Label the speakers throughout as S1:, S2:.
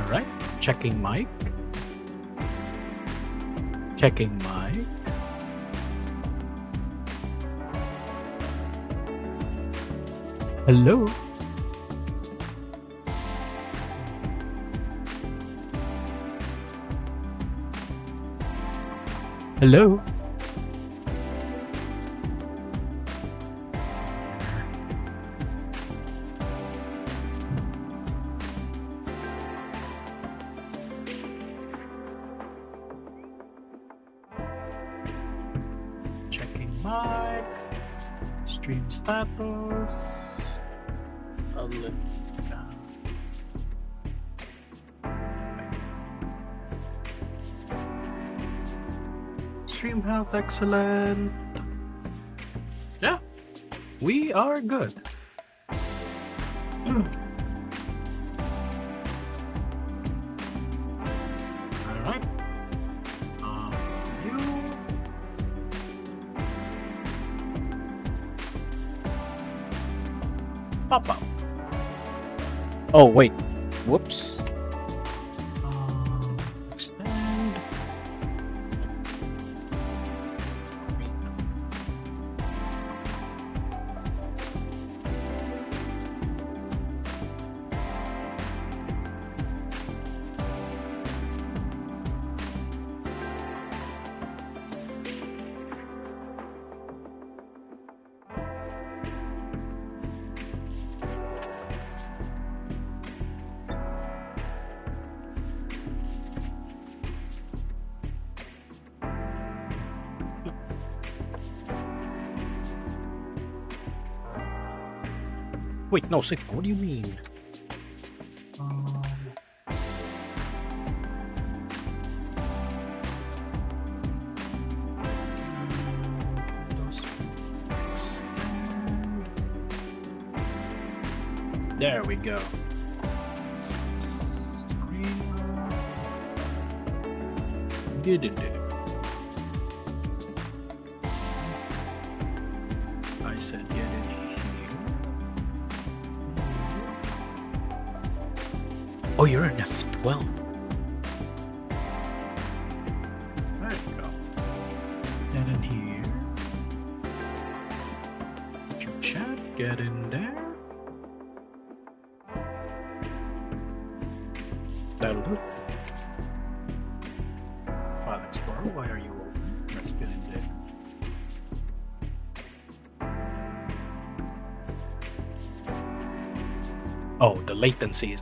S1: Alright, checking mic. Checking mic. Hello? Hello? Checking mic. Stream status. I'll let stream health excellent. Yeah, we are good. Alright. You pop up.
S2: Oh, wait. Whoops.
S1: Extend.
S2: Wait, no, signal. What do you mean?
S1: There we go. Screen. Did. I said get in here.
S2: Oh, you're an F12.
S1: There you go. Get in here. YouTube chat, get in there. That'll do. File Explorer, why are you open? Let's get in there. Oh, the latency is...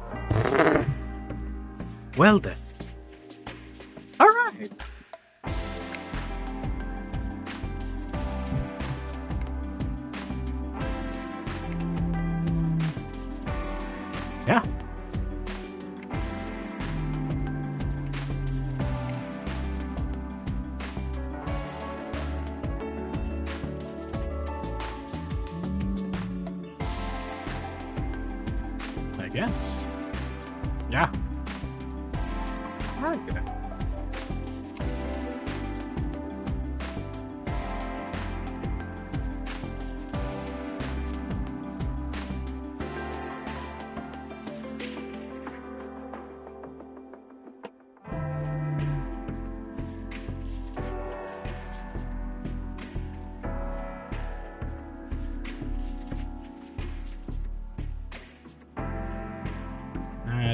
S1: Well then. Alright. Yeah. I guess. Yeah. Right.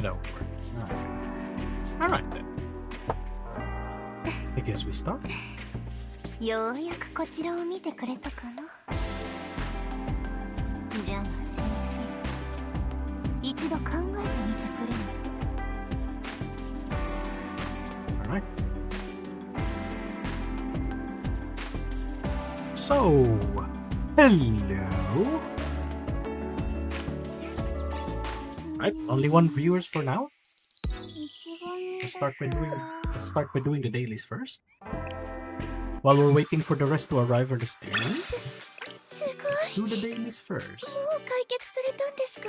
S1: Don't worry. Okay. Alright then. I guess we start.
S3: ようやくこちらを見てくれたかな。じゃあ先生、一度考えてみてくれない？
S1: Alright. So, hello. Alright, only one viewers for now. Let's start by doing the dailies first. While we're waiting for the rest to arrive on the stage, let's do the dailies first.
S3: もう解決されたんですか？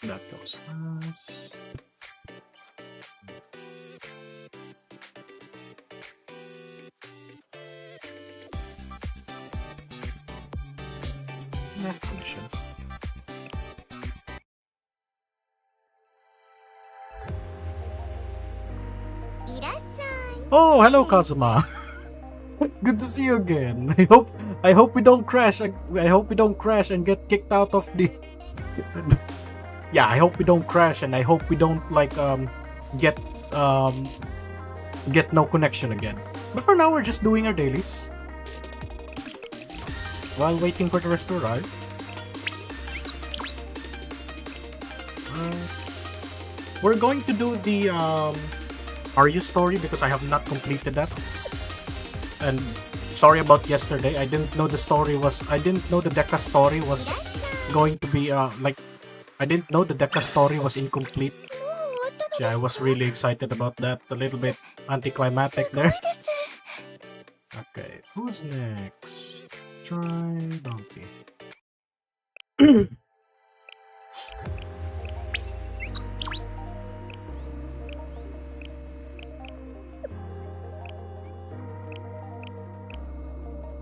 S1: That goes last. Conditions. Oh, hello, Kazuma. Good to see you again. I hope we don't crash. I hope we don't crash and get kicked out of the. Yeah, I hope we don't crash, and I hope we don't like get get no connection again. But for now, we're just doing our dailies while waiting for the rest to arrive. We're going to do the Arius story because I have not completed that. And sorry about yesterday. I didn't know the story was. I didn't know the Deca story was going to be like. I didn't know the Deca story was incomplete. So I was really excited about that. A little bit anticlimactic there. Okay, who's next? Try Donkey.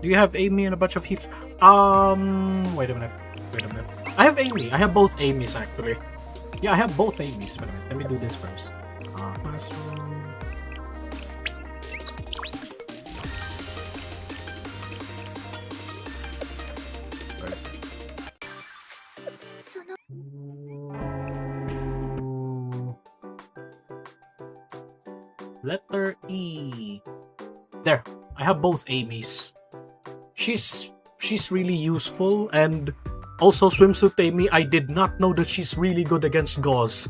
S1: Do you have Amy and a bunch of heaps? Wait a minute. I have Amy. I have both Amy's actually. Yeah, I have both Amy's. Wait a minute. Let me do this first. Classroom. Where is it? Letter E. There. I have both Amy's. She's really useful, and also Swimsuit Amy, I did not know that she's really good against Gauze.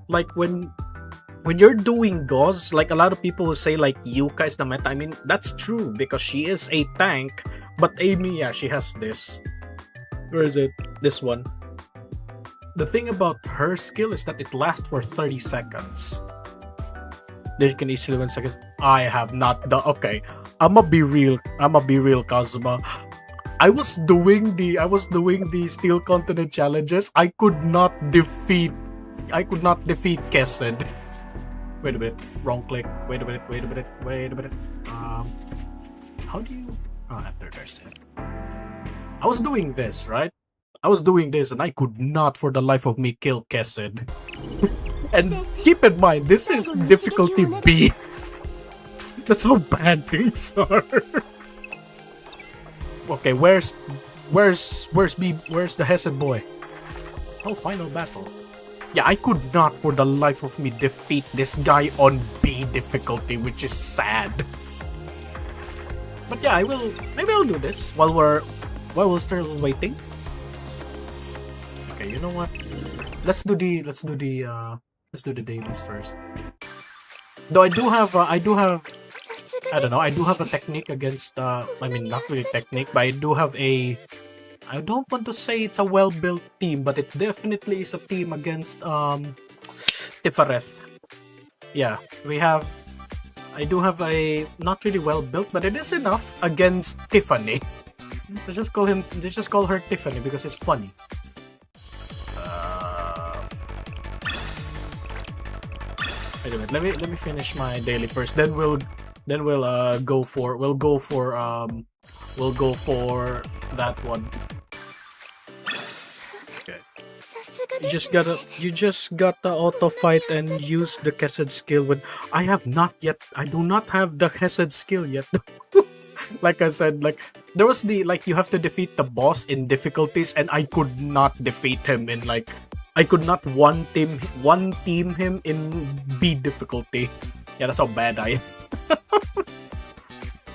S1: Like when you're doing Gauze, like a lot of people will say like Yuka is the meta. I mean, that's true because she is a tank, but Amy, yeah, she has this. Where is it? This one. The thing about her skill is that it lasts for 30 seconds. Then you can easily win seconds. I have not done. Okay, I'ma be real, Kazuma. I was doing the Steel Continent challenges. I could not defeat Kesed. Wait a minute, wrong click. Wait a minute. How do you? Oh, there's it. I was doing this, right? I was doing this, and I could not, for the life of me, kill Kesed. And keep in mind, this is difficulty B. That's how bad things are. Okay, where's the Hesed boy? Oh, final battle. Yeah, I could not for the life of me defeat this guy on B difficulty, which is sad. But yeah, maybe I'll do this while we're still waiting. Okay, you know what? Let's do the dailies first. Though I do have I don't know, I do have a technique against I mean, not really technique, but I do have a, I don't want to say it's a well-built team, but it definitely is a team against Tifareth. Yeah, I do have a not really well-built, but it is enough against Tiffany. Let's just call her Tiffany because it's funny. Wait a minute, let me finish my daily first. Then we'll go for that one. Okay. You just gotta auto fight and use the Kesed skill when I do not have the Kesed skill yet. Like I said, like there was the you have to defeat the boss in difficulties, and I could not defeat him in I could not one team him in B difficulty. Yeah, that's how bad I am.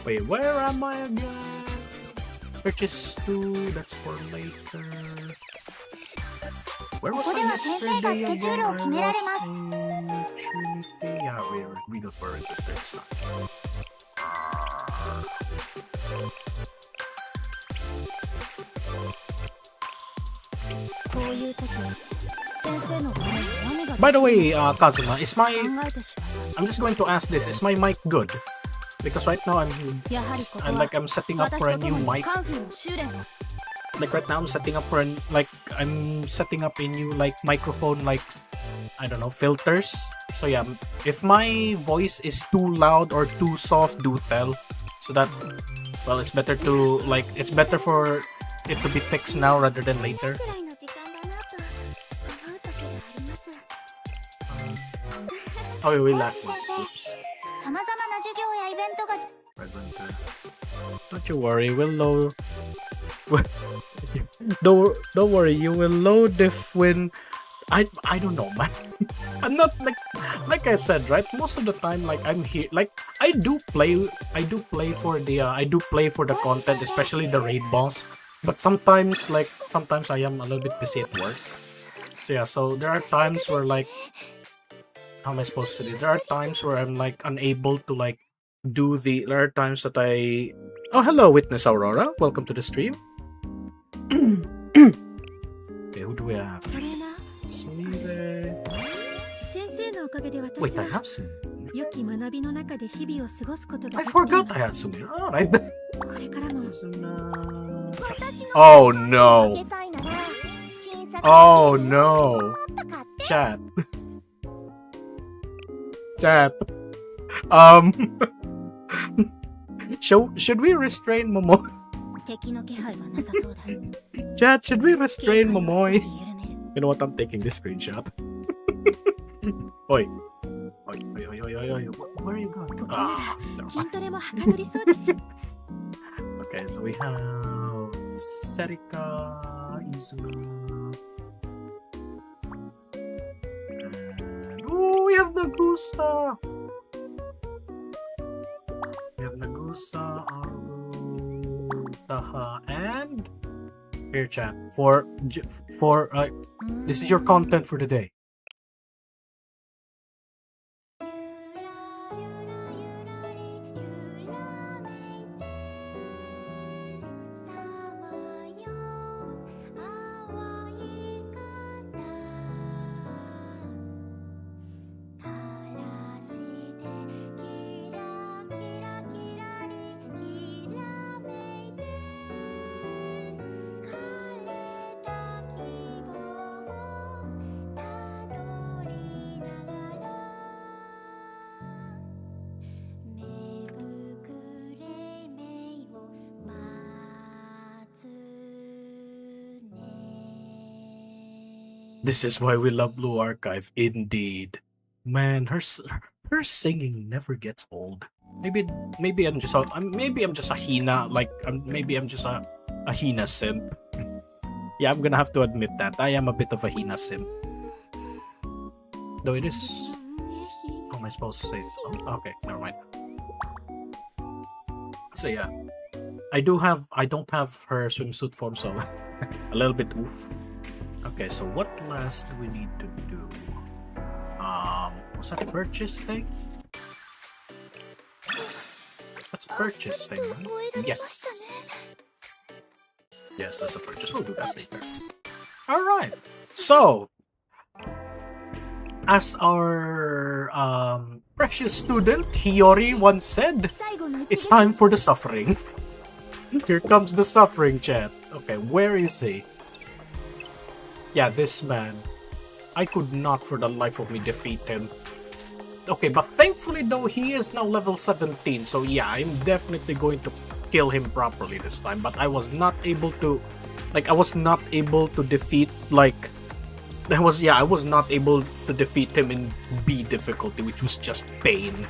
S1: Wait, where am I again? Purchase 2, that's for later. Where was I yesterday again? I was in Trinity. Yeah, we go for it the third time. By the way, Kazuma, I'm just going to ask this, is my mic good? Because right now I'm setting up for a new mic. Like right now I'm setting up for I'm setting up a new microphone, I don't know, filters. So yeah, if my voice is too loud or too soft, do tell. So that, well, it's better to it's better for it to be fixed now rather than later. Oh, we left one. Oops.
S3: 様々な授業やイベントが
S2: Don't you worry, we'll load. Don't worry, you will load if when.
S1: I don't know, man. I'm not like I said, right? Most of the time, like I'm here, like I do play for the content, especially the raid boss. But sometimes I am a little bit busy at work. So yeah, so there are times where like, how am I supposed to do this? There are times where I'm like unable to like there are times that I. Oh, hello, Witness Aurora. Welcome to the stream. Okay, who do we have?
S3: それな
S1: Sumire.
S3: 先生のおかげで
S1: Wait,
S3: 私
S1: I
S3: は
S1: have Sumire.
S3: 良き学びの中で日々を過ごすことが
S1: I
S3: できてい
S1: forgot
S3: ま
S1: I
S3: す
S1: had Sumire. Alright.
S3: これからも
S1: Oh no. Oh no. Chat. Chat. Should we restrain Momoy?
S3: 敵の気配はなさそうだ
S1: Chat, should we
S3: 警
S1: restrain
S3: 戒を
S1: Momoy?
S3: 少し緩める
S1: You know what? I'm taking this screenshot. Oi. Oi, oi, oi, oi, oi, oi. Where are you going?
S3: ここな
S1: Ah,
S3: ら
S1: never
S3: 筋
S1: mind.
S3: トレもはかどりそうです
S1: Okay, so we have Serika, Izuna. And oh, we have Nagusa. We have Nagusa, Aru, Taha, and here, chat. This is your content for the day. This is why we love Blue Archive, indeed. Man, her singing never gets old. Maybe I'm just a Hina, maybe I'm just a Hina simp. Yeah, I'm gonna have to admit that I am a bit of a Hina simp. Though it is, how am I supposed to say this? Oh, okay, never mind. So yeah, I don't have her swimsuit form, so a little bit oof. Okay, so what last do we need to do? Was that a purchase thing? That's a purchase thing, right? Yes. Yes, that's a purchase. We'll do that later. Alright. So, as our precious student Hiyori once said, it's time for the suffering. Here comes the suffering, chat. Okay, where is he? Yeah, this man. I could not for the life of me defeat him. Okay, but thankfully though, he is now level 17, so yeah, I'm definitely going to kill him properly this time, but I was not able to defeat, I was not able to defeat him in B difficulty, which was just pain.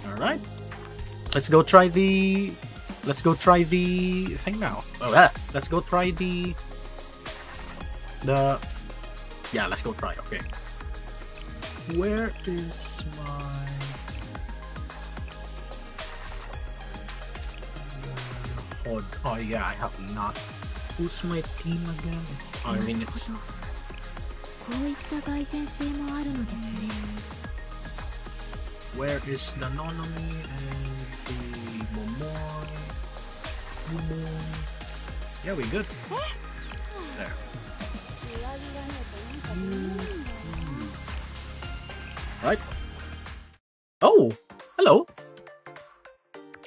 S1: Alright. Let's go try the thing now. Oh yeah, let's go try yeah, let's go try, okay. Where is my... Oh yeah, I have not. Who's my team again? I mean, it's...
S3: こういった蓋然性もあるのですね
S1: Where is the Nonomi and the Momoy? Yeah, we good. There. Right. Oh, hello.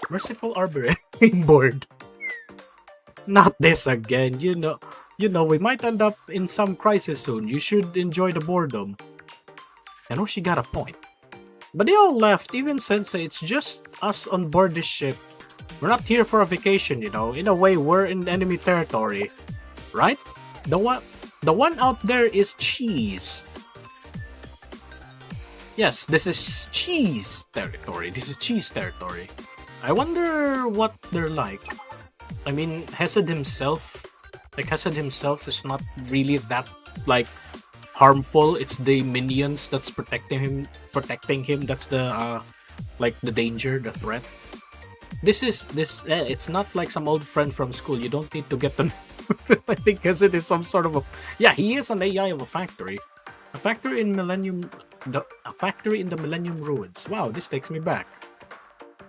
S1: Merciful Arboretum board. Not this again. You know, we might end up in some crisis soon. You should enjoy the boredom. I know she got a point. But they all left, even Sensei. It's just us on board this ship. We're not here for a vacation, you know. In a way, we're in enemy territory. Right? The one out there is cheese. Yes, this is cheese territory. This is cheese territory. I wonder what they're like. I mean, Hesed himself is not really that like harmful. It's the minions that's protecting him. That's the like the danger, the threat. It's not like some old friend from school. You don't need to get them. I think Hesed is some sort of a he is an AI of a factory. A factory in a factory in the Millennium Ruins. Wow, this takes me back.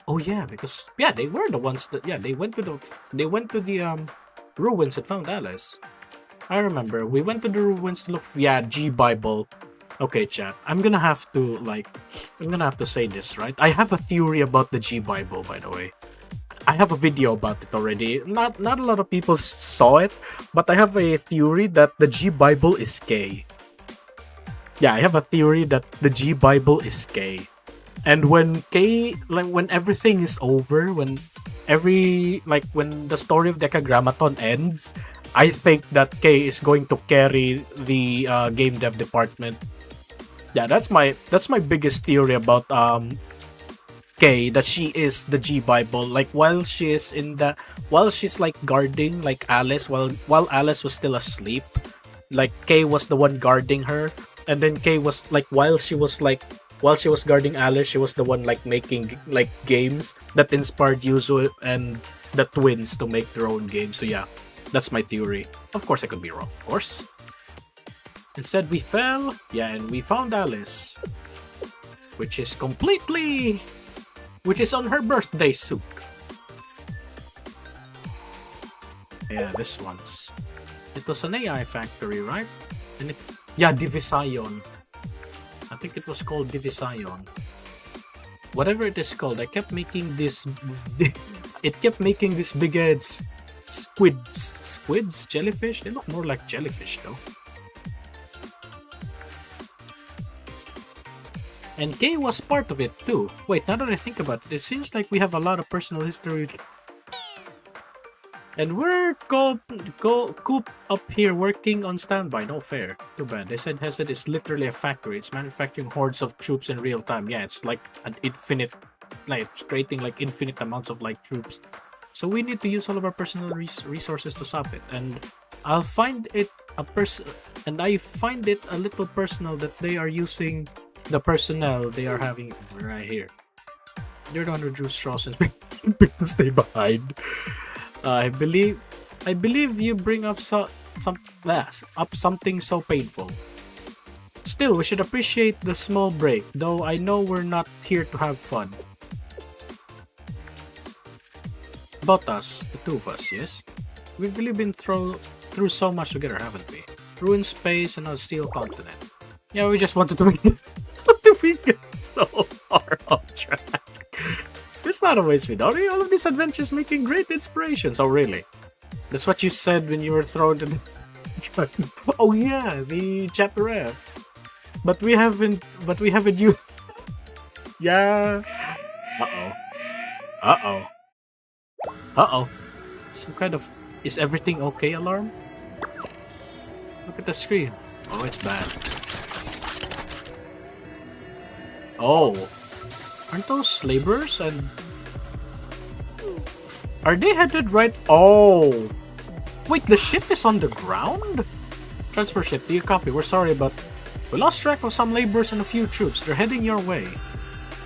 S1: Oh yeah, because they were the ones that they went to the ruins and found Alice. I remember we went to the ruins to look. G Bible. Okay, chat. I'm gonna have to say this, right? I have a theory about the G Bible, by the way. I have a video about it already. Not a lot of people saw it, but I have a theory that the G Bible is gay. Yeah, I have a theory that the G Bible is gay. And when when everything is over, when the story of Decagrammaton ends, I think that K is going to carry the game dev department. Yeah, that's my biggest theory about K, that she is the G Bible. Like while she's like guarding like Alice while Alice was still asleep, like K was the one guarding her, and then K was like while she was guarding Alice, she was the one like making like games that inspired Yuzu and the twins to make their own games. So yeah, that's my theory. Of course I could be wrong, of course. Instead we fell, and we found Alice, which is on her birthday suit. Yeah, this one's. It was an AI factory, right? And Division. I think it was called Division. Whatever it is called, I kept making this. It kept making these big-head squids, jellyfish. They look more like jellyfish, though. And Kay was part of it too. Wait, now that I think about it, it seems like we have a lot of personal history. And we're cooped up here working on standby. No fair. Too bad. They said Hesed is literally a factory. It's manufacturing hordes of troops in real time. Yeah, it's like an infinite, like it's creating like infinite amounts of like troops. So we need to use all of our personal resources to stop it. And I find it a little personal that they are using the personnel they are having right here. They're the one who drew straws and to stay behind. I believe you bring up something so painful. Still, we should appreciate the small break, though I know we're not here to have fun. About us, the two of us, yes? We've really been through so much together, haven't we? Ruined space and a steel continent. Yeah, we just wanted to make it so far off track. It's not always Midori. All of these adventures making great inspirations. Oh, really? That's what you said when you were thrown to the... Oh yeah, the chapter F. But we haven't used... Yeah. Uh-oh. Some kind of... Is everything okay alarm? Look at the screen. Oh, it's bad. Oh. Aren't those laborers and... Are they headed right... Oh. Wait, the ship is on the ground? Transfer ship, do you copy? We're sorry, but... We lost track of some laborers and a few troops. They're heading your way.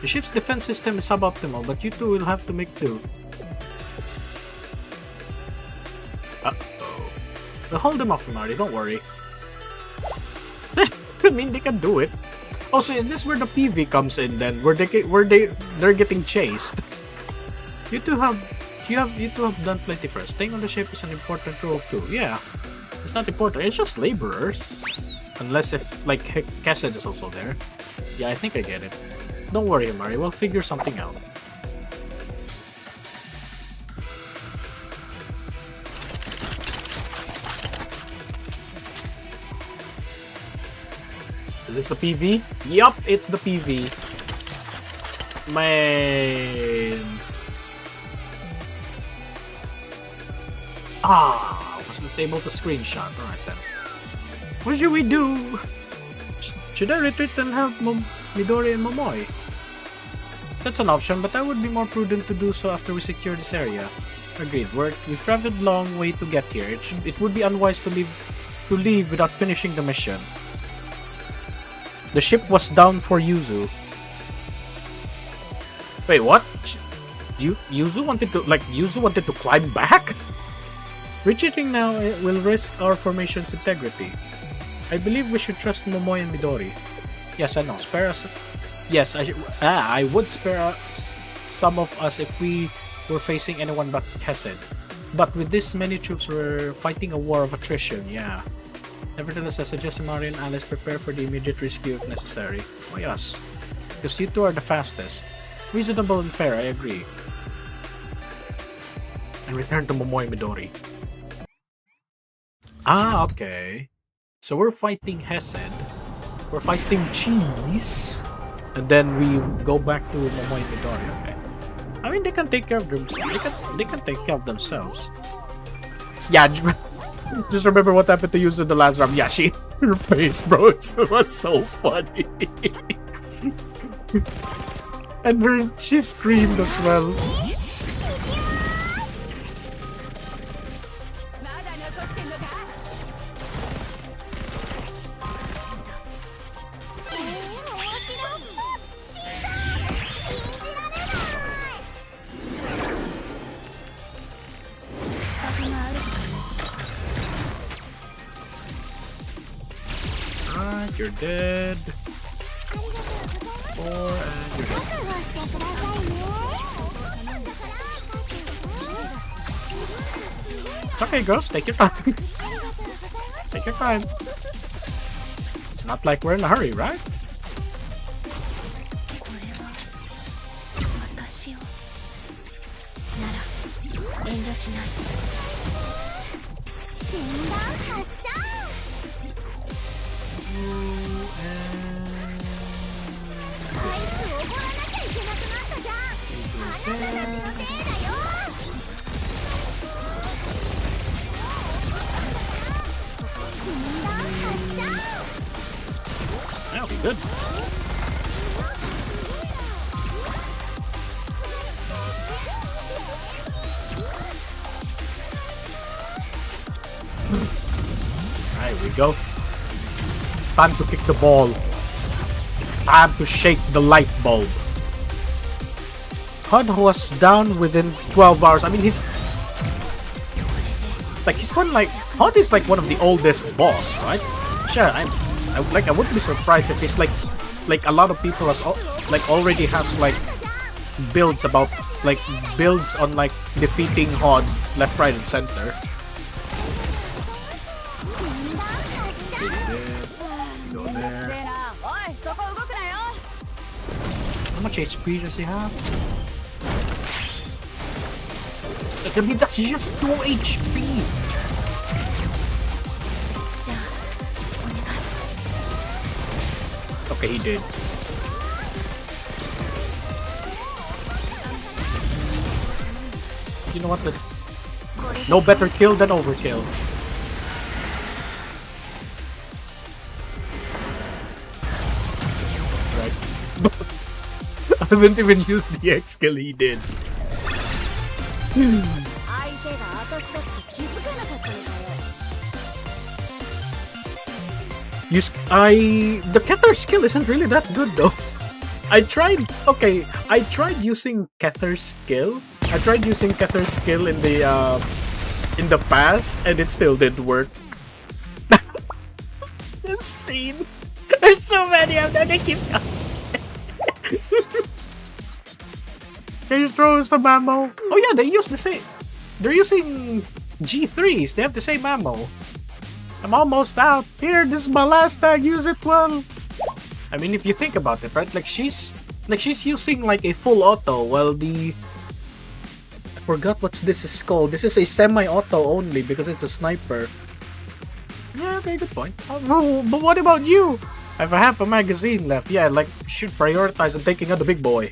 S1: The ship's defense system is suboptimal, but you two will have to make do. Uh-oh. We'll hold them off, Mari, don't worry. I mean, they can do it. Oh, so is this where the PV comes in then? They're getting chased? You two have done plenty for us. Staying on the ship is an important role too. Yeah, it's not important. It's just laborers, unless if like Cassette is also there. Yeah, I think I get it. Don't worry, Mari. We'll figure something out. Is this the PV? Yup, it's the PV. Man. Wasn't able to screenshot. Alright then. What should we do? Should I retreat and help Midori and Momoe? That's an option, but that would be more prudent to do so after we secure this area. Agreed. We've traveled a long way to get here. It would be unwise to leave without finishing the mission. The ship was down for Yuzu. Wait, what? Yuzu wanted to climb back? Retreating now will risk our formation's integrity. I believe we should trust Momoe and Midori. Yes, I know. Spare us. Yes, I would spare some of us if we were facing anyone but Hesed. But with this many troops, we're fighting a war of attrition, yeah. Nevertheless, I suggest Mari and Alice prepare for the immediate rescue if necessary. Why us? Because you two are the fastest. Reasonable and fair, I agree. And return to Momoe Midori. Ah, okay. So we're fighting Hesed. We're fighting Cheese. And then we go back to Momoe Midori, okay. I mean, they can take care of themselves. They can take care of themselves. Yeah, just remember what happened to Yuzu the last round. Yeah, her face, bro, it was so funny. And she screamed as well. You're dead. 4 and you're dead. It's okay, girls. Take your time. Take your time. It's not like we're in a hurry, right? That'll be good. There we go. Time to kick the ball. Time to shake the light bulb. HUD was down within 12 hours. I mean, he's one like HUD is like one of the oldest boss, right? Sure, I wouldn't be surprised if he's like a lot of people already has like builds on like defeating HUD left, right, and center. Go there. How much HP does he have? I mean, that's just 2 HP. Okay, he did. You know what? No better kill than overkill. Right. I haven't even used the X skill he did. The Kether skill isn't really that good though. I tried using Kether's skill. I tried using Kether's skill in the past and it still didn't work. Insane. There's so many of them, they keep Can you throw some ammo? Oh yeah, they use the same. They're using G3s. They have the same ammo. I'm almost out. Here, this is my last bag. Use it well. I mean, if you think about it, right? Like she's using like a full auto, while I forgot what this is called. This is a semi-auto only because it's a sniper. Yeah, okay, good point. Oh, but what about you? I have a half a magazine left. Yeah, like should prioritize on taking out the big boy.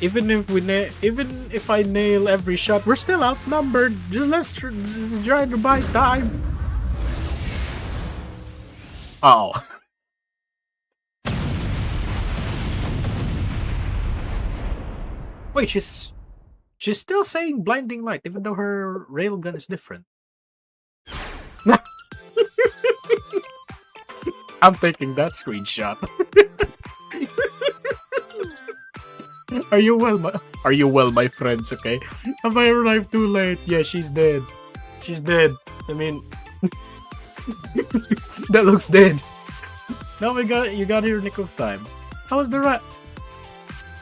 S1: Even if I nail every shot, we're still outnumbered. Just let's try to buy time. Oh. Wait, she's still saying blinding light, even though her railgun is different. I'm taking that screenshot. Are you well, my friends? Okay. Have I arrived too late? Yeah, she's dead. She's dead. I mean, that looks dead. No, you got here nick of time. How was the rat?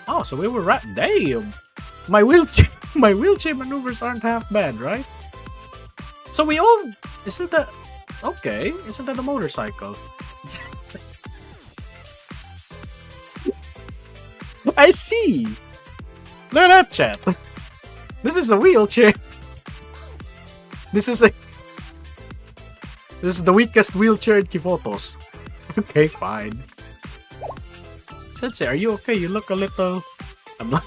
S1: Oh, so we were rat. Damn. My wheelchair maneuvers aren't half bad, right? So we all isn't that okay? Isn't that a motorcycle? I see. Look at that, chat. This is a wheelchair. This is the weakest wheelchair in Kivotos. Okay, fine. Sensei, are you okay? You look a little. I'm not.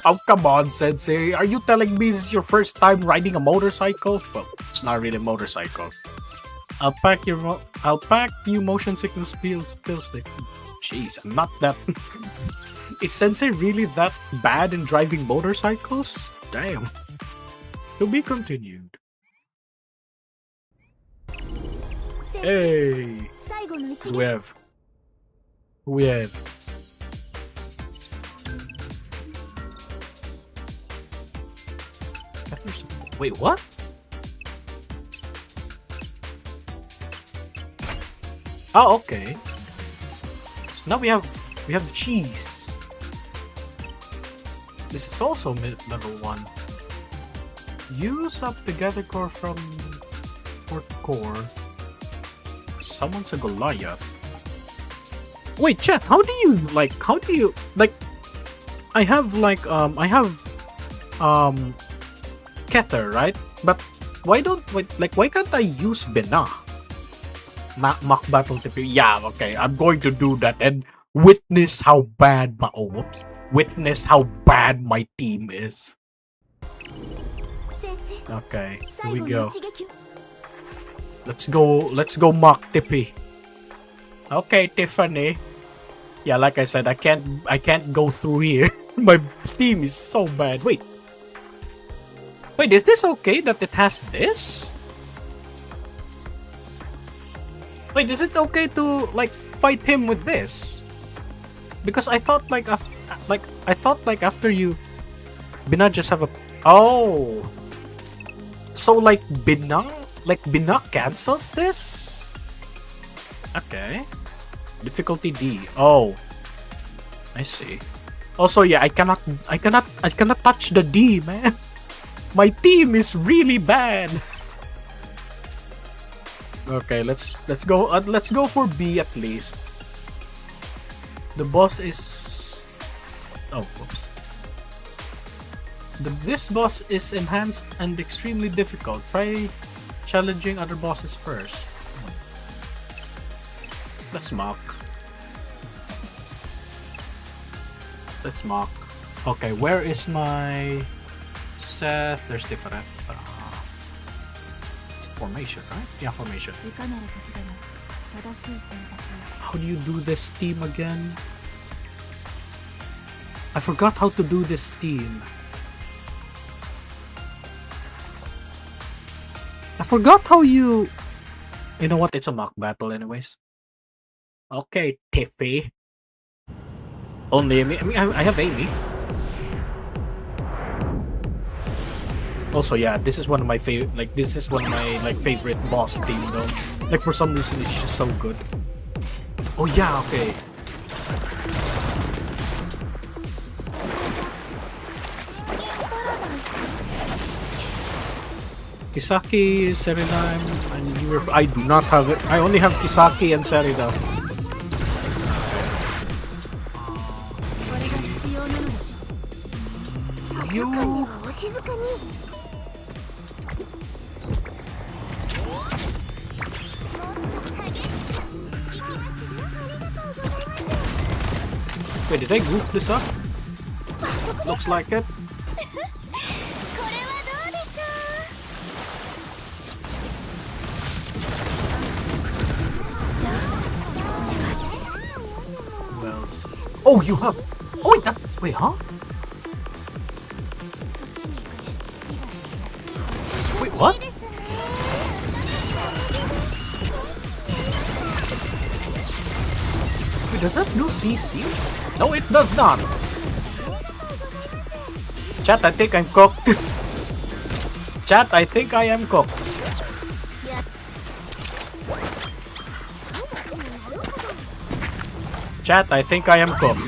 S1: Oh, come on, Sensei. Are you telling me this is your first time riding a motorcycle? Well, it's not really a motorcycle. I'll pack you motion sickness pills stick. Jeez, I'm not that. Is Sensei really that bad in driving motorcycles? Damn. To be continued. Hey. Who we have? Wait, what? Oh, okay. So now we have the cheese. This is also level 1. Use up the gather core from Port Core. Someone's a Goliath. Wait, chat, how do you I have Kether, right? But why can't I use Bena? Mock battle TP. Yeah, okay, I'm going to do that and witness how bad witness how bad my team is. Okay, here we go. Let's go mock Tippy. Okay, Tiffany. Yeah, like I said, I can't go through here. My team is so bad. Wait, is this okay that it has this? Wait, is it okay to fight him with this? Because I thought after you Bina just have a so Bina cancels this? Okay. Difficulty D. Oh. I see. Also, yeah, I cannot touch the D, man. My team is really bad. Okay, let's go for B at least. The boss is whoops. This boss is enhanced and extremely difficult. Try challenging other bosses first. Let's mock. Okay, where is my Seth? There's Tifareth. It's a formation, right? Yeah, formation. How do you do this team again? I forgot how to do this team. I forgot how you... You know what? It's a mock battle anyways. Okay, Tippy. Only Amy. I mean, I have Amy. Also, yeah, this is one of my favorite. This is one of my favorite boss team though. For some reason, it's just so good. Oh yeah, okay. Kisaki, Serena, and you. I do not have it. I only have Kisaki and Serena. You. Wait, did I goof this up? Looks like it. Who else? Oh, you have. Oh, wait, that's. Wait, huh? What? Wait, does that do CC? No, it does not. Chat, I think I'm cooked. Chat, I think I am cooked. Chat, I think I am cooked.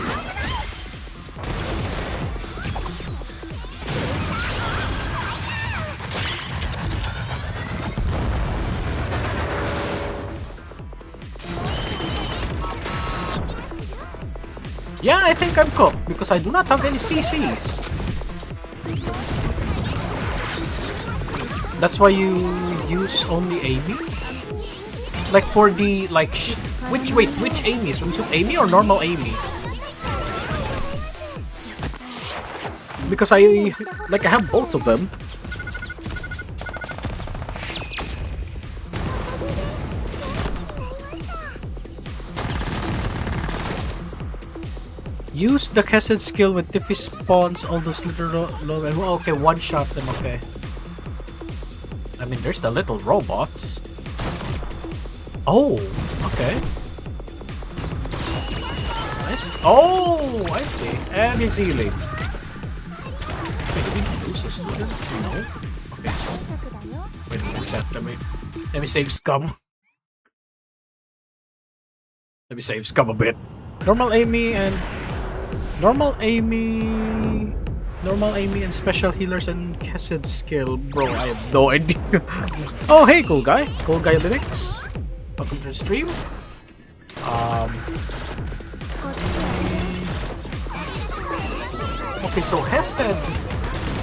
S1: Yeah, I think I'm cooked because I do not have any CCs. That's why you use only Amy? Like for the which Amy's? Was it Amy or normal Amy? Because I have both of them. Use the Kesed skill when Tiffy spawns all those little okay, one shot them, okay. I mean, there's the little robots. Oh, okay. Nice. Oh, I see. And he's healing. Wait, did we lose a slither? No. Okay. Wait, chat. Let me save scum. Let me save scum a bit. Normal Amy and special healers and Kesed skill, bro. I have no idea. Oh, hey, cool guy Linux. Welcome to the stream. Okay, so Hesed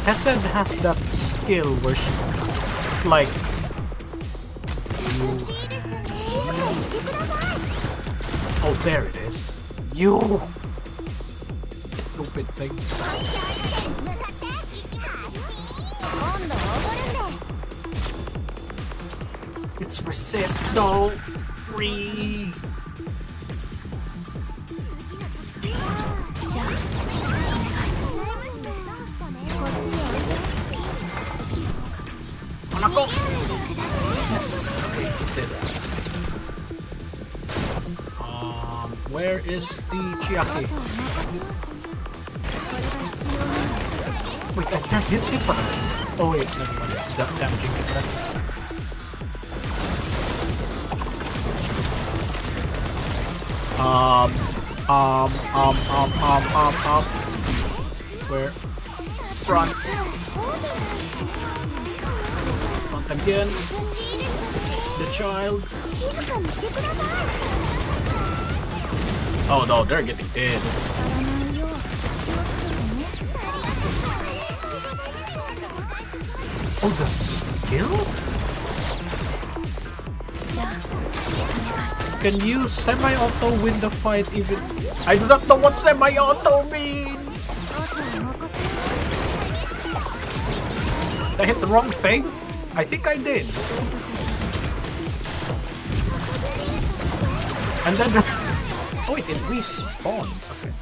S1: has that skill where she, like, oh, there it is. You stupid thing. It's resist though. Monaco. Yes. Okay, it's dead. Where is the Chiaki? Wait, I can't hit different. Oh wait, never mind. It's damaging different. Where? Front. Front again. The child. Oh no, they're getting dead. Oh, the skill? Can you semi-auto win the fight even? I do not know what semi-auto means! Did I hit the wrong thing? I think I did. And then... oh wait, it respawns. Okay.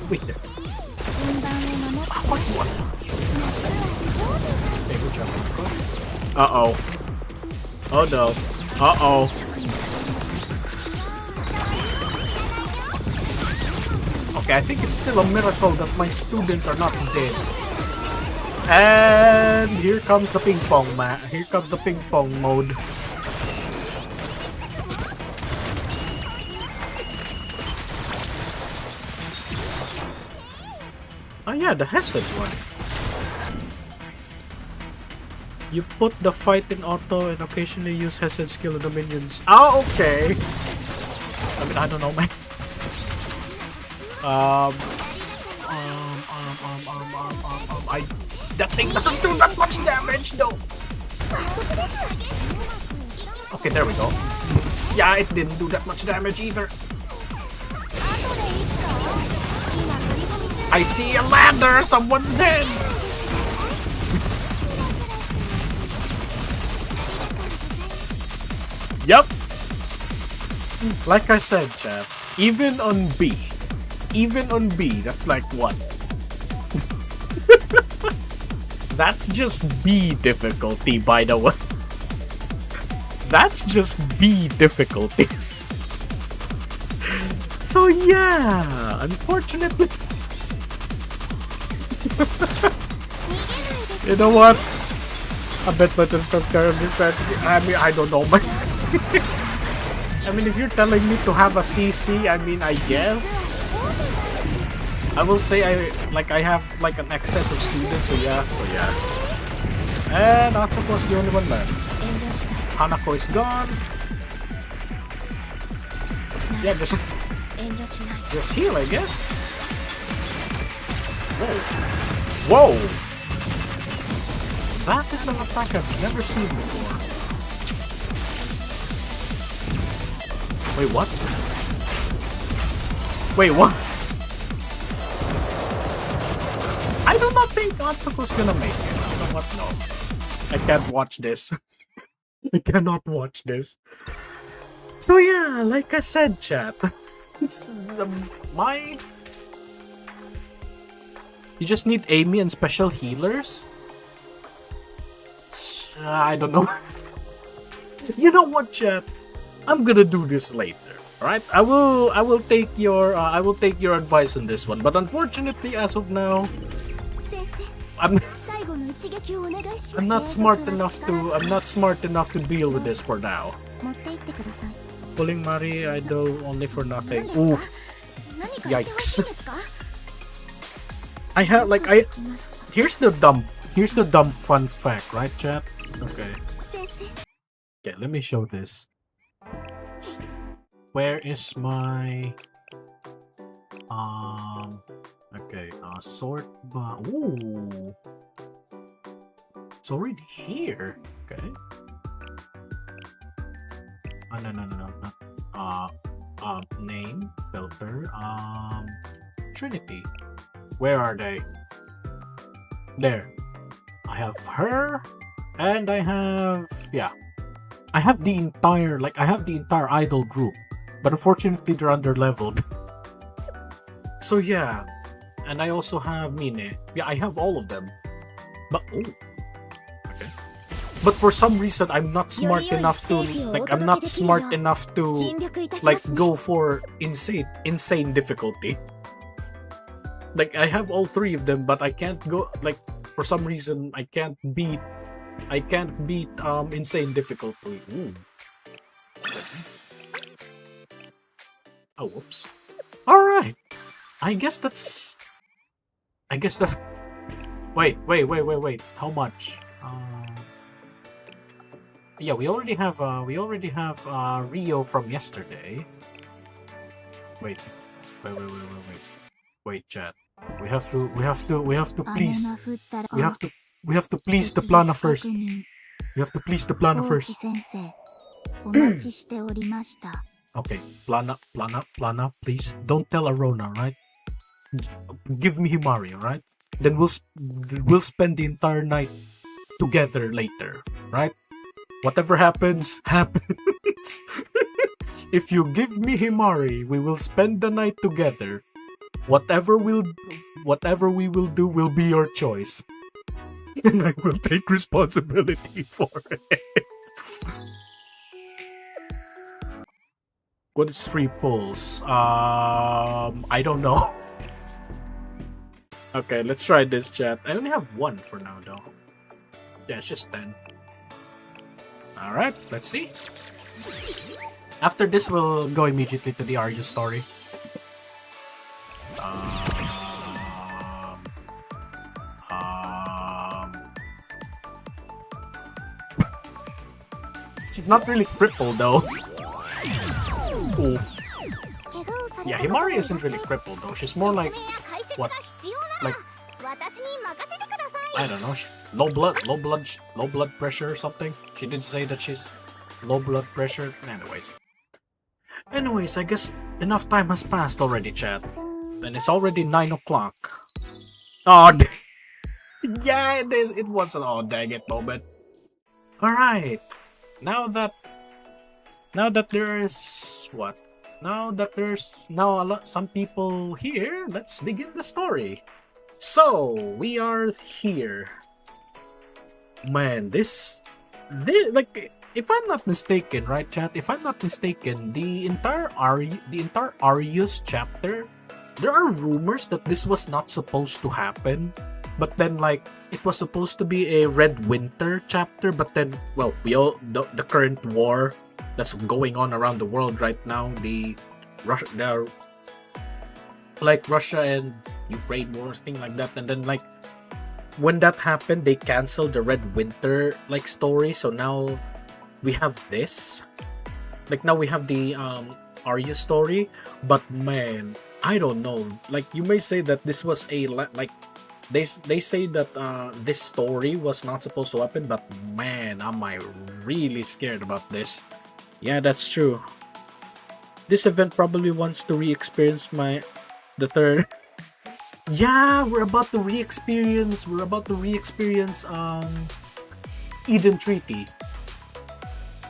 S1: Wait there. What one? Okay, good job. Uh-oh. Oh no. Uh-oh. Okay, I think it's still a miracle that my students are not dead. And here comes the ping pong Here comes the ping pong mode. Oh yeah, the Hesed one. You put the fight in auto and occasionally use Hesed skill on the minions. Oh, okay. I mean, I don't know, man. That thing doesn't do that much damage, though. Okay, there we go. Yeah, it didn't do that much damage either. I see a ladder. Someone's dead. Yep. Like I said, chat, even on B, that's like what?
S2: That's just B difficulty, by the way. That's just B difficulty. So yeah, unfortunately. You know what? I bet my this I mean, I don't know, but I mean, if you're telling me to have a CC, I mean, I guess I will say I have like an excess of students, so yeah. And Atsuko's the only one left. Hanako is gone. Yeah, just heal, I guess. Whoa! That is an attack I've never seen before. Wait, what? I do not think Atsuko's gonna make it. You know what? No. I can't watch this. I cannot watch this. So yeah, like I said, chat. It's You just need Amy and special healers? I don't know. You know what, chat? I'm gonna do this later. Alright? I will take your advice on this one. But unfortunately, as of now, I'm not smart enough to deal with this for now. Pulling Mari idol only for nothing. Ooh. Yikes. Here's the dumb fun fact, right, chat? Okay. Okay, let me show this. Where is my okay, sort by ooh. It's already here. Okay. No. Name, filter, Trinity. Where are they? There. I have her, and I have the entire idol group, but unfortunately they're under leveled. So yeah, and I also have Mine. Yeah, I have all of them, but okay. But for some reason, I'm not smart enough to go for insane difficulty. Like, I have all three of them, but I can't go, for some reason I can't beat insane difficulty. Ooh. Oh, whoops. All right. I guess that's. Wait. How much? Yeah, we already have Rio from yesterday. Wait, chat. We have to please the Plana first. We have to please the Plana first. Okay, Plana, please don't tell Arona, right? Give me Himari, alright? Then we'll spend the entire night together later, right? Whatever happens, happens. If you give me Himari, we will spend the night together. Whatever we will do will be your choice. And I will take responsibility for it. What is free pulls? I don't know. Okay, let's try this, chat. I only have one for now, though. Yeah, it's just 10. Alright, let's see. After this, we'll go immediately to the Arius story. She's not really crippled, though. Ooh. Yeah, Himari isn't really crippled, though. She's more like... what? Like... I don't know, low blood pressure or something. She did say that she's low blood pressure. Anyways, I guess enough time has passed already, chat. And it's already 9 o'clock. Oh, yeah, it was an oh dang it moment. All right, now that there's some people here, let's begin the story. So, we are here.
S1: man, this like, if I'm not mistaken, right, chat? If I'm not mistaken, the entire Arius chapter, there are rumors that this was not supposed to happen, but then like it was supposed to be a Red Winter chapter, but then, well, the current war that's going on around the world right now, the Russia and Ukraine wars, thing like that, and then like when that happened, they canceled the Red Winter like story, so now we have this. Like now we have the Arya story, but man, I don't know. Like you may say that this was a like they say that this story was not supposed to happen, but man, am I really scared about this. Yeah, that's true. This event probably wants to re-experience the third. Yeah, we're about to re-experience Eden Treaty.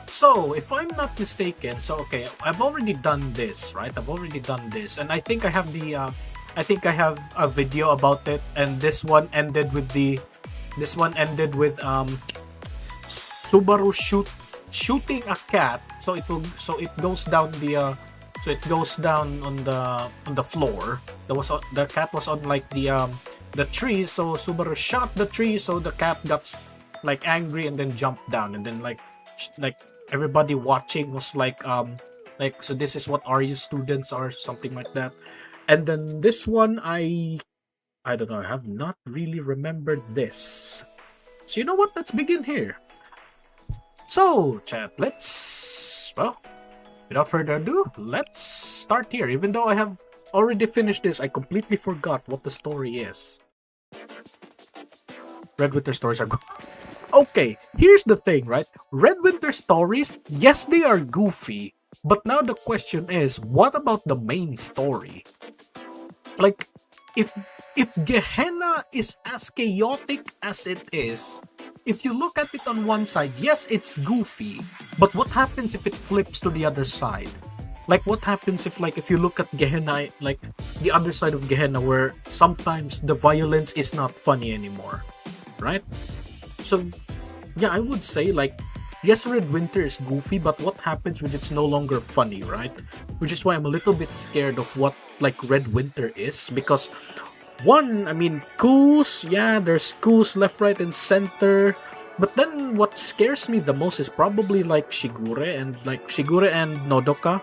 S1: So, if I'm not mistaken, so okay, I've already done this, right? And I think I have a video about it, and this one ended with Subaru shooting a cat, so it goes down on the floor. The cat was on like the tree, so Subaru shot the tree, so the cat got like angry and then jumped down, and then like everybody watching was like so this is what RU students are, something like that. And then this one, I don't know, I have not really remembered this. So you know what? Let's begin here. So chat, without further ado, let's start here. Even though I have already finished this, I completely forgot what the story is. Red Winter stories are good. Okay, here's the thing, right? Red Winter stories, yes, they are goofy, but now the question is, what about the main story? Like, if Gehenna is as chaotic as it is, if you look at it on one side, yes, it's goofy, but what happens if it flips to the other side? Like, what happens if you look at Gehenna, like the other side of Gehenna, where sometimes the violence is not funny anymore, right? So, yeah, I would say, like, yes, Red Winter is goofy, but what happens when it's no longer funny, right? Which is why I'm a little bit scared of what, like, Red Winter is, because, one, I mean, coups, yeah, there's coups left, right, and center, but then what scares me the most is probably, like, Shigure and Nodoka,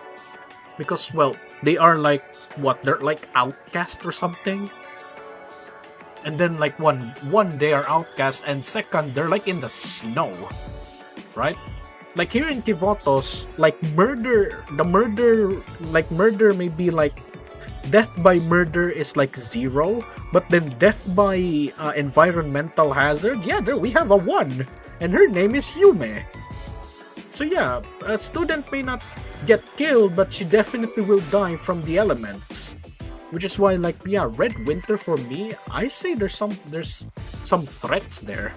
S1: because, well, they are, like, what, they're, like, outcast or something? And then, like, one, they are outcast, and second, they're, like, in the snow, right? Like, here in Kivotos, like, murder may be, like, death by murder is, like, 0, but then death by environmental hazard, yeah, there we have a 1, and her name is Yume. So, yeah, a student may not get killed, but she definitely will die from the elements. Which is why, like, yeah, Red Winter for me, I say there's some threats there.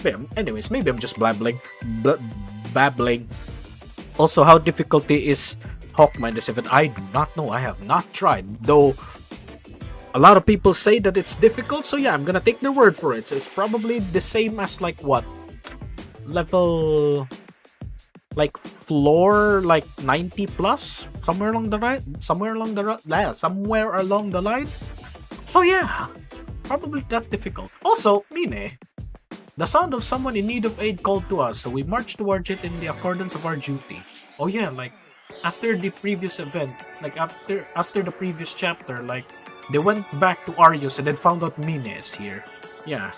S1: But anyways, maybe I'm just babbling. Also, how difficult is Hawkmine this event? I do not know. I have not tried. Though, a lot of people say that it's difficult, so yeah, I'm gonna take their word for it. So it's probably the same as, like, what? Level... like, floor, like, 90 plus? Somewhere along the line? So yeah, probably that difficult. Also, Mine, the sound of someone in need of aid called to us, so we marched towards it in the accordance of our duty. Oh yeah, like, after the previous event, like, after the previous chapter, like, they went back to Arius and then found out Mine is here. Yeah.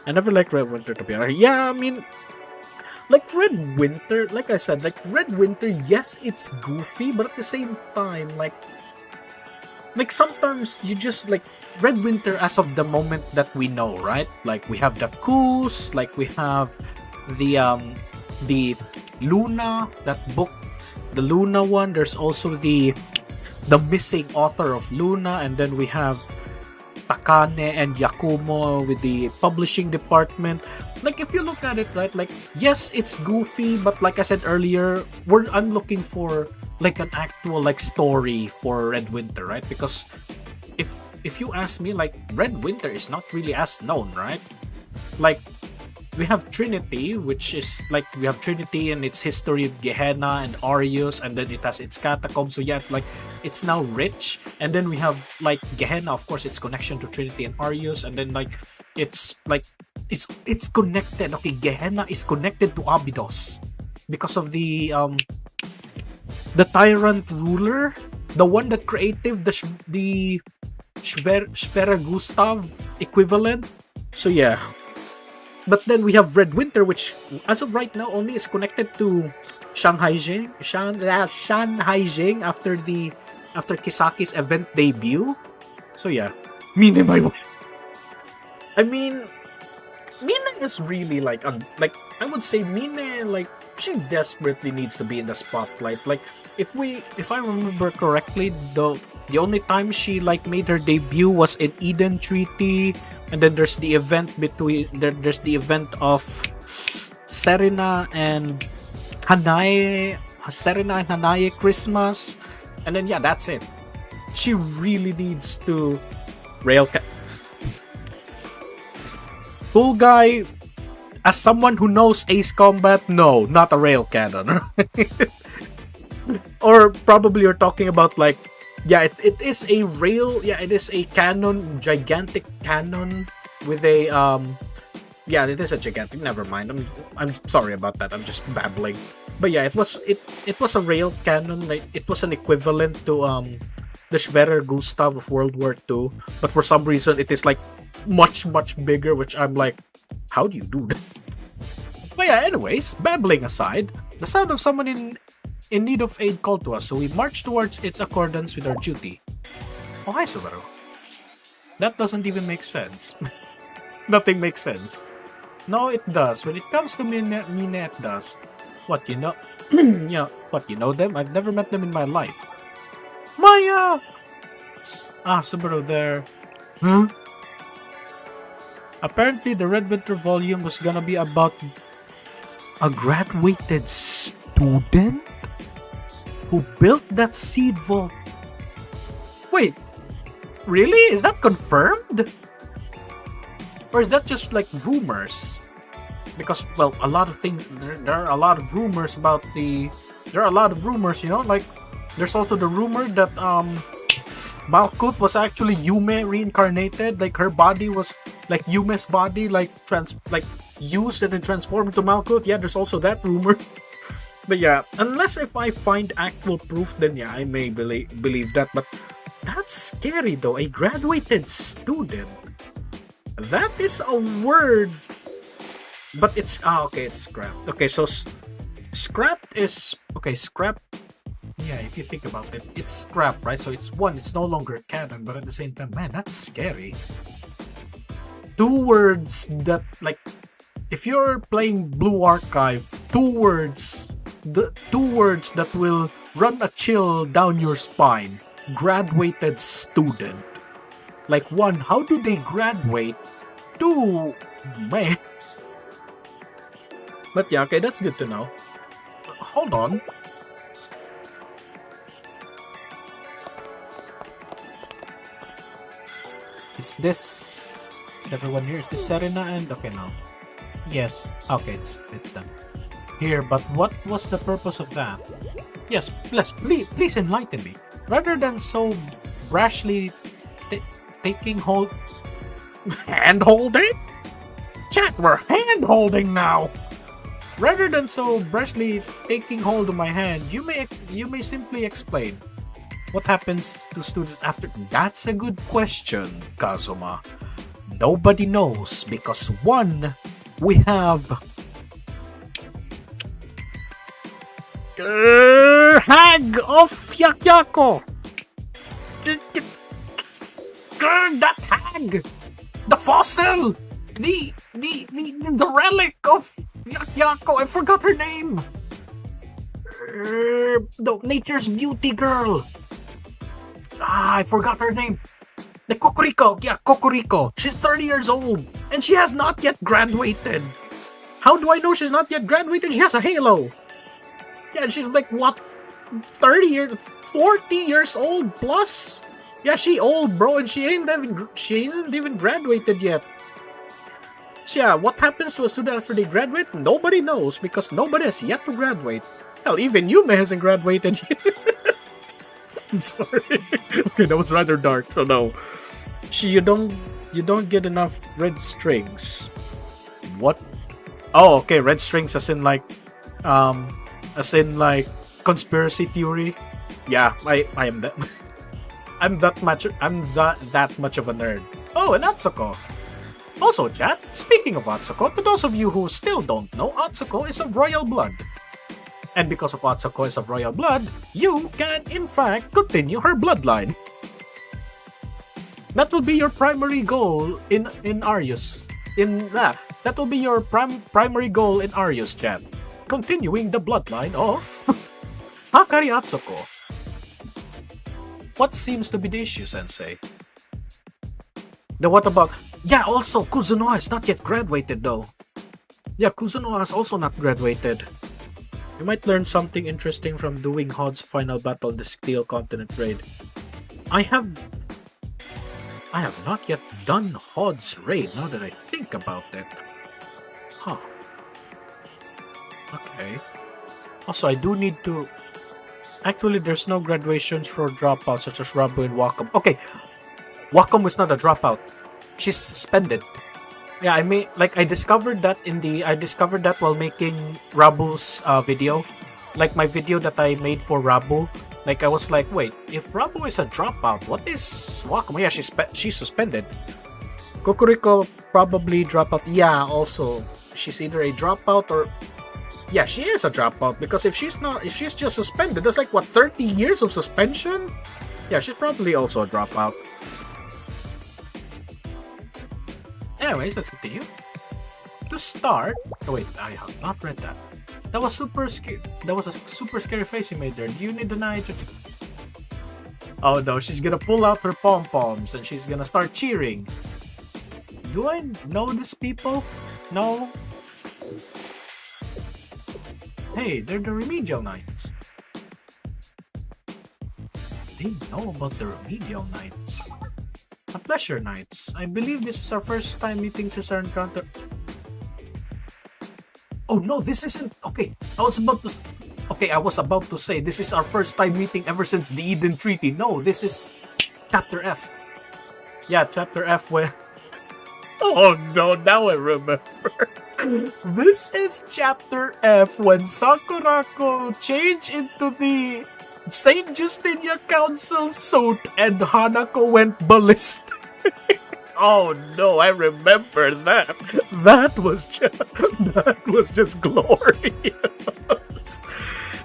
S1: I never liked Red Winter to be honest. Yeah, I mean, like, Red Winter, like I said, like, Red Winter, yes, it's goofy, but at the same time, like, sometimes you just, like, Red Winter as of the moment that we know, right? Like, we have the coups, like, we have the Luna, that book, the Luna one, there's also the missing author of Luna, and then we have Takane and Yakumo with the publishing department. Like, if you look at it, right, like, yes, it's goofy, but like I said earlier, I'm looking for, like, an actual, like, story for Red Winter, right? Because if you ask me, like, Red Winter is not really as known, right? Like, we have Trinity, which is like we have Trinity and its history of Gehenna and Arius, and then it has its catacombs. So yeah, it's now rich. And then we have like Gehenna, of course, its connection to Trinity and Arius, and then it's it's connected. Okay, Gehenna is connected to Abydos because of the tyrant ruler, the one that created the Schwere Gustav equivalent. So yeah. But then we have Red Winter, which as of right now only is connected to Shanghai Jing after Kisaki's event debut. So yeah, Mine my I mean, Mine is really like I would say Mine, like, she desperately needs to be in the spotlight. Like if I remember correctly, the only time she like made her debut was in Eden Treaty, and then there's the event there's the event of Serena and Hanae Christmas, and then yeah, that's it. She really needs to Cool Guy, as someone who knows Ace Combat, no, not a rail cannon. Or probably you're talking about like, yeah, it is a rail, yeah, it is a cannon, gigantic cannon with a yeah, it is a gigantic, never mind. I'm sorry about that. I'm just babbling. But yeah, it was a rail cannon, like it was an equivalent to the Schwerer Gustav of World War II, but for some reason it is like much bigger, which I'm like, how do you do that? But yeah, anyways, babbling aside, the sound of someone in need of aid called to us, so we march towards its accordance with our duty. Oh, hi, Subaru. That doesn't even make sense. Nothing makes sense. No, it does. When it comes to Mine, it does. What, you know? Yeah, what, you know them? I've never met them in my life. Maya! Subaru there. Huh? Apparently, the Red Winter volume was gonna be about a graduated student who built that seed vault. Wait, really? Is that confirmed? Or is that just like rumors? Because, well, a lot of things, there are a lot of rumors about there are a lot of rumors, you know, like, there's also the rumor that, Malkuth was actually Yume reincarnated, like her body was like Yume's body, like used and then transformed into Malkuth. Yeah, there's also that rumor. But yeah, unless if I find actual proof, then yeah, I may believe that. But that's scary though. A graduated student. That is a word. But it's okay. It's scrapped. Okay, so scrapped is okay. Scrap. Yeah, if you think about it, it's scrap, right? So it's no longer canon, but at the same time, man, that's scary. Two words that, like, if you're playing Blue Archive, two words that will run a chill down your spine. Graduated student. Like, one, how do they graduate? Two, man. But yeah, okay, that's good to know. Hold on. Is everyone here? Is this Serena and okay now? Yes. Okay, it's done. Here, but what was the purpose of that? Yes, please enlighten me. Rather than so brashly taking hold, hand holding? Chat, we're hand holding now. Rather than so brashly taking hold of my hand, you may simply explain. What happens to students after? That's a good question, Kazuma. Nobody knows because one, we have Hag of Yakyako. That hag, the fossil, the relic of Yakyako. I forgot her name. The Nature's Beauty girl. I forgot her name. The Kokoriko. Yeah, Kokoriko. She's 30 years old. And she has not yet graduated. How do I know she's not yet graduated? She has a halo. Yeah, she's like, what? 40 years old plus? Yeah, she old, bro. And she isn't even graduated yet. So yeah, what happens to a student after they graduate? Nobody knows because nobody has yet to graduate. Hell, even Yume hasn't graduated yet. I'm sorry. Okay, that was rather dark. So no, you don't get enough red strings. What? Oh, okay, red strings as in like conspiracy theory. Yeah, I am that. I'm that much of a nerd. Oh, and Atsuko. Also, chat, speaking of Atsuko, to those of you who still don't know, Atsuko is of royal blood. And because of Atsuko is of royal blood, you can in fact continue her bloodline. That will be your primary goal in Arius. That will be your primary goal in Arius, chat. Continuing the bloodline of Hakari Atsuko. What seems to be the issue, Sensei? What about... Yeah, also, Kuzunoha is not yet graduated, though. Yeah, Kuzunoha is also not graduated. You might learn something interesting from doing Hod's final battle in the Steel Continent raid. I have not yet done Hod's raid, now that I think about it. Huh. Okay. Also, I do need to... Actually, there's no graduations for dropouts such as Rabu and Wakam. Okay, Wakam was not a dropout. She's suspended. Yeah, I discovered that while making Rabu's video. Like my video that I made for Rabu. Like I was like, wait, if Rabu is a dropout, what is Wakam? Yeah, she's suspended. Kokuriko probably dropout. Yeah, also she's either a dropout or... Yeah, she is a dropout because if she's just suspended, that's like what, 30 years of suspension? Yeah, she's probably also a dropout. Anyways, let's continue. To start, oh wait, I have not read that. That was super scary. That was a super scary face you made there. Do you need the knife? Oh no, she's gonna pull out her pom poms and she's gonna start cheering. Do I know these people? No. Hey, they're the Remedial Knights. They know about the Remedial Knights. A Pleasure Knights. I believe this is our first time meeting Cesar Encounter. Oh no, this isn't... Okay, I was about to say this is our first time meeting ever since the Eden Treaty. No, this is Chapter F. Yeah, Chapter F where... Oh no, now I remember. This is Chapter F when Sakurako changed into the Saint Justinia Council suit and Hanako went ballistic. Oh no, I remember that. That was just glorious.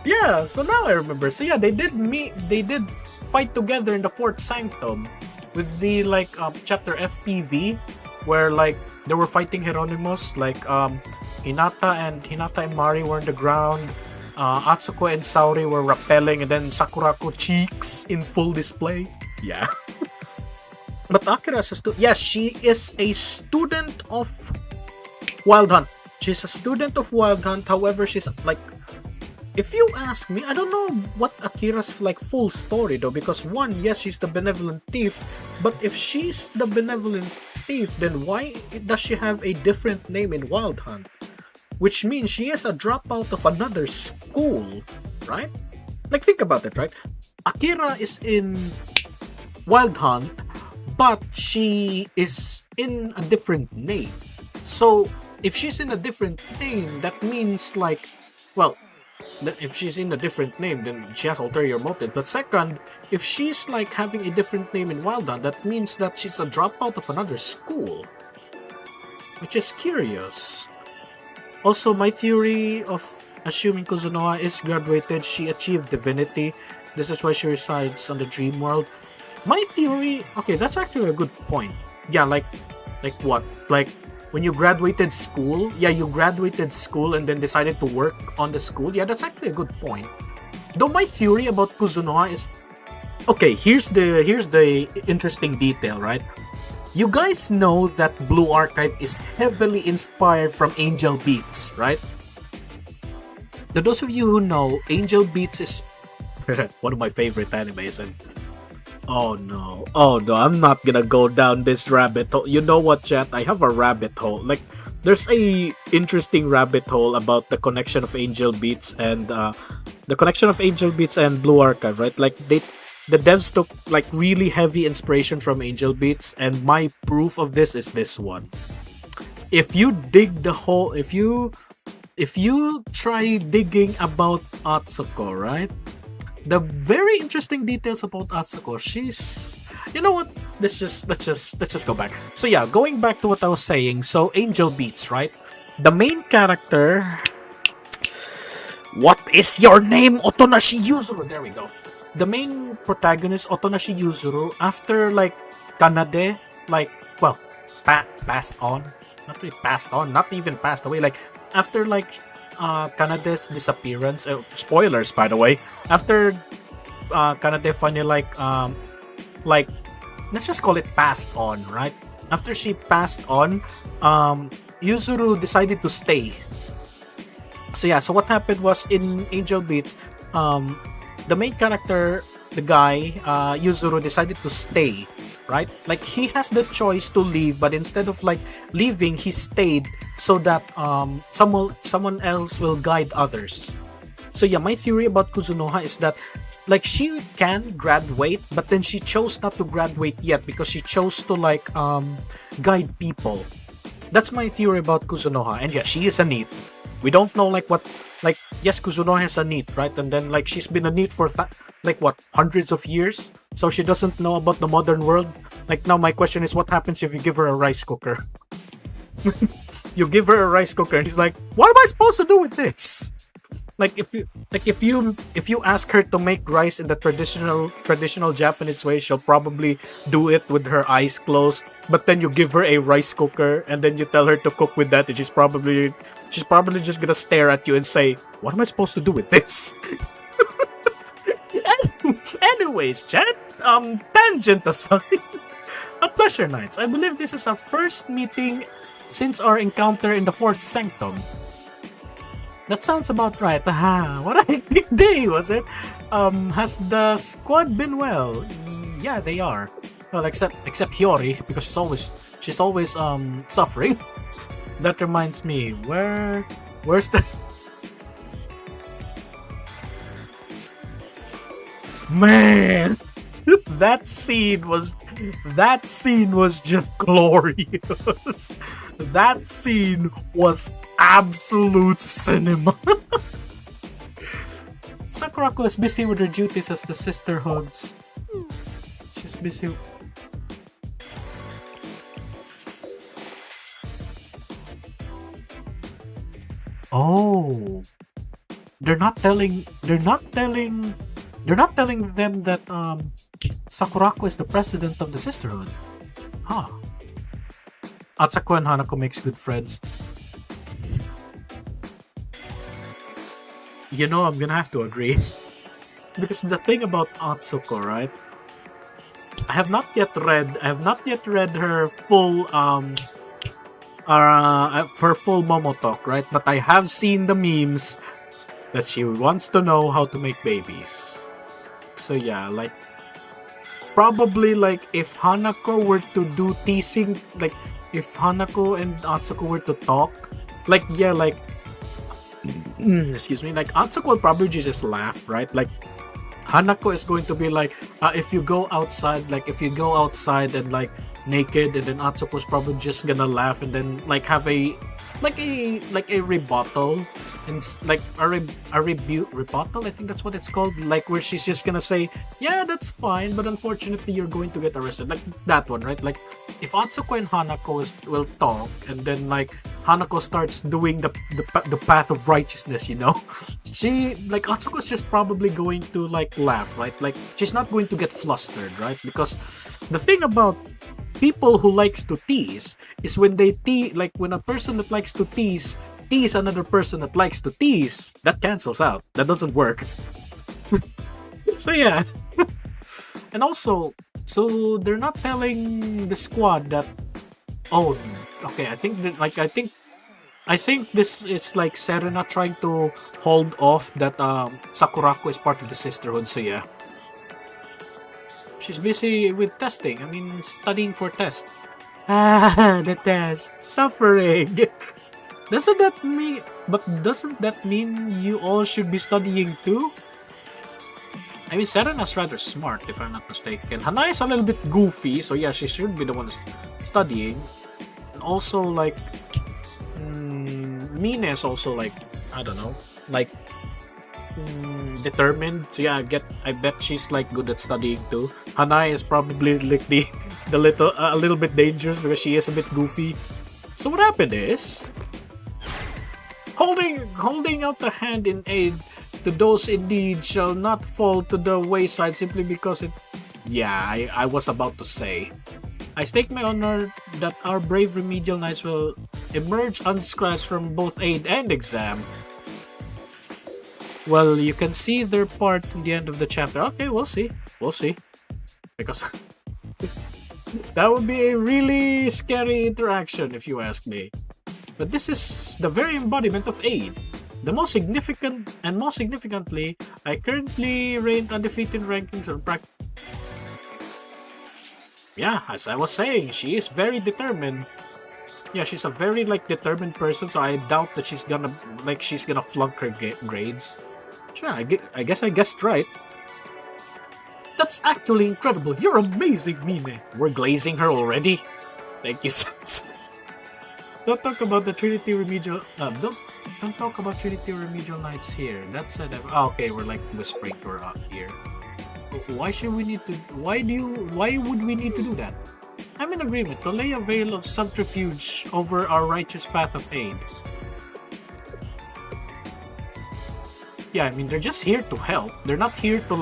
S1: Yeah, so now I remember. So yeah, they did fight together in the Fourth Sanctum with the Chapter FPV where they were fighting Hieronymus, Hinata and Mari were on the ground, Atsuko and Saori were rappelling, and then Sakurako cheeks in full display. Yeah. But Akira's she is a student of Wild Hunt. She's a student of Wild Hunt, however, she's if you ask me, I don't know what Akira's full story though, because one, yes, she's the benevolent thief, but if she's the benevolent thief, then why does she have a different name in Wild Hunt? Which means she is a dropout of another school, right? Think about it, right? Akira is in Wild Hunt, but she is in a different name. So, if she's in a different name, that means if she's in a different name, then she has ulterior motive. But second, if she's having a different name in Wild Hunt, that means that she's a dropout of another school. Which is curious. Also, my theory of assuming Kuzunoha is graduated, she achieved divinity. This is why she resides on the dream world. My theory, okay, that's actually a good point. Yeah, like what? When you graduated school, you graduated school and then decided to work on the school. Yeah, that's actually a good point. Though my theory about Kuzunoha is... Okay, here's the interesting detail, right? You guys know that Blue Archive is heavily inspired from Angel Beats, right? To those of you who know, Angel Beats is one of my favorite animes, and oh no, I'm not gonna go down this rabbit hole. You know what, chat? I have a rabbit hole.
S2: there's a interesting rabbit hole about the connection of Angel Beats and Blue Archive, right? Like the devs took like really heavy inspiration from Angel Beats, and my proof of this is this one. If you dig the whole, if you try digging about Atsuko, right? The very interesting details about Atsuko, she's, you know what? Let's just go back. So yeah, going back to what I was saying. So Angel Beats, right? The main character. What is your name, Otonashi Yuzuru? There we go. The main protagonist, Otonashi Yuzuru, after like Kanade, like, well, passed on. Not really passed on, not even passed away. Like after like Kanade's disappearance. Spoilers, by the way. After Kanade finally like let's just call it passed on, right? After she passed on, Yuzuru decided to stay. So yeah, so what happened was in Angel Beats, the main character, the guy, Yuzuru, decided to stay, right? Like he has the choice to leave, but instead of like leaving, he stayed so that someone else will guide others. So yeah, my theory about Kuzunoha is that like she can graduate, but then she chose not to graduate yet because she chose to like guide people. That's my theory about Kuzunoha. And yeah, she is a NEET. We don't know like what, like, yes, Kuzunoha is a NEET, right? And then like she's been a NEET for like what, hundreds of years, so she doesn't know about the modern world. Like now my question is, what happens if you give her a rice cooker? You give her a rice cooker and she's like, what am I supposed to do with this? Like if you ask her to make rice in the traditional Japanese way, she'll probably do it with her eyes closed. But then you give her a rice cooker and then you tell her to cook with that, and she's probably just gonna stare at you and say, "What am I supposed to do with this?" Anyways, chat. Tangent aside, a pleasure, Knights. I believe this is our first meeting since our encounter in the Fourth Sanctum. That sounds about right. Aha, what a hectic day, was it? Has the squad been well? Yeah, they are. Well, except Hiyori, because she's always suffering. That reminds me, where's the man? That scene was just glorious. That scene was absolute cinema. Sakurako is busy with her duties as the sisterhoods. She's busy. Oh, they're not telling them that Sakurako is the president of the sisterhood. Huh. Atsuko and Hanako makes good friends. You know, I'm gonna have to agree. Because the thing about Atsuko, right? I have not yet read her full Momotalk, right? But I have seen the memes that she wants to know how to make babies. So yeah, like probably like if Hanako were to do teasing, like if Hanako and Atsuko were to talk, like yeah, like excuse me, like Atsuko will probably just laugh, right? Like Hanako is going to be like, if you go outside and like naked, and then Atsuko's probably just gonna laugh and then like have a rebuttal, and like a rebuttal, I think that's what it's called, like where she's just gonna say, yeah, that's fine, but unfortunately you're going to get arrested, like that one, right? Like if Atsuko and Hanako will talk, and then like Hanako starts doing the path of righteousness, you know, she, like, Atsuko's just probably going to like laugh, right? Like she's not going to get flustered, right? Because the thing about people who likes to tease is when they like when a person that likes to tease another person that likes to tease, that cancels out. That doesn't work. So yeah. And also, so they're not telling the squad that, oh, okay, I think this is like Serena trying to hold off that Sakurako is part of the sisterhood, so yeah. She's busy with testing. I mean, studying for test. Ah, the test. Suffering. Doesn't that mean? But doesn't that mean you all should be studying too? I mean, Serena's rather smart, if I'm not mistaken. Hana is a little bit goofy, so yeah, she should be the one studying. And also, like, Mina is also like, I don't know, like determined. So yeah, I bet she's like good at studying too. Hana is probably like the little a little bit dangerous because she is a bit goofy. So what happened is holding out the hand in aid to those indeed shall not fall to the wayside simply because it. Yeah, I was about to say. I stake my honor that our brave remedial knights will emerge unscratched from both aid and exam. Well, you can see their part in the end of the chapter. Okay, we'll see. We'll see. Because that would be a really scary interaction if you ask me. But this is the very embodiment of aid. The most significant, and most significantly, I currently reign undefeated rankings on practice. Yeah, as I was saying, she is very determined. Yeah, she's a very like determined person, so I doubt that she's gonna flunk her grades. Sure, I guess I guessed right. That's actually incredible. You're amazing, Mine. We're glazing her already. Thank you, Sans. Don't talk about the Trinity Remedial. Don't talk about Trinity Remedial Knights here. That said, okay, we're like whispering to her out here. Why should we need to? Why would we need to do that? I'm in agreement to lay a veil of subterfuge over our righteous path of aid. Yeah, I mean they're just here to help. They're not here to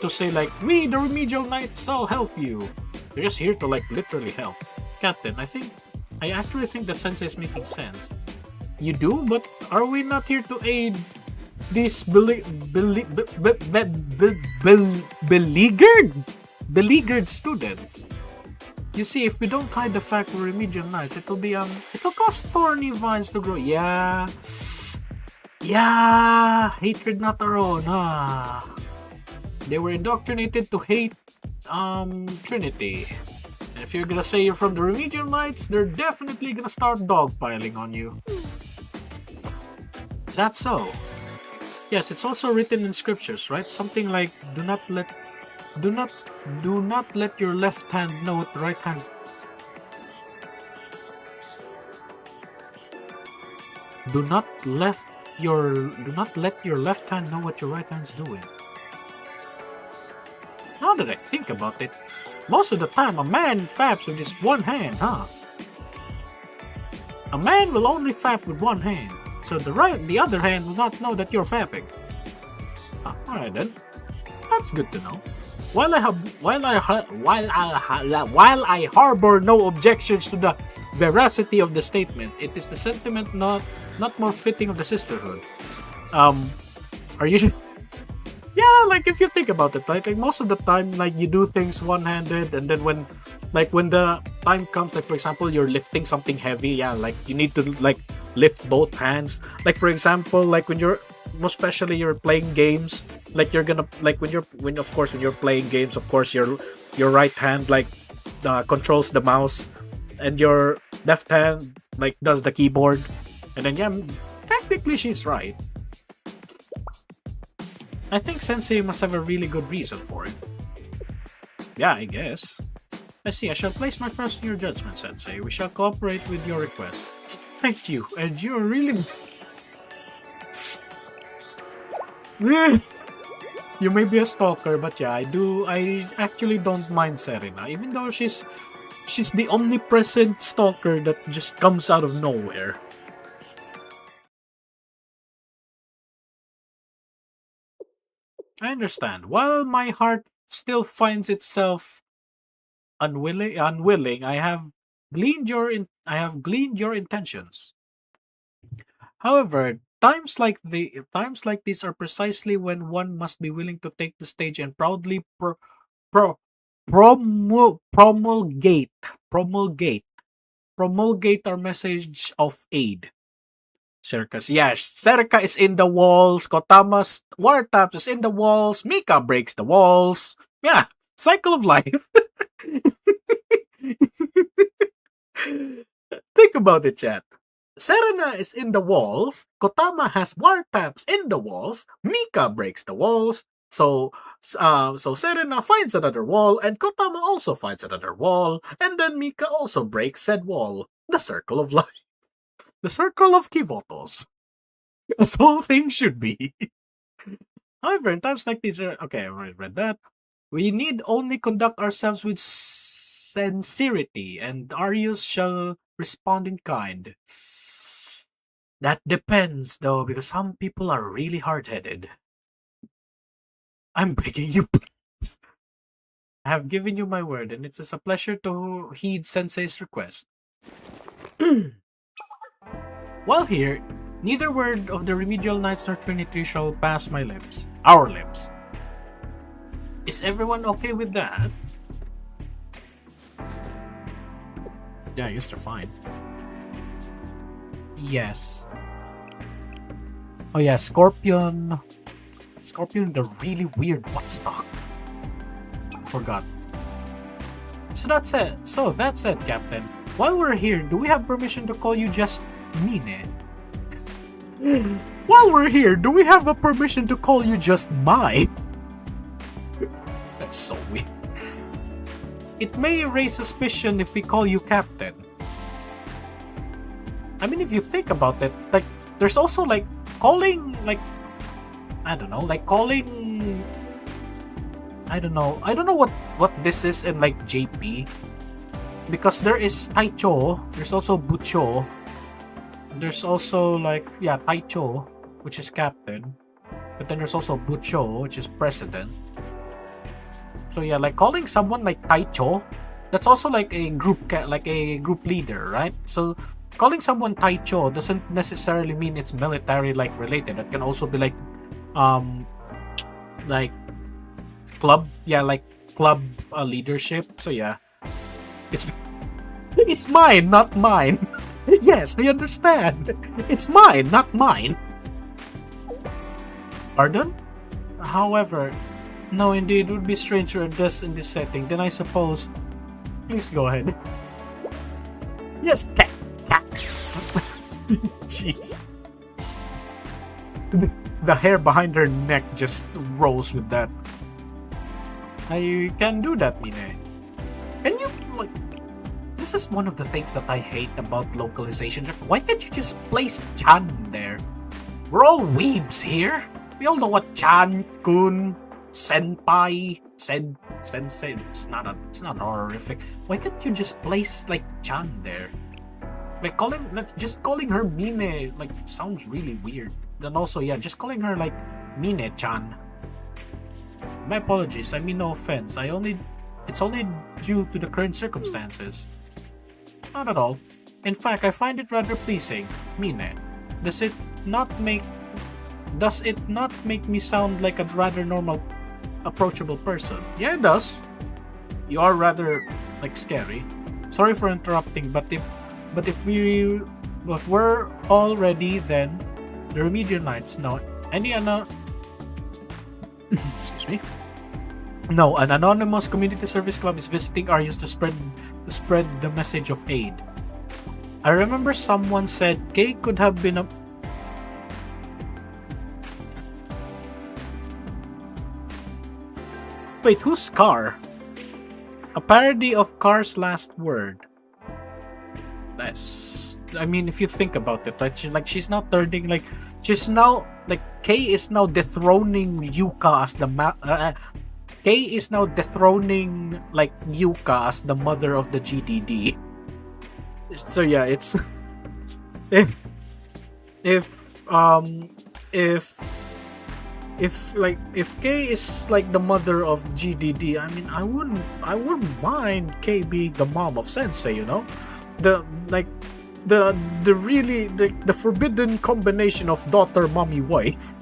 S2: say like, we the Remedial Knights I'll help you. They're just here to like literally help. Captain, I actually think that Sensei is making sense. You do, but are we not here to aid these beleaguered students? You see, if we don't hide the fact we're remedial knights, it'll cause thorny vines to grow. Yeah, hatred not our own. They were indoctrinated to hate Trinity. And if you're gonna say you're from the remedial knights, they're definitely gonna start dogpiling on you. Is that so? Yes, it's also written in scriptures, right? Something like, do not let your left hand know what the right hand. Do not let your left hand know what your right hand's doing. Now that I think about it, most of the time a man faps with just one hand, huh? A man will only fap with one hand, so the other hand will not know that you're fapping. Alright then. That's good to know. While I harbor no objections to the veracity of the statement, it is the sentiment not more fitting of the sisterhood. Are you? Yeah, like if you think about it, right? Like most of the time, like you do things one-handed, and then when the time comes, like for example, you're lifting something heavy, yeah, like you need to like lift both hands. Like for example, like when you're, most especially you're playing games, like you're gonna like when you're playing games, of course your right hand like controls the mouse, and your left hand like does the keyboard, and then yeah, technically she's right. I think Sensei must have a really good reason for it. Yeah, I guess. I see. I shall place my trust in your judgment, Sensei. We shall cooperate with your request. Thank you, and you're really. You may be a stalker, but yeah, I actually don't mind Serena, even though she's the omnipresent stalker that just comes out of nowhere. I understand. While my heart still finds itself unwilling, I have gleaned your intentions. However, times like these are precisely when one must be willing to take the stage and proudly pro, promulgate our message of aid. Circus, yes, Serka is in the walls, Kotama's Wartaps is in the walls, Mika breaks the walls. Yeah, cycle of life. Think about it, chat. Serena is in the walls, Kotama has wiretaps in the walls, Mika breaks the walls, so Serena finds another wall, and Kotama also finds another wall, and then Mika also breaks said wall. The circle of life. The circle of Kivotos. As whole thing should be. However, in times like these, okay, I already read that. We need only conduct ourselves with sincerity, and Arius shall respond in kind. That depends, though, because some people are really hard-headed. I'm begging you, please. I have given you my word, and it is a pleasure to heed Sensei's request. While here, neither word of the remedial knights nor Trinity shall pass my lips. Our lips. Is everyone okay with that? Yeah, I guess they're fine. Yes. Oh yeah, Scorpion. Scorpion, the really weird buttstock. Forgot. So that said, Captain, while we're here, do we have permission to call you just Mine? While we're here, do we have a permission to call you just Mai? That's so weird. It may raise suspicion if we call you Captain. I mean, if you think about it, like, there's also, like, calling, like, I don't know what this is in, like, JP. Because there is Taicho, there's also Bucho, there's also, like, yeah, Taicho, which is Captain. But then there's also Bucho, which is President. So yeah, like, calling someone like Taicho, that's also like a group leader, right? So calling someone Taicho doesn't necessarily mean it's military like related. It can also be like club, yeah, like club leadership. So yeah, it's mine, not mine. Yes, I understand. It's mine, not mine. Pardon? However, no, indeed, it would be strange to address in this setting. Then I suppose, please go ahead. Yes, cat. Jeez. The hair behind her neck just rose with that. I can do that, Mine. Can you, like... This is one of the things that I hate about localization. Why can't you just place Chan there? We're all weebs here. We all know what Chan, Kun, Senpai, Sensei. It's not horrific. Why can't you just place, like, Chan there? Like, just calling her Mine, like, sounds really weird. Then also, yeah, just calling her, like, Mine-chan. My apologies, I mean no offense. It's only due to the current circumstances. Not at all. In fact, I find it rather pleasing. Mine, does it not make me sound like a rather normal, approachable person? Yeah, it does. You are rather, like, scary. Sorry for interrupting, but if we're all ready, then the remedial knights know excuse me. No, an anonymous community service club is visiting Arius to spread the message of aid. I remember someone said Kay could have been a... Wait, who's Car? A parody of Car's last word. That's... I mean, if you think about it, right? She's now turning, like... She's now... Like, Kay is now dethroning Yuka as the... Kay is now dethroning, like, Yuka as the mother of the GDD. So yeah, it's... If Kay is like the mother of GDD, I mean, I wouldn't mind Kay being the mom of Sensei, you know? The forbidden combination of daughter, mommy, wife.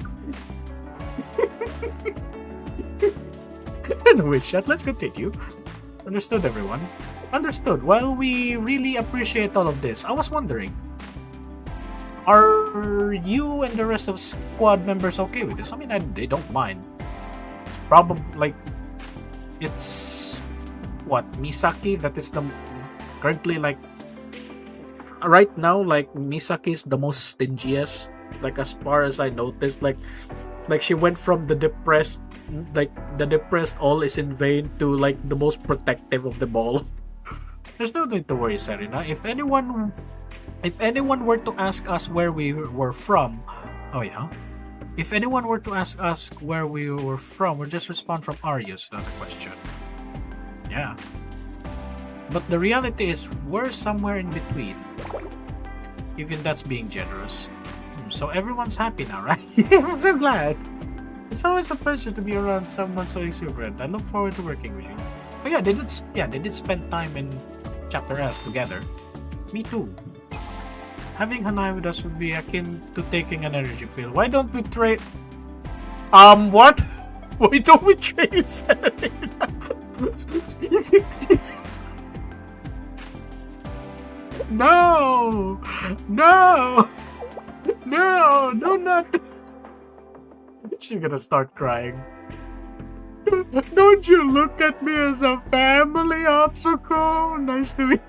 S2: Anyway, chat, let's continue. Understood, everyone? Understood. Well, we really appreciate all of this. I was wondering, are you and the rest of squad members okay with this? I mean, they don't mind. It's probably, like, it's... What, Misaki? That is the... Currently, like... right now, like Misaki is the most stingiest. Like as far as I noticed, like she went from the depressed, like the depressed all is in vain to like the most protective of them all. There's no need to worry, Serena. If anyone were to ask us where we were from, oh yeah. If anyone were to ask us where we were from, we'll just respond from Arius, not a question. Yeah. But the reality is, we're somewhere in between. Even that's being generous. So everyone's happy now, right? I'm so glad. It's always a pleasure to be around someone so exuberant. I look forward to working with you. Oh yeah, they did spend time in Chapter F together. Me too. Having Hanai with us would be akin to taking an energy pill. Why don't we trade? What? Why don't we trade Serena? No! No! No! No, not. She's gonna start crying. Don't you look at me as a family, Atsuko? Nice to meet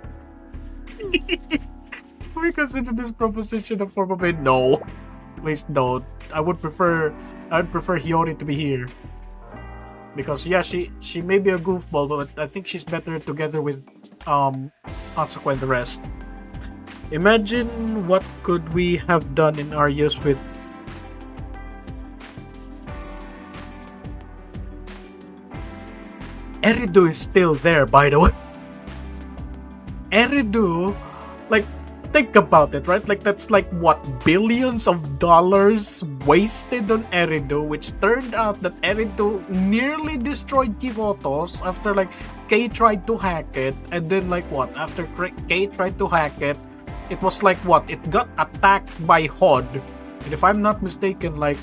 S2: you. We consider this proposition a form of a no. Please don't. I would prefer Hiyori to be here. Because yeah, she may be a goofball, but I think she's better together with Atsuko and the rest. Imagine what could we have done in Arius with Eridu is still there, by the way. Eridu, like, think about it, right? Like, that's like, what, billions of dollars wasted on Eridu, which turned out that Eridu nearly destroyed Kivotos after, like, Kei tried to hack it, and then, like, what? After Kei tried to hack it, it was like, what? It got attacked by HOD. And if I'm not mistaken, like,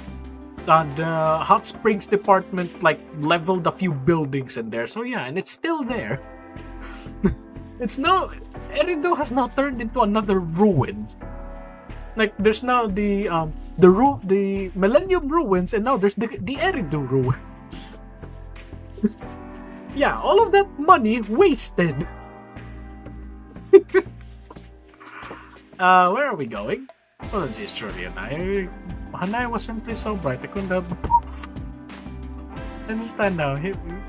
S2: the Hot Springs department like leveled a few buildings in there. So yeah, and it's still there. It's now Eridu has now turned into another ruin. Like there's now the Millennium ruins, and now there's the Eridu ruins. Yeah, all of that money wasted. Where are we going? Apologies, Shirley and Hanai was simply so bright, I couldn't help but I understand now.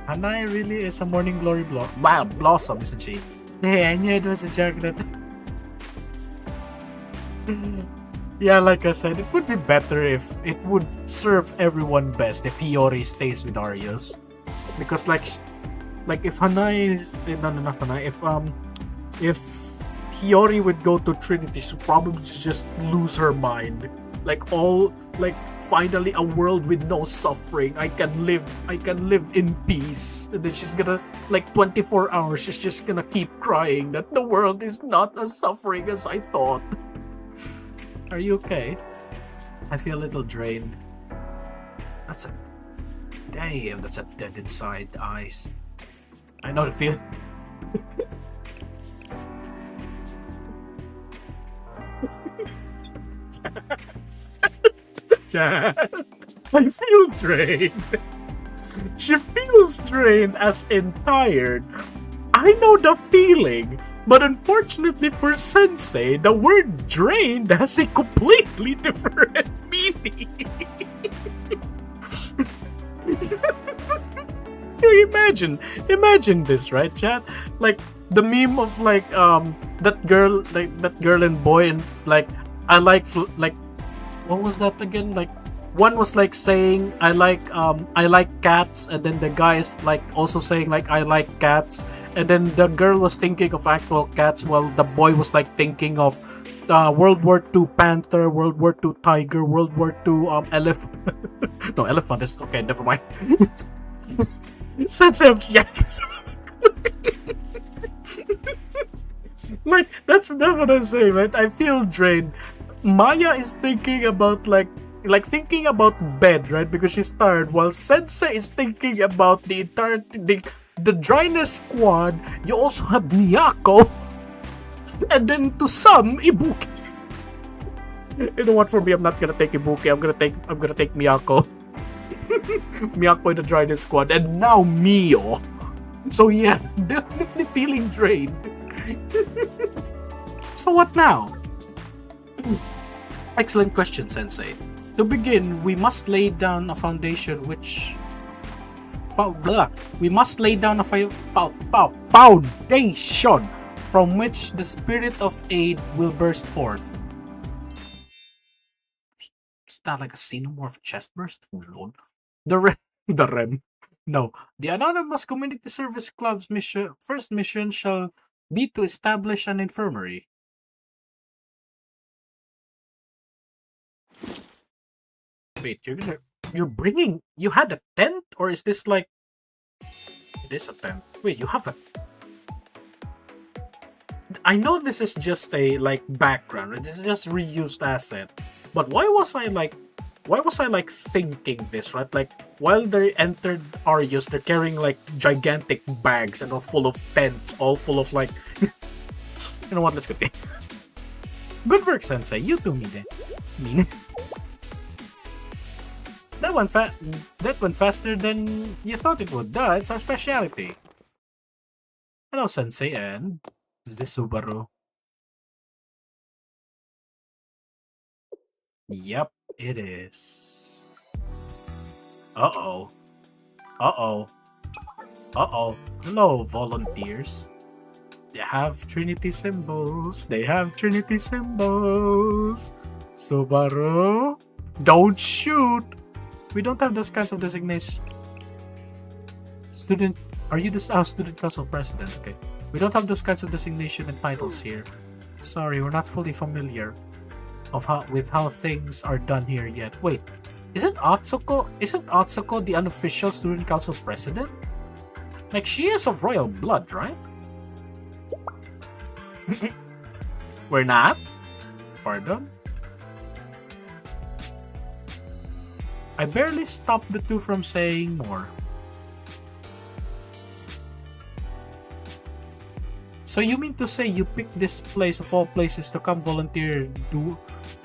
S2: Hanai really is a morning glory blossom, isn't she? Hey, I knew it was a joke that... Yeah, like I said, it would be better if it would serve everyone best if Hiyori stays with Arius. Because like if Hanai is... No, not Hanai. If Hiyori would go to Trinity, she'd probably just lose her mind. Finally a world with no suffering. I can live in peace. And then she's gonna, 24 hours, she's just gonna keep crying that the world is not as suffering as I thought. Are you okay? I feel a little drained. That's a dead inside eyes. I know the feeling. I feel drained. She feels drained as in tired. I know the feeling, but unfortunately for Sensei, the word drained has a completely different meaning. Imagine this, right, chat? Like the meme of that girl and boy, and I like what was that again? Like one was saying I like cats, and then the guy is also saying I like cats, and then the girl was thinking of actual cats while the boy was thinking of World War II panther, World War II tiger, World War II elephant. No, elephant is okay, never mind. Sense of yes. That's what I'm saying, right? I feel drained. Maya is thinking about thinking about bed, right? Because she's tired, while Sensei is thinking about the dryness squad. You also have Miyako, and then to some Ibuki. You know what? For me, I'm not gonna take Ibuki. I'm gonna take Miyako. Miyako in the dryness squad, and now Mio. So yeah, definitely feeling drained.
S1: So what now? Excellent question, Sensei. To begin, we must lay down a foundation which... We must lay down a foundation from which the spirit of aid will burst forth. Is that like a xenomorph chest burst? Oh lord. The REM. No. The Anonymous Community Service Club's first mission shall be to establish an infirmary. Wait, you had a tent? Or is this like... It is a tent. Wait, you have a... I know this is just a, like, background. This is just reused asset. But why was I thinking this, right? Like, while they entered Arius, they're carrying, like, gigantic bags and all full of tents, all full of, like... You know what, let's continue. Good work, Sensei. You too, Mine. That went faster than you thought it would. Duh, it's our specialty. Hello, Sensei, and... Is this Subaru? Yep, it is. Uh-oh. Uh-oh. Uh-oh. Hello, volunteers. They have Trinity symbols. Subaru, don't shoot. We don't have those kinds of designations. Student, are you the student council president? Okay. We don't have those kinds of designation and titles here. Sorry, we're not fully familiar with how things are done here yet. Wait, isn't Atsuko the unofficial student council president? Like, she is of royal blood, right? We're not? Pardon? I barely stopped the two from saying more. So you mean to say you picked this place of all places to come volunteer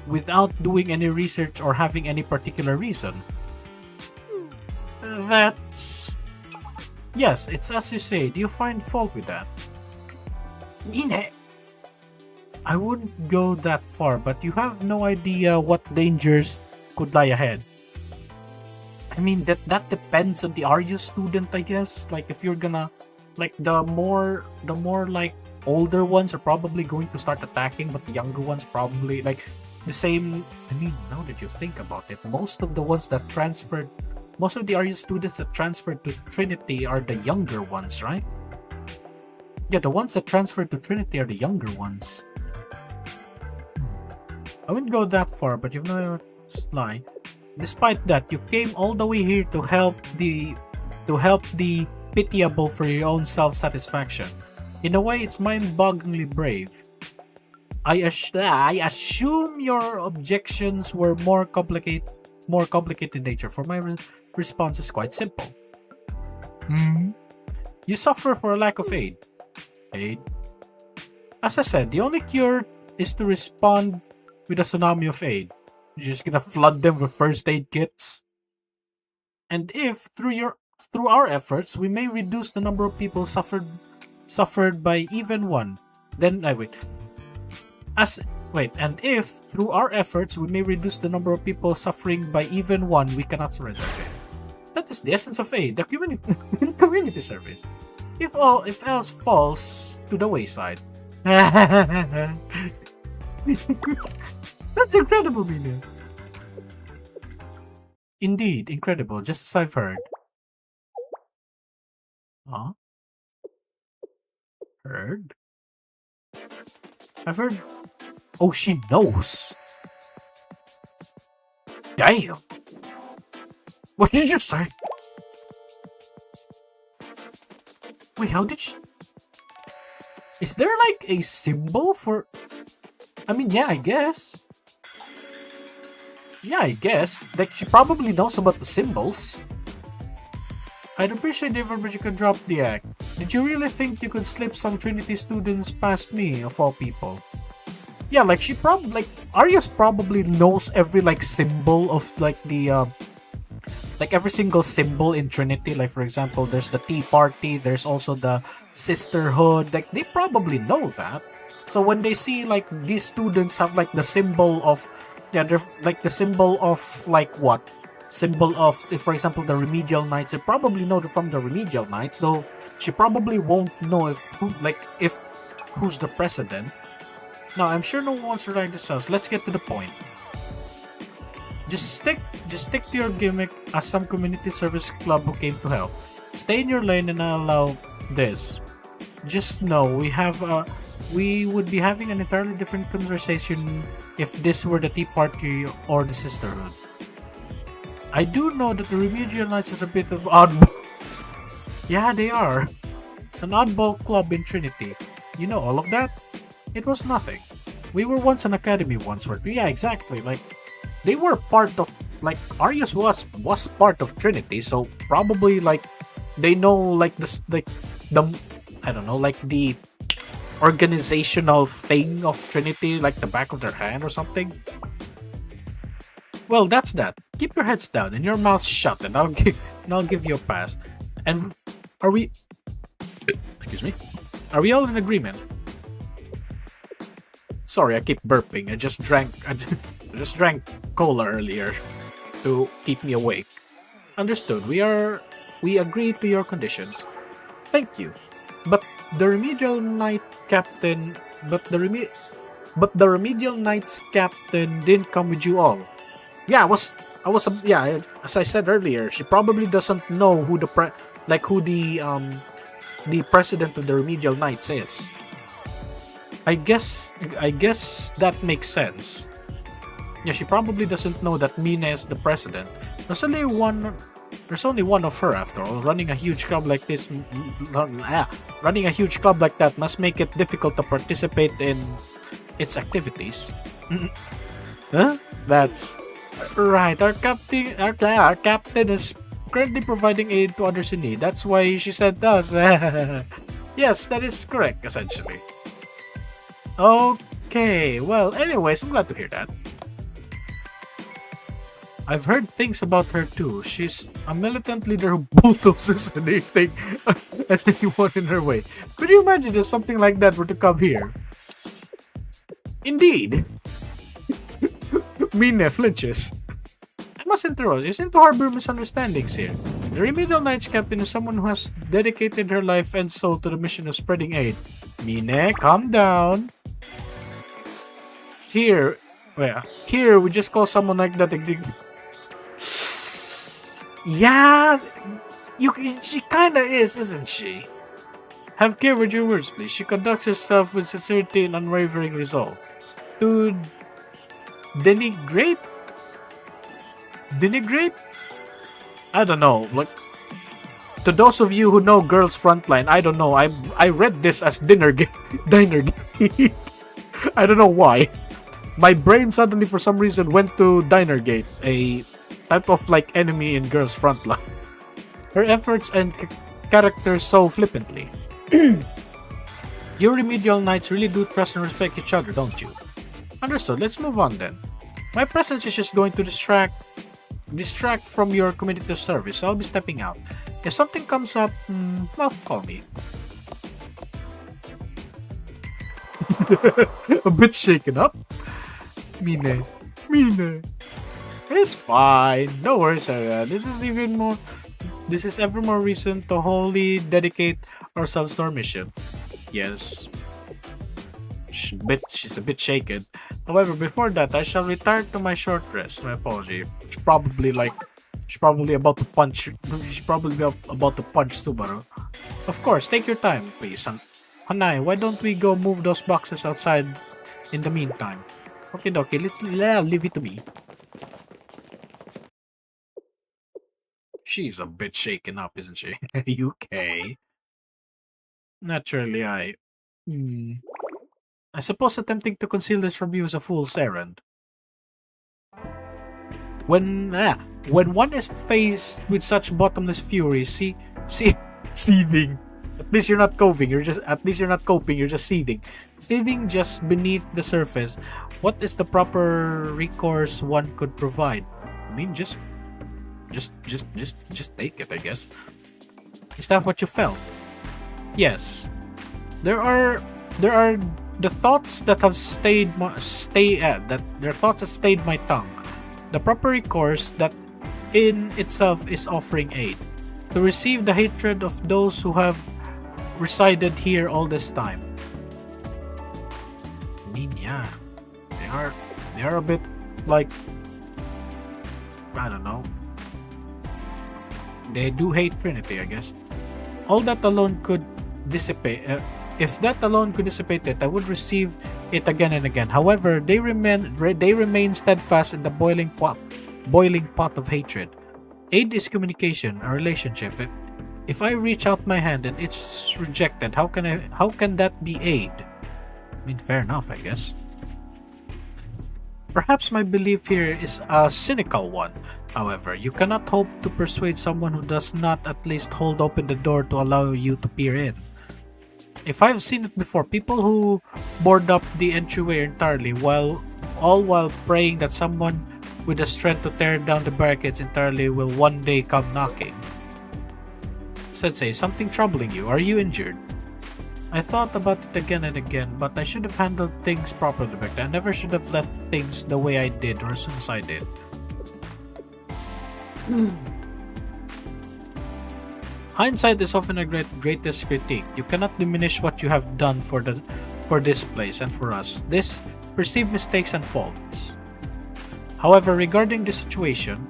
S1: without doing any research or having any particular reason? That's... Yes, it's as you say. Do you find fault with that? Mine! I wouldn't go that far, but you have no idea what dangers could lie ahead. I mean, that depends on the Arius student, I guess. Like, if you're gonna... Like, the more like older ones are probably going to start attacking, but the younger ones probably like the same. I mean, now that you think about it, most of the Arius students that transferred to Trinity are the younger ones, right? Yeah, the ones that transferred to Trinity are the younger ones. I wouldn't go that far, but you've not lie. Despite that, you came all the way here to help the pitiable for your own self-satisfaction. In a way, it's mind-bogglingly brave. I assume your objections were more complicated in nature, for my response is quite simple. You suffer for a lack of aid. As I said, the only cure is to respond with a tsunami of aid. You're just gonna flood them with first aid kits. And if, through our efforts, we may reduce the number of people suffered by even one, then and if through our efforts we may reduce the number of people suffering by even one, we cannot surrender. That is the essence of aid, the community service. If else falls to the wayside. That's incredible, Mina. Indeed, incredible, just as I've heard. Huh? Heard? I've heard. Oh, she knows. Damn. What did you say? Wait, how did she... Is there like a symbol for... I mean, yeah, I guess. Like, she probably knows about the symbols. I'd appreciate it if you could drop the act. Did you really think you could slip some Trinity students past me, of all people? Yeah, like, Arius probably knows every, like, symbol of, like, the, like, every single symbol in Trinity. Like, for example, there's the Tea Party, there's also the Sisterhood. Like, they probably know that. So when they see like these students have like the symbol of, yeah, they're like the symbol of like what? Symbol of, say, for example, the remedial knights. They probably know they're from the remedial knights, though she probably won't know if who's the president. No, I'm sure no one wants to write this out. Let's get to the point. Just stick to your gimmick as some community service club who came to help. Stay in your lane and allow this. Just know we would be having an entirely different conversation if this were the Tea Party or the Sisterhood. I do know that the Remedial Knights is a bit of oddball. Yeah, they are. An oddball club in Trinity. You know all of that? It was nothing. We were once an academy once, were we? Yeah, exactly. Like, they were part of, like, Arius was part of Trinity, so probably, like, they know, like, I don't know, like, the organizational thing of Trinity, like, the back of their hand or something. Well, that's that. Keep your heads down and your mouth shut, and I'll give you a pass. And are we... Excuse me? Are we all in agreement? Sorry, I keep burping. I just drank cola earlier to keep me awake. Understood. We agree to your conditions. Thank you. But the remedial knight captain, the remedial knight's captain didn't come with you all. Yeah, as I said earlier, she probably doesn't know who the president of the remedial knights is. I guess that makes sense. Yeah, she probably doesn't know that Mina is the president. There's only one of her after all. Running a huge club like this, running a huge club like that must make it difficult to participate in its activities. Huh? That's right. Our captain is currently providing aid to others in need. That's why she sent us. Yes, that is correct, essentially. Okay, well, anyways, I'm glad to hear that. I've heard things about her too. She's a militant leader who bulldozes anything and anyone in her way. Could you imagine if something like that were to come here? Indeed. Mine flinches. I must interrupt. You seem to harbor misunderstandings here. The Remedial Knights captain is someone who has dedicated her life and soul to the mission of spreading aid. Mine, calm down. Here we just call someone like that. Yeah, she kinda is, isn't she? Have care with your words, please. She conducts herself with sincerity and unwavering resolve. To denigrate? I don't know. Like, to those of you who know Girls Frontline, I don't know. I read this as Dinergate. I don't know why. My brain suddenly, for some reason, went to Dinergate, a type of like enemy in Girls Frontline. Her efforts and character so flippantly. You remedial knights really do trust and respect each other, don't you? Understood. Let's move on then. My presence is just going to distract from your community service, so I'll be stepping out. If something comes up, well, call me. A bit shaken up. Mine. It's fine. No worries, Sarah. This is ever more reason to wholly dedicate ourselves to our mission. Yes. She's a bit shaken. However, before that, I shall retire to my short rest. My apology. She's probably about to punch Subaru. Of course, take your time, please. Hanai, why don't we go move those boxes outside in the meantime? Okay, dokie, leave it to me. She's a bit shaken up, isn't she? UK. Naturally, I suppose attempting to conceal this from you is a fool's errand. When one is faced with such bottomless fury, seething. At least you're not coping. You're just seething. Seething just beneath the surface. What is the proper recourse one could provide? I mean, just take it, I guess. Is that what you felt? Yes. There are the thoughts that have their thoughts that stayed my tongue. The proper recourse that in itself is offering aid. To receive the hatred of those who have resided here all this time. I mean, yeah. They are a bit like, I don't know. They do hate Trinity, I guess. All that alone could dissipate. If that alone could dissipate it, I would receive it again and again. However, they remain steadfast in the boiling pot of hatred. Aid is communication, a relationship. If I reach out my hand and it's rejected, how can that be aid? I mean, fair enough, I guess. Perhaps my belief here is a cynical one. However, you cannot hope to persuade someone who does not at least hold open the door to allow you to peer in. If I've seen it before, people who board up the entryway entirely while praying that someone with the strength to tear down the barricades entirely will one day come knocking. Sensei, something troubling you? Are you injured? I thought about it again and again, but I should have handled things properly back then. I never should have left things the way I did or as soon as I did. Hindsight is often a greatest critique. You cannot diminish what you have done for this place and for us. This perceived mistakes and faults. However, regarding the situation,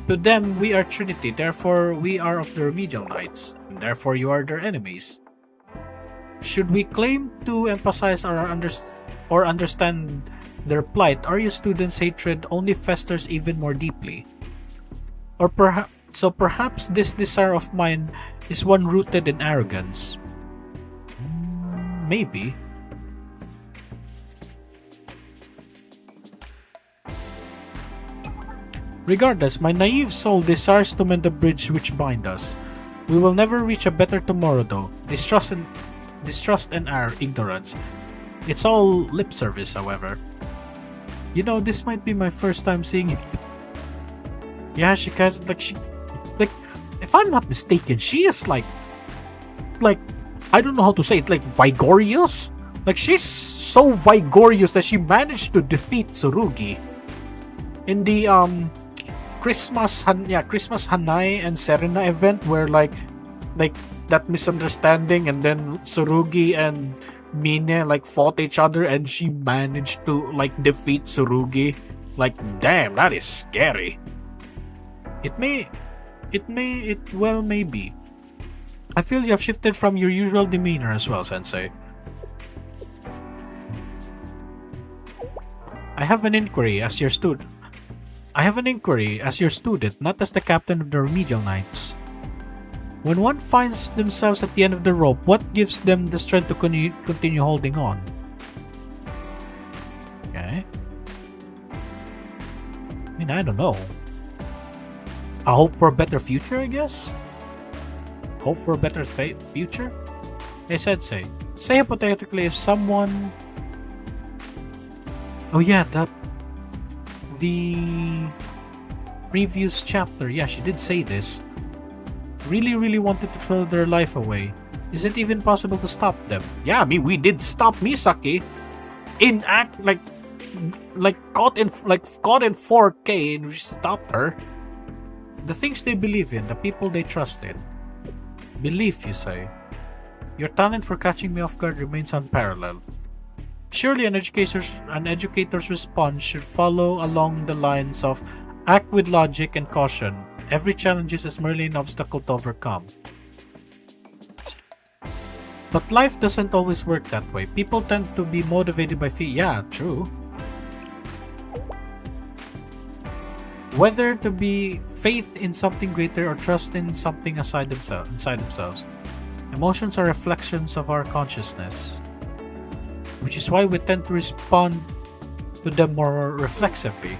S1: to them we are Trinity, therefore we are of the remedial knights, and therefore you are their enemies. Should we claim to emphasize or understand their plight, Arius students' hatred only festers even more deeply. Or perhaps this desire of mine is one rooted in arrogance. Maybe. Regardless, my naive soul desires to mend the bridge which bind us. We will never reach a better tomorrow though. Distrust and our ignorance. It's all lip service, however. You know, this might be my first time seeing it. Yeah, she kind of like, if I'm not mistaken, she is like, I don't know how to say it, like vigorous? Like she's so vigorous that she managed to defeat Tsurugi in the Christmas Hanai and Serena event where like that misunderstanding, and then Tsurugi and Mine like fought each other and she managed to like defeat Tsurugi. Like, damn, that is scary. It well may be. I feel you have shifted from your usual demeanor as well, Sensei. I have an inquiry as your student, not as the captain of the remedial knights. When one finds themselves at the end of the rope, what gives them the strength to continue holding on? Okay. I mean, I don't know. A hope for a better future, I guess? Hope for a better future? Hey, Sensei. Say hypothetically if someone... Oh yeah, the previous chapter, yeah, she did say this. Really wanted to throw their life away. Is it even possible to stop them? Yeah, I mean, we did stop Misaki in act like caught in 4K, and we stopped her. The things they believe in, the people they trust in. Belief, you say? Your talent for catching me off guard remains unparalleled. Surely an educator's response should follow along the lines of act with logic and caution. Every challenge is merely an obstacle to overcome. But life doesn't always work that way. People tend to be motivated by fear. Yeah, true. Whether to be faith in something greater or trust in something inside themselves. Emotions are reflections of our consciousness, which is why we tend to respond to them more reflexively.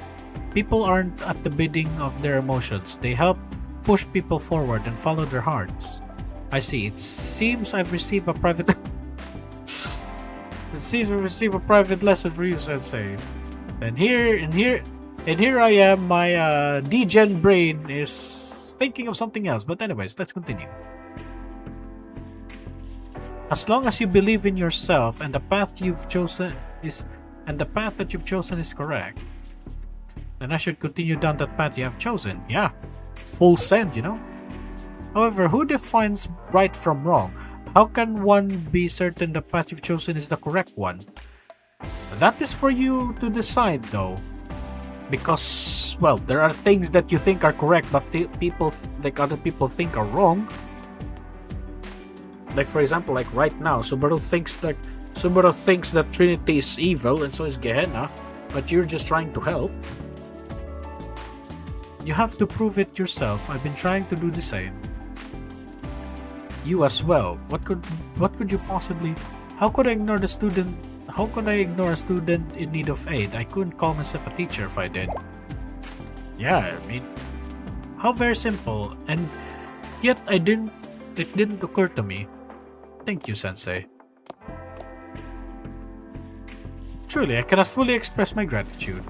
S1: People aren't at the bidding of their emotions. They help push people forward and follow their hearts. I see. It seems I've received a private lesson for you, Sensei. And here I am. My degen brain is thinking of something else. But anyways, let's continue. As long as you believe in yourself and the path you've chosen is and the path that you've chosen is correct, then I should continue down that path you have chosen. Yeah. Full send, you know? However, who defines right from wrong? How can one be certain the path you've chosen is the correct one? That is for you to decide, though. Because, well, there are things that you think are correct, but other people think are wrong. Like, for example, like right now, Subaru thinks that Trinity is evil and so is Gehenna, but you're just trying to help. You have to prove it yourself. I've been trying to do the same. You as well. What could you possibly? How could I ignore a student in need of aid? I couldn't call myself a teacher if I did. Yeah, I mean, how very simple. And yet it didn't occur to me. Thank you, Sensei. Truly, I cannot fully express my gratitude.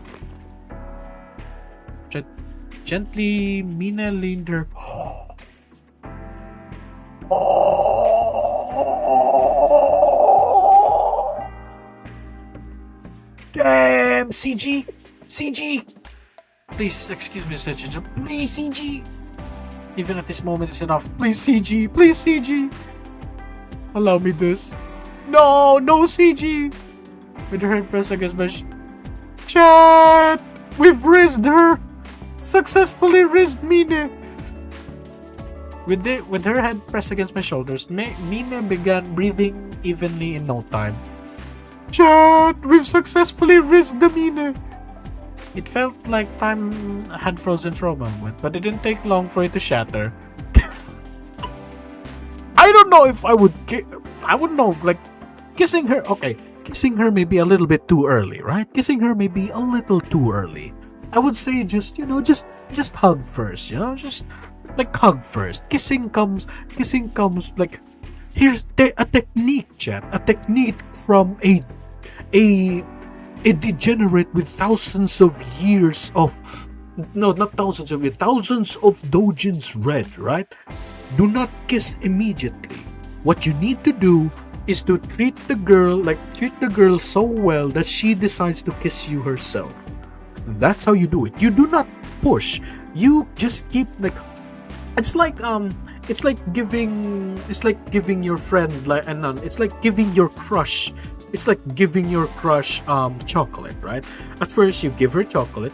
S1: Gently, Mina leaned her. Damn, CG! CG! Please, excuse me, Sensei. Please, CG! Even at this moment, it's enough. Please, CG! Please, CG! Allow me this. No, no, CG! With her head pressed against my Chat! We've rizzed her! Successfully rizzed Mina! With her head pressed against my shoulders, Mina began breathing evenly in no time. Chat! We've successfully rizzed the Mina! It felt like time had frozen for a moment, but it didn't take long for it to shatter. I don't know if I would I wouldn't know, like, kissing her, okay, kissing her may be a little bit too early, right? Kissing her may be a little too early. I would say just hug first, just like hug first. Kissing comes like, here's a technique, chat, a technique from a degenerate with thousands of years of, no, not thousands of years, thousands of dojins read, right? Do not kiss immediately. What you need to do is to treat the girl so well that she decides to kiss you herself. That's how you do it. You do not push. You just keep like, it's like giving your friend it's like giving your crush. It's like giving your crush chocolate, right? At first you give her chocolate,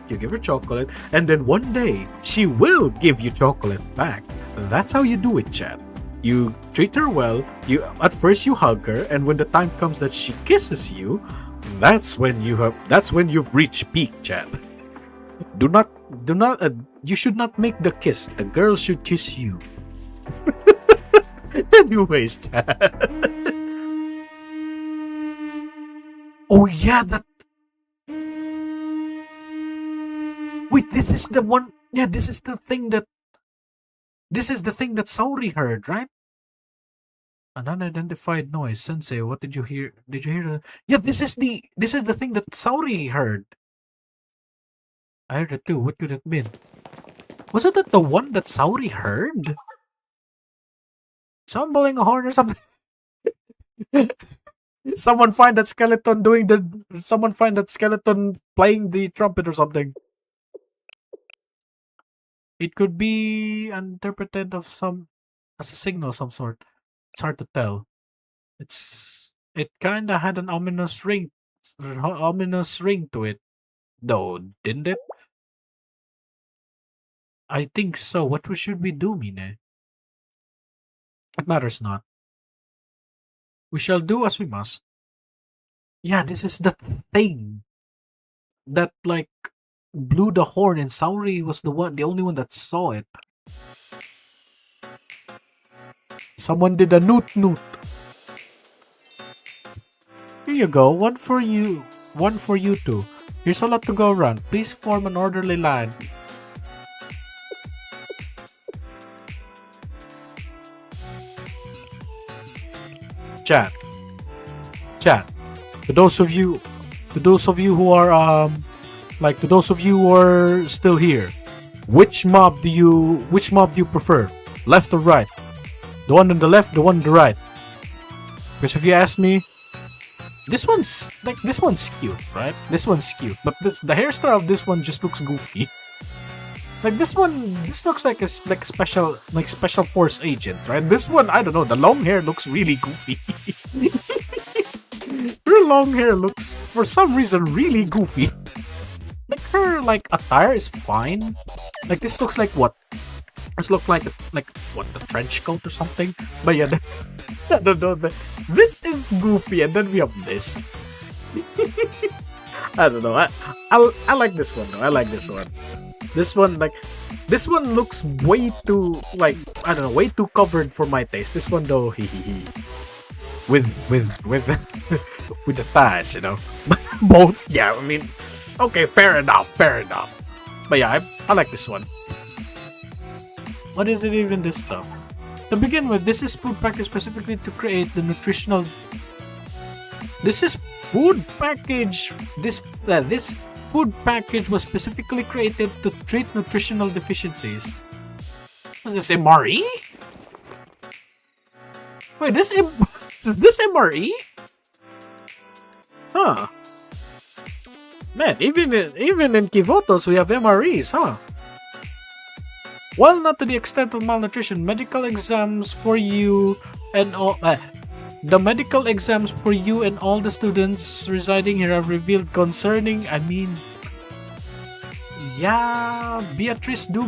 S1: and then one day she will give you chocolate back. That's how you do it, chat. You treat her well, at first you hug her, and when the time comes that she kisses you, that's when you've reached peak, chat. You should not make the kiss. The girl should kiss you. Anyways, chat. Oh yeah, wait, this is the one. Yeah, this is the thing that Saori heard, right? An unidentified noise. Sensei, what did you hear? Did you hear? Yeah, this is the thing that Saori heard. I heard it too. What could it mean? Wasn't it the one that Saori heard? Someone blowing a horn or something? Someone find that skeleton playing the trumpet or something. It could be interpreted as a signal of some sort. It's hard to tell. It kinda had an ominous ring to it, though, didn't it? I think so. What should we do, Mine? It matters not. We shall do as we must. Yeah, this is the thing that like blew the horn, and Saori was the only one that saw it. Someone did a noot. Here you go, one for you two. Here's a lot to go around. Please form an orderly line. Chat. To those of you who are still here, which mob do you prefer? Left or right? The one on the left, the one on the right? Because if you ask me, this one's cute, right? This one's cute, but the hairstyle of this one just looks goofy. Like this looks like a special force agent, right? This one, I don't know. The long hair looks really goofy. Her long hair looks, for some reason, really goofy. Like her attire is fine. Like this looks like what? This looks like what, the trench coat or something. But yeah, I don't know. This is goofy, and then we have this. I don't know. I like this one though. I like this one. This one looks way too I don't know, way too covered for my taste. This one though, with with the thighs, you know. Both, yeah. I mean, okay, fair enough. But yeah, I like this one. What is it even? This stuff. To begin with, this is food packaged specifically to create the nutritional. This is food package. This food package was specifically created to treat nutritional deficiencies. Was this MRE? Wait, is this MRE? Huh. Man, even in Kivotos we have MREs, huh? While not to the extent of malnutrition, medical exams for you and all the medical exams for you and all the students residing here have revealed concerning, I mean, yeah, Beatrice do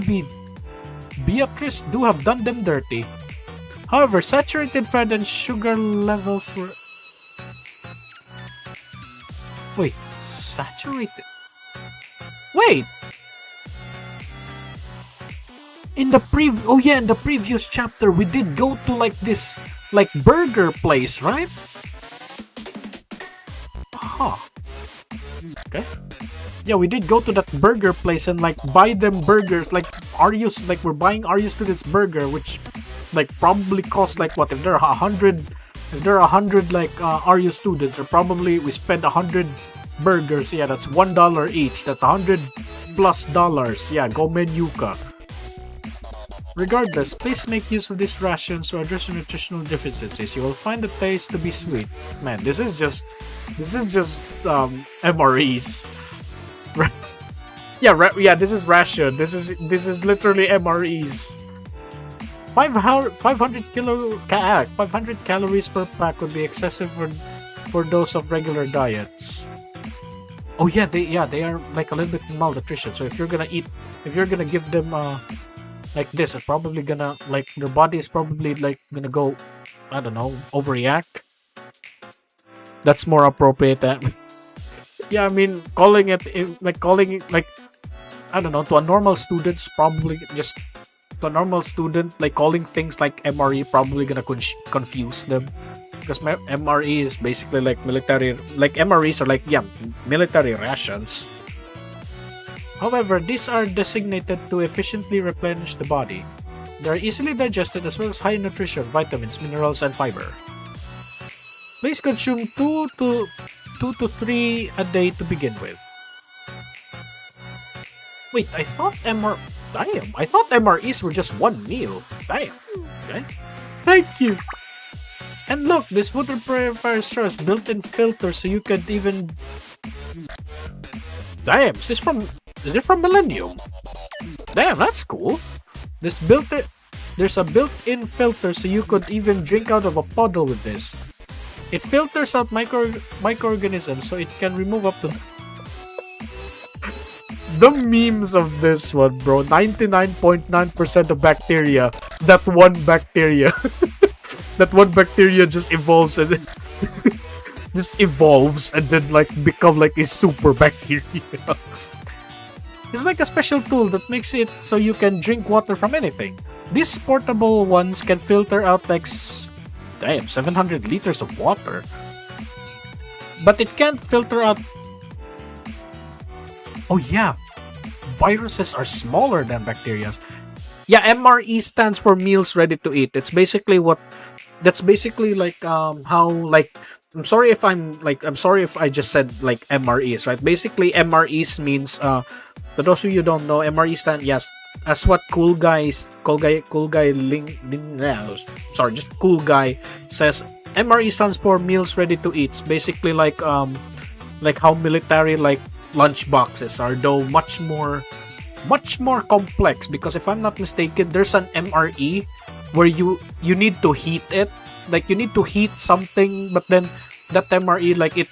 S1: have done them dirty. However, saturated fat and sugar levels were... Wait, saturated? Wait! In the previous chapter, we did go to this burger place, right? Huh. Okay. Yeah, we did go to that burger place and buy them burgers, Arius, we're buying Arius students burger, which probably cost what, if there are 100 Arius students, or probably we spend 100 burgers, yeah, that's $1 each, that's $100+. Yeah, go Menuka. Regardless, please make use of these rations to address your nutritional deficiencies. You will find the taste to be sweet. Man, this is just MREs. Yeah, this is ration. This is literally MREs. 500 calories per pack would be excessive for those of regular diets. Oh yeah, they are a little bit malnutrition. So if you're gonna give them this, it's probably gonna their body is probably gonna go, I don't know, overreact. That's more appropriate. Yeah, I mean, calling it I don't know, to a normal student, probably just to a normal student, calling things like MRE probably gonna confuse them, because MRE is basically military, MREs are military rations. However, these are designated to efficiently replenish the body. They are easily digested as well as high in nutrition, vitamins, minerals, and fiber. Please consume 2 to 3 a day to begin with. Wait, I thought MREs were just one meal. Damn. Okay. Thank you. And look, this water purifier has built-in filters, so you can even... Damn, is it from Millennium? Damn, that's cool. There's a built-in filter, so you could even drink out of a puddle with this. It filters out microorganisms, so it can remove up to... The memes of this one, bro. 99.9% of bacteria. That one bacteria. That one bacteria just evolves and then become a super bacteria. It's a special tool that makes it so you can drink water from anything. These portable ones can filter out 700 liters of water. But it can't filter out... Oh yeah, viruses are smaller than bacteria. Yeah, MRE stands for meals ready to eat. It's basically how I'm sorry if I just said MREs, right? Basically MREs means to those of you who don't know, MRE stand, yes, as what cool guy says, MRE stands for meals ready to eat. It's basically like how military like lunch boxes are, though much more complex, because if I'm not mistaken, there's an MRE where you need to heat it. Like you need to heat something, but then that MRE like it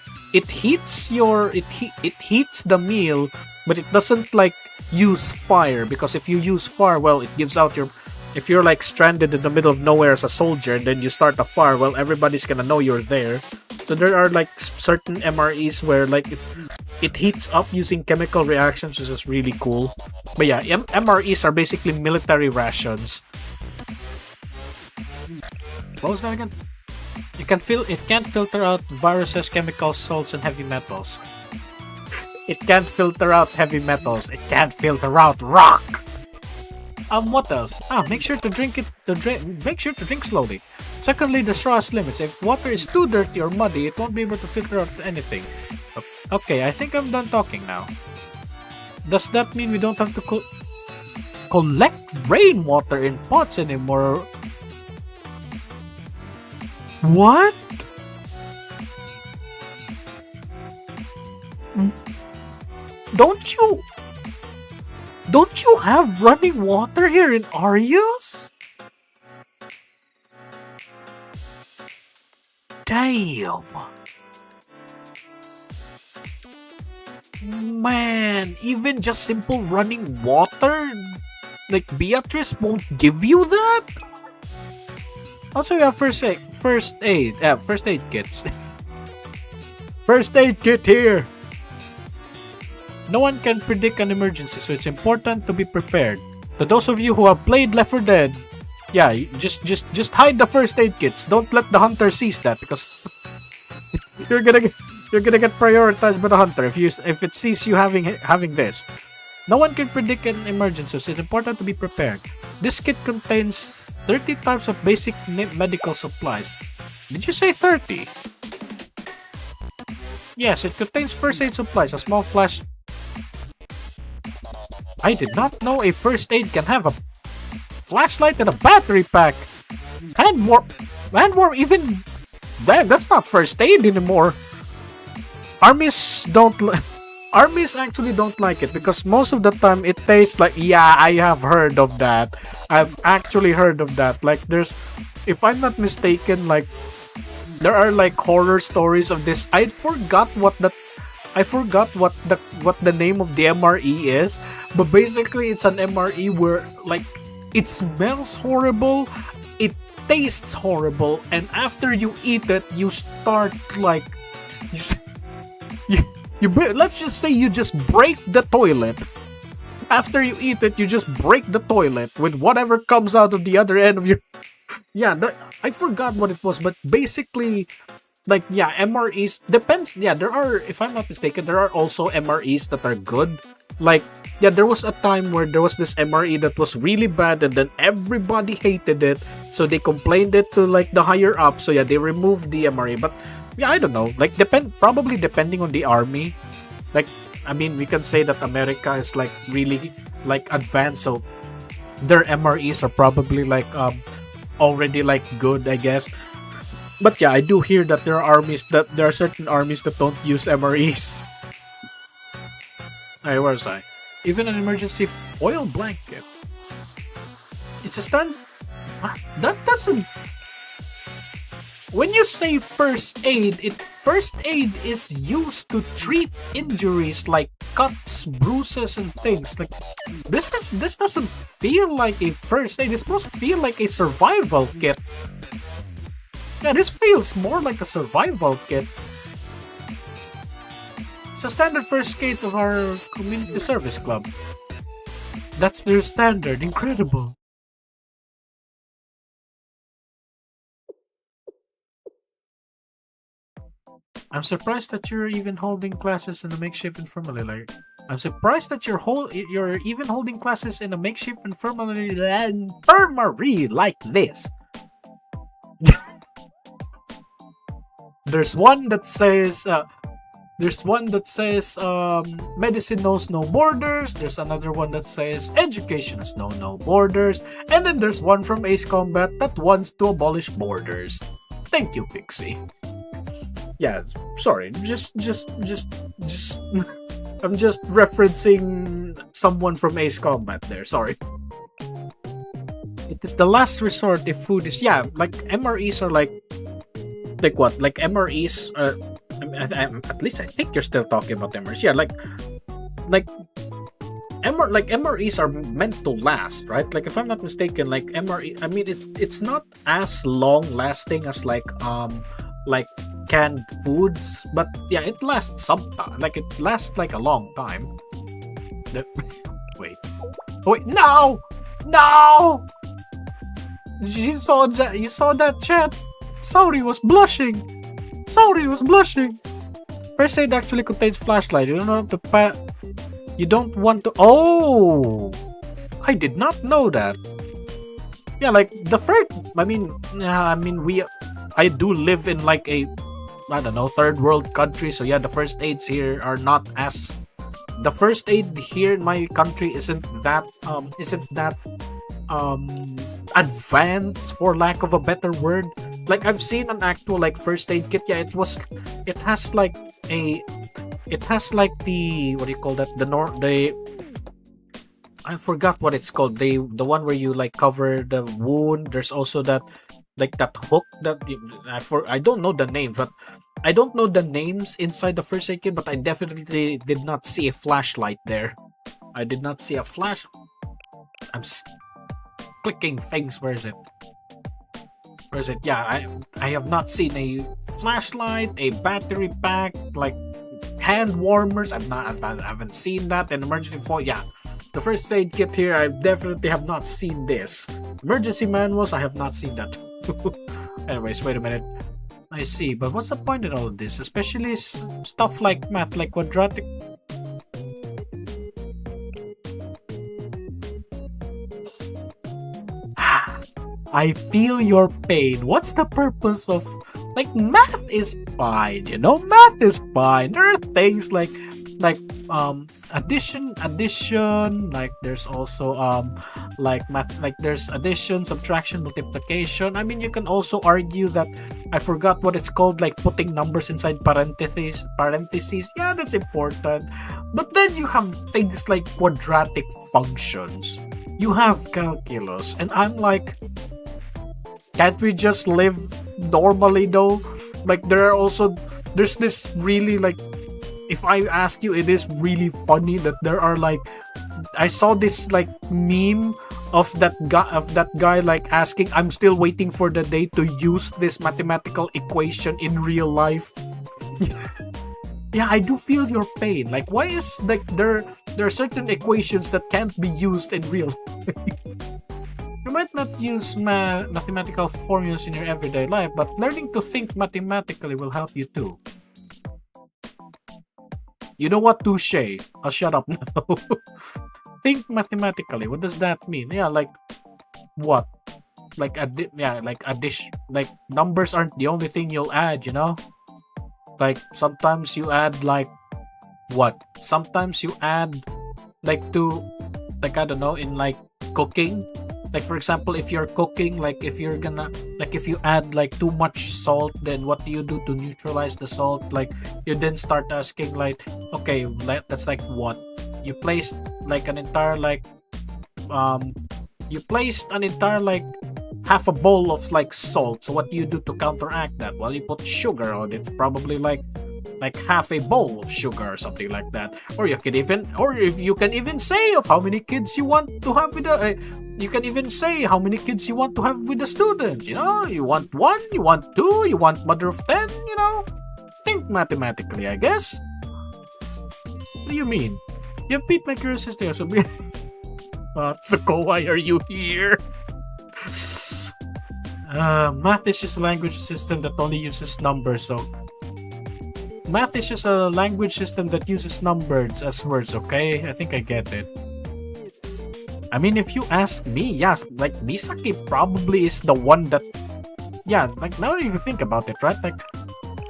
S1: heats it heats the meal, but it doesn't like use fire, because if you use fire, well, it gives out your, if you're like stranded in the middle of nowhere as a soldier and then you start a fire, well, everybody's gonna know you're there. So there are like certain MREs where like it heats up using chemical reactions, which is really cool. But yeah, MREs are basically military rations. What was that again? It can't filter out viruses, chemicals, salts, and heavy metals. It can't filter out heavy metals. It can't filter out rock. What else? Make sure to drink slowly. Secondly, the straw has limits. If water is too dirty or muddy, it won't be able to filter out anything. Okay, I think I'm done talking now. Does that mean we don't have to collect rainwater in pots anymore? What? Don't you have running water here in Arius? Damn. Man, even just simple running water? Like Beatrice won't give you that? Also, we have first aid kits. First aid kit here. No one can predict an emergency, so it's important to be prepared. To those of you who have played Left 4 Dead, yeah, just hide the first aid kits. Don't let the hunter seize that, because you're gonna get prioritized by the hunter if it sees you having this. No one can predict an emergency, so it's important to be prepared. This kit contains 30 types of basic medical supplies. Did you say 30? Yes, it contains first aid supplies, a small flash. I did not know a first aid can have a flashlight and a battery pack. And more even. Damn, that's not first aid anymore. Armies actually don't like it, because most of the time it tastes like, yeah, I have heard of that. I've actually heard of that. Like there's, if I'm not mistaken, like there are like horror stories of this. I forgot what the name of the MRE is, but basically it's an MRE where like it smells horrible, it tastes horrible, and after you eat it, you start like let's just say you just break the toilet. After you eat it, you just break the toilet with whatever comes out of the other end of your. Yeah, I forgot what it was, but basically, like, yeah, MREs depends. Yeah, there are, if I'm not mistaken, there are also MREs that are good. Like, yeah, there was a time where there was this MRE that was really bad, and then everybody hated it, so they complained it to like the higher up. So yeah, they removed the MRE, but. Yeah, I don't know. Like, probably depending on the army. Like, I mean, we can say that America is like really like advanced, so their MREs are probably like already like good, I guess. But yeah, I do hear that there are certain armies that don't use MREs. Hey, where was I? Even an emergency foil blanket. It's a stand. That doesn't. When you say first aid is used to treat injuries like cuts, bruises, and things. Like this doesn't feel like a first aid. It's supposed to feel like a survival kit. Yeah, this feels more like a survival kit. It's a standard first aid of our community service club. That's their standard. Incredible. I'm surprised that you're even holding classes in a makeshift infirmary. I'm surprised that you're even holding classes in a makeshift infirmary like this. There's one that says medicine knows no borders. There's another one that says education knows no borders, and then there's one from Ace Combat that wants to abolish borders.
S2: Thank you, Pixie. Yeah, sorry. Just. I'm just referencing someone from Ace Combat there. Sorry. It is the last resort if food is like MREs are like what? Like MREs are. At least I think you're still talking about MREs. Yeah, like MREs are meant to last, right? Like if I'm not mistaken, like MRE. I mean, it's not as long lasting as like canned foods, but yeah, it lasts some time. Like it lasts like a long time. Wait, no! You saw that chat. Sauri was blushing. First aid actually contains flashlight. You don't know you don't want to. Oh, I did not know that. Yeah, like the first. I do live in like a, I don't know, third world country. So yeah, the first aids here are not as. The first aid here in my country isn't that advanced, for lack of a better word. Like I've seen an actual like first aid kit. Yeah, it has like the, what do you call that? I forgot what it's called. The one where you like cover the wound. There's also that like that hook that I don't know the names, but I don't know the names inside the first aid kit, but I definitely did not see a flashlight there. I did not see a flash. I'm clicking things. Where is it? Yeah, I have not seen a flashlight, a battery pack, like hand warmers. I haven't seen that. And emergency foil. Yeah, the first aid kit here, I definitely have not seen this. Emergency manuals, I have not seen that. Anyways, wait a minute. I see, but what's the point in all of this? Especially stuff like math, like quadratic. I feel your pain. What's the purpose of, like, math is fine, you know? Math is fine. There are things like addition, like there's also like math, like there's addition, subtraction, multiplication. I mean, you can also argue that, I forgot what it's called, like putting numbers inside parentheses. Yeah, that's important. But then you have things like quadratic functions. You have calculus, and I'm like, can't we just live normally though? Like there's this really, like, if I ask you, it is really funny that there are like, I saw this like meme of that guy like asking, I'm still waiting for the day to use this mathematical equation in real life. Yeah, I do feel your pain. Like, why is like there are certain equations that can't be used in real life? You might not use mathematical formulas in your everyday life, but learning to think mathematically will help you too. You know what? Touche. I'll shut up now. Think mathematically. What does that mean? Yeah, like what? Like addition. Like numbers aren't the only thing you'll add, you know? Like sometimes you add like what? Sometimes you add like to, like, I don't know, in like cooking. Like for example, if you're cooking, like if you're gonna, like if you add like too much salt, then what do you do to neutralize the salt? Like you then start asking like, okay, that's like what? You placed like an entire like half a bowl of like salt. So what do you do to counteract that? Well, you put sugar on it, probably like half a bowl of sugar or something like that. Or you can even say of how many kids you want to have with you can even say how many kids you want to have with a student. You know, you want 1, you want 2, you want mother of 10, you know? Think mathematically, I guess. What do you mean? You have beat my curiosity, so Atsuko, why are you here? Math is just a language system that only uses numbers, so... Math is just a language system that uses numbers as words, okay? I think I get it. I mean, if you ask me, yes, like Misaki probably is the one that, yeah, like now that you think about it, right? Like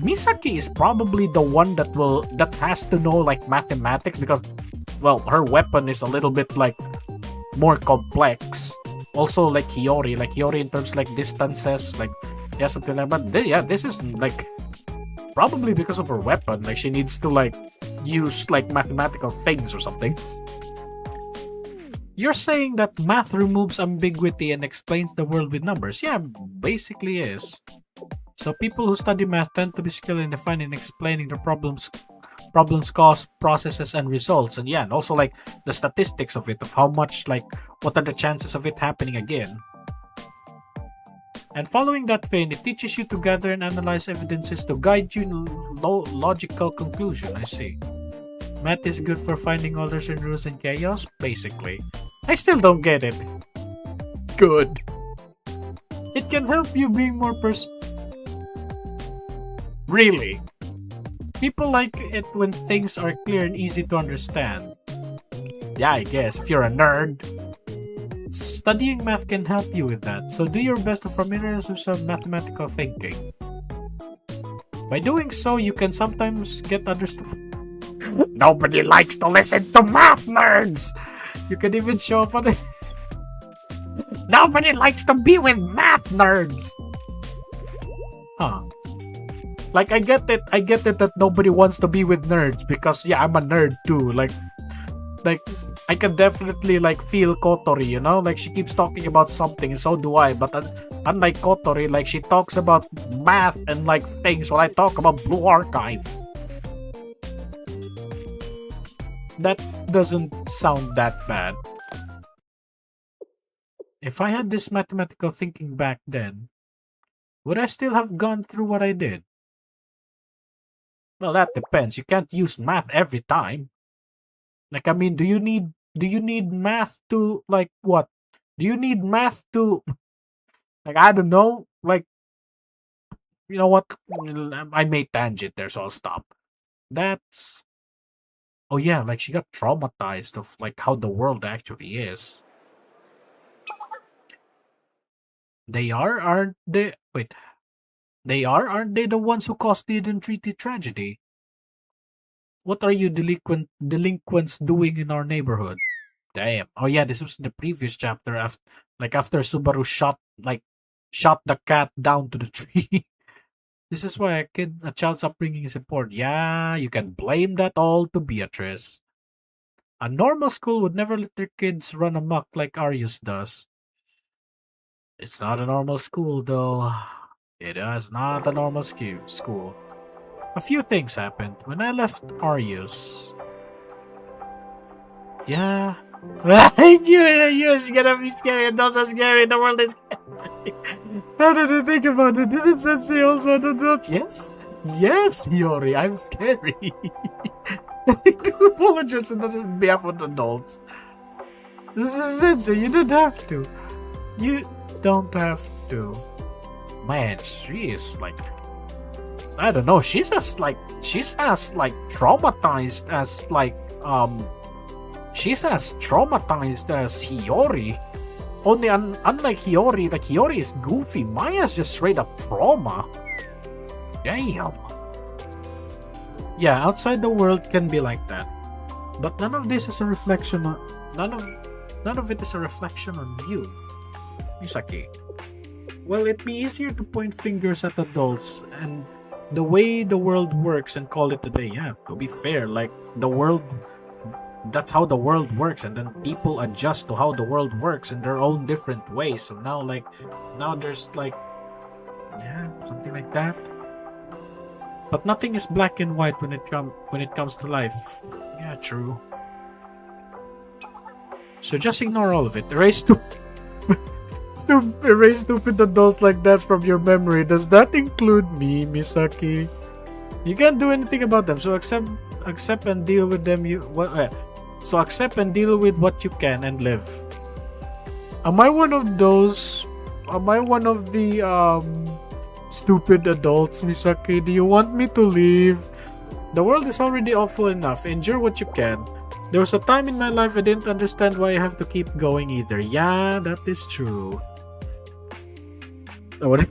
S2: Misaki is probably the one that has to know like mathematics because, well, her weapon is a little bit like more complex. Also, like Hiyori in terms like distances, like
S1: Yeah, something like that. But yeah, this is like probably because of her weapon. Like she needs to like use like mathematical things or something. You're saying that math removes ambiguity and explains the world with numbers. Yeah, basically is. So people who study math tend to be skilled in defining and explaining the problems, cause, processes, and results. And yeah, and also like the statistics of it, of how much, like, what are the chances of it happening again. And following that vein, it teaches you to gather and analyze evidences to guide you in logical conclusion. I see. Math is good for finding orders and rules and chaos, basically. I still don't get it. Good. It can help you being more Really? People like it when things are clear and easy to understand. Yeah, I guess, if you're a nerd. Studying math can help you with that, so do your best to familiarize yourself with mathematical thinking. By doing so, you can sometimes get understood. Nobody likes to listen to math nerds! You can even show off on it. Nobody likes to be with math nerds! Huh. Like, I get it that nobody wants to be with nerds because, yeah, I'm a nerd too. Like, I can definitely, like, feel Kotori, you know? Like, she keeps talking about something, and so do I. But unlike Kotori, like, she talks about math and, like, things while I talk about Blue Archive. That doesn't sound that bad. If I had this mathematical thinking back then, would I still have gone through what I did? Well, that depends. You can't use math every time. Like, I mean, do you need math to, like, what? Do you need math to, like, I don't know, like, you know what? I made tangent there, so I'll stop. That's, oh yeah, like, she got traumatized of, like, how the world actually is. They are, aren't they? Wait. They are, aren't they the ones who caused the Eden Treaty tragedy? What are you delinquents doing in our neighborhood? Damn. Oh yeah, this was the previous chapter after Subaru shot the cat down to the tree. This is why a child's upbringing is important. Yeah, you can blame that all to Beatrice. A normal school would never let their kids run amok like Arius does. It's not a normal school though. It is not a normal school. A few things happened when I left Arius. Yeah. I knew it was gonna be scary and not so scary. The world is scary. How did I think about it? Isn't Sensei also an adult? Yes. Yes, Hiyori, I'm scary. I do apologize on behalf of the adults. This is Sensei, you don't have to. You don't have to. Man, she is like, I don't know, she's as traumatized as Hiyori. Only unlike Hiyori, like Hiyori is goofy, Maya's just straight up trauma. Damn. Yeah, outside the world can be like that. But none of this is a reflection on none of it is a reflection on you, Misaki. Well, it'd be easier to point fingers at adults and the way the world works and call it a day. Yeah, to be fair, like the world, that's how the world works, and then people adjust to how the world works in their own different ways. So now there's like, yeah, something like that. But nothing is black and white when it comes to life. Yeah, true. So just ignore all of it. Erase stupid adult like that from your memory. Does that include me, Misaki? You can't do anything about them, so accept and deal with them. So accept and deal with what you can and live. Am I one of those? Am I one of the stupid adults, Misaki? Do you want me to leave? The world is already awful enough. Endure what you can. There was a time in my life I didn't understand why I have to keep going either. Yeah, that is true. What?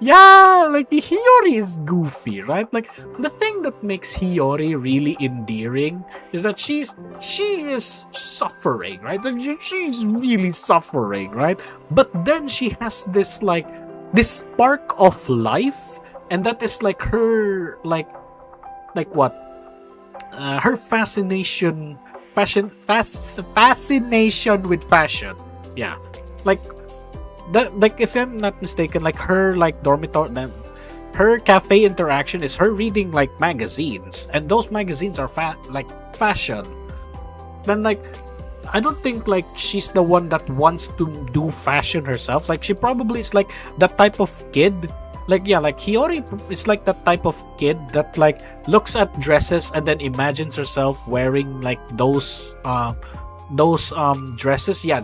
S1: Yeah, like Hiyori is goofy, right? Like the thing that makes Hiyori really endearing is that she is suffering, right? Like, she's really suffering, right? But then she has this spark of life, and that is like her like what? Her fascination with fashion. Yeah, like that. Like if I'm not mistaken, like her like dormitory, her cafe interaction is her reading like magazines, and those magazines are like fashion. Then like I don't think like she's the one that wants to do fashion herself. Like she probably is like that type of kid. Like yeah, like Hiyori is like that type of kid that like looks at dresses and then imagines herself wearing like those dresses. Yeah,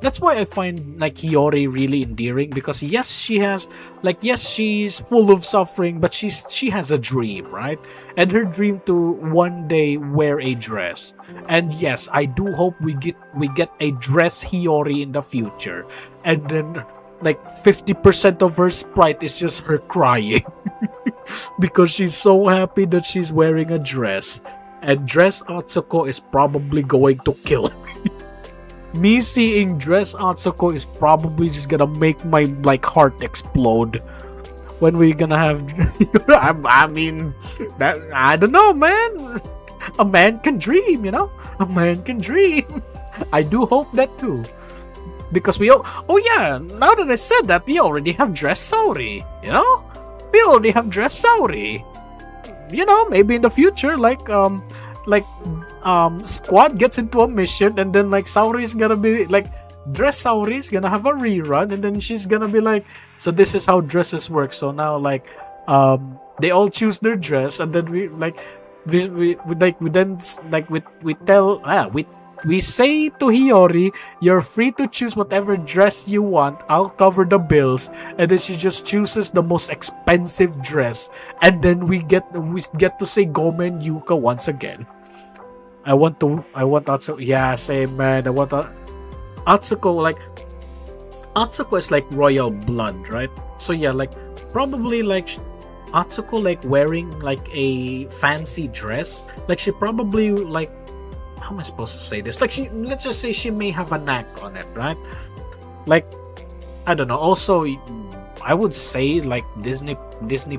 S1: that's why I find like Hiyori really endearing, because yes, she's full of suffering, but she has a dream, right? And her dream to one day wear a dress. And yes, I do hope we get a dress Hiyori in the future. And then like 50% of her sprite is just her crying because she's so happy that she's wearing a dress. And dress Atsuko is probably going to kill me. Seeing dress Atsuko is probably just gonna make my like heart explode. When we gonna have I mean that I don't know, man. A man can dream, you know? A man can dream. I do hope that too. Because oh yeah, now that I said that, we already have dress Saori, you know? We already have dress Saori. You know, maybe in the future, Squad gets into a mission, and then like Saori's gonna be like dress Saori's gonna have a rerun, and then she's gonna be like, so this is how dresses work. So now like they all choose their dress, and then we say to Hiyori, you're free to choose whatever dress you want. I'll cover the bills. And then she just chooses the most expensive dress. And then we get to say Gomen Yuka once again. I want Atsuko. Yeah, same, man. I want Atsuko. Like Atsuko is like royal blood, right? So yeah, like probably like Atsuko like wearing like a fancy dress. Like she probably like, how am I supposed to say this? Like let's just say she may have a knack on it, right? Like I don't know. Also, I would say like Disney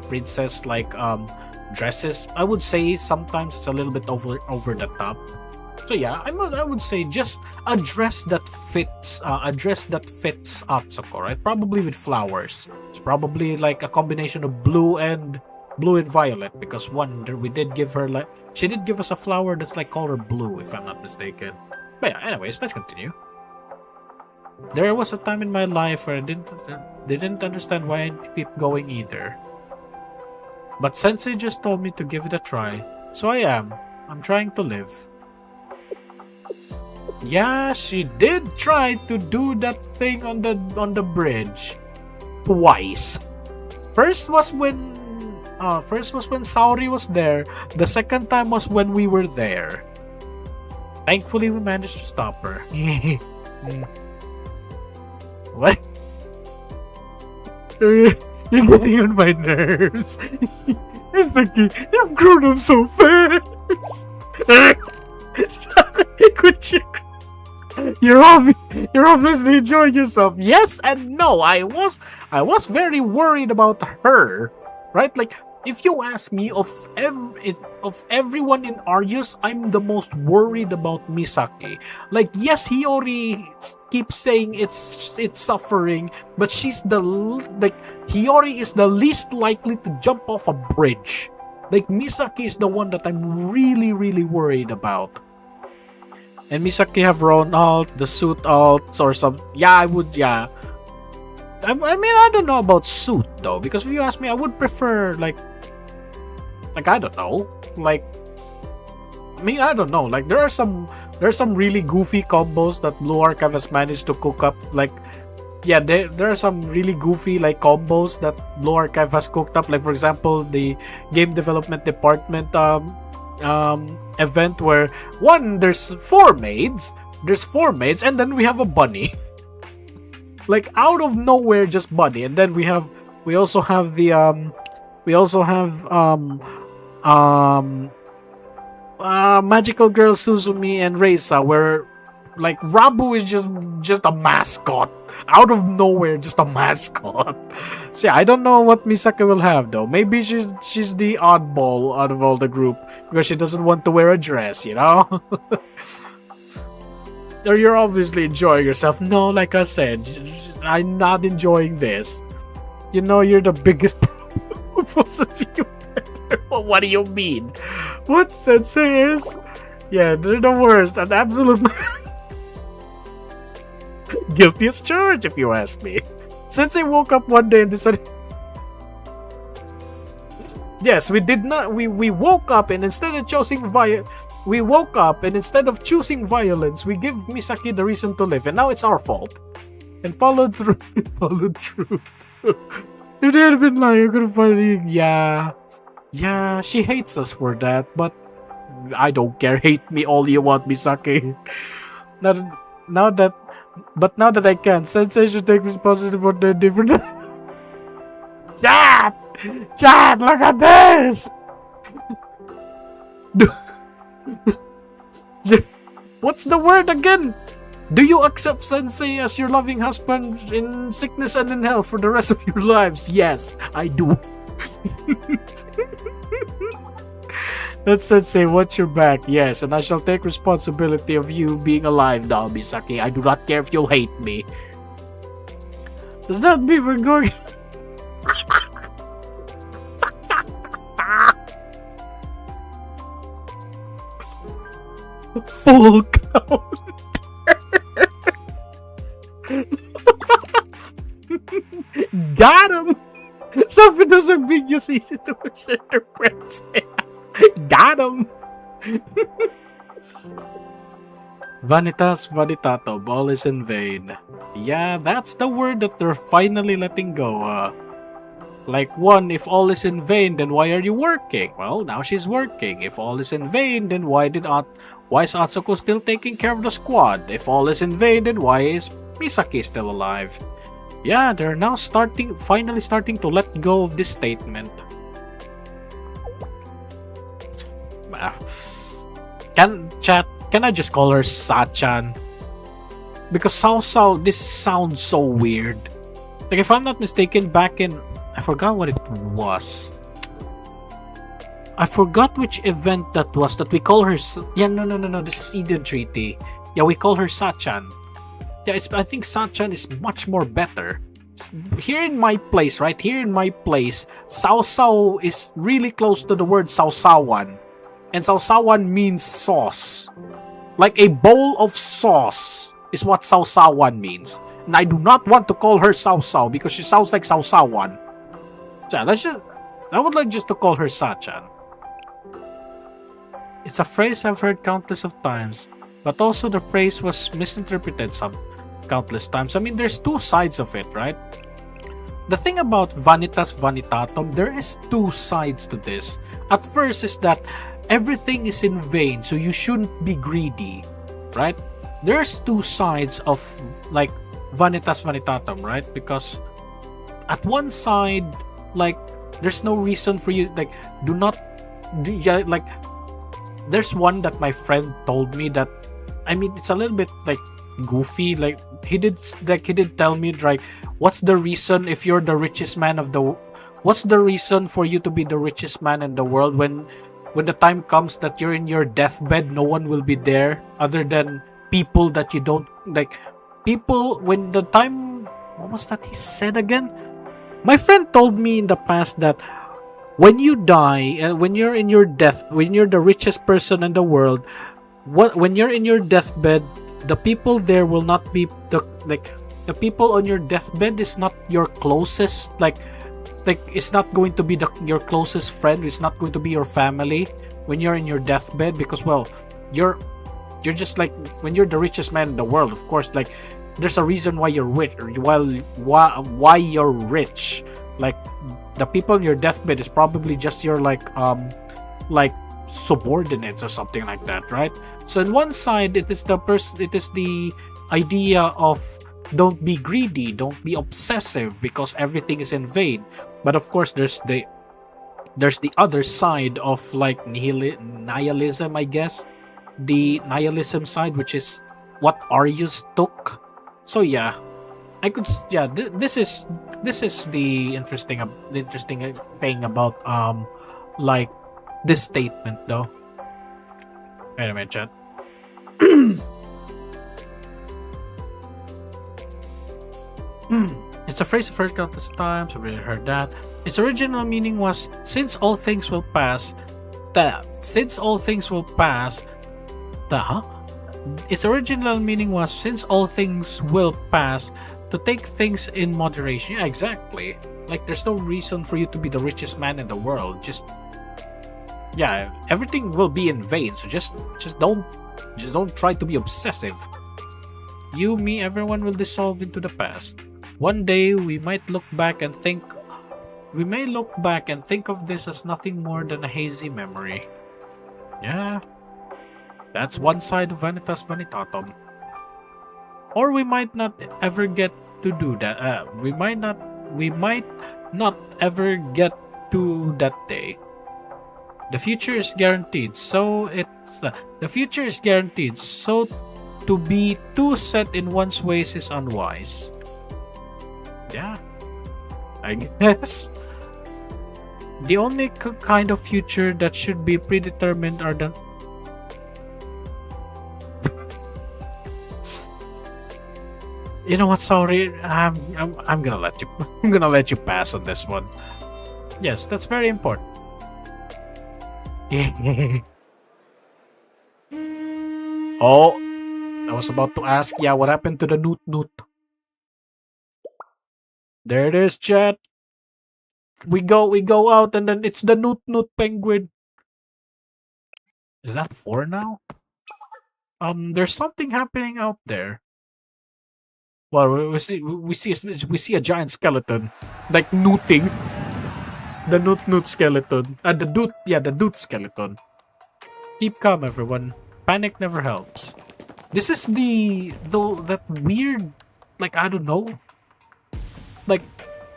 S1: princess like dresses. I would say sometimes it's a little bit over the top. So yeah, I would say just a dress that fits Atsuko, right? Probably with flowers. It's probably like a combination of blue and violet, because we did give her like, she did give us a flower that's like color blue, if I'm not mistaken. But yeah, anyways, let's continue. There was a time in my life where I didn't understand why I keep going either. But Sensei just told me to give it a try, so I'm trying to live. Yeah, she did try to do that thing on the bridge twice. First was when Saori was there. The second time was when we were there. Thankfully, we managed to stop her. What? You're getting on my nerves. It's like you've grown up so fast. Could you? You're obviously enjoying yourself. Yes and no. I was very worried about her. Right? Like, if you ask me of everyone in Arius, I'm the most worried about Misaki. Like, yes, Hiyori keeps saying it's suffering, but Hiyori is the least likely to jump off a bridge. Like, Misaki is the one that I'm really, really worried about. And Misaki have her own alt, the suit alt, or some. Yeah, I would. Yeah. I mean, I don't know about suit though, because if you ask me, I would prefer like I don't know, like, I mean, I don't know, like there's some really goofy combos that Blue Archive has managed to cook up. Like, yeah, there are some really goofy like combos that Blue Archive has cooked up. Like, for example, the game development department event where there's four maids, and then we have a bunny. Like, out of nowhere, just bunny. And then we have We also have the we also have um magical girl Suzumi and Reisa, where like Rabu is just a mascot out of nowhere, just a mascot. So yeah, I don't know what Misaka will have though. Maybe she's the oddball out of all the group because she doesn't want to wear a dress, you know. Or you're obviously enjoying yourself. No, like I said, I'm not enjoying this. You know, you're the biggest problem. You better. What do you mean? What Sensei is? Yeah, they're the worst. An absolute guilty as charged, if you ask me. Sensei woke up one day and decided. Yes, we did not. We woke up and instead of choosing we woke up and instead of choosing violence, we give Misaki the reason to live, and now it's our fault. And followed through. Followed through. If they had been like, you're gonna find yeah, she hates us for that, but I don't care. Hate me all you want, Misaki. Now that I can, Sensei should take responsibility for the different. Chat, look at this. What's the word again? Do you accept Sensei as your loving husband in sickness and in health for the rest of your lives? Yes, I do. That Sensei, watch your back. Yes, and I shall take responsibility of you being alive now, Misaki. I do not care if you'll hate me. Does that mean we're going... Full count. Got him! Something doesn't mean you easy to misinterpret. Got him! Vanitas vanitatum, all is in vain. Yeah, that's the word that they're finally letting go. Like one, if all is in vain, then why are you working? Well, now she's working. If all is in vain, then why is Atsuko still taking care of the squad? If all is in vain, then why is Misaki still alive? Yeah, they're now finally starting to let go of this statement. Can I just call her Sachan? Because Sao, this sounds so weird. Like, if I'm not mistaken, back in... I forgot what it was. I forgot which event that was that we call her... Yeah, no. This is Eden Treaty. Yeah, we call her Sachan. Yeah, I think Sachan is much more better. Here in my place, right? Here in my place, Sao is really close to the word Sausawan. And Sausawan means sauce. Like a bowl of sauce is what Sausawan means. And I do not want to call her Sao because she sounds like Sausawan. So I would like just to call her Sachan. It's a phrase I've heard countless of times, but also the phrase was misinterpreted some countless times. I mean, there's two sides of it, right? The thing about vanitas vanitatum, there is two sides to this. At first is that everything is in vain, so you shouldn't be greedy, right? There's two sides of like vanitas vanitatum, right? Because at one side, like, there's no reason for you, like, there's one that my friend told me that, I mean, it's a little bit like goofy. Like he did tell me, like, what's the reason if you're the richest man of the what's the reason for you to be the richest man in the world when the time comes that you're in your deathbed, no one will be there other than people that you don't like. People, when the time, what was that he said again? My friend told me in the past that when you die, when you're in your death, when you're the richest person in the world, when you're in your deathbed, the people there will not be the people on your deathbed is not your closest, like it's not going to be your closest friend. It's not going to be your family when you're in your deathbed, because, well, you're just like, when you're the richest man in the world, of course, like, there's a reason why you're rich, why you're rich. Like, the people on your deathbed is probably just your like subordinates or something like that, right? So on one side, it is the idea of don't be greedy, don't be obsessive because everything is in vain. But of course, there's the other side of like nihilism, I guess. The nihilism side, which is what Arius took. So yeah, I could yeah. This is the interesting thing about like this statement though. Wait a minute, chat. It's a phrase I've heard countless times. I've really heard that. Its original meaning was, since all things will pass, since all things will pass, Its original meaning was, since all things will pass, to take things in moderation. Yeah, exactly. Like, there's no reason for you to be the richest man in the world. Just, yeah, everything will be in vain. So just don't try to be obsessive. You, me, everyone will dissolve into the past. One day we might look back and think of this as nothing more than a hazy memory. Yeah, that's one side of Vanitas Vanitatum. Or we might not ever get to do that. We might not ever get to that day. The future is guaranteed. So to be too set in one's ways is unwise. Yeah, I guess. The only kind of future that should be predetermined are the... You know what? Sorry, I'm gonna let you. I'm gonna let you pass on this one. Yes, that's very important. Oh, I was about to ask. Yeah, what happened to the Noot Noot? There it is, chat. We go out, and then it's the Noot Noot penguin. Is that 4 now? There's something happening out there. Well, we see a giant skeleton, like nooting. The Noot skeleton. The Doot skeleton. Keep calm, everyone. Panic never helps. This is that weird, like, I don't know. Like,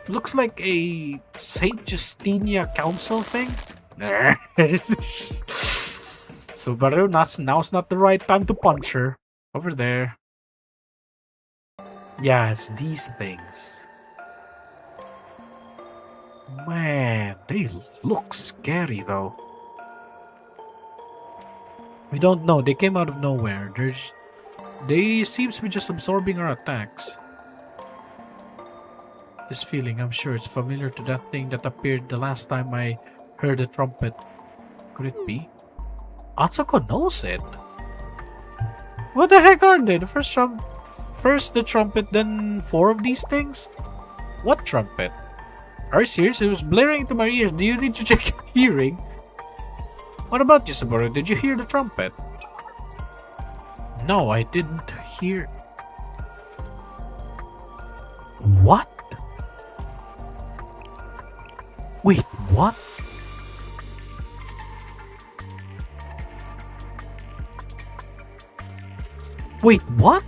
S1: looks like a Saint Justinia council thing. Subaru, now's not the right time to punch her. Over there. Yeah, it's these things. Man, they look scary though. We don't know. They came out of nowhere. They seems to be just absorbing our attacks. This feeling, I'm sure it's familiar to that thing that appeared the last time I heard a trumpet. Could it be? Atsuko knows it. What the heck are they? First the trumpet, then 4 of these things? What trumpet? Are you serious? It was blaring into my ears. Do you need to check your hearing? What about you, Subaru? Did you hear the trumpet? No, I didn't hear. What? Wait, what? Wait, what?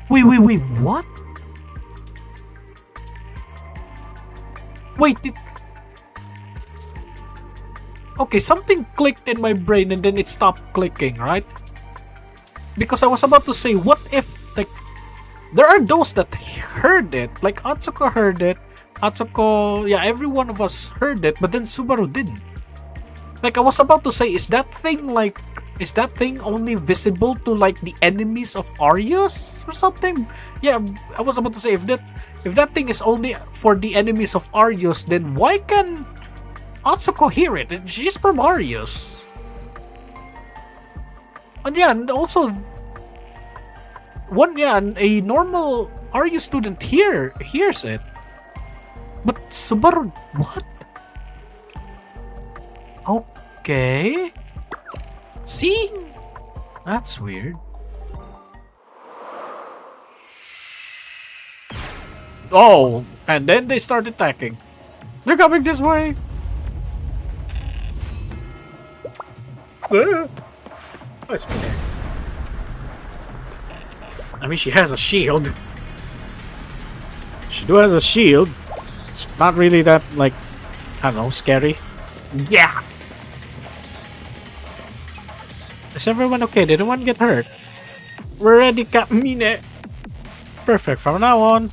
S1: Wait, what? Wait, okay, something clicked in my brain and then it stopped clicking, right? Because I was about to say, what if, like, there are those that heard it, like Atsuko heard it, yeah, every one of us heard it, but then Subaru didn't. Like, I was about to say, is that thing only visible to, like, the enemies of Arius or something? Yeah, I was about to say, if that thing is only for the enemies of Arius, then why can Atsuko hear it? She's from Arius. And yeah, and also a normal Arius student hears it. But Subaru, what? Okay. See? That's weird. Oh, and then they start attacking. They're coming this way. It's okay.
S2: I mean, she has a shield. She do has a shield. It's not really that, like, I don't know, scary. Yeah! Is everyone okay? Did anyone get hurt? We're ready, Kamine. Perfect. From now on,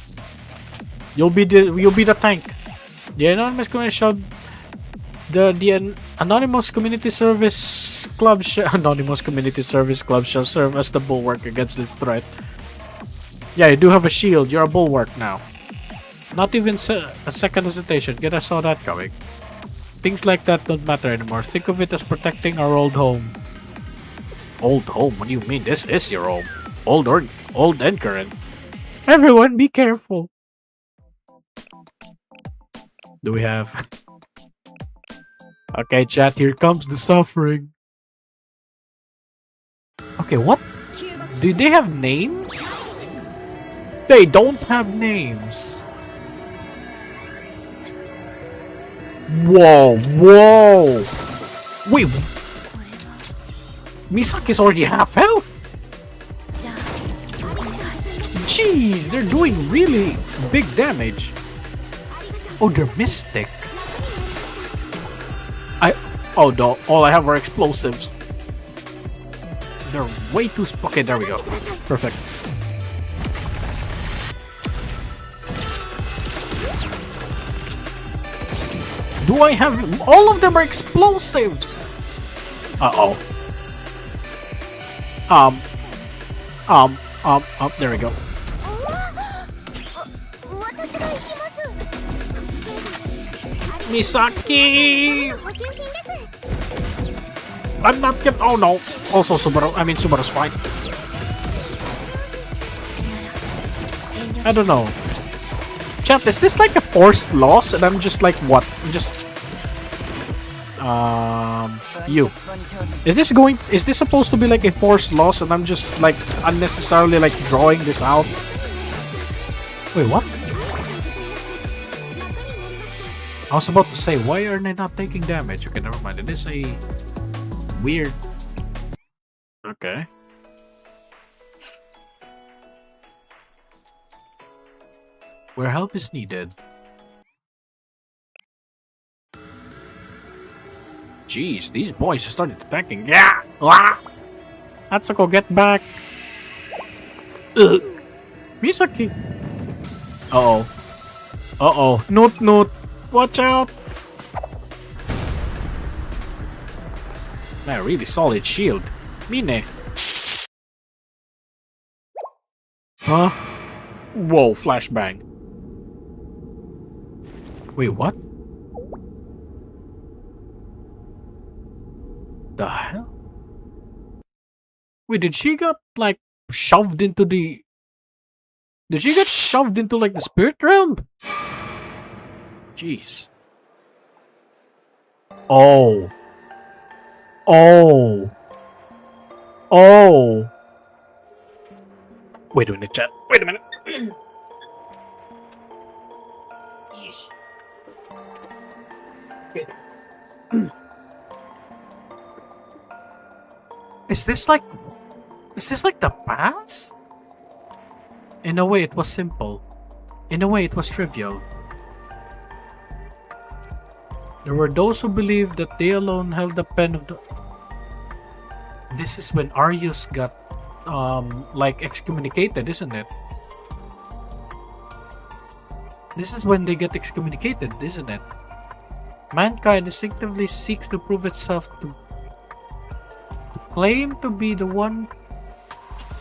S2: you'll be the tank. The anonymous community shall anonymous community service club shall serve as the bulwark against this threat. Yeah, you do have a shield. You're a bulwark now. Not even a second hesitation. Get I saw that coming. Things like that don't matter anymore. Think of it as protecting our old home. Old home? What do you mean? This is your home. Old and current. Everyone be careful. Do we have... Okay, chat, here comes the suffering. Okay, what? Do they have names? They don't have names. Whoa, whoa. Wait. Misaki's already half health? Jeez, they're doing really big damage. Oh, they're mystic. Oh no, all I have are explosives. They're way too okay, there we go. Perfect. Do I have... All of them are explosives! Uh-oh. There we go. Misaki! I'm not getting... Oh no. Also Subaru's fine. I don't know. Chat, is this like a forced loss? And I'm just like, what? I'm just... You. Is this supposed to be like a forced loss and I'm just like unnecessarily like drawing this out? Wait, what? I was about to say, why are they not taking damage? Okay, never mind. It is a weird... Okay. Where help is needed. Jeez, these boys just started attacking. Yeah! Ah! Atsuko, get back! Ugh. Misaki! Uh-oh. Uh-oh. Noot. Watch out! Man, really solid shield. Mine. Huh? Whoa, flashbang. Wait, what? The hell? Wait, did she get like shoved into the... Did she get shoved into like the spirit realm? Jeez. Oh. Oh. Oh. Wait a minute, chat. Wait a minute. Is this like the past? In a way it was simple. In a way it was trivial. There were those who believed that they alone held the pen of the... This is when Arius got like excommunicated, isn't it? This is when they get excommunicated, isn't it? Mankind instinctively seeks to prove itself to claim to be the one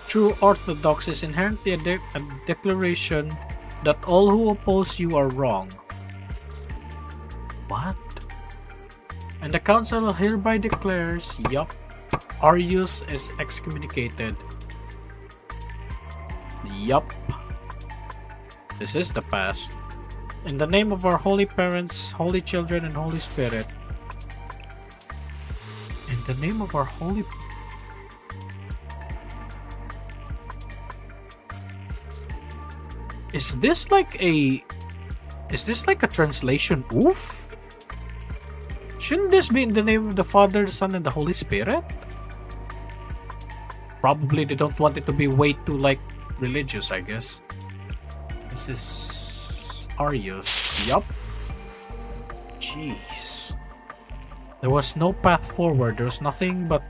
S2: true orthodox is inherently a declaration that all who oppose you are wrong. What? And the council hereby declares, yup, Arius is excommunicated. Yup. This is the past. In the name of our holy parents, holy children, and Holy Spirit. In the name of our holy... Is this like a translation oof? Shouldn't this be in the name of the Father, the Son, and the Holy Spirit? Probably they don't want it to be way too like
S1: religious, I guess. This is Arius. Yup. Jeez. There was no path forward. There was nothing but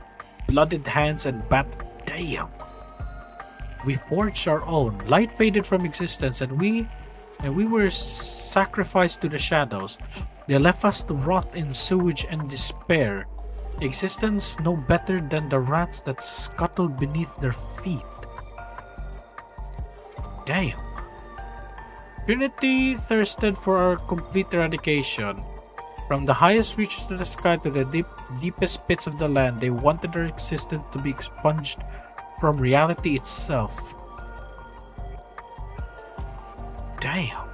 S1: blooded hands and damn. We forged our own. Light faded from existence, and we were sacrificed to the shadows. They left us to rot in sewage and despair. Existence no better than the rats that scuttled beneath their feet. Damn. Trinity thirsted for our complete eradication. From the highest reaches of the sky to the deepest pits of the land, they wanted our existence to be expunged from reality itself. Damn.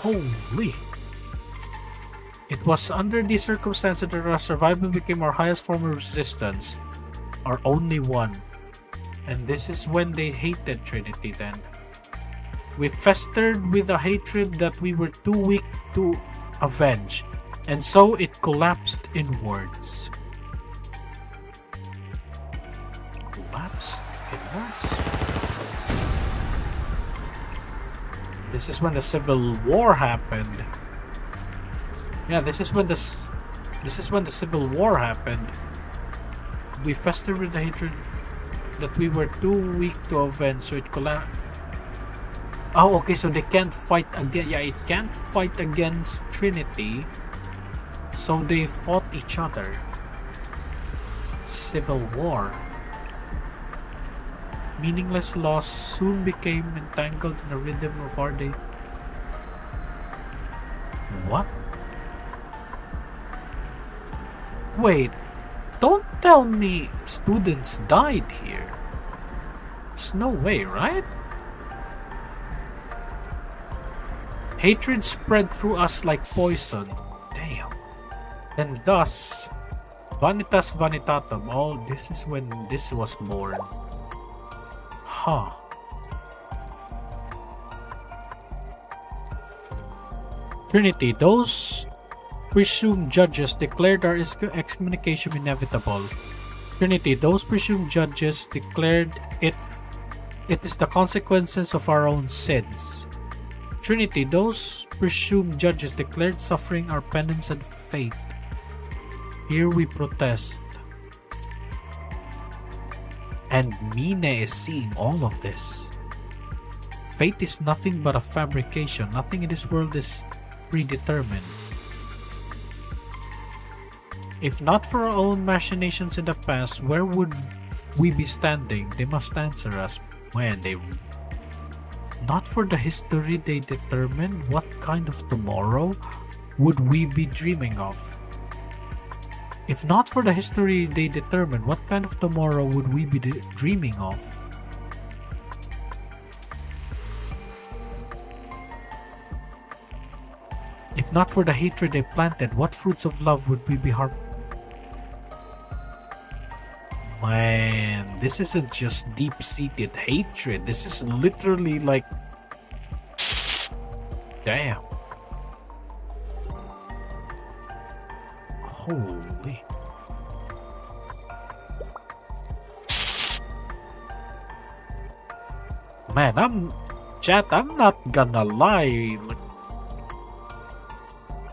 S1: Holy. It was under these circumstances that our survival became our highest form of resistance. Our only one. And this is when they hated Trinity then. We festered with a hatred that we were too weak to avenge, and so it collapsed inwards. Collapsed inwards? This is when the Civil War happened. Yeah, this is when the Civil War happened. We festered with the hatred that we were too weak to avenge, so it collapsed. Oh, okay, so they can't fight again. Yeah, it can't fight against Trinity, so they fought each other. Civil War. Meaningless loss soon became entangled in the rhythm of our day. What? Wait, don't tell me students died here. There's no way, right? Hatred spread through us like poison. Damn. And thus, Vanitas Vanitatum. Oh, this is when this was born. Huh. Trinity, those presumed judges declared our excommunication inevitable. Trinity, those presumed judges declared it is the consequences of our own sins. Trinity, those presumed judges declared suffering our penance and fate. Here we protest. And Mine is seeing all of this. Fate is nothing but a fabrication. Nothing in this world is predetermined. If not for our own machinations in the past, where would we be standing? They must answer us. When they... Not for the history they determined, what kind of tomorrow would we be dreaming of? If not for the history they determined, what kind of tomorrow would we be dreaming of? If not for the hatred they planted, what fruits of love would we be harvesting? Man, this isn't just deep-seated hatred. This is literally like... Damn. Holy. Man, I'm not gonna lie.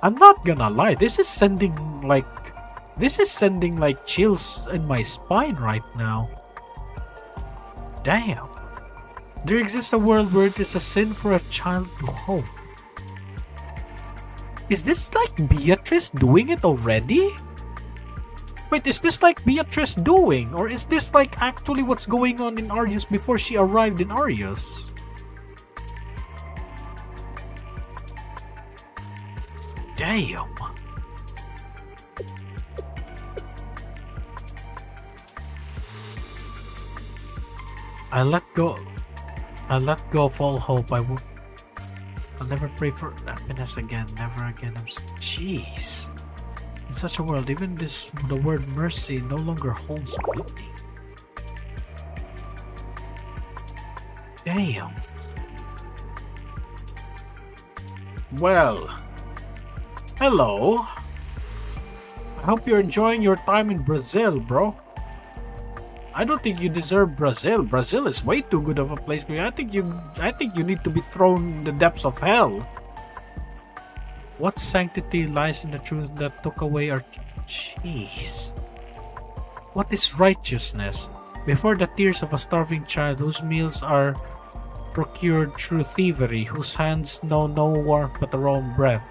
S1: I'm not gonna lie. This is sending like chills in my spine right now. Damn. There exists a world where it is a sin for a child to hope. Is this like Beatrice doing it already? Wait, is this like Beatrice doing? Or is this like actually what's going on in Arius before she arrived in Arius? Damn. I let go of all hope. I'll never pray for happiness again. Never again. Jeez. In such a world, even the word mercy no longer holds meaning. Damn. Well, hello. I hope you're enjoying your time in Brazil, bro. I don't think you deserve Brazil. Brazil is way too good of a place for you. I think you need to be thrown in the depths of hell. What sanctity lies in the truth that took away our... Jeez. What is righteousness? Before the tears of a starving child whose meals are procured through thievery, whose hands know no warmth but their own breath.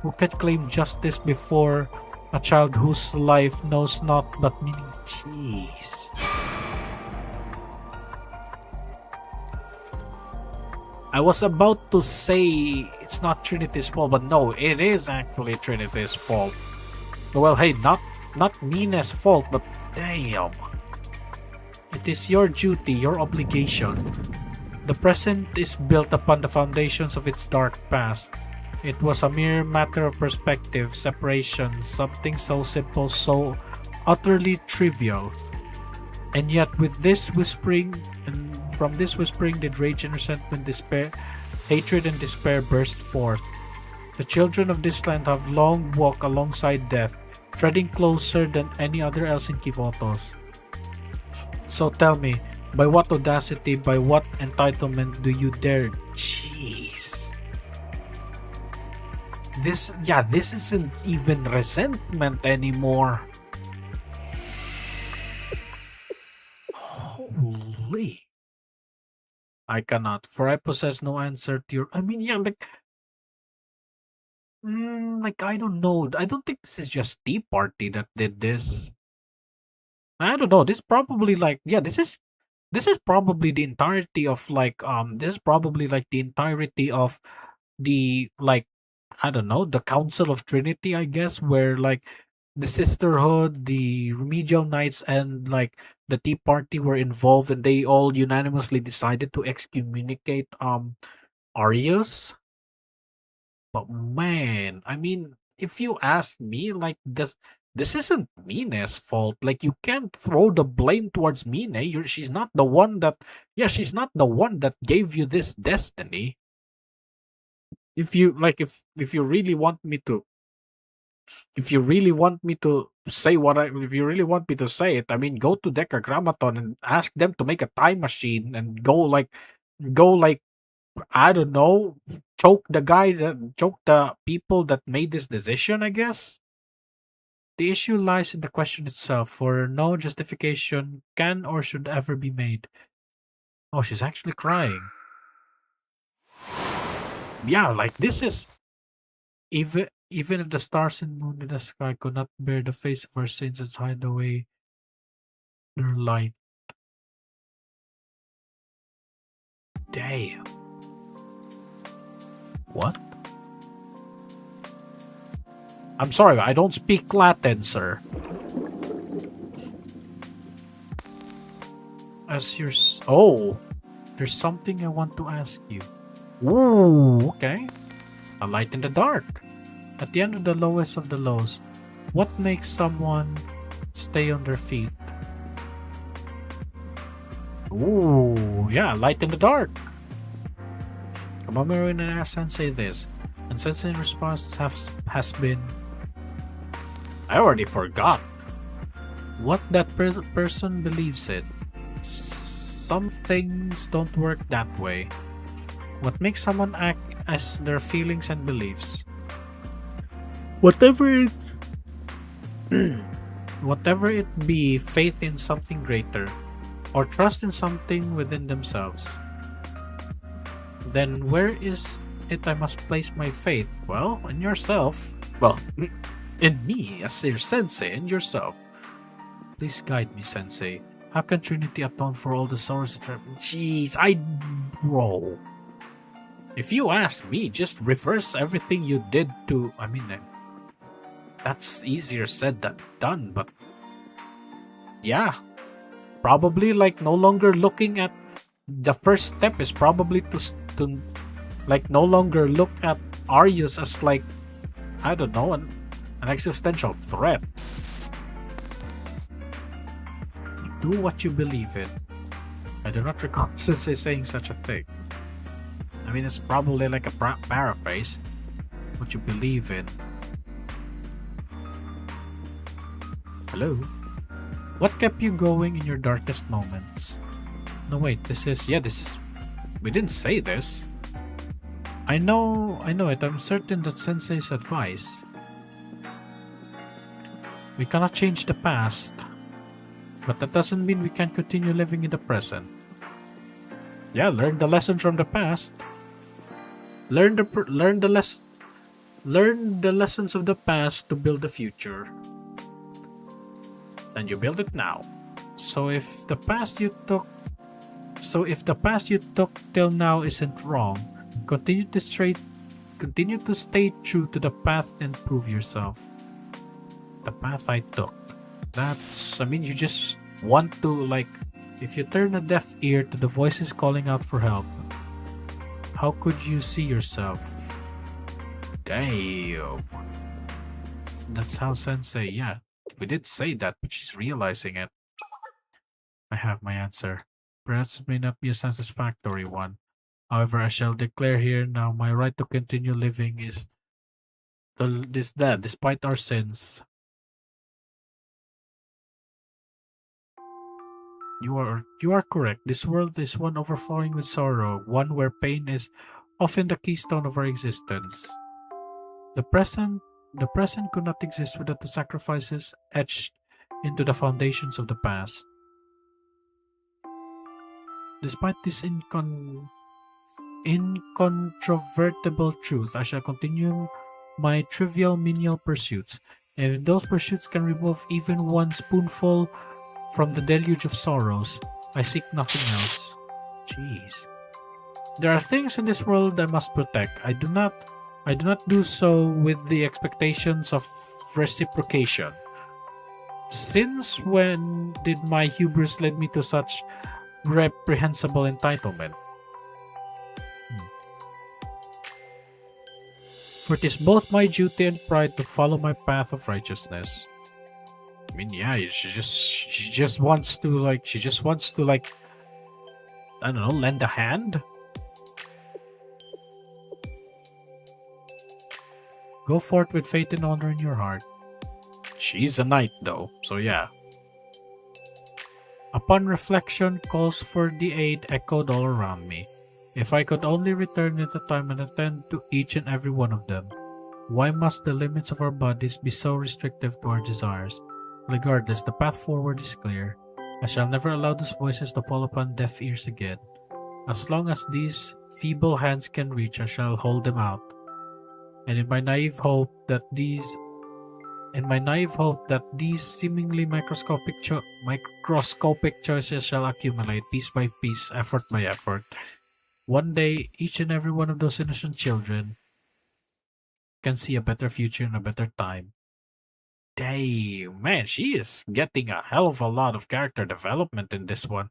S1: Who can claim justice before a child whose life knows naught but meaning? Jeez. I was about to say it's not Trinity's fault, but no, it is actually Trinity's fault. Well, hey, not Mina's fault, but damn. It is your duty, your obligation. The present is built upon the foundations of its dark past. It was a mere matter of perspective, separation, something so simple, so utterly trivial. And yet with this whispering, and from this whispering did rage and resentment, despair, hatred and despair burst forth. The children of this land have long walked alongside death, treading closer than any other else in Kivotos. So tell me, by what audacity, by what entitlement do you dare? Jeez. This isn't even resentment anymore. Holy. I cannot, for I possess no answer to your... I mean, yeah, like, I don't know. I don't think this is just Tea Party that did this. I don't know. This probably like, yeah, this is probably the entirety of like, this is probably like the entirety of the, like, I don't know, the Council of Trinity, I guess, where like the Sisterhood, the Remedial Knights, and like the Tea Party were involved, and they all unanimously decided to excommunicate Arius. But man, I mean, if you ask me, like this isn't Mina's fault. Like, you can't throw the blame towards Mina. She's not the one that, yeah, she's not the one that gave you this destiny. If you like, if you really want me to, if you really want me to say if you really want me to say it, I mean, go to Decagrammaton and ask them to make a time machine and go like, I don't know, choke the people that made this decision, I guess. The issue lies in the question itself, for no justification can or should ever be made. Oh, she's actually crying. Yeah, like this is... Even if the stars and moon in the sky could not bear the face of our sins and hide away their light. Damn. What? I'm sorry, I don't speak Latin, sir. Oh, there's something I want to ask you. Ooh, okay. A light in the dark. At the end of the lowest of the lows, what makes someone stay on their feet? Ooh, yeah, light in the dark. Kamamaru and asked Sensei this, and Sensei's response has been... I already forgot. What that person believes in. Some things don't work that way. What makes someone act as their feelings and beliefs. Whatever it be, faith in something greater, or trust in something within themselves. Then where is it I must place my faith? Well, in yourself. Well, in me as your sensei and yourself. Please guide me, sensei. How can Trinity atone for all the sorrows that... Jeez, bro. If you ask me, just reverse everything you did to... I mean, that's easier said than done, but... Yeah. Probably, like, no longer looking at... The first step is probably to like, no longer look at Arius as, like, I don't know, an existential threat. Do what you believe in. I do not recall Sensei saying such a thing. I mean, it's probably like a paraphrase. What you believe in. Hello? What kept you going in your darkest moments? No, wait, this is... Yeah, this is... We didn't say this. I know it. I'm certain that Sensei's advice. We cannot change the past, but that doesn't mean we can't continue living in the present. Yeah, learn the lessons from the past. Learn the lessons of the past to build the future. And you build it now. So if the past you took till now isn't wrong, continue to stay true to the path and prove yourself. The path I took. That's, I mean, you just want to, like, if you turn a deaf ear to the voices calling out for help, how could you see yourself? Damn. That's how Sensei, yeah. We did say that, but she's realizing it. I have my answer. Perhaps it may not be a satisfactory one. However, I shall declare here now my right to continue living is that despite our sins. You are correct. This world is one overflowing with sorrow, one where pain is often the keystone of our existence. The present could not exist without the sacrifices etched into the foundations of the past. Despite this incontrovertible truth, I shall continue my trivial menial pursuits, and if those pursuits can remove even one spoonful from the deluge of sorrows, I seek nothing else. Jeez. There are things in this world I must protect. I do not do so with the expectations of reciprocation. Since when did my hubris lead me to such reprehensible entitlement? For it is both my duty and pride to follow my path of righteousness. I mean, yeah, she just wants to like, I don't know, lend a hand. Go forth with faith and honor in your heart. She's a knight though, so yeah. Upon reflection, calls for the aid echoed all around me. If I could only return at a time and attend to each and every one of them. Why must the limits of our bodies be so restrictive to our desires? Regardless, the path forward is clear. I shall never allow those voices to fall upon deaf ears again. As long as these feeble hands can reach, I shall hold them out. And in my naive hope that these seemingly microscopic choices shall accumulate piece by piece, effort by effort. One day, each and every one of those innocent children can see a better future and a better time. Damn, man, she is getting a hell of a lot of character development in this one.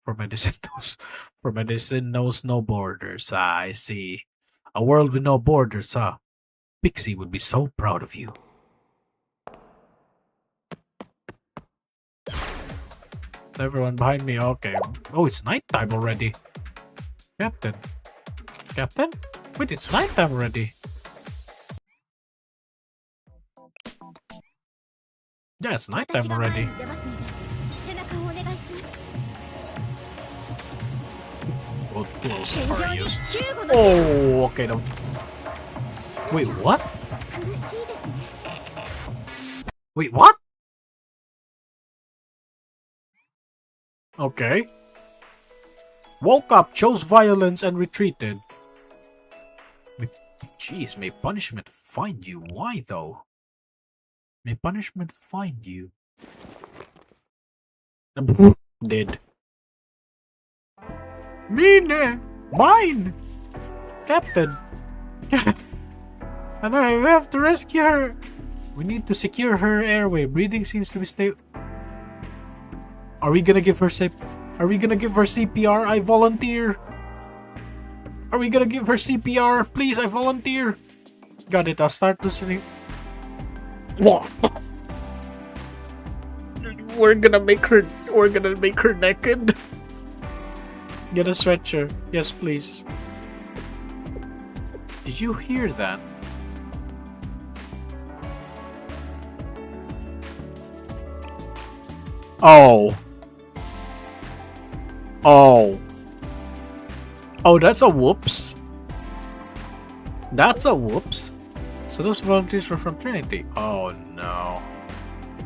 S1: For Medicine knows no borders. I see. A world with no borders, huh? Pixie would be so proud of you. Everyone behind me, okay. Oh, it's nighttime already. Captain? Wait, it's nighttime already. Yeah, it's nighttime already. Well, close, Arius. Oh, okay, no. Wait, what? Wait, what? Okay. Woke up, chose violence, and retreated. Jeez, may punishment find you. Why, though? May punishment find you. Dead. Mine! Captain! And I have to rescue her. We need to secure her airway. Breathing seems to be stable. Are we gonna give her CPR? I volunteer. Are we gonna give her CPR? Please, I volunteer. Got it. I'll start listening. We're gonna make her naked. Get a stretcher. Yes, please. Did you hear that?
S2: Oh. Oh. Oh, that's a whoops. That's a whoops. So those volunteers were from Trinity. Oh no.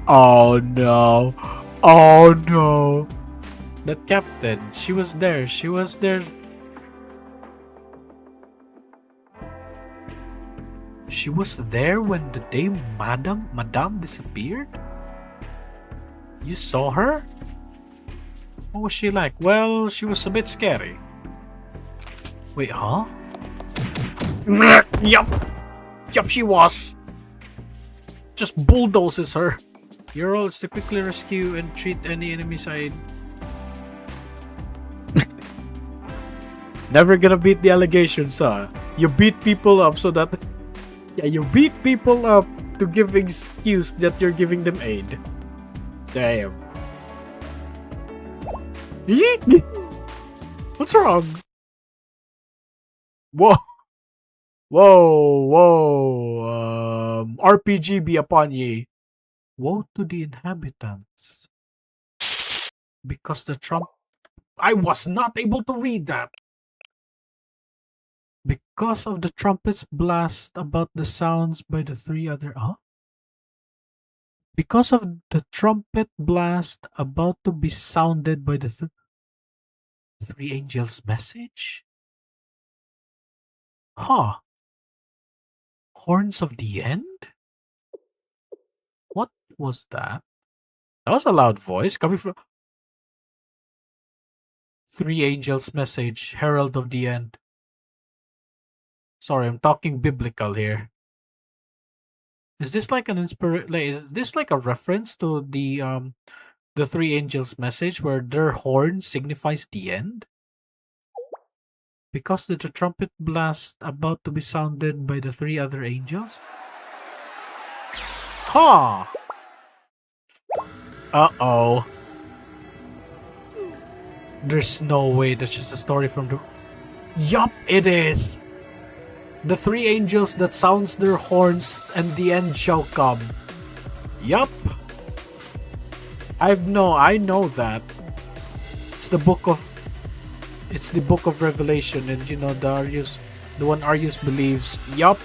S2: Oh no. Oh no. That captain, she was there. She was there. She was there when the day Madame disappeared? You saw her? What was she like? Well, she was a bit scary. Wait, huh? Yup. Yup, she was. Just bulldozes her. Your role is to quickly rescue and treat any enemy side. Never gonna beat the allegations, huh? You beat people up so that... Yeah, you beat people up to give excuse that you're giving them aid. Damn. Yeek! What's wrong? Whoa. Whoa. RPG be upon ye. Woe to the inhabitants. Because the Trump... I was not able to read that. Because of the trumpet's blast about the sounds by the three other... Huh? Because of the trumpet blast about to be sounded by the three angels' message? Huh. Horns of the end? What was that? That was a loud voice coming from... Three angels' message, herald of the end. Sorry, I'm talking biblical here. Is this like an is this like a reference to the three angels' message where their horn signifies the end? Because the trumpet blast about to be sounded by the three other angels? Huh! Uh-oh. There's no way that's just a story from the... Yup, it is! The three angels that sounds their horns and the end shall come. Yup. I know that. It's the book of Revelation, and you know the one Arius believes. Yup.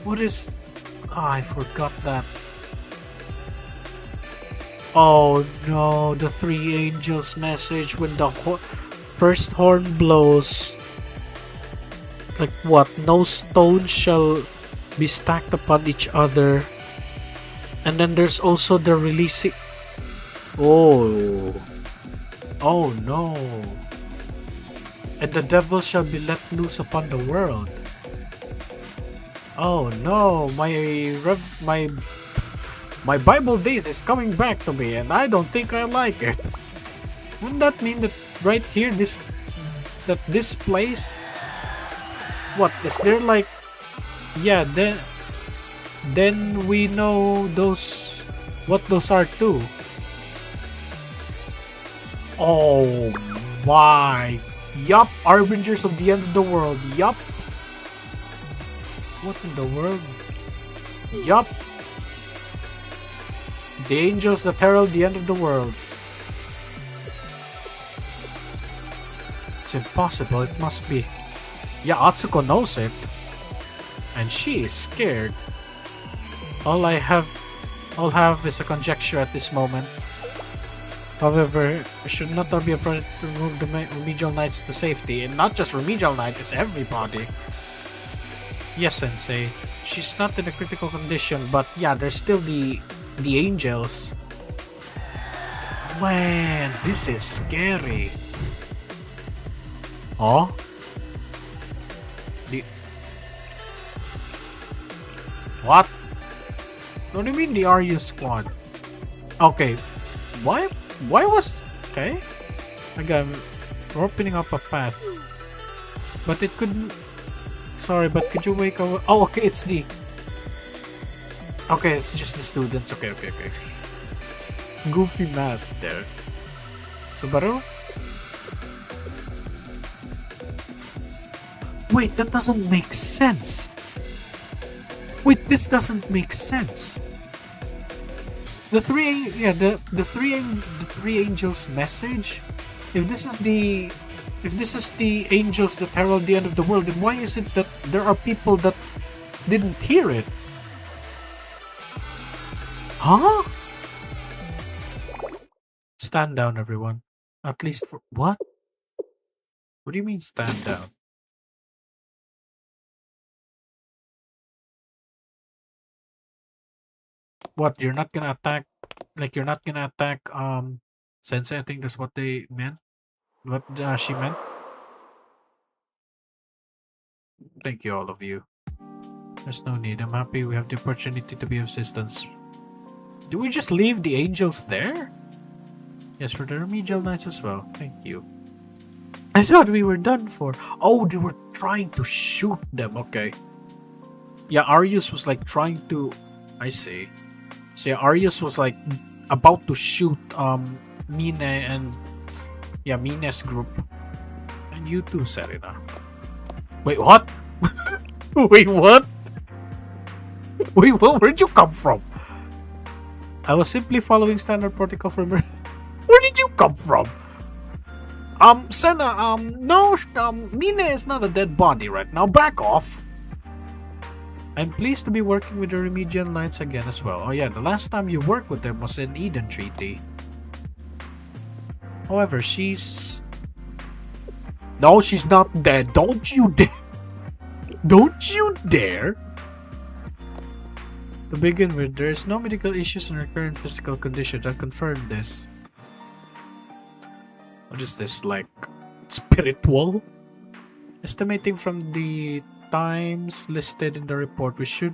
S2: What is... I forgot that. Oh no, the three angels message when the first horn blows. Like what? No stone shall be stacked upon each other. And then there's also the releasing... Oh. Oh no. And the devil shall be let loose upon the world. Oh no, my Bible days is coming back to me, and I don't think I like it. Wouldn't that mean that right here, this place? What is there like? Yeah, then we know what those are too. Oh my! Yup, Arbingers of the end of the world. Yup. What in the world? Yup. The angels that herald the end of the world. It's impossible, it must be. Yeah, Atsuko knows it. And she is scared. All I'll have is a conjecture at this moment. However, it should not be a project to move the remedial knights to safety. And not just remedial knights, it's everybody. Yes, Sensei. She's not in a critical condition, but yeah, there's still the angels. Man, this is scary. Oh? What? What do you mean the Arius squad? Okay. Why was... Okay. Again, we're opening up a path. But it couldn't... Sorry, but could you wake up... Oh, okay, it's the... Okay, it's just the students. Okay. Goofy mask there. Subaru? Wait, that doesn't make sense. Wait, this doesn't make sense.
S1: the three angels message. If this is the angels that herald the end of the world, then why is it that there are people that didn't hear it? Huh? Stand down, everyone. At least for what? What do you mean stand down? What, you're not gonna attack, like you're not gonna attack Sensei? I think that's what they meant. What she meant. Thank you, all of you. There's no need. I'm happy we have the opportunity to be of assistance. Do we just leave the angels there? Yes, for the remedial knights as well. Thank you. I thought we were done for. Oh, they were trying to shoot them. Okay. Yeah, Arius was like trying to. I see. So yeah, Arius was like about to shoot Mine and Mine's group. And you too, Serena. Wait, what? Wait, what? Wait, where'd you come from? I was simply following standard protocol from. Where did you come from? Senna, no, Mine is not a dead body right now. Back off. I'm pleased to be working with the Remedial Knights again as well. Oh yeah, the last time you worked with them was in Eden Treaty. However, she's... No, she's not dead. Don't you dare. Don't you dare. To begin with, there is no medical issues in her current physical condition. I'll confirm this. What is this, like, spiritual? Estimating from the times listed in the report, she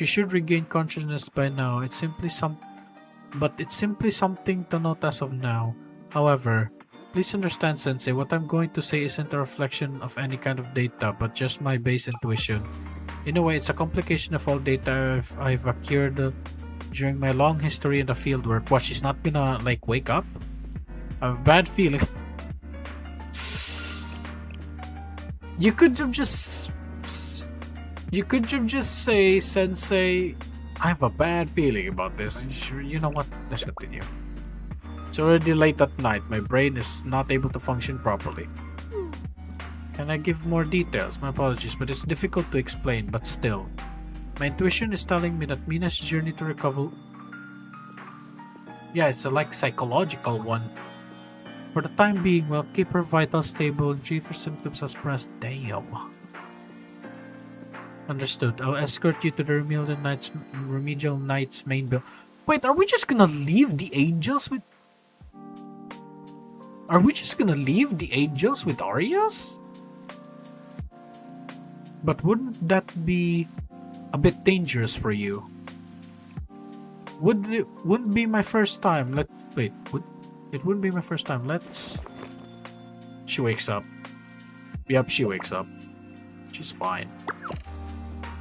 S1: should regain consciousness by now. It's simply something to note as of now. However, please understand, Sensei, what I'm going to say isn't a reflection of any kind of data, but just my base intuition. In a way, it's a complication of all data I've acquired during my long history in the fieldwork. What, she's not gonna, like, wake up? I have a bad feeling. You could have just say, Sensei, I have a bad feeling about this. You know what? Let's continue. It's already late at night. My brain is not able to function properly. Can I give more details? My apologies, but it's difficult to explain, but still. My intuition is telling me that Mina's journey to recover... Yeah, it's a like psychological one. For the time being, we'll keep her vitals stable and treat for symptoms as pressed. Damn. Understood. I'll escort you to the Remedial Knight's main build. Wait, are we just gonna leave the angels with... Are we just gonna leave the angels with Arius? But wouldn't that be a bit dangerous for you? Wouldn't be my first time. It wouldn't be my first time. She wakes up. Yep, she wakes up. She's fine.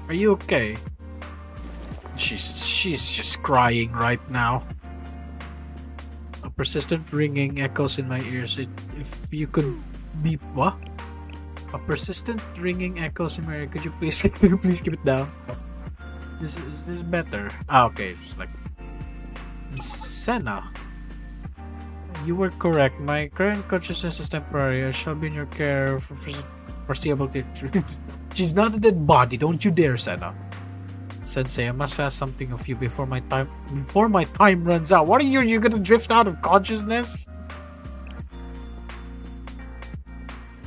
S1: Are you okay? She's just crying right now. A persistent ringing echoes in my ears. If you could be what? A persistent ringing echoes in my ear. Could you please keep it down? Is this better? Ah, okay. It's like Senna. You were correct. My current consciousness is temporary. I shall be in your care for foreseeable future. She's not a dead body. Don't you dare, Senna. Sensei, I must ask something of you before my time runs out. What are you gonna drift out of consciousness?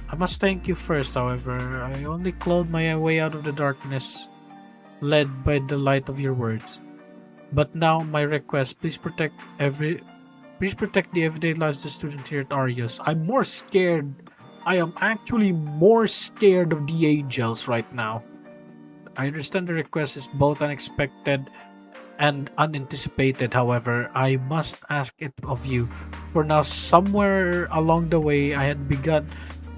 S1: I must thank you first, however. I only clawed my way out of the darkness, led by the light of your words. But now, my request, please protect the everyday lives of the student here at Arius. I'm more scared. I am actually more scared of the angels right now. I understand the request is both unexpected and unanticipated, however, I must ask it of you. For now, somewhere along the way, I had begun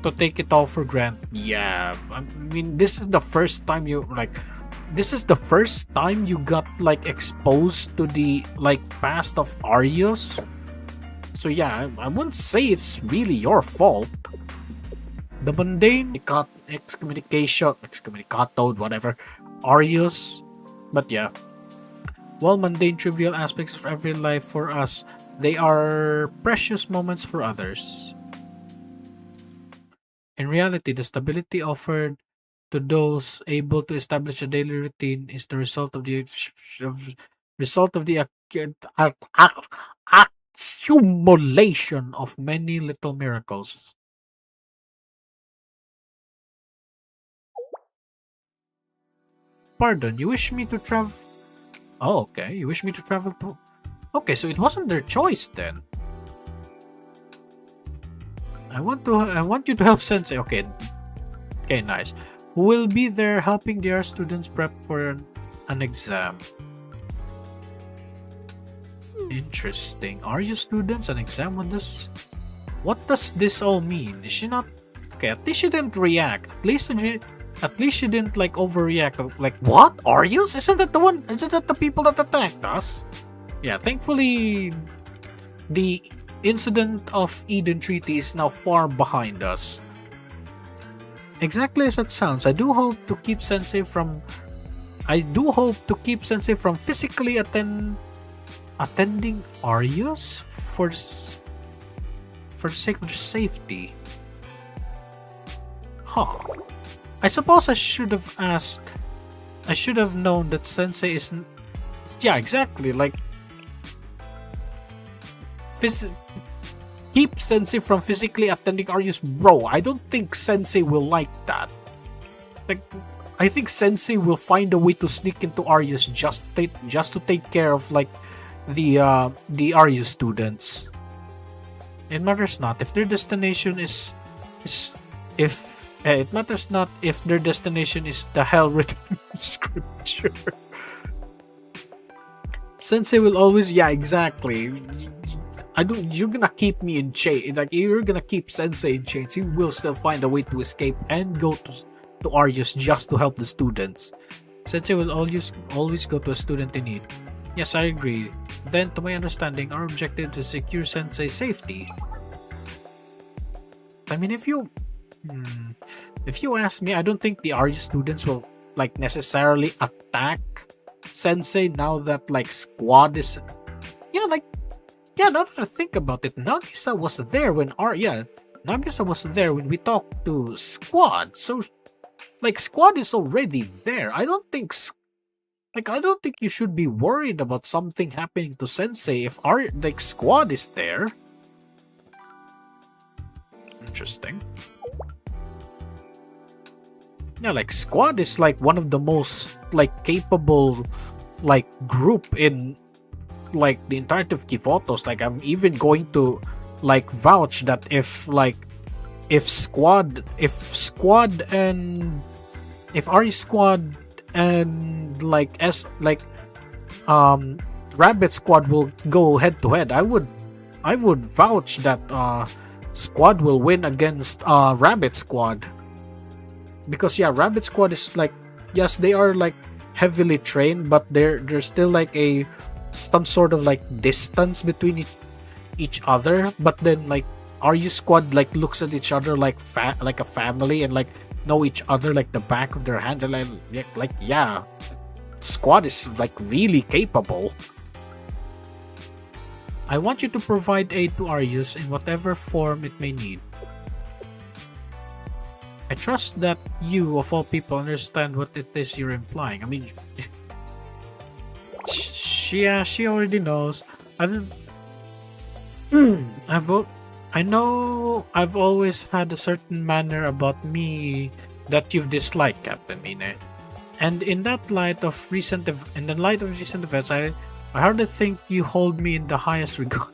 S1: to take it all for granted. Yeah, I mean, this is the first time you got like exposed to the like past of Arius. So yeah, I wouldn't say it's really your fault. The mundane excommunicado, whatever, Arius. But yeah, While mundane, trivial aspects of every life for us, they are precious moments for others. In reality, the stability offered to those able to establish a daily routine is the of- result of the accumulation of many little miracles. Pardon, you wish me to travel? Oh, okay. You wish me to travel to? Okay, so it wasn't their choice then. I want you to help Sensei. Okay, okay, nice. Who will be there helping their students prep for an exam? Interesting. Are you students an exam? What does this all mean? Is she not okay? At least she didn't react. At least she didn't like overreact. Like what? Arius? Isn't that the one? Isn't that the people that attacked us? Yeah. Thankfully, the incident of Eden Treaty is now far behind us. Exactly as it sounds. I do hope to keep Sensei from physically attending Arius for the sake of safety. Huh. I suppose I should have asked. I should have known that Sensei isn't. Yeah, exactly. Like, keep Sensei from physically attending Arius, bro. I don't think Sensei will like that. Like, I think Sensei will find a way to sneak into Arius just to take care of like the Arius students. It matters not if their destination is if it matters not if their destination is the hell written scripture. Sensei will always, yeah, exactly. You're gonna keep me in chains. Like, you're gonna keep Sensei in chains. He will still find a way to escape and go to Arius just to help the students. Sensei will always go to a student in need. Yes, I agree. Then, to my understanding, our objective is to secure Sensei's safety. I mean, if you ask me, I don't think the Arius students will like necessarily attack Sensei now that like Squad is. Yeah, now that I think about it, Nagisa was there when Nagisa was there when we talked to Squad. So, like, Squad is already there. I don't think you should be worried about something happening to Sensei if our like Squad is there. Interesting. Yeah, like Squad is like one of the most like capable like group in like the entirety of Kivotos. Like, I'm even going to like vouch that if Squad and if Ari Squad and like Rabbit Squad will go head to head, I would vouch that Squad will win against Rabbit Squad, because yeah, Rabbit Squad is like, yes, they are like heavily trained, but there's still like some sort of like distance between each other. But then like Arius Squad like looks at each other like a family and like know each other like the back of their hand. And like yeah, Squad is like really capable. I want you to provide aid to Arius in whatever form it may need. I trust that you, of all people, understand what it is you're implying. I mean, she already knows. I know I've always had a certain manner about me that you've disliked, Captain Mine. And in the light of recent events, I hardly think you hold me in the highest regard.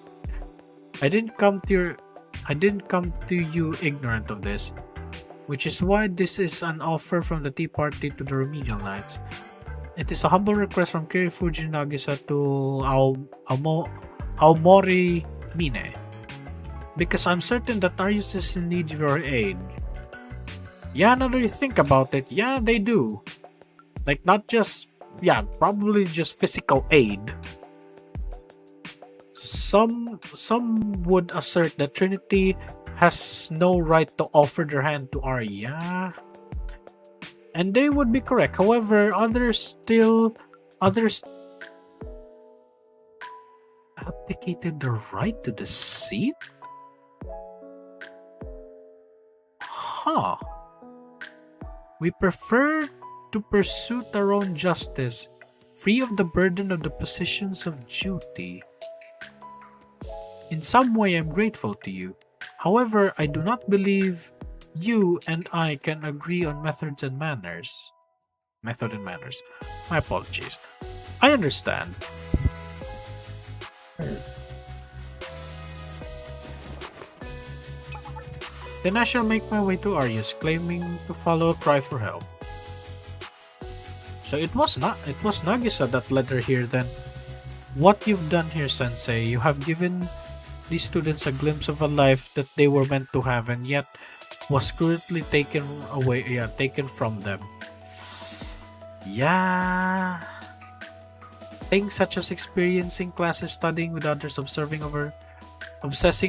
S1: I didn't come to you ignorant of this, which is why this is an offer from the Tea Party to the Remedial Knights. It is a humble request from Kirifuji Nagisa to Aomori Mine, because I'm certain that Arius is in need of your aid. Yeah, now that you think about it, yeah, they do. Like, not just, yeah, probably just physical aid. Some would assert that Trinity has no right to offer their hand to Arya. And they would be correct. However, others Abdicated the right to the seat? Huh. We prefer to pursue our own justice, free of the burden of the positions of duty. In some way, I'm grateful to you. However, I do not believe you and I can agree on methods and manners. Method and manners. My apologies. I understand. Then I shall make my way to Arius, claiming to follow a cry for help. So it was Nagisa that led her here then. What you've done here, Sensei, you have given these students a glimpse of a life that they were meant to have and yet was cruelly taken away, taken from them. Yeah. Things such as experiencing classes, studying with others, obsessing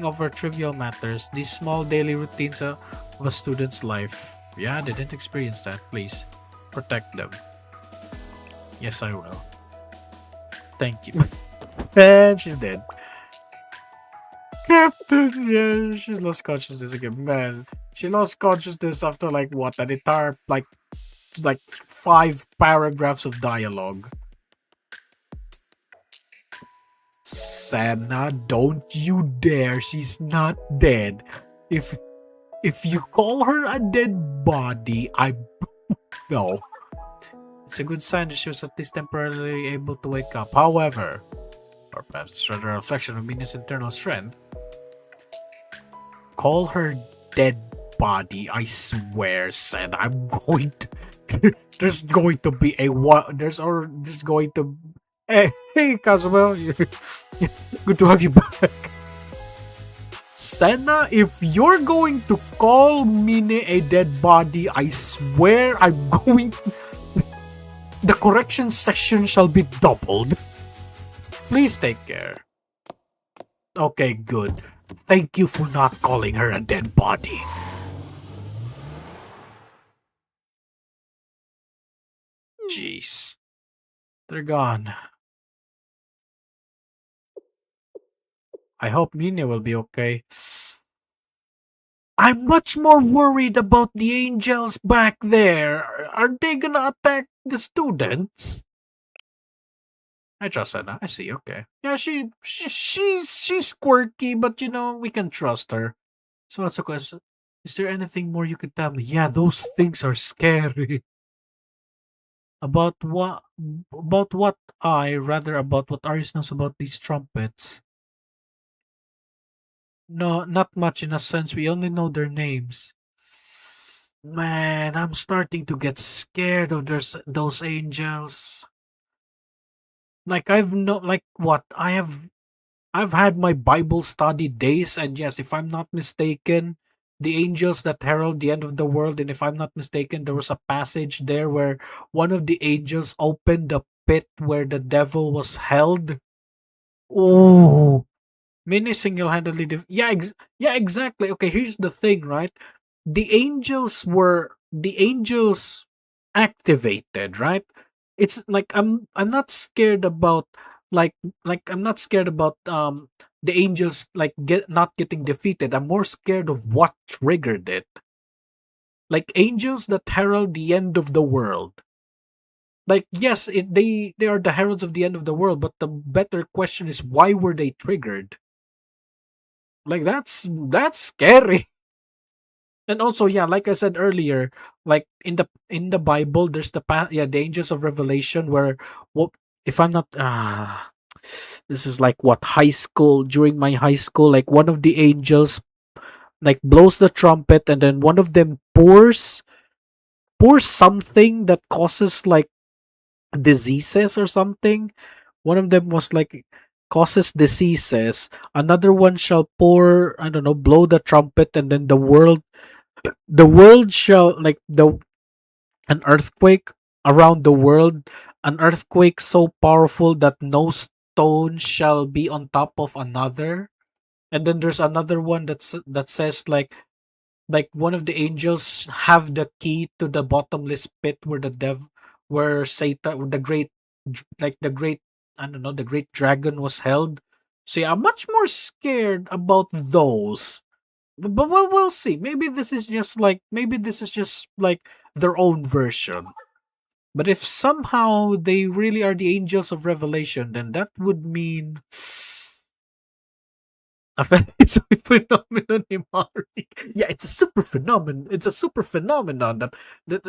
S1: over trivial matters, these small daily routines of a student's life. Yeah, they didn't experience that. Please protect them. Yes, I will. Thank you. And she's dead. Captain, yeah, she's lost consciousness again. Man, she lost consciousness after like what? An entire like 5 paragraphs of dialogue. Sana, don't you dare. She's not dead. If you call her a dead body, I no. It's a good sign that she was at least temporarily able to wake up. However, or perhaps it's rather a reflection of Mina's internal strength, call her dead body, I swear, Sen. I'm going to there's going to be a what there's going to hey Kazuma, good to have you back. Senna, if you're going to call Mine a dead body, I swear I'm going the correction session shall be doubled. Please take care. Okay, good. Thank you for not calling her a dead body. Jeez. They're gone. I hope Mine will be okay. I'm much more worried about the angels back there. Are they gonna attack the students? I trust Anna. I see. Okay. Yeah, she's quirky, but we can trust her. So what's the question? Is there anything more you could tell me? Yeah, those things are scary. About what? About what? Rather about what Arius knows about these trumpets. No, not much in a sense. We only know their names. Man, I'm starting to get scared of those angels. Like I've had my Bible study days, and yes, if I'm not mistaken, the angels that herald the end of the world, and if I'm not mistaken, there was a passage there where one of the angels opened the pit where the devil was held. Oh, Mini single-handedly yeah, exactly. Okay, here's the thing, right? The angels activated, right? It's like I'm not scared about I'm not scared about the angels like not getting defeated. I'm more scared of what triggered it. Like angels that herald the end of the world. Like yes, they are the heralds of the end of the world, but the better question is why were they triggered? Like that's scary. And also, yeah, like I said earlier, like in the Bible, there's the angels of Revelation where what if I'm not this is like what high school during my high school, like one of the angels like blows the trumpet and then one of them pours something that causes like diseases or something. One of them was like causes diseases. Another one shall pour, I don't know, blow the trumpet and then the world shall like the an earthquake around the world, an earthquake so powerful that no stone shall be on top of another. And then there's another one that says like one of the angels have the key to the bottomless pit where where Satan, the great, like the great, I don't know, the great dragon was held. So yeah, I'm much more scared about those. But we'll see. Maybe this is just like their own version. But if somehow they really are the angels of revelation, then that would mean it's a phenomenon, Himari. Yeah, it's a super phenomenon. It's a super phenomenon that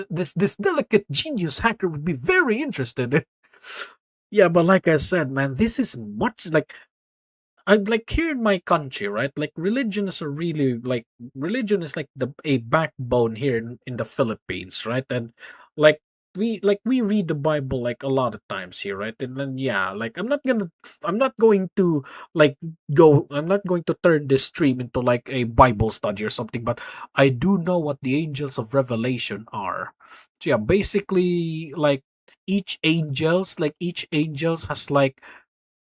S1: this delicate genius hacker would be very interested in. Yeah, but like I said, man, this is much like I like here in my country, right? Like religion is like the a backbone here in the Philippines, right? And like we read the Bible like a lot of times here, right? And then yeah, like I'm not going to like I'm not going to turn this stream into like a Bible study or something, but I do know what the angels of revelation are. So yeah, basically like each angels has like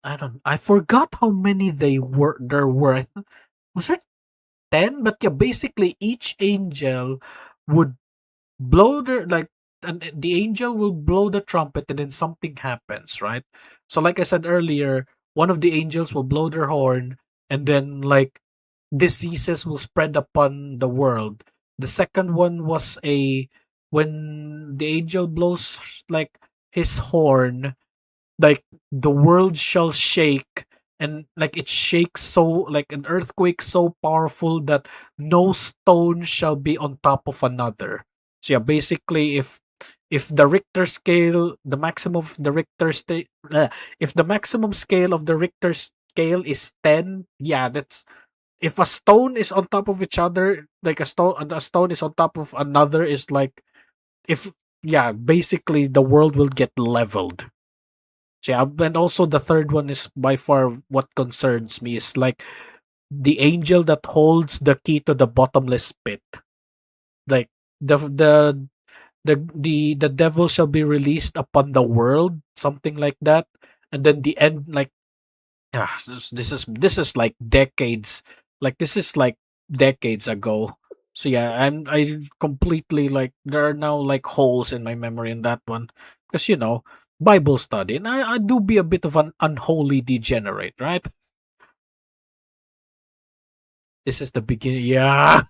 S1: I forgot how many there were. Was there 10? But yeah, basically each angel would blow their like and the angel will blow the trumpet and then something happens, right? So like I said earlier, one of the angels will blow their horn and then like diseases will spread upon the world. The second one was a when the angel blows like his horn, like the world shall shake, and like it shakes so like an earthquake so powerful that no stone shall be on top of another. So yeah, basically if the Richter scale the maximum of the if the maximum scale of the Richter scale is 10, yeah, that's if a stone is on top of each other, like a stone is on top of another is like if yeah, basically the world will get leveled. Yeah, and also the third one is by far what concerns me is like the angel that holds the key to the bottomless pit. Like the devil shall be released upon the world, something like that. And then the end, like this is like decades, like this is like decades ago. So yeah, and I completely like there are now like holes in my memory in that one because Bible study, and I do be a bit of an unholy degenerate, right? This is the beginning. Yeah.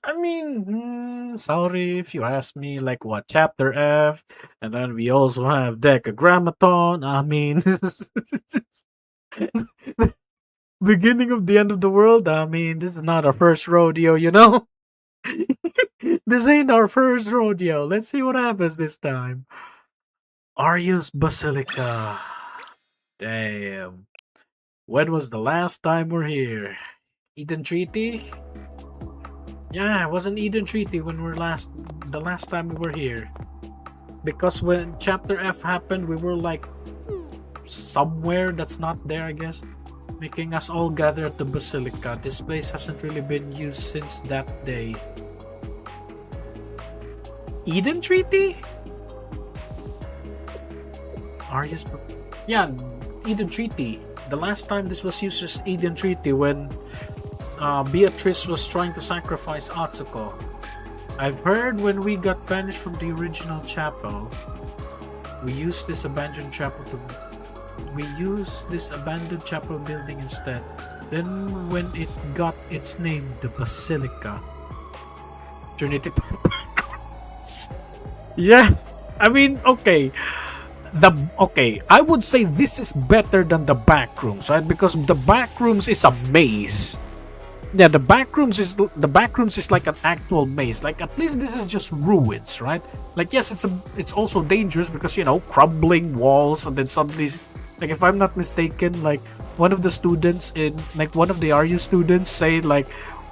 S1: I mean, sorry if you ask me, like what chapter F, and then we also have Decagrammaton. I mean, beginning of the end of the world. I mean, this is not our first rodeo, This ain't our first rodeo. Let's see what happens this time. Arius Basilica. Damn. When was the last time we're here? Eden Treaty? Yeah, it was an Eden Treaty when the last time we were here. Because when chapter F happened, we were like somewhere that's not there, I guess. Making us all gather at the Basilica. This place hasn't really been used since that day. Eden Treaty? Arius... Yeah, Eden Treaty. The last time this was used as Eden Treaty when Beatrice was trying to sacrifice Atsuko. I've heard when we got banished from the original chapel, we used this abandoned chapel building instead. Then when it got its name, the Basilica. Trinity Temple. Yeah, I mean, okay. I would say this is better than the back rooms, right? Because the back rooms is a maze. Yeah, the back rooms is like an actual maze. Like at least this is just ruins, right? Like yes, it's also dangerous because crumbling walls, and then suddenly, like if I'm not mistaken, like one of the students in like one of the Arius students say like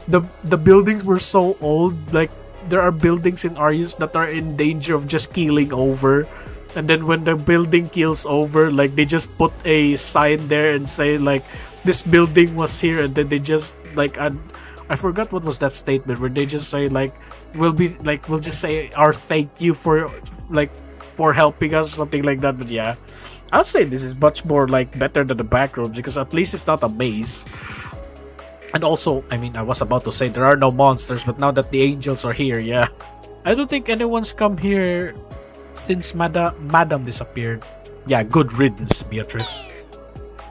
S1: the buildings were so old, like there are buildings in Arius that are in danger of just keeling over. And then when the building keels over, like they just put a sign there and say like this building was here, and then they just like I forgot what was that statement where they just say like we'll just say our thank you for helping us or something like that. But yeah, I'll say this is much more like better than the back rooms because at least it's not a maze. And also, I mean, I was about to say there are no monsters, but now that the angels are here, yeah, I don't think anyone's come here since Madam disappeared. Yeah, good riddance, Beatrice.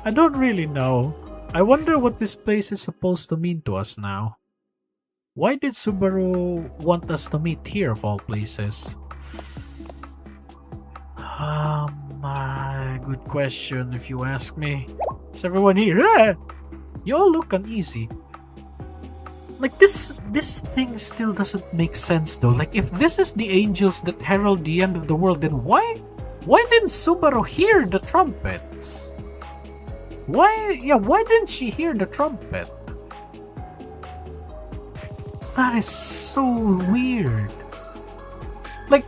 S1: I don't really know. I wonder what this place is supposed to mean to us now. Why did Subaru want us to meet here of all places? Good question if you ask me. Is everyone here? You all look uneasy. Like this thing still doesn't make sense though. Like if this is the angels that herald the end of the world, then why didn't Subaru hear the trumpets? Why didn't she hear the trumpet? That is so weird. Like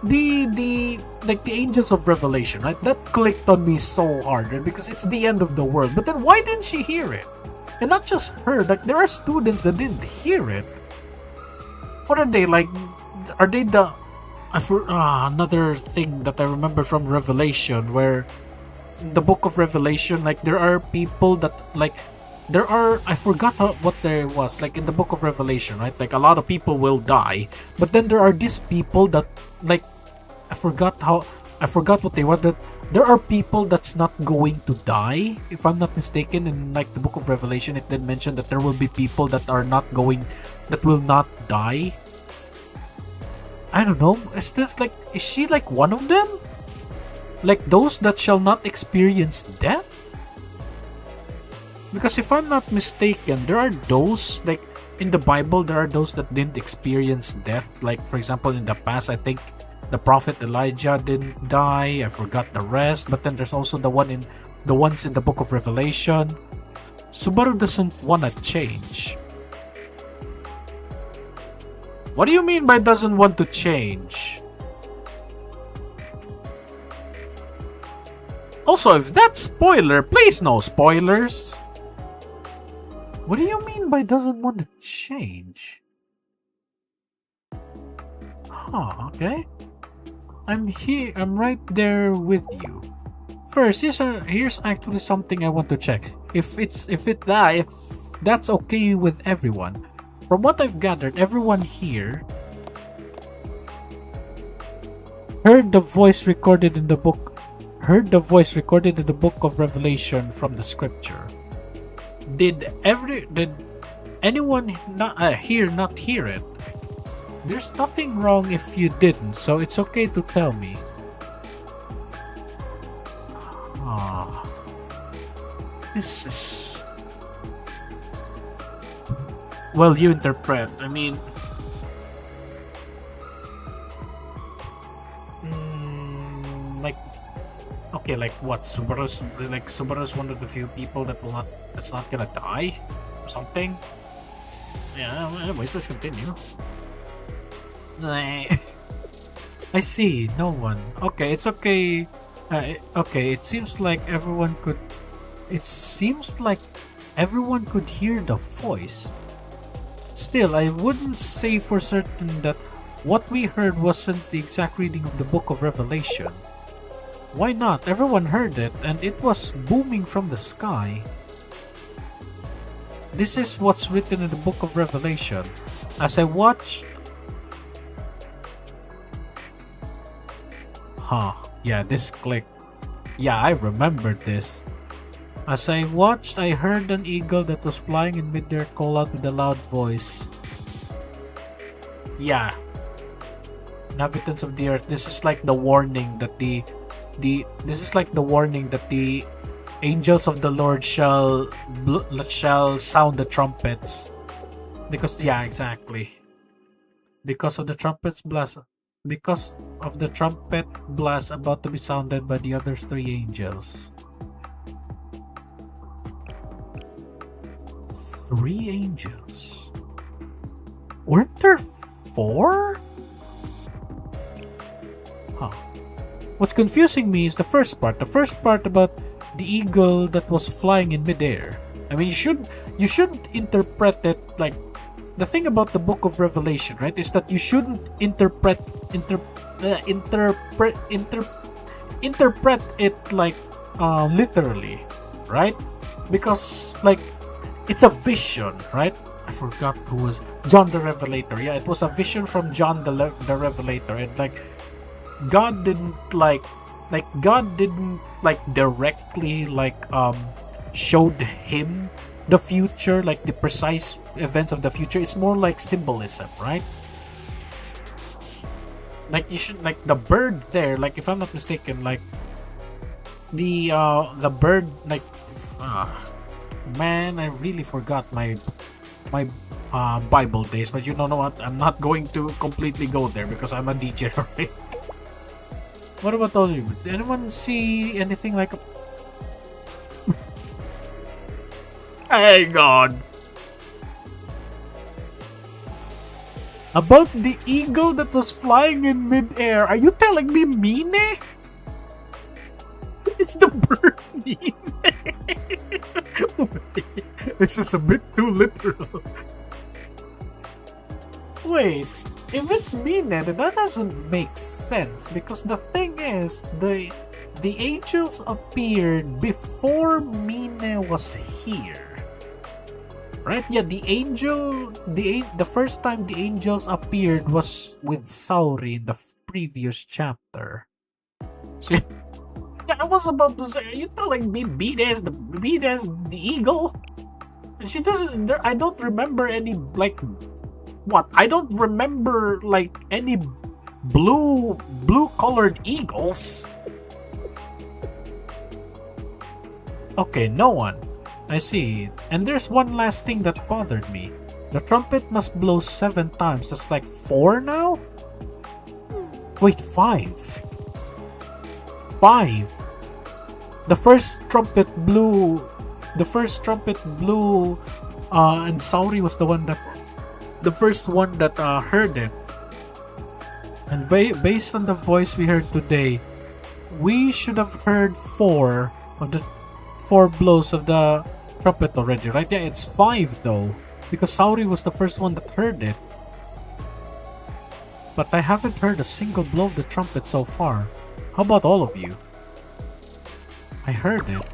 S1: the angels of Revelation, right? That clicked on me so hard, right? Because it's the end of the world. But then why didn't she hear it? And not just her, like there are students that didn't hear it. What are they like? Are they the another thing that I remember from Revelation, where the book of Revelation, like there are people that like I forgot what there was like in the book of Revelation, right? Like a lot of people will die, but then there are these people that like I forgot what they were. That there are people that's not going to die, if I'm not mistaken. In like the book of Revelation, it did mention that there will be people that will not die. I don't know. Is she like one of them? Like those that shall not experience death? Because if I'm not mistaken, there are those like in the Bible, there are those that didn't experience death. Like for example, in the past, I think the prophet Elijah didn't die. I forgot the rest. But then there's also the ones in the book of Revelation. Subaru doesn't want to change. What do you mean by doesn't want to change? Also, if that's spoiler, please no spoilers. What do you mean by doesn't want to change? Huh, okay. I'm here. I'm right there with you. First, here's actually something I want to check. If that's okay with everyone. From what I've gathered, everyone here heard the voice recorded in the book of Revelation from the scripture. Did anyone not hear it? There's nothing wrong if you didn't, so it's okay to tell me. This is... Well, you interpret. I mean... Okay, like what? Subaru's one of the few people that's not gonna die? Or something? Yeah, anyways, let's continue. I see, no one. Okay, it's okay. Okay, it seems like everyone could hear the voice. Still, I wouldn't say for certain that what we heard wasn't the exact reading of the book of Revelation. Why not? Everyone heard it, and it was booming from the sky. This is what's written in the book of Revelation. As I watched... Yeah, this clicked. Yeah, I remembered this. As I watched, I heard an eagle that was flying in midair call out with a loud voice. Yeah. Inhabitants of the earth, this is like the warning that the angels of the Lord shall sound the trumpets. Because yeah, exactly. Because of the trumpet blast about to be sounded by the other three angels. 3 angels. Weren't there 4? What's confusing me is the first part about the eagle that was flying in midair. I mean, you should interpret it like the thing about the book of Revelation, right? Is that you shouldn't interpret it like literally, right? Because like it's a vision, right? I forgot who was John the Revelator. Yeah, it was a vision from John the Revelator, and like God didn't like like God didn't like directly like showed him the future, like the precise events of the future. It's more like symbolism, right? Like you should like the bird there, like if I'm not mistaken, like the bird like uh, man, I really forgot my Bible days, but you know what? I'm not going to completely go there because I'm a degenerate. What about all of you? Did anyone see anything like a... Hang on. About the eagle that was flying in midair, are you telling me Mine? It's the bird Mine. This is a bit too literal. Wait, if it's Mine, then that doesn't make sense because the thing is, the angels appeared before Mine was here. Right? Yeah, the first time the angels appeared was with Sauri in the previous chapter. So, yeah, I was about to say, are you telling me Beat as the eagle? She doesn't. I don't remember any like what? I don't remember like any blue colored eagles. Okay, no one. I see. And there's one last thing that bothered me. The trumpet must blow 7 times. That's like 4 now? Wait, 5. 5. The first trumpet blew, and Sauri was the first one that heard it. And based on the voice we heard today, we should have heard 4 blows of the trumpet already, right? Yeah, it's 5 though, because Sauri was the first one that heard it. But I haven't heard a single blow of the trumpet so far. How about all of you? I heard it.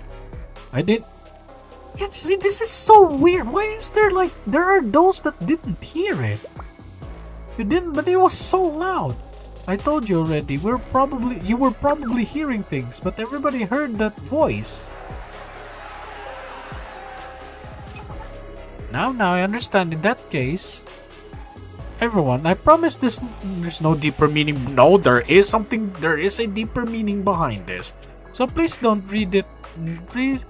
S1: I did. Yeah, see, this is so weird. Why is there like, there are those that didn't hear it? You didn't, but it was so loud. I told you already, you were probably hearing things, but everybody heard that voice. Now I understand. In that case, everyone, I promise there's no deeper meaning. No, there is something. There is a deeper meaning behind this. So please don't read it. Please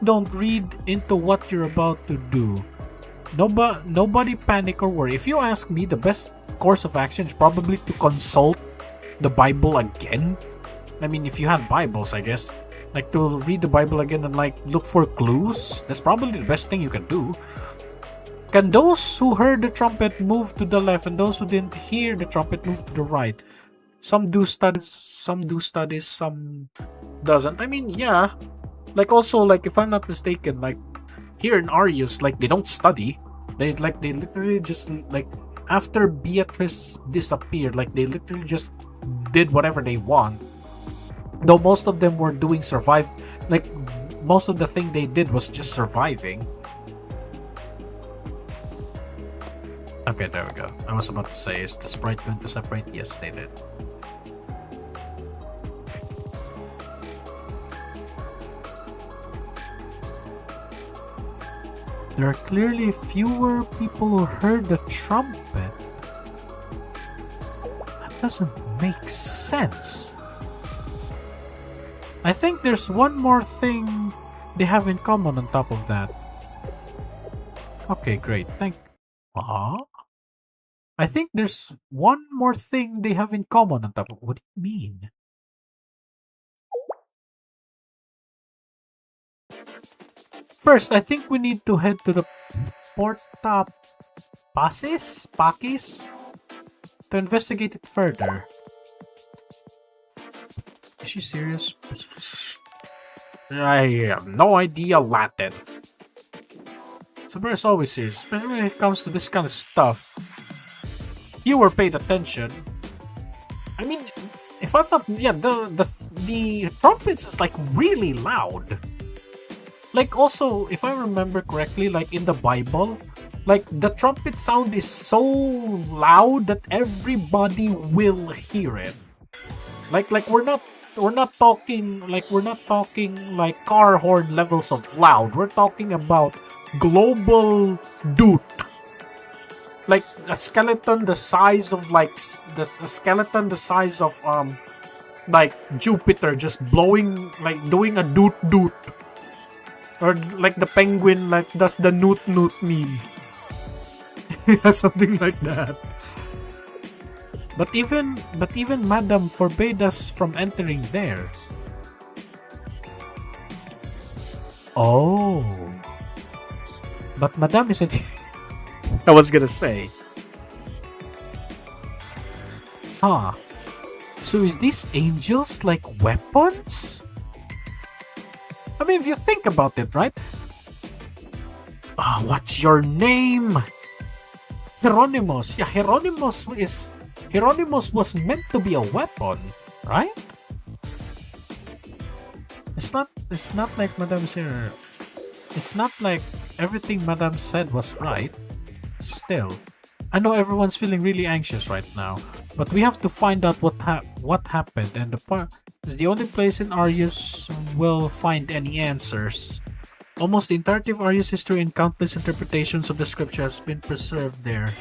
S1: don't read into what you're about to do. Nobody panic or worry. If you ask me, the best course of action is probably to consult the Bible again. I mean, if you had Bibles, I guess. Like to read the Bible again and like look for clues. That's probably the best thing you can do. Can those who heard the trumpet move to the left and those who didn't hear the trumpet move to the right? Some do studies, some doesn't. I mean, yeah. Like also, like if I'm not mistaken, like here in Arius, like they don't study. They literally just like after Beatrice disappeared, like they literally just did whatever they want. Though most of them were doing like most of the thing they did was just surviving. Okay, there we go. I was about to say, is the sprite going to separate? Yes, they did. There are clearly fewer people who heard the trumpet. That doesn't make sense. I think there's one more thing they have in common on top of that. Okay, great. I think there's one more thing they have in common on top of. What do you mean? First, I think we need to head to the Porta Pacis to investigate it further. Is she serious? I have no idea Latin. Sabrina's always serious, especially when it comes to this kind of stuff. You were paid attention. I mean, if I thought, yeah, the trumpets is like really loud. Like also, if I remember correctly, like in the Bible, like the trumpet sound is so loud that everybody will hear it. Like we're not talking like car horn levels of loud. We're talking about global dude. Like a skeleton the size of like a skeleton the size of like Jupiter just blowing like doing a doot doot. Or like the penguin like does the noot noot meme. Yeah, something like that. But even Madame forbade us from entering there. Oh. But Madame isn't I was gonna say. Huh. So is these angels like weapons? I mean, if you think about it, right? What's your name? Hieronymus. Yeah, Hieronymus was meant to be a weapon, right? It's not like Madame here. It's not like everything Madame said was right. Still, I know everyone's feeling really anxious right now, but we have to find out what happened, and the part is the only place in Arius will find any answers. Almost the entirety of Arius' history and countless interpretations of the scripture has been preserved there.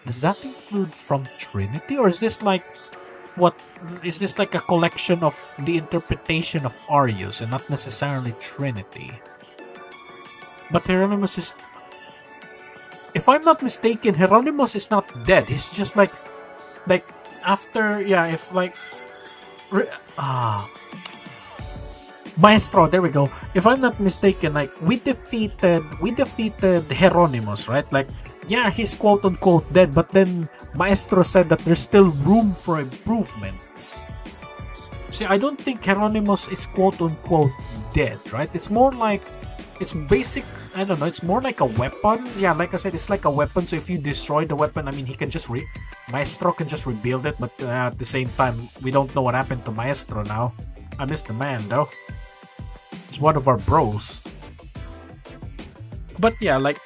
S1: Does that include from Trinity, or is this like what? Is this like a collection of the interpretation of Arius and not necessarily Trinity? But Hieronymus is, if I'm not mistaken, Hieronymus is not dead. He's just like after, yeah, if like Maestro, there we go. If I'm not mistaken, like we defeated Hieronymus, right? Like, yeah, he's quote unquote dead, but then Maestro said that there's still room for improvements. See, I don't think Hieronymus is quote unquote dead, right? It's more like, it's basic, I don't know, it's more like a weapon. Yeah, like I said, it's like a weapon, so if you destroy the weapon, I mean, he can just Maestro can just rebuild it, but at the same time, we don't know what happened to Maestro now. I miss the man, though. He's one of our bros. But yeah, like,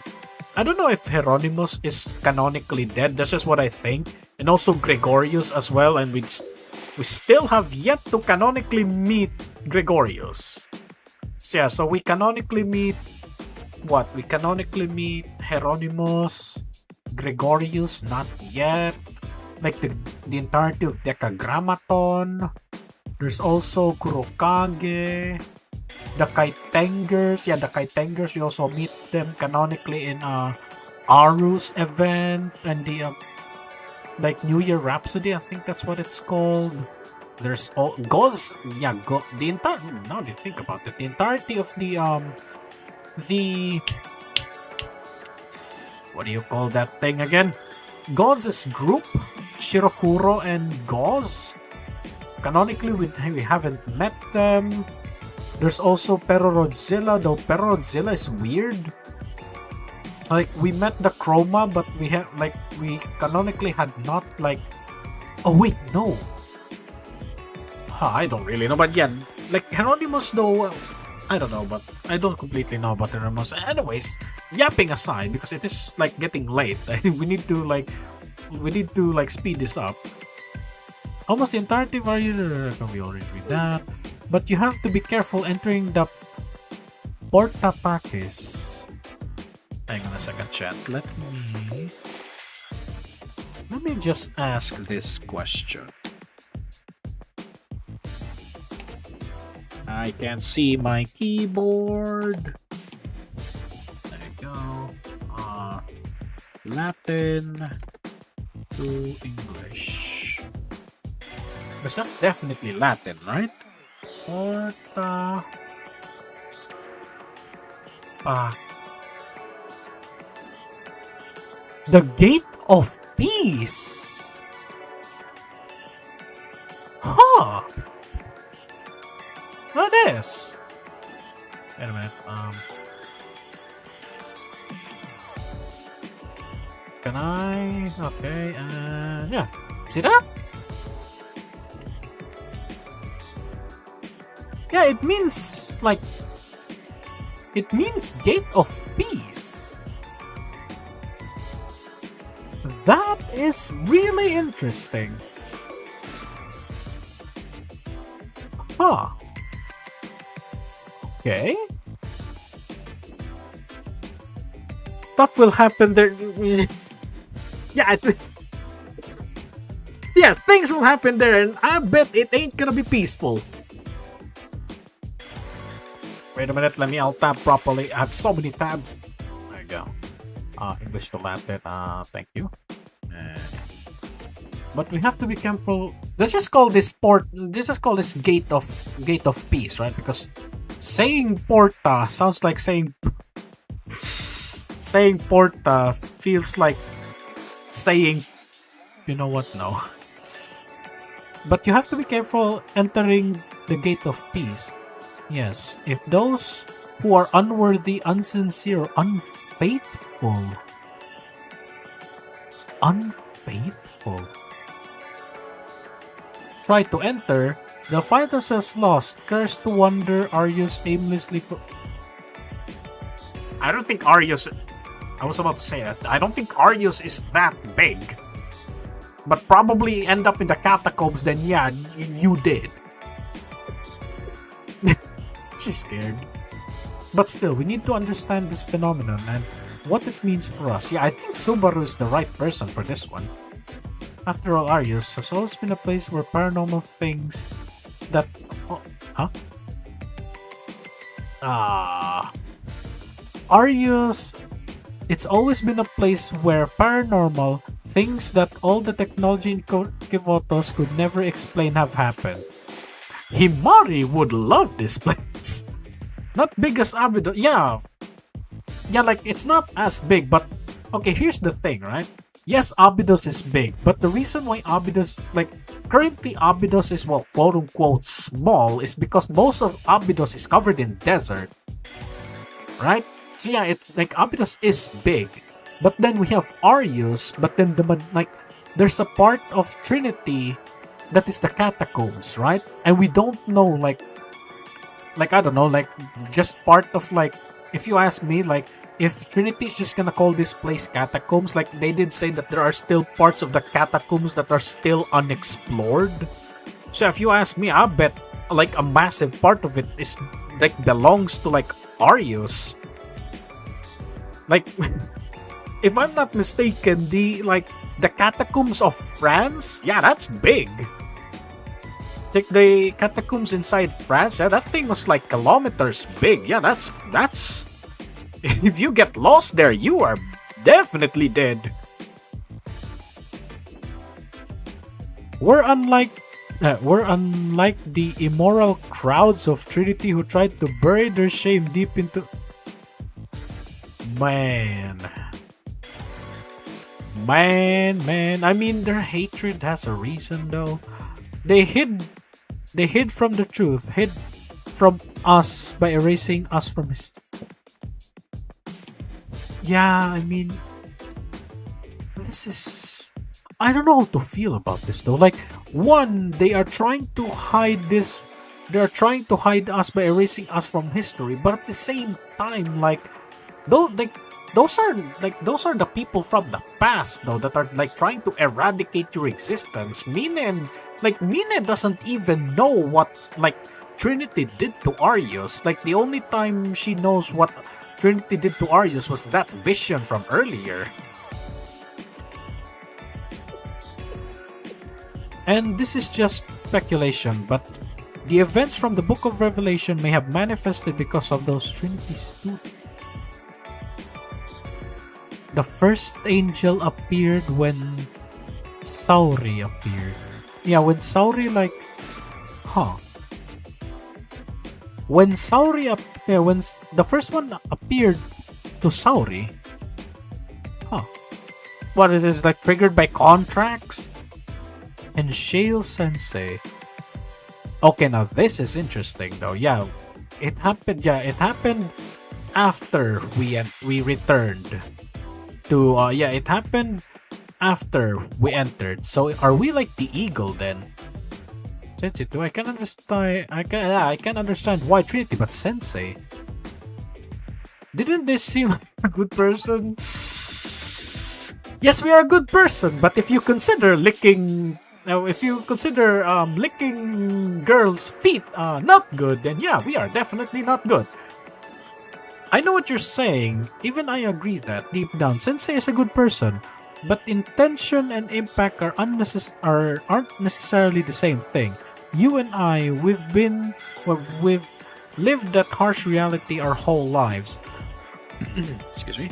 S1: I don't know if Hieronymus is canonically dead. That's just what I think. And also Gregorius as well, and we still have yet to canonically meet Gregorius. So yeah, so we canonically meet what? We canonically meet Hieronymus, Gregorius, not yet. Like the entirety of Decagrammaton. There's also Kurokage, the Kaitengers. Yeah, the Kaitengers, we also meet them canonically in Arius event and the like New Year Rhapsody, I think that's what it's called. There's all Goz, yeah, the entire, now that you think about it, the entirety of the what do you call that thing again? Goz's group, Shirokuro and Goz. Canonically, we haven't met them. There's also Perorodzilla, though Perorodzilla is weird. Like, we met the Chroma, but we canonically had not, like... Oh, wait, no. I don't really know, but yeah, like, Hieronymus, though, I don't know, but I don't completely know about Hieronymus. Anyways, yapping aside, because it is, like, getting late. we need to speed this up. Almost the entirety of our we already read that. But you have to be careful entering the Porta Pacis. Hang on a second, chat. Let me just ask this question. I can see my keyboard. There you go. Latin to English. Because that's definitely Latin, right? Porta. The Gate of Peace. Huh. What is? Wait a minute. Can I? Okay. Yeah. See that? Yeah, it means like. It means Gate of Peace. That is really interesting. Huh. Okay. Stuff will happen there. Yeah, yeah, things will happen there, and I bet it ain't gonna be peaceful. Wait a minute, let me alt tab properly. I have so many tabs. There you go. English to Latin. Thank you. But we have to be careful. Let's just call this port. Let's just call this gate of peace, right? Because saying porta sounds like saying porta feels like saying, you know what? No. But you have to be careful entering the gate of peace. Yes, if those who are unworthy, unsincere, unfaithful, try to enter, they'll find themselves lost, cursed to wander, Arius aimlessly for. I don't think Arius. I was about to say that. I don't think Arius is that big. But probably end up in the catacombs, then yeah, you did. She's scared. But still, we need to understand this phenomenon and what it means for us. Yeah, I think Subaru is the right person for this one. After all, Arius has always been a place where paranormal things that... Oh, huh? Arius... It's always been a place where paranormal things that all the technology in Kivotos could never explain have happened. Himari would love this place. Not big as Abydos. Yeah. Yeah, like, it's not as big, but... Okay, here's the thing, right? Yes, Abydos is big, but the reason why Abydos... Like, currently Abydos is, well, quote-unquote small is because most of Abydos is covered in desert. Right? So yeah, it's like Abydos is big. But then we have Arius, but then there's a part of Trinity that is the catacombs, right? And we don't know, like I don't know, like just part of, like, if you ask me, like, if Trinity is just gonna call this place catacombs, like they did say that there are still parts of the catacombs that are still unexplored. So if you ask me, I bet like a massive part of it is like belongs to like Arius. Like, if I'm not mistaken, the catacombs of France, yeah, that's big. Like the catacombs inside France, yeah, that thing was like kilometers big. Yeah, that's if you get lost there, you are definitely dead. We're unlike the immoral crowds of Trinity who tried to bury their shame deep into. Man. I mean, their hatred has a reason, though. They hid from the truth, hid from us by erasing us from history. Yeah, I mean, this is... I don't know how to feel about this, though. Like, one, they are trying to hide this... They're trying to hide us by erasing us from history, but at the same time, like... Those are the people from the past, though, that are like trying to eradicate your existence. Mine doesn't even know what like Trinity did to Arius. Like the only time she knows what Trinity did to Arius was that vision from earlier. And this is just speculation, but the events from the Book of Revelation may have manifested because of those Trinity students. The first angel appeared when Sauri appeared. Yeah, when Sauri when the first one appeared to Sauri. What is this, like triggered by contracts? And Shale Sensei. Okay, now this is interesting though. Yeah, it happened after we returned. It happened after we entered. So are we like the eagle then? I can understand why Trinity, but Sensei, didn't this seem like a good person? Yes, we are a good person, but if you consider licking Now, if you consider licking girls' feet not good, then yeah, we are definitely not good. I know what you're saying. Even I agree that deep down, Sensei is a good person. But intention and impact aren't necessarily the same thing. You and I, we've lived that harsh reality our whole lives. Excuse me.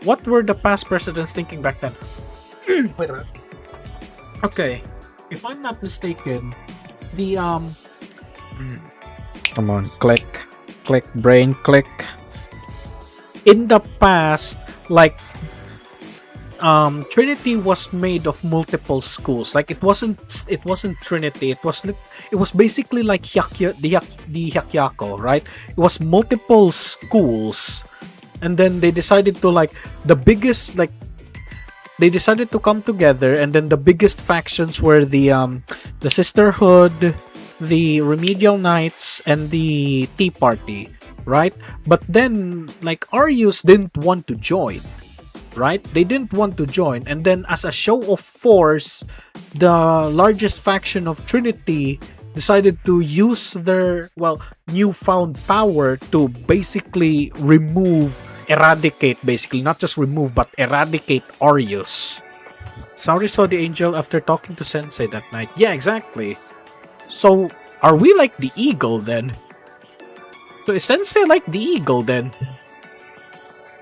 S1: What were the past presidents thinking back then? Wait a minute. Okay, if I'm not mistaken, the
S2: Come on, click, brain, click.
S1: in the past, like Trinity was made of multiple schools. Like it wasn't Trinity. It was basically like the Hyakyako, right? It was multiple schools, and then they decided to they decided to come together, and then the biggest factions were the Sisterhood, the Remedial Knights, and the Tea Party, right? But then like Arius didn't want to join, right? They didn't want to join, and then as a show of force, the largest faction of Trinity decided to use their newfound power to basically eradicate, basically not just remove but eradicate Arius. Saori saw the angel after talking to Sensei that night. Yeah, exactly. So are we like the eagle then? So is Sensei like the eagle then?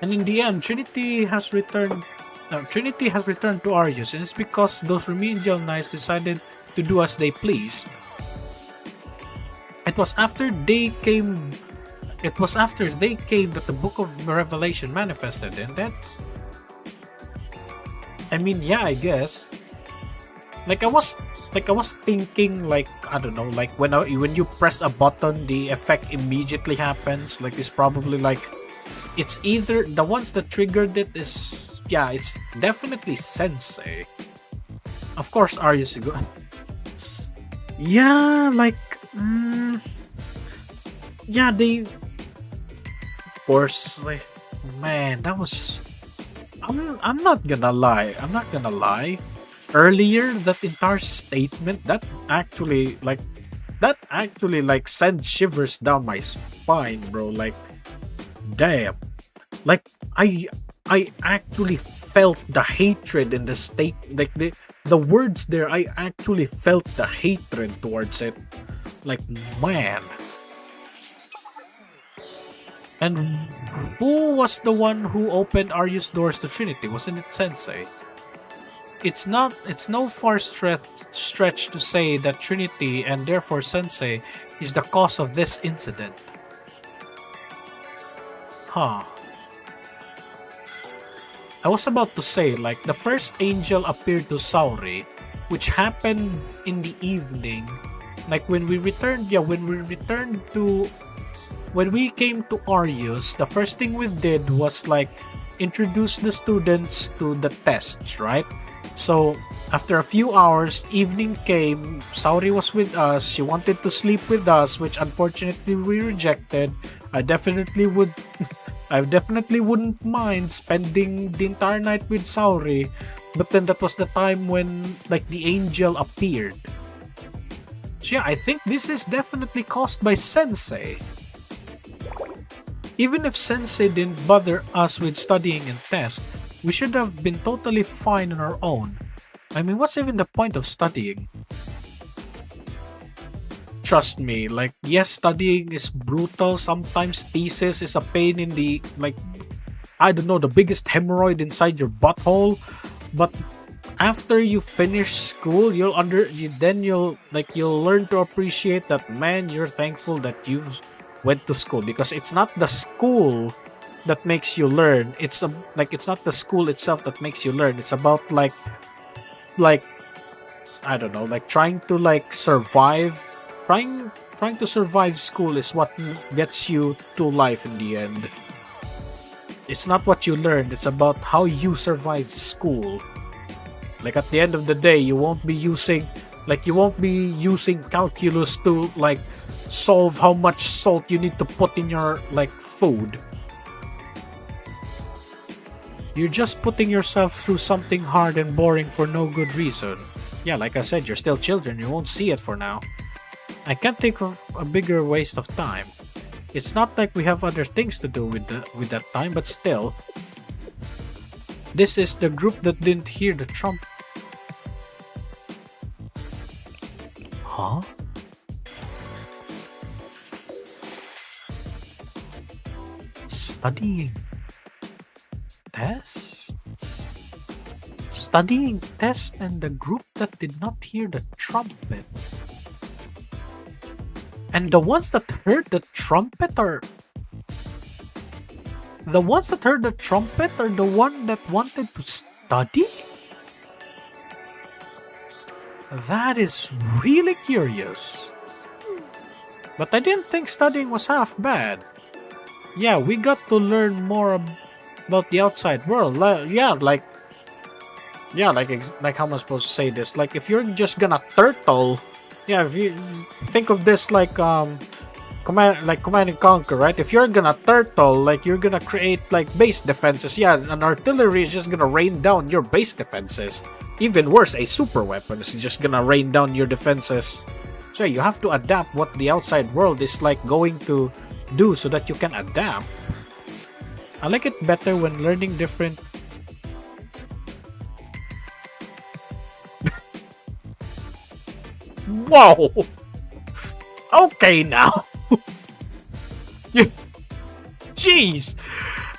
S1: And in the end, Trinity has returned to Arius, and it's because those remedial knights decided to do as they pleased. It was after they came that the Book of Revelation manifested, and then I mean, yeah, I guess. Like I was thinking, like, I don't know, like when you press a button, the effect immediately happens. Like it's probably like it's either the ones that triggered it is, yeah, it's definitely Sensei. Of course, Arius is good. Yeah, like, yeah, they. Of course, like, man, that was. I'm not gonna lie. Earlier, that entire statement that actually sent shivers down my spine, bro. Like, damn. Like I actually felt the hatred in the state, like the words there. I actually felt the hatred towards it. Like, man. And who was the one who opened Arius' doors to Trinity? Wasn't it Sensei? It's no far stretch to say that Trinity, and therefore Sensei, is the cause of this incident. Huh. I was about to say, like, the first angel appeared to Saori, which happened in the evening. Like, when we came to Arius, the first thing we did was, like, introduce the students to the tests, right? So, after a few hours, evening came, Saori was with us, she wanted to sleep with us, which unfortunately we rejected. I definitely wouldn't mind spending the entire night with Saori, but then that was the time when, like, the angel appeared. So yeah, I think this is definitely caused by Sensei. Even if Sensei didn't bother us with studying and test, we should have been totally fine on our own. I mean, what's even the point of studying? Trust me, like, yes, studying is brutal. Sometimes thesis is a pain in the, like, I don't know, the biggest hemorrhoid inside your butthole. But after you finish school, you'll learn to appreciate that, man, you're thankful that you've went to school, because it's not the school that makes you learn. It's not the school itself that makes you learn. It's about like I don't know, like trying to like survive. Trying to survive school is what gets you to life in the end. It's not what you learned, it's about how you survive school. Like at the end of the day, you won't be using calculus to like solve how much salt you need to put in your like food. You're just putting yourself through something hard and boring for no good reason. Yeah, like I said, you're still children. You won't see it for now. I can't think of a bigger waste of time. It's not like we have other things to do with that time, but still. This is the group that didn't hear the trump. Huh? Studying tests? Studying tests and the group that did not hear the trumpet. And the ones that heard the trumpet are... The ones that heard the trumpet are the one that wanted to study? That is really curious. But I didn't think studying was half bad. Yeah, we got to learn more about the outside world. Like how am I supposed to say this? Like, if you're just gonna turtle, yeah, if you think of this like Command and Conquer, right? If you're gonna turtle, like, you're gonna create like base defenses. Yeah, an artillery is just gonna rain down your base defenses. Even worse, a super weapon is just gonna rain down your defenses. So you have to adapt what the outside world is like going to do so that you can adapt. I like it better when learning different... Whoa! Okay now! Jeez!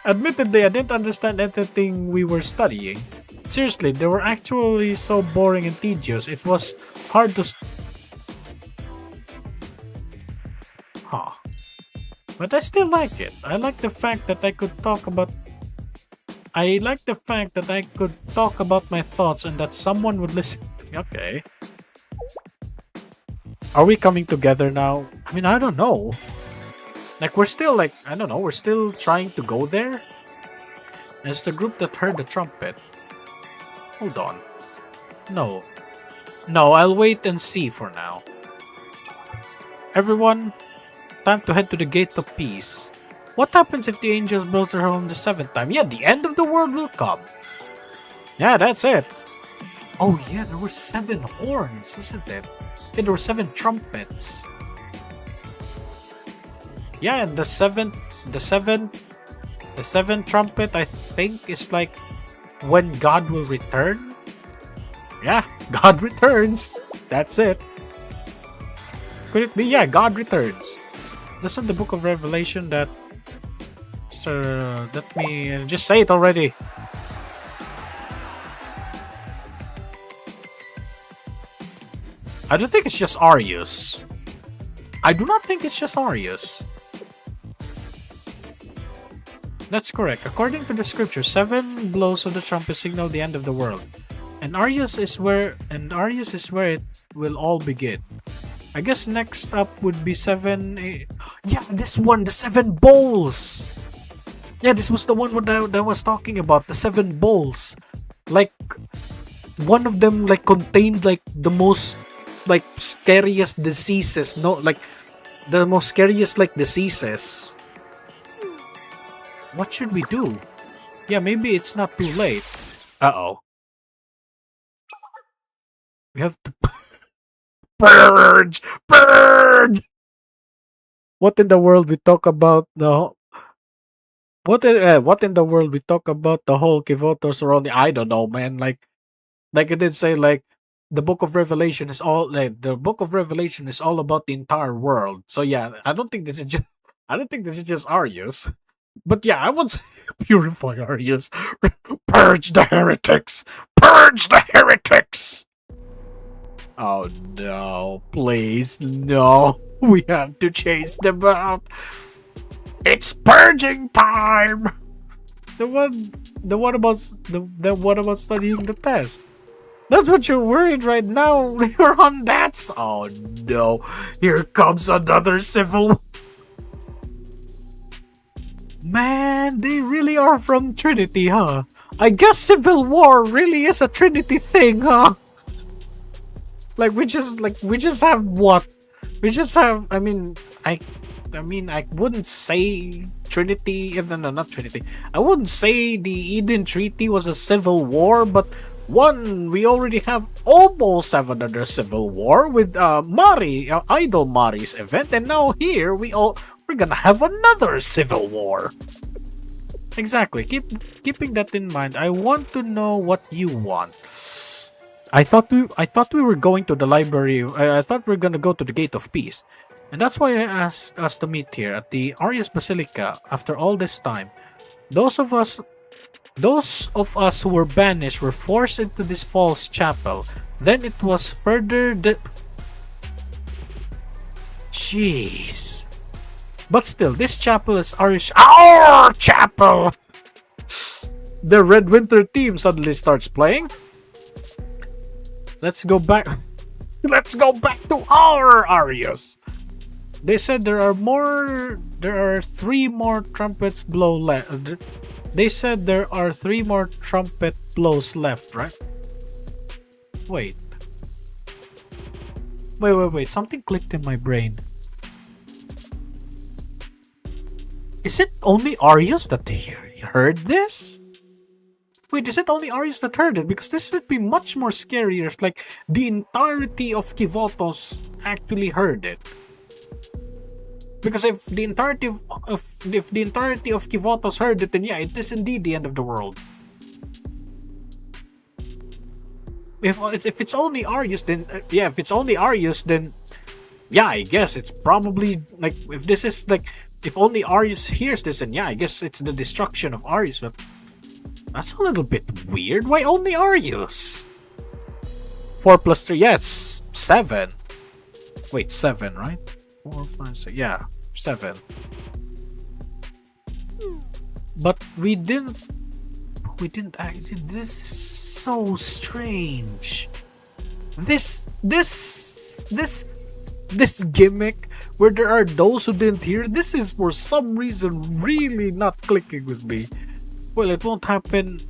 S1: Admittedly, I didn't understand anything we were studying. Seriously, they were actually so boring and tedious. It was hard to... Huh. But I still like it. I like the fact that I could talk about... I like the fact that I could talk about my thoughts and that someone would listen to me. Okay. Are we coming together now? I mean, I don't know. Like, we're still like... I don't know. We're still trying to go there? It's the group that heard the trumpet. Hold on. No. No, I'll wait and see for now. Everyone, time to head to the Gate of Peace. What happens if the angels brought her home the 7th time? Yeah, the end of the world will come. Yeah, that's it. Oh yeah, there were 7 horns, isn't it? Yeah, there were 7 trumpets. Yeah, and the seventh trumpet, I think, is like when God will return. Yeah, God returns. That's it. Could it be? Yeah, God returns. Doesn't the book of Revelation that... Sir, let me just say it already. I don't think it's just Arius. I do not think it's just Arius. That's correct. According to the scripture, 7 blows of the trumpet signal the end of the world. And Arius is where it will all begin. I guess next up would be 7... Yeah, this one, the 7 bowls! Yeah, this was the one that I was talking about, the 7 bowls. Like, one of them like contained like the most like scariest diseases. No, like the most scariest like diseases. What should we do? Yeah, maybe it's not too late. Uh-oh. We have to... Purge! Purge! What in the world we talk about the... What in the world we talk about the whole Kivotos or only... I don't know, man. Like it did say, like, the book of Revelation is all... Like, the book of Revelation is all about the entire world. So yeah, I don't think this is just... I don't think this is just Arius. But yeah, I would say purify Arius. Purge the heretics! Purge the heretics! Oh no, please, no. We have to chase them out. It's purging time! The one about studying the test. That's what you're worried right now. You're on that. Oh no, here comes another civil. Man, they really are from Trinity, huh? I guess Civil War really is a Trinity thing, huh? Like we just have what? We just have... I mean, I wouldn't say Trinity... No, not Trinity. I wouldn't say the Eden Treaty was a civil war, but
S2: We already almost have another civil war with Mari, Idol Mari's event, and now here we're gonna have another civil war. Exactly. Keeping that in mind, I want to know what you want. I thought we were going to the library. I thought we were gonna go to the Gate of Peace, and that's why I asked us to meet here at the Arius Basilica. After all this time, those of us who were banished were forced into this false chapel. Then it was further Jeez. But still, this chapel is our chapel! The Red Winter team suddenly starts playing. Let's go back to our Arius. They said there are 3 more trumpets blow left. They said there are 3 more trumpet blows left, right? Wait. Something clicked in my brain. Is it only Arius that heard this? Wait, is it only Arius that heard it? Because this would be much more scarier if, like, the entirety of Kivotos actually heard it. Because if the entirety of Kivotos heard it, then yeah, it is indeed the end of the world. If it's only Arius, then if it's only Arius, then yeah, I guess it's probably like if only Arius hears this, then yeah, I guess it's the destruction of Arius. But that's a little bit weird. Why only Arius? 4 plus 3, yeah, it's 7. Wait, 7, right? 4, 5, 6, yeah, 7. But we didn't actually. This is so strange. This gimmick where there are those who didn't hear, this is for some reason really not clicking with me. Well, it won't happen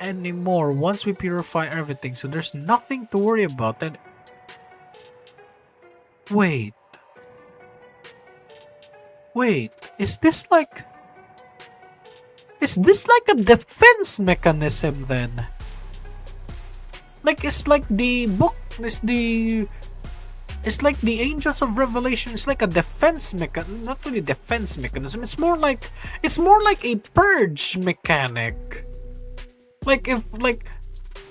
S2: anymore once we purify everything, so there's nothing to worry about. And wait, is this like a defense mechanism then? Like, it's like the book it's like the Angels of Revelation. It's like a defense mechanism, not really defense mechanism. It's more like a purge mechanic. Like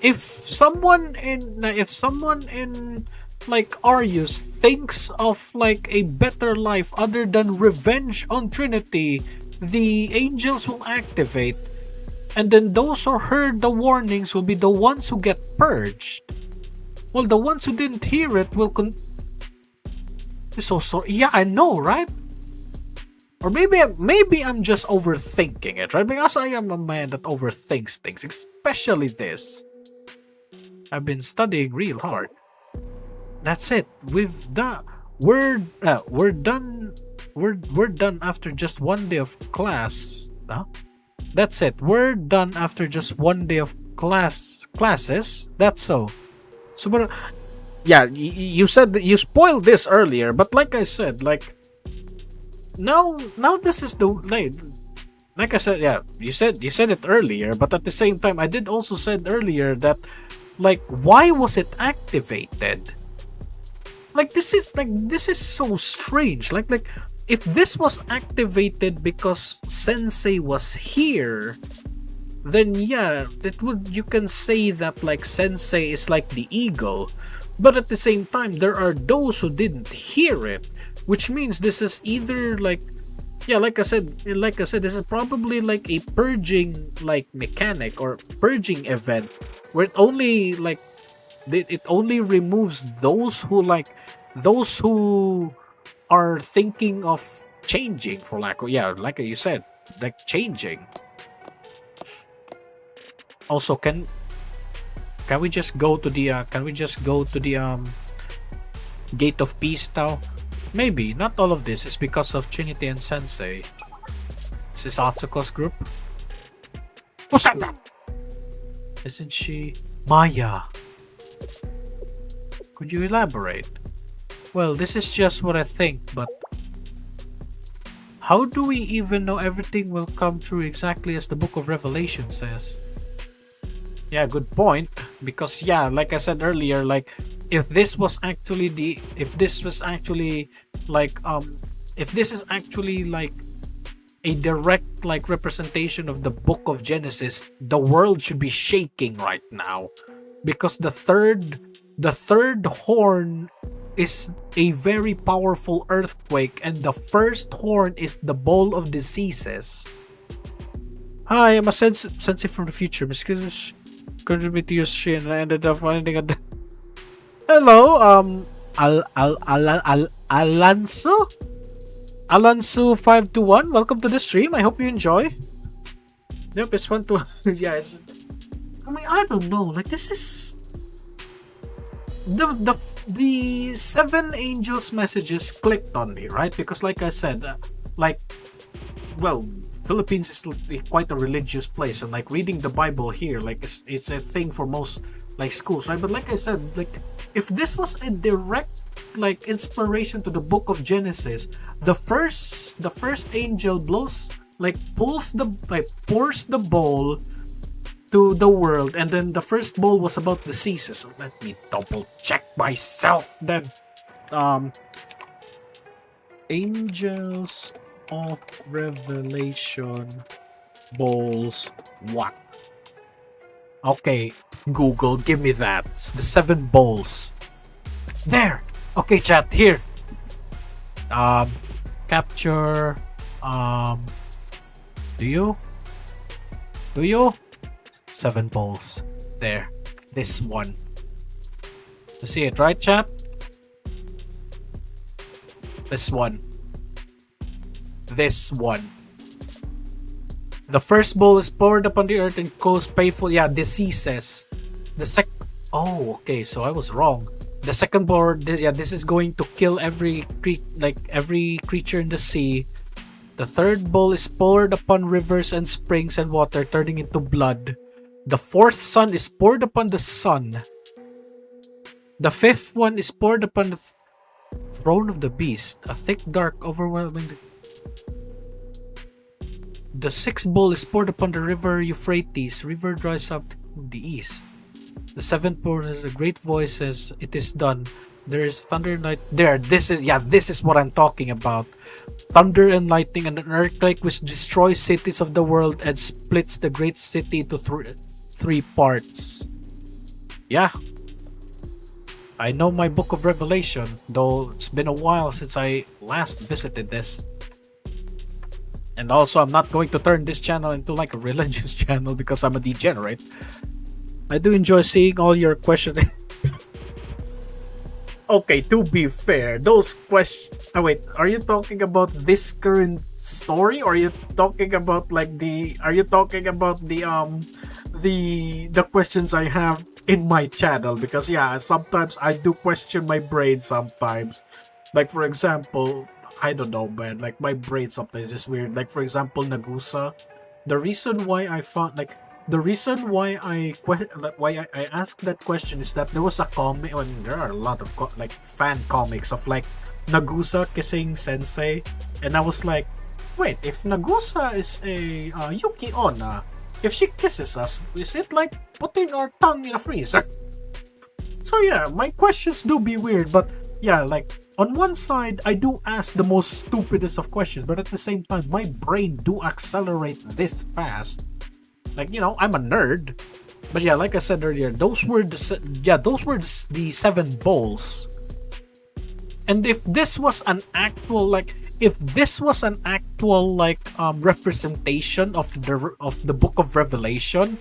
S2: if someone in like Arius thinks of like a better life other than revenge on Trinity, the angels will activate, and then those who heard the warnings will be the ones who get purged. Well, the ones who didn't hear it will so yeah, I know, right? Or maybe I'm just overthinking it, right? Because I am a man that overthinks things, especially this. I've been studying real hard. That's it. We're done after just 1 day of class. Huh? That's it. We're done after just 1 day of classes. That's so. So, but yeah, you said that you spoiled this earlier, but like I said, like now this is the like I said, yeah, you said it earlier, but at the same time, I did also said earlier that like why was it activated? Like this is so strange. Like if this was activated because Sensei was here, then yeah, you can say that like Sensei is like the eagle. But at the same time, there are those who didn't hear it, which means this is either like, yeah, like I said, this is probably like a purging like mechanic or purging event where it only removes those who are thinking of changing, for lack of, yeah, like you said, like changing. Also, can we just go to the Gate of Peace now? Maybe not all of this is because of Trinity and Sensei. This is Atsuko's group. Who said that? Isn't she Maya? Could you elaborate? Well, this is just what I think, but how do we even know everything will come true exactly as the Book of Revelation says?
S1: Yeah, good point. Because yeah, like I said earlier, like if this was actually like if this is actually like a direct like representation of the book of Genesis, the world should be shaking right now. Because the third horn is a very powerful earthquake, and the first horn is the bowl of diseases. Hi, I'm a sensei from the future. Because contribute to your stream and I ended up finding a hello, Alonso? Alonso521, welcome to the stream. I hope you enjoy. Yep, it's fun to. Yeah, it's. I mean, I don't know. Like, this is. The seven angels messages clicked on me, right? Because, like I said, well, Philippines is quite a religious place, and like reading the Bible here, like it's a thing for most like schools, right? But like I said, like if this was a direct like inspiration to the book of Genesis, the first angel pours the bowl to the world, and then the first bowl was about diseases. So let me double check myself then. Angels of Revelation bowls what? Okay, Google, give me that. It's the 7 bowls. There. Okay, chat here. Capture. Do you? 7 bowls. There. This one. You see it, right, chat? This one. This one. The first bowl is poured upon the earth and caused painful, diseases. Oh, okay, so I was wrong. The second bowl, this is going to kill every creature in the sea. The third bowl is poured upon rivers and springs and water, turning into blood. The fourth sun is poured upon the sun. The fifth one is poured upon the throne of the beast. A thick, dark, overwhelming. The sixth bowl is poured upon the river Euphrates. River dries up to the east. The seventh bowl is a great voice says, "It is done." There is thunder and lightning. This is what I'm talking about. Thunder and lightning and an earthquake which destroys cities of the world and splits the great city into three parts. Yeah. I know my book of Revelation, though it's been a while since I last visited this. And also, I'm not going to turn this channel into like a religious channel because I'm a degenerate. I do enjoy seeing all your questions. Okay, to be fair, those questions. Oh wait, are you talking about this current story, or are you talking about the questions I have in my channel? Because yeah, sometimes I do question my brain sometimes. Like for example, I don't know, man. Like my brain sometimes is weird. Like for example, Nagusa. The reason why I asked that question is that there was a comic, and there are a lot of fan comics of like Nagusa kissing Sensei, and I was like, wait, if Nagusa is a Yuki Onna, if she kisses us, is it like putting our tongue in a freezer? So yeah, my questions do be weird, but yeah, like on one side I do ask the most stupidest of questions, but at the same time my brain do accelerate this fast. Like, you know, I'm a nerd. But yeah, like I said earlier, those were the 7 bowls. And if this was an actual representation of the book of Revelation,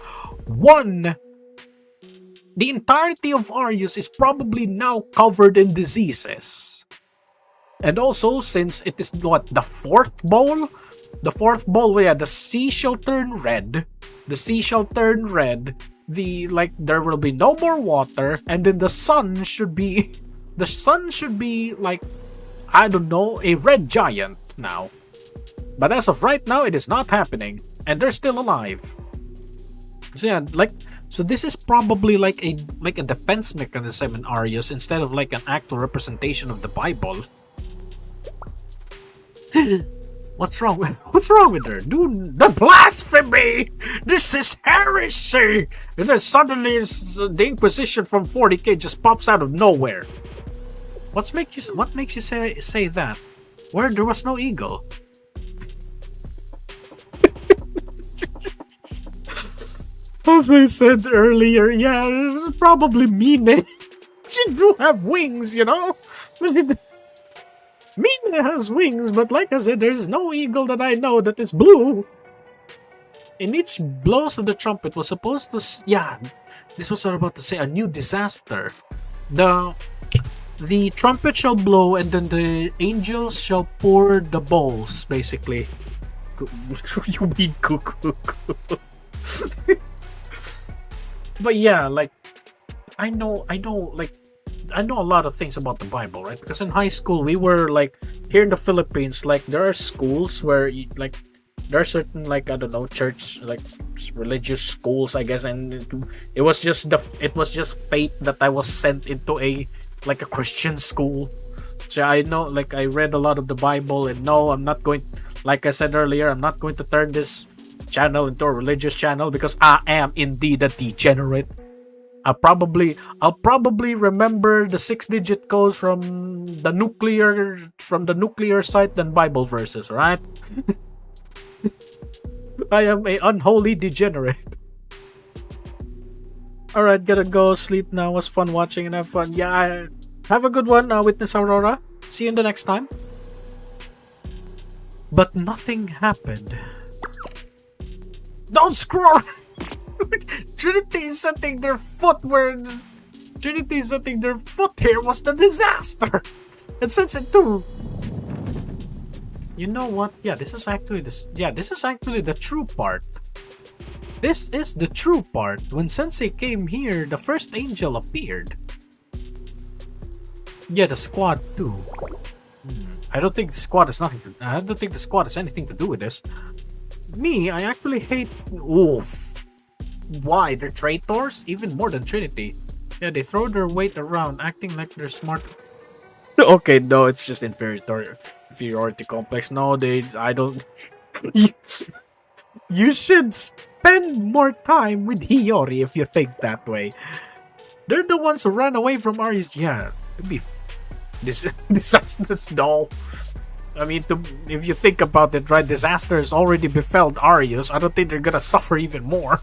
S1: the entirety of Arius is probably now covered in diseases. And also, since it is the fourth bowl, the sea shall turn red. There will be no more water, and then the sun should be like, I don't know, a red giant now. But as of right now, it is not happening, and they're still alive. So yeah, so this is probably like a defense mechanism in Arius instead of like an actual representation of the Bible. What's wrong with her? Dude, the blasphemy! This is heresy! And then suddenly the Inquisition from 40k just pops out of nowhere. What makes you say that? Where there was no eagle? As I said earlier, yeah, it was probably Mine. She do have wings, you know? Mine has wings, but like I said, there's no eagle that I know that is blue. In each blows of the trumpet was supposed to... Yeah, this was what I was about to say, a new disaster. The trumpet shall blow and then the angels shall pour the bowls, basically. You mean cuckoo. But yeah, like, I know a lot of things about the Bible, right? Because in high school, we were like, here in the Philippines, like, there are schools where, like, there are certain, like, I don't know, church, like, religious schools, I guess, and it was just fate that I was sent into a Christian school. So I know, like, I read a lot of the Bible, and no, I'm not going, like I said earlier, I'm not going to turn this channel into a religious channel because I am indeed a degenerate. I'll probably remember the 6-digit codes from the nuclear site than Bible verses, right? I am a unholy degenerate. Alright, gotta go sleep now. Was fun watching and have fun. Yeah, have a good one, Witness Aurora. See you in the next time. But nothing happened. Don't scroll! Trinity is setting their foot here was the disaster! And since it too... You know what? Yeah, this is actually the true part. This is the true part. When Sensei came here, the first angel appeared. Yeah, the squad too. I don't think the squad has anything to do with this. Me, I actually hate... Oof. Why? They're traitors? Even more than Trinity. Yeah, they throw their weight around, acting like they're smart. Okay, no, it's just inferiority complex. No, I don't... You should spend more time with Hiyori if you think that way. They're the ones who ran away from Arius. Yeah, it'd be... Disastrous, no. I mean, if you think about it, right, disasters already befell Arius. I don't think they're gonna suffer even more.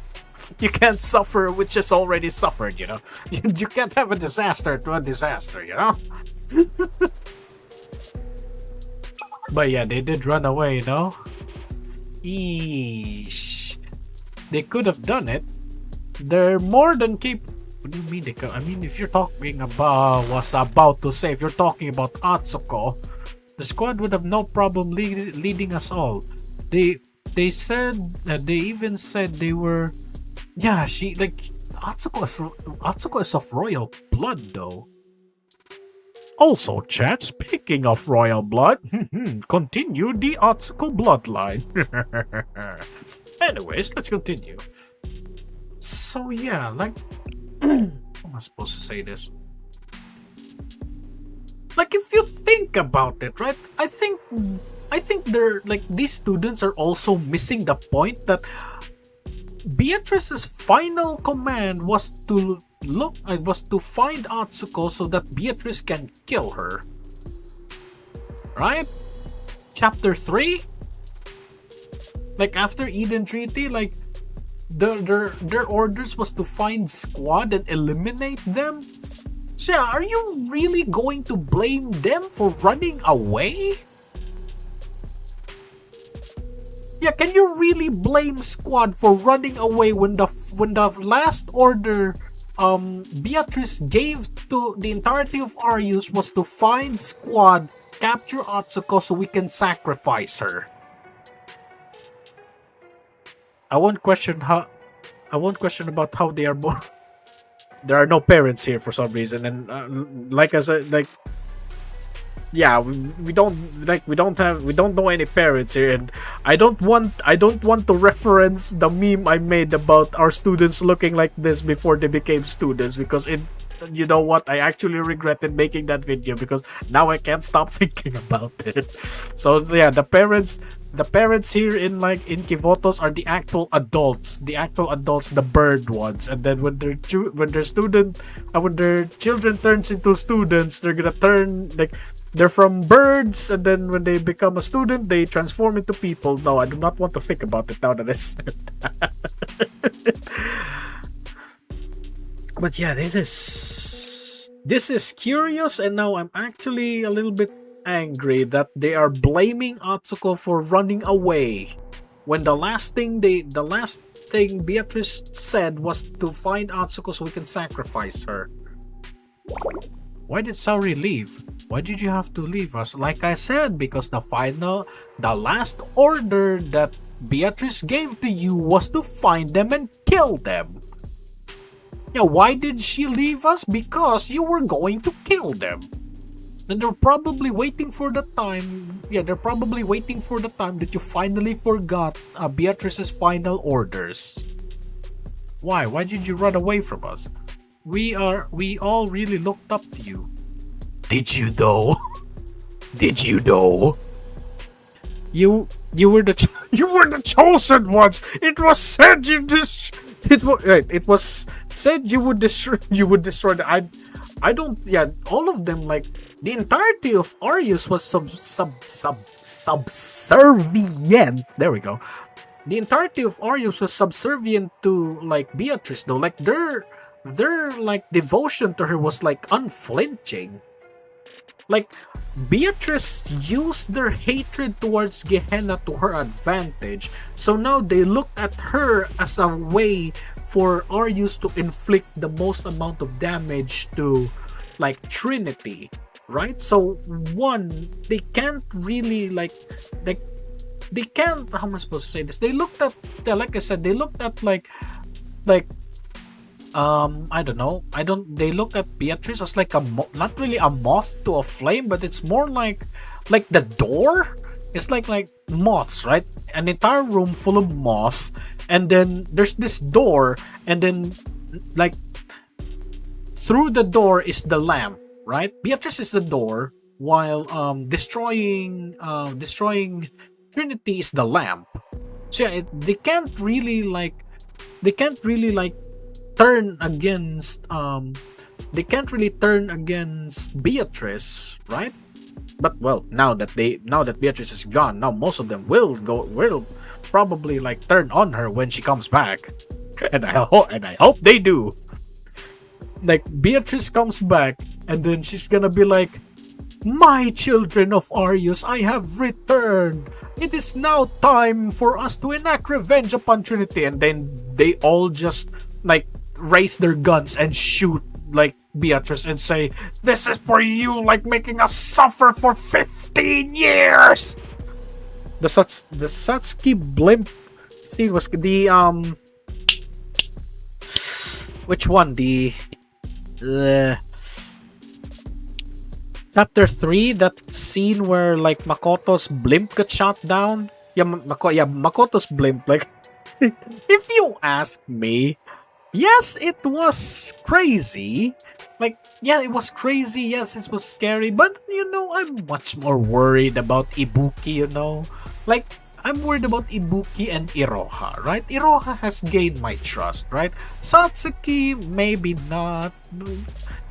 S1: You can't suffer which is already suffered, you know? You can't have a disaster to a disaster, you know? But yeah, they did run away, you know? Eesh. They could have done it. They're more than capable. What do you mean they could? I mean, if you're talking about... if you're talking about Atsuko, the squad would have no problem leading us all. They said... they even said they were... Yeah, she... Like, Atsuko is of royal blood, though. Also, chat, speaking of royal blood, continue the Atsuko bloodline. Anyways, let's continue. So yeah, like... How am I supposed to say this? Like, if you think about it, right? I think they're like, these students are also missing the point that Beatrice's final command was to find Atsuko so that Beatrice can kill her. Right? Chapter 3? Like, after Eden Treaty, like, their orders was to find Squad and eliminate them? So yeah, are you really going to blame them for running away? Yeah, can you really blame Squad for running away when the last order Beatrice gave to the entirety of Arius was to find Squad, capture Atsuko so we can sacrifice her? I won't question about how they are born. There are no parents here for some reason, and like I said, like, yeah, we don't know any parents here, and I don't want to reference the meme I made about our students looking like this before they became students, because
S2: you know what? I actually regretted making that video because now I can't stop thinking about it. So yeah, the parents here in Kivotos are the actual adults, the bird ones. And then when their children turns into students, they're gonna turn like they're from birds, and then when they become a student, they transform into people. No, I do not want to think about it now that I said that. But yeah, this is curious, and now I'm actually a little bit angry that they are blaming Atsuko for running away when the last thing Beatrice said was to find Atsuko so we can sacrifice her. Why did Saori leave? Why did you have to leave us? Like I said, because the last order that Beatrice gave to you was to find them and kill them. Yeah, why did she leave us? Because you were going to kill them. And they're probably waiting for the time. Yeah, they're probably waiting for the time that you finally forgot Beatrice's final orders. Why? Why did you run away from us? We all really looked up to you. Did you though? Did you though? You were the chosen ones. It was said it was said you would destroy the, I don't, yeah, all of them, like the entirety of Arius was subservient. There we go. The entirety of Arius was subservient to like Beatrice though. Like their like devotion to her was like unflinching. Like Beatrice used their hatred towards Gehenna to her advantage. So now they looked at her as a way for Arius to inflict the most amount of damage to like Trinity, right? So one, they can't really like they can't, how am I supposed to say this? They looked at, like I said, they looked at like I don't know. They look at Beatrice as like not really a moth to a flame, but it's more like the door. It's like moths, right? An entire room full of moths, and then there's this door, and then like through the door is the lamp, right? Beatrice is the door, while destroying Trinity is the lamp. So yeah, they can't really turn against Beatrice, right? But well, now that Beatrice is gone, now most of them will probably like turn on her when she comes back. And I hope they do. Like Beatrice comes back, and then she's gonna be like, "My children of Arius, I have returned. It is now time for us to enact revenge upon Trinity." And then they all just like raise their guns and shoot like Beatrice and say, "This is for you, like making us suffer for 15 years." The Satsuki blimp scene was the which one? The chapter 3, that scene where like Makoto's blimp got shot down. Yeah, Makoto's blimp. Like, if you ask me, yes, it was crazy. Like, yeah, it was crazy. Yes, it was scary. But, I'm much more worried about Ibuki, Like, I'm worried about Ibuki and Iroha, right? Iroha has gained my trust, right? Satsuki, maybe not.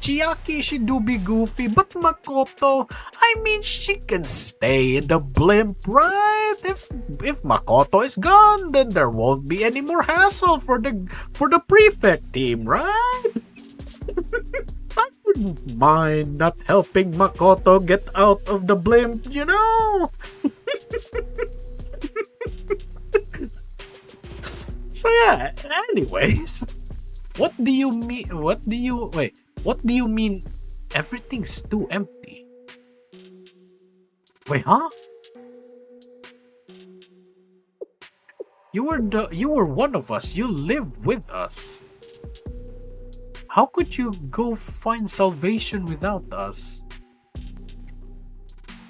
S2: Chiaki, she do be goofy. But Makoto, I mean, she can stay in the blimp, right? If Makoto is gone, then there won't be any more hassle for the prefect team, right? I wouldn't mind not helping Makoto get out of the blimp, So yeah, anyways, what do you mean everything's too empty? Wait, huh? You were one of us. You lived with us. How could you go find salvation without us?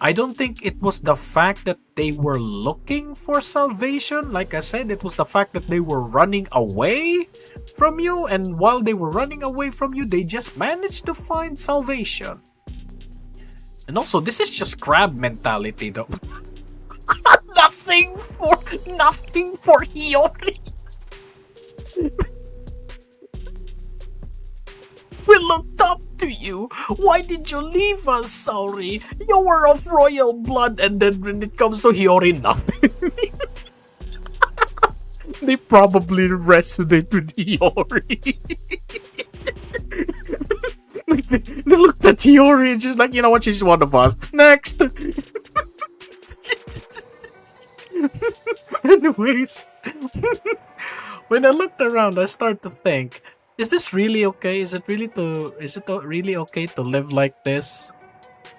S2: I don't think it was the fact that they were looking for salvation. Like I said, it was the fact that they were running away
S1: from you, and while they were running away from you, they just managed to find salvation. And also, this is just crab mentality, though. nothing for nothing for Hiyori. We looked up to you. Why did you leave us, Saori? You were of royal blood, and then when it comes to Hiyori, nothing. They probably resonate with Hiyori. Like, they looked at Hiyori and she's like, you know what, she's one of us. Next! Anyways, when I looked around, I started to think, is this really okay? Is it really okay to live like this?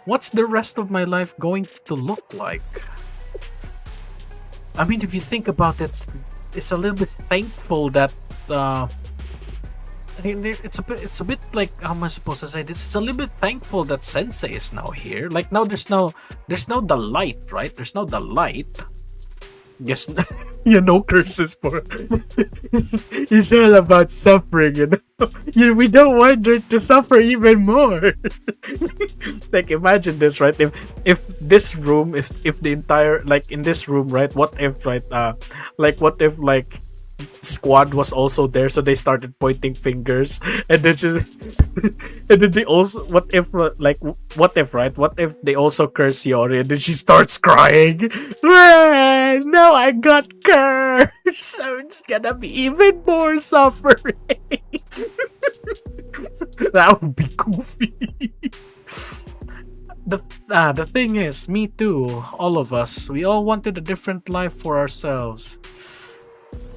S1: What's the rest of my life going to look like? I mean, if you think about it, it's a little bit thankful that it's a bit like, how am I supposed to say this? It's a little bit thankful that Sensei is now here. Like now there's no the light, right? There's no the light. Yes, curses for. It's all about suffering, we don't want her to suffer even more. Like imagine this, right? If this room, if the entire, like in this room, right? What if, right? What if squad was also there, so they started pointing fingers, and then just, and then they also, what if right, what if they also curse Yori, and then she starts crying. No, I got cursed, so it's gonna be even more suffering. That would be goofy. The thing is, me too, all of us, we all wanted a different life for ourselves.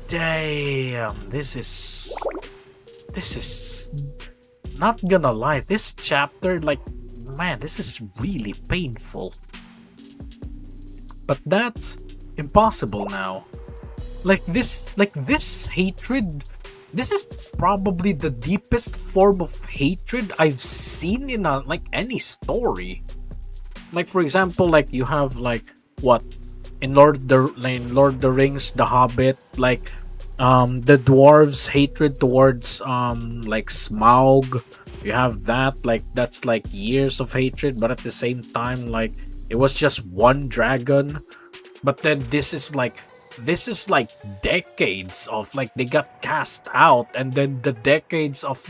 S1: Damn, this is not gonna lie, this chapter, like, man, this is really painful. But that's impossible now. Like this hatred, this is probably the deepest form of hatred I've seen in any story. Like, for example, like you have what in Lord of the Rings, The Hobbit, the dwarves' hatred towards Smaug. You have that, that's years of hatred, but at the same time, it was just one dragon. But then this is decades of they got cast out, and then the decades of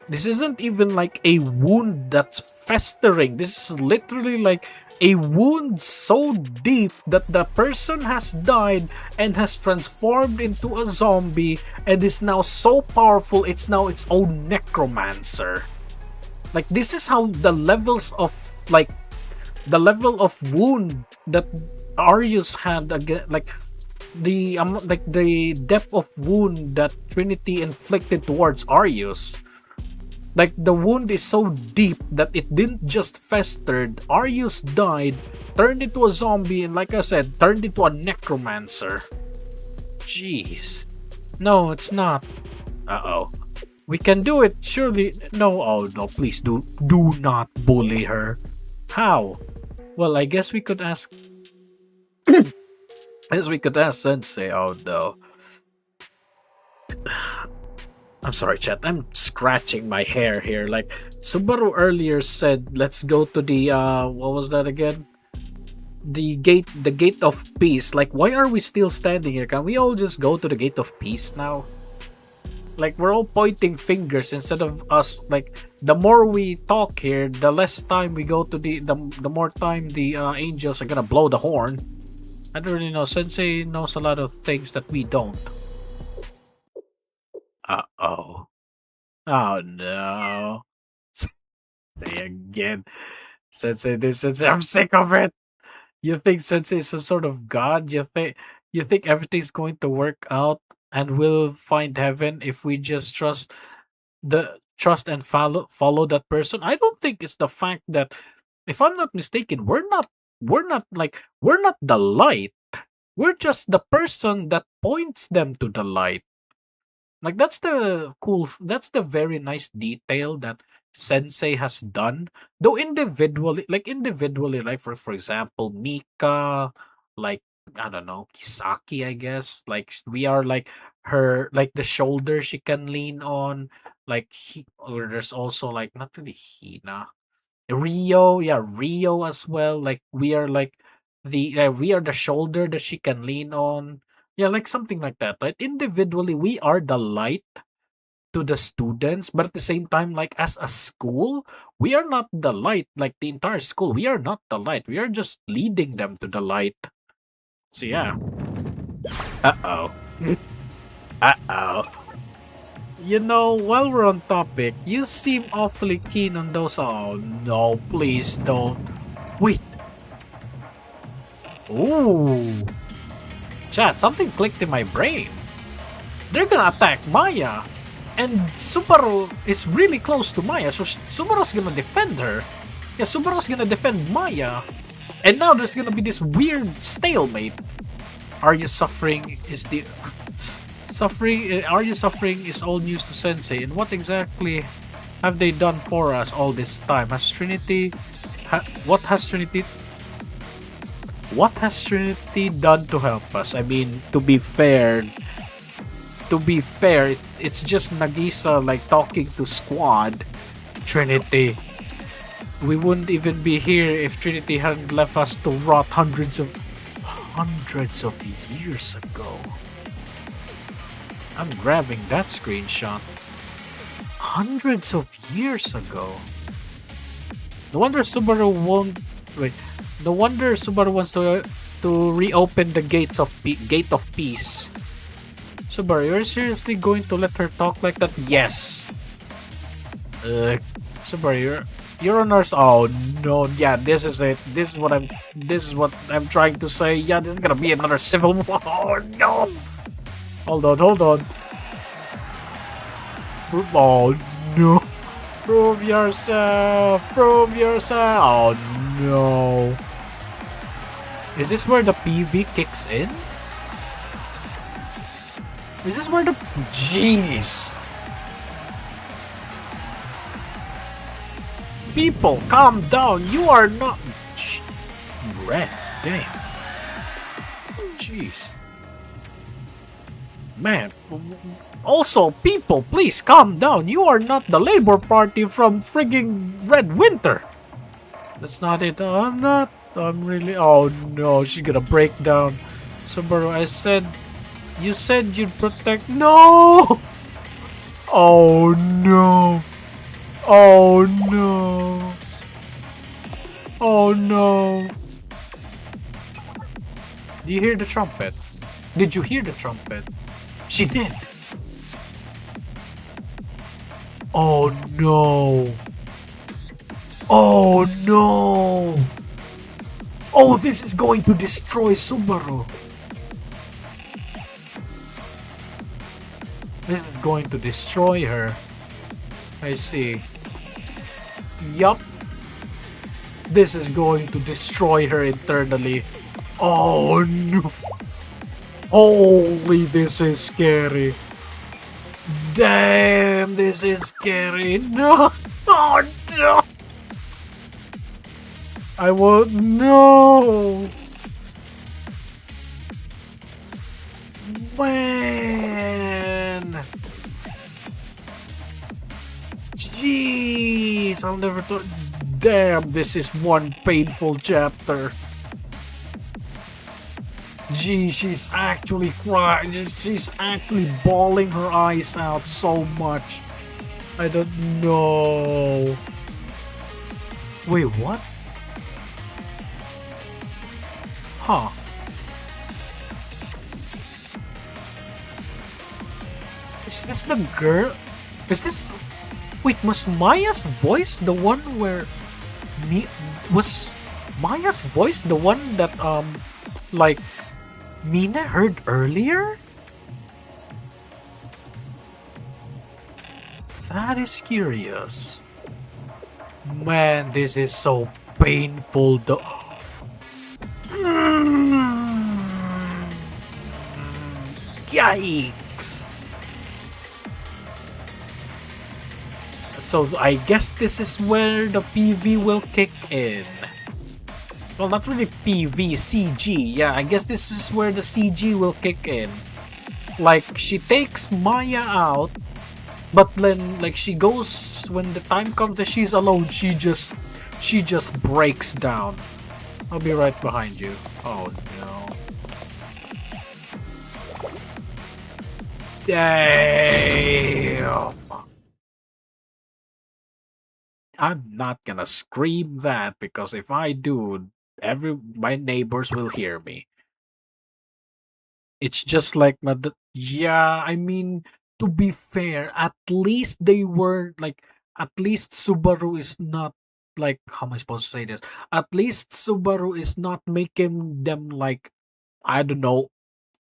S1: this isn't even a wound that's festering. This is literally a wound so deep that the person has died and has transformed into a zombie and is now so powerful it's now its own necromancer. This is how the levels of the level of wound that Arius had again, the depth of wound that Trinity inflicted towards Arius. The wound is so deep that it didn't just festered. Arius died, turned into a zombie, and like I said, turned into a necromancer. Jeez. No, it's not. Uh-oh. We can do it, surely. No, oh no, please do not bully her. How? Well, I guess we could ask... Sensei. Oh no. I'm sorry, chat. I'm scratching my hair here. Subaru earlier said, let's go to the what was that again? The gate of peace. Why are we still standing here? Can we all just go to the gate of peace now? We're all pointing fingers instead of us. The more we talk here, the less time we go to the more time the angels are gonna blow the horn. I don't really know. Sensei knows a lot of things that we don't. Uh-oh. Oh no. Say again. Sensei this, Sensei, I'm sick of it. You think Sensei is some sort of god? You think everything's going to work out and we'll find heaven if we just trust and follow that person? I don't think it's the fact that, if I'm not mistaken, we're not the light. We're just the person that points them to the light. That's the very nice detail that Sensei has done. Though individually, for example, Mika, I don't know, Kisaki, I guess. We are her like the shoulder she can lean on. Like or there's also like not really Hina. Rio, yeah, Rio as well. Like we are like we are the shoulder that she can lean on. Yeah, like something like that. Right? Individually, we are the light to the students, but at the same time, like as a school, we are not the light. Like the entire school, we are not the light. We are just leading them to the light. So yeah. Uh oh. Uh oh. You know, while we're on topic, you seem awfully keen on those. Oh no, please don't. Wait. Ooh. Chat, something clicked in my brain. They're gonna attack Maya. And Subaru is really close to Maya, so Subaru's gonna defend her. Yeah, Subaru's gonna defend Maya. And now there's gonna be this weird stalemate. Are you suffering is the suffering are you suffering is all news to Sensei, and what exactly have they done for us all this time? Has Trinity what has Trinity done to help us? I mean, to be fair, it's just Nagisa like talking to Squad. Trinity. We wouldn't even be here if Trinity hadn't left us to rot hundreds of years ago. I'm grabbing that screenshot. Hundreds of years ago. No wonder Subaru won't wait. No wonder Subaru wants to reopen the gate of peace. Subaru, you're seriously going to let her talk like that? Yes. Subaru, you're on our. Oh no! Yeah, this is it. This is what I'm trying to say. Yeah, there's gonna be another civil war. Oh no! Hold on. Oh no! Prove yourself! Oh no! Is this where the PV kicks in? Is this where the... Jeez! People, calm down. You are not... Red, damn. Jeez. Man. Also, people, please calm down. You are not the Labor Party from frigging Red Winter. That's not it. I'm not. I'm really... Oh no, she's gonna break down. Subaru, you said you'd protect... No! Oh no! Oh no! Oh no! Do you hear the trumpet? Did you hear the trumpet? She did! Oh no! Oh no! Oh, this is going to destroy Subaru! This is going to destroy her. I see. Yup. This is going to destroy her internally. Oh no. Holy, this is scary. Damn, this is scary. No. Oh no. I won't. No. Man. Jeez, I'll never thought. Damn, this is one painful chapter. Gee, she's actually crying. She's actually bawling her eyes out so much. I don't know. Wait, what? Huh. Is this the girl? Is this... Wait, was Maya's voice the one where... Was Maya's voice the one that, like, Mina heard earlier? That is curious. Man, this is so painful though. Yikes. So I guess this is where the PV will kick in. Well, not really PV, CG. Yeah, I guess this is where the CG will kick in. Like, she takes Maya out, but then, like, she goes, when the time comes that she's alone, she just breaks down. I'll be right behind you. Oh, no. Damn. I'm not gonna scream that, because if I do, my neighbors will hear me. It's just like yeah, I mean, to be fair, at least they were like, at least Subaru is not like, how am I supposed to say this? At least Subaru is not making them like, I don't know,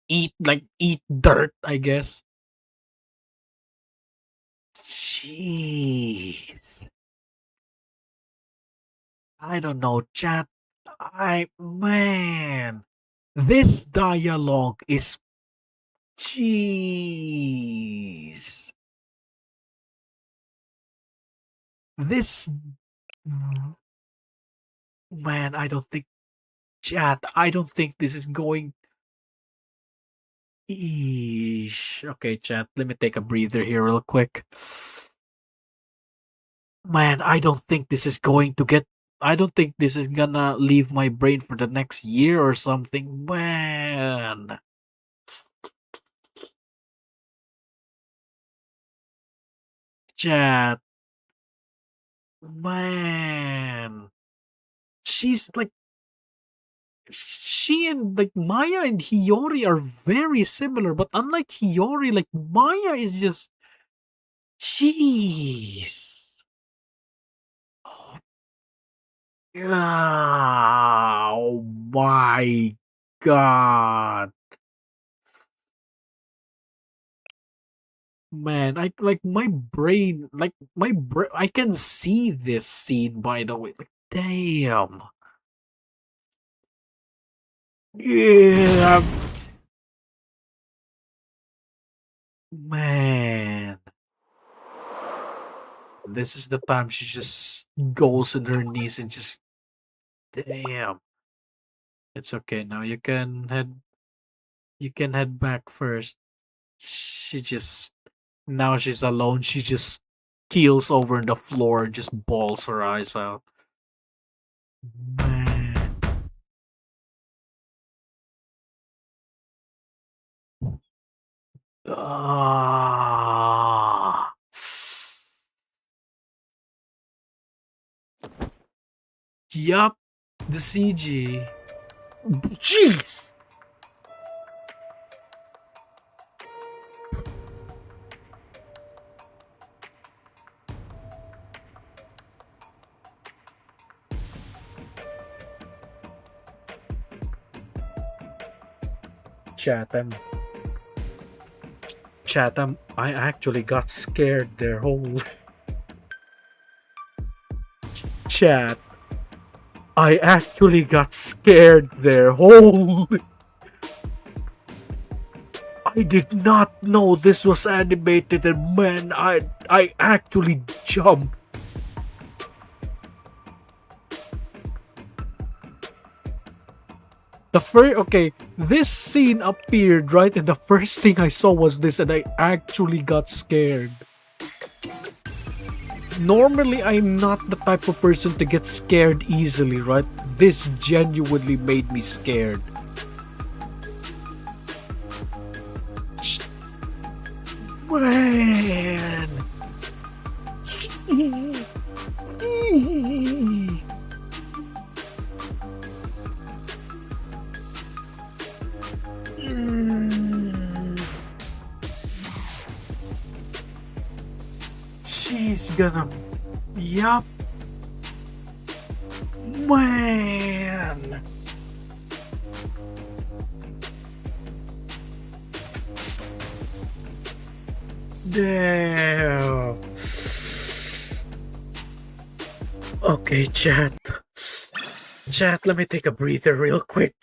S1: eat dirt, I guess. Jeez. I don't know, chat. Man, this dialogue is, jeez. This, man, I don't think, chat, I don't think this is going. Eesh. Okay, chat, let me take a breather here real quick. Man, I don't think this is going to get. I don't think this is gonna leave my brain for the next year or something. Man. Chat. Man. She's like, she and like Maya and Hiyori are very similar, but unlike Hiyori, like Maya is just, jeez. Oh my god. Man, I like my brain, I can see this scene, by the way. Like, damn. Yeah, man. This is the time she just goes on her knees and just, damn. It's okay now. You can head back first. She just, now she's alone. She just keels over on the floor and just bawls her eyes out. Man. Ah. Yup. The CG. Jeez. Chatham. Chatham, I actually got scared there. Holy. Chat. I actually got scared there. Holy. I did not know this was animated, and man, I actually jumped. Okay, this scene appeared, right? And the first thing I saw was this, and I actually got scared. Normally, I'm not the type of person to get scared easily, right? This genuinely made me scared. Man. She's gonna. Yup. Man. Damn. Okay, chat. Chat, let me take a breather real quick.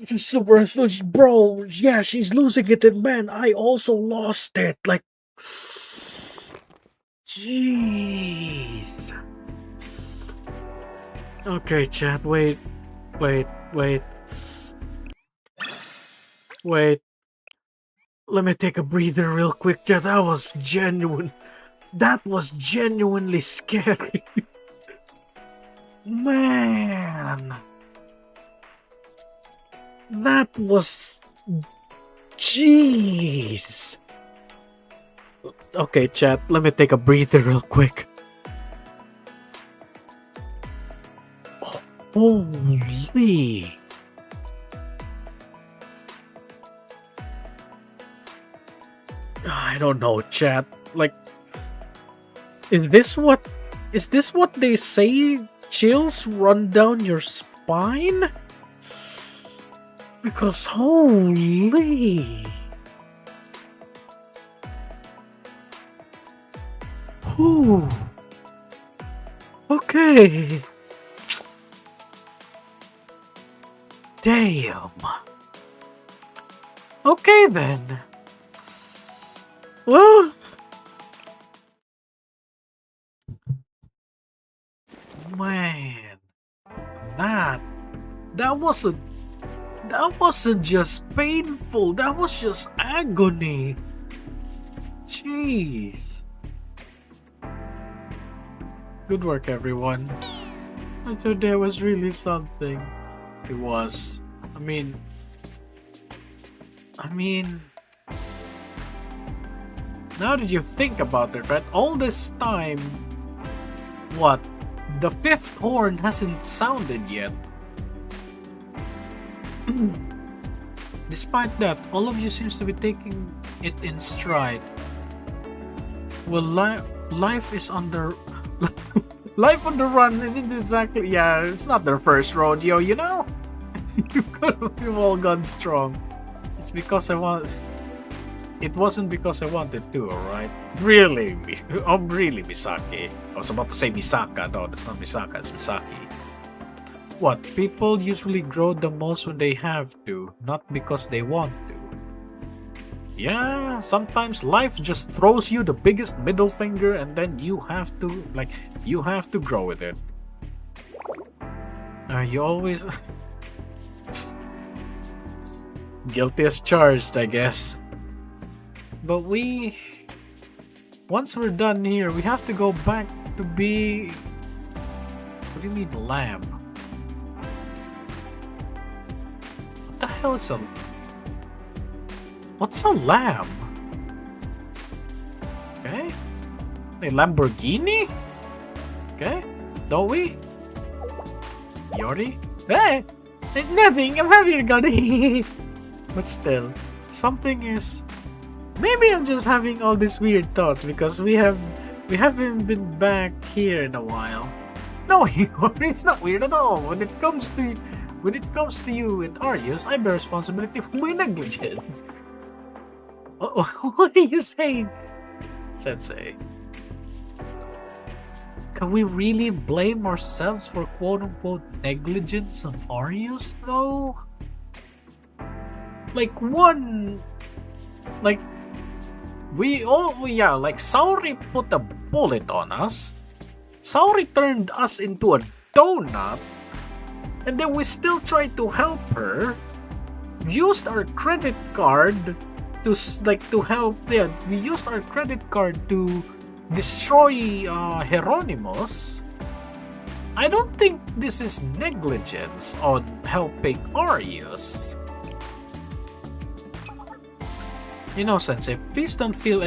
S1: Super sludge, bro. Yeah, she's losing it, and man, I also lost it. Like, jeez. Okay, chat. Wait.
S2: Wait, let me take a breather real quick. Yeah, that was genuine. That was genuinely scary. Man. That was... Jeez. Okay, chat, let me take a breather real quick. Holy. I don't know, chat. Like, is this what they say chills run down your spine? Because holy. Whew. Okay. Damn. Okay then. Well, man, that wasn't just painful. That was just agony. Jeez. Good work, everyone. Today was really something. It was. I mean, now that you think about it, right? All this time, what? The fifth horn hasn't sounded yet. Despite that, all of you seems to be taking it in stride. Well, life is under... life on the run isn't exactly... Yeah, it's not their first rodeo, you know? You've all gone strong. It's because I want... It wasn't because I wanted to, alright? Really, really, Misaki. I was about to say Misaka. No, that's not Misaka, it's Misaki. What? People usually grow the most when they have to, not because they want to. Yeah, sometimes life just throws you the biggest middle finger and then you have to, you have to grow with it. You always... Guilty as charged, I guess. But once we're done here, we have to go back to be... What do you mean, lamb? What the hell is a... What's a lamb? Okay. A Lamborghini? Okay. Don't we? Yori? Hey! Nothing, I'm happy to go to... But still, something is... Maybe I'm just having all these weird thoughts because we haven't been back here in a while. No, it's not weird at all. When it comes to you and Arius, I bear responsibility for my negligence. What are you saying, Sensei? Can we really blame ourselves for quote-unquote negligence on Arius, though? Saori put a bullet on us. Saori turned us into a donut. And then we still tried to help her. Used our credit card to help. Yeah, we used our credit card to destroy Hieronymus. I don't think this is negligence on helping Arius. You know, Sensei, please don't feel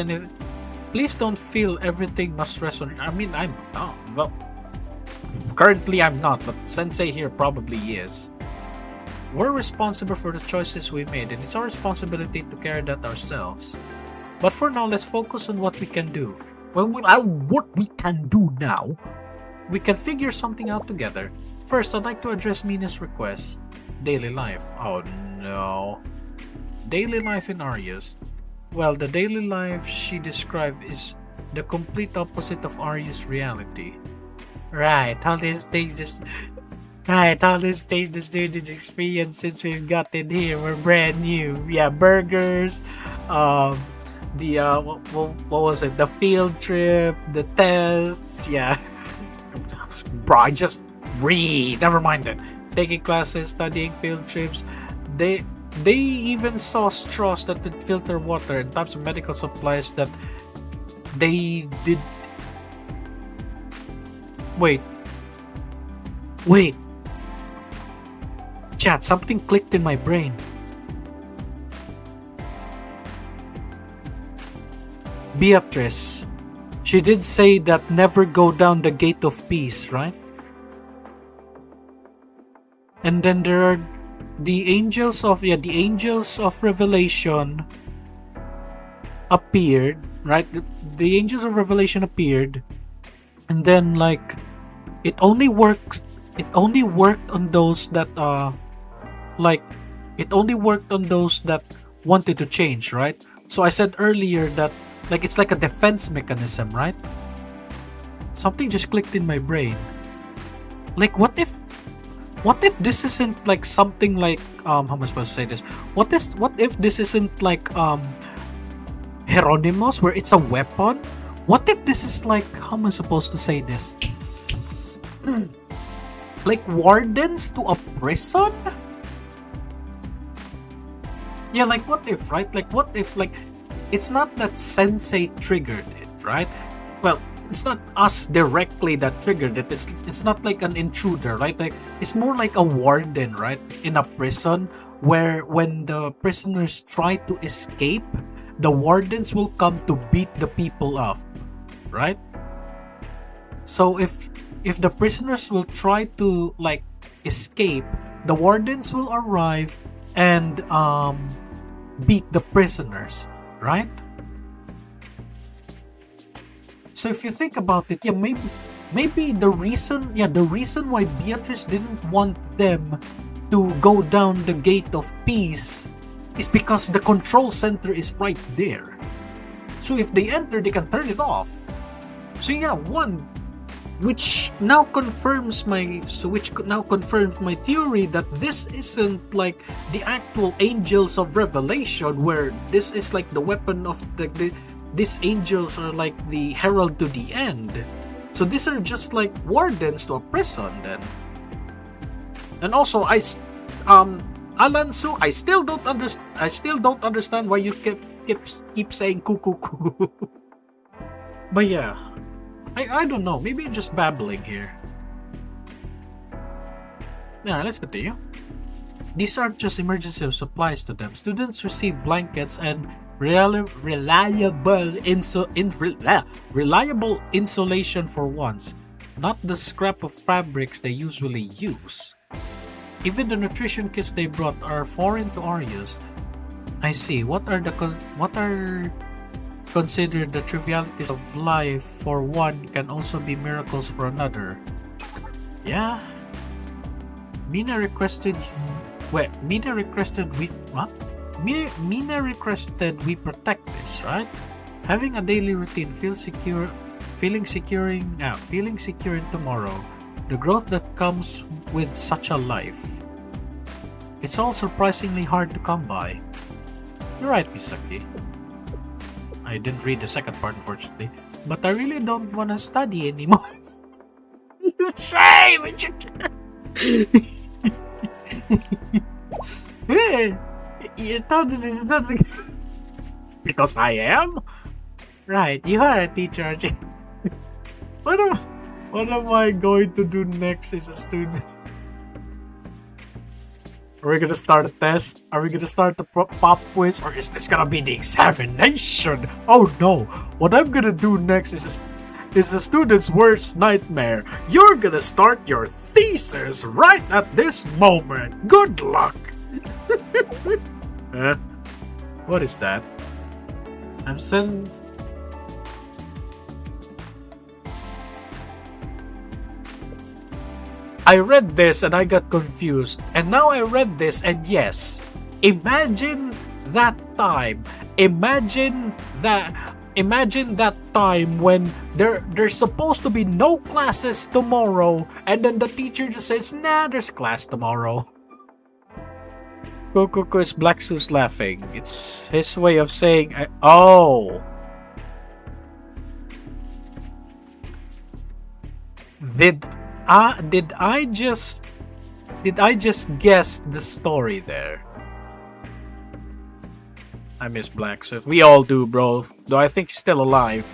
S2: everything must rest on... I mean, I'm not. Well, currently I'm not, but Sensei here probably is. We're responsible for the choices we made, and it's our responsibility to carry that ourselves. But for now, let's focus on what we can do. What we can do now? We can figure something out together. First, I'd like to address Mina's request. Daily life. Oh no. Daily life in Arius. Well, the daily life she described is the complete opposite of Arius' reality. Right, all these things the students experience since we've gotten here were brand new. Yeah, burgers, what was it? The field trip, the tests, yeah. Bro, I just read. Never mind that. Taking classes, studying field trips.
S1: they even saw straws that did filter water and types of medical supplies that they did. Wait. Chat, something clicked in my brain. Beatrice. She did say that never go down the gate of peace, right? And then there are the angels of revelation appeared, right? The angels of revelation appeared, and then like it only worked on those that wanted to change, right? So I said earlier that like it's like a defense mechanism, right? Something just clicked in my brain. Like what if this isn't like something like how am I supposed to say this? What if this isn't like Hieronymus where it's a weapon? What if this is like, how am I supposed to say this? Like wardens to a prison? Yeah, like what if, right? Like what if like it's not that Sensei triggered it, right? Well, it's not us directly that triggered it. It's not like an intruder, right? Like it's more like a warden, right? In a prison where when the prisoners try to escape, the wardens will come to beat the people up, right? So if the prisoners will try to like escape, the wardens will arrive and beat the prisoners, right? So if you think about it, yeah, maybe the reason why Beatrice didn't want them to go down the gate of peace is because the control center is right there. So if they enter, they can turn it off. So yeah, which now confirms my theory that this isn't like the actual angels of revelation, where this is like the weapon of these angels are like the herald to the end. So these are just like wardens to a prison then. And also Alan Su, I still don't understand why you keep saying cuckoo. But yeah, I don't know, maybe I'm just babbling here. Yeah, let's continue. These aren't just emergency supplies to them. Students receive blankets and reliable insulation for once, not the scrap of fabrics they usually use. Even the nutrition kits they brought are foreign to Arius. I see. What are considered the trivialities of life for one can also be miracles for another. Yeah. Mina requested we protect this, right? Having a daily routine, feeling secure in tomorrow, the growth that comes with such a life. It's all surprisingly hard to come by. You're right, Misaki. I didn't read the second part, unfortunately, but I really don't want to study anymore. Shame! Hey, you're totally something. Because I am? Right, you are a teacher, aren't you? What am I going to do next as a student? Are we gonna start a test? Are we gonna start the pop quiz? Or is this gonna be the examination? Oh no! What I'm gonna do next is the student's worst nightmare. You're gonna start your thesis right at this moment. Good luck! Huh? What is that? I read this and I got confused, and now I read this and yes, imagine that time. Imagine that time when there's supposed to be no classes tomorrow, and then the teacher just says, nah, there's class tomorrow. Kukuku is Black Sue's laughing. It's his way of saying, oh. Did I just guess the story there?
S2: I miss Black Suit. We all do, bro. Though I think he's still alive.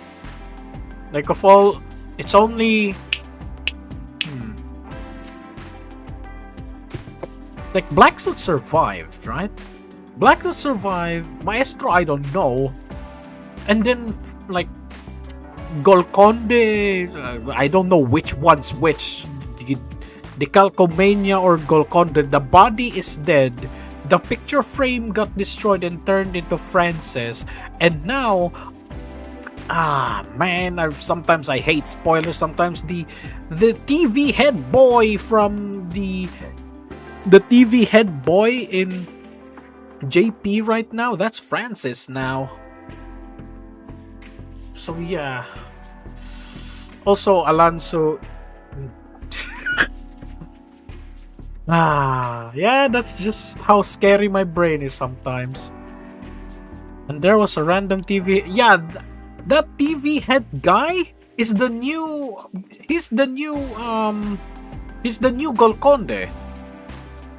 S2: Like, of all, it's only... Like, Black Suit survived, right? Black Suit survived. Maestro, I don't know. And then, like, Golconde, I don't know which one's which. The Calcomania or Golconde. The body is dead. The picture frame got destroyed and turned into Francis. And now... man, sometimes I hate spoilers. Sometimes the TV head boy from the TV head boy in JP right now, that's Francis now. So yeah. Also Alonso. Yeah, that's just how scary my brain is sometimes. And there was a random TV. Yeah, that TV head guy is the new. He's the new Golconde.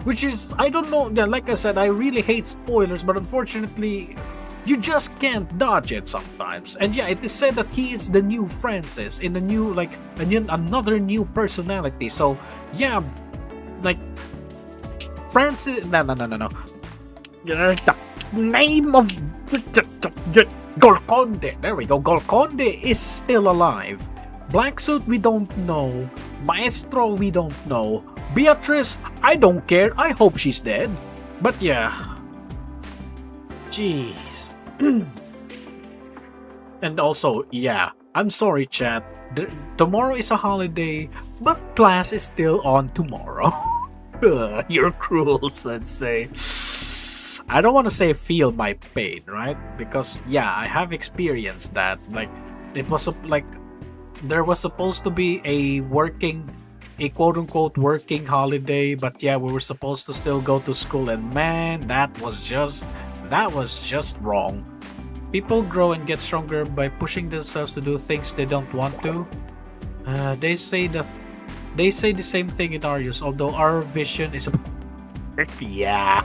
S2: Which is, I don't know, like I said, I really hate spoilers, but unfortunately, you just can't dodge it sometimes. And yeah, it is said that he is the new Francis in a new, like, another new personality. So yeah, like, Francis, no. The name of Golconde, there we go, Golconde is still alive. Black Suit, we don't know. Maestro, we don't know. Beatrice, I don't care. I hope she's dead. But yeah. Jeez. And also, yeah. I'm sorry, chat. Tomorrow is a holiday, but class is still on tomorrow. You're cruel, sensei. I don't want to say feel my pain, right? Because, yeah, I have experienced that. Like, it was like, there was supposed to be a quote-unquote working holiday, but yeah, we were supposed to still go to school, and man, that was just wrong. People grow and get stronger by pushing themselves to do things they don't want to. They say the same thing in Arius, although our vision is yeah.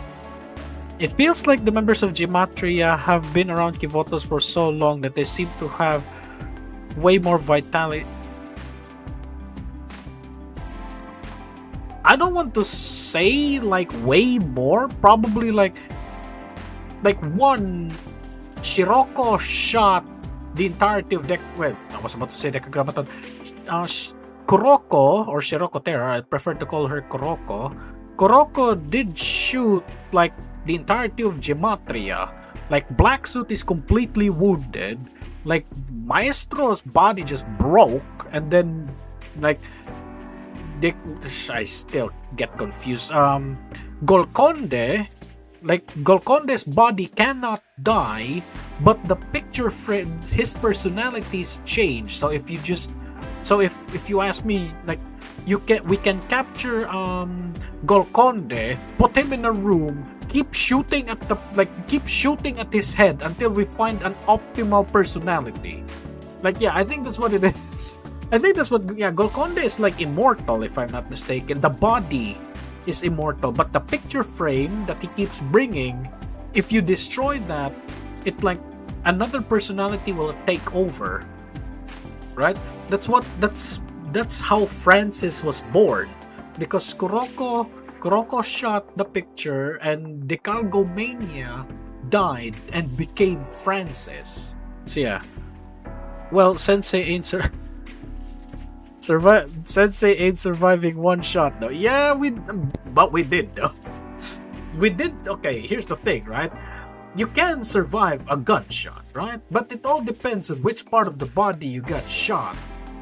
S2: It feels like the members of Gematria have been around Kivotos for so long that they seem to have way more vitality. I don't want to say like way more. Probably like one Shiroko shot the entirety of well, I was about to say Decagrammaton. Kuroko or Shiroko Terra, I prefer to call her Kuroko. Kuroko did shoot like the entirety of Gematria. Like Black Suit is completely wounded. Like Maestro's body just broke, and then like I still get confused. Golconde, like Golconde's body cannot die, but the picture frame, his personalities change. So if you ask me, like we can capture Golconde, put him in a room, keep shooting at his head until we find an optimal personality. Like yeah, I think that's what it is. I think that's what, yeah, Golconde is like immortal, if I'm not mistaken. The body is immortal, but the picture frame that he keeps bringing, if you destroy that, it like another personality will take over, right? That's how Francis was born, because Kuroko shot the picture, and Decalgomania died and became Francis. So yeah, well, Sensei ain't Sensei ain't surviving one shot though. Yeah, but we did though. We did. Okay, here's the thing, right? You can survive a gunshot, right? But it all depends on which part of the body you got shot.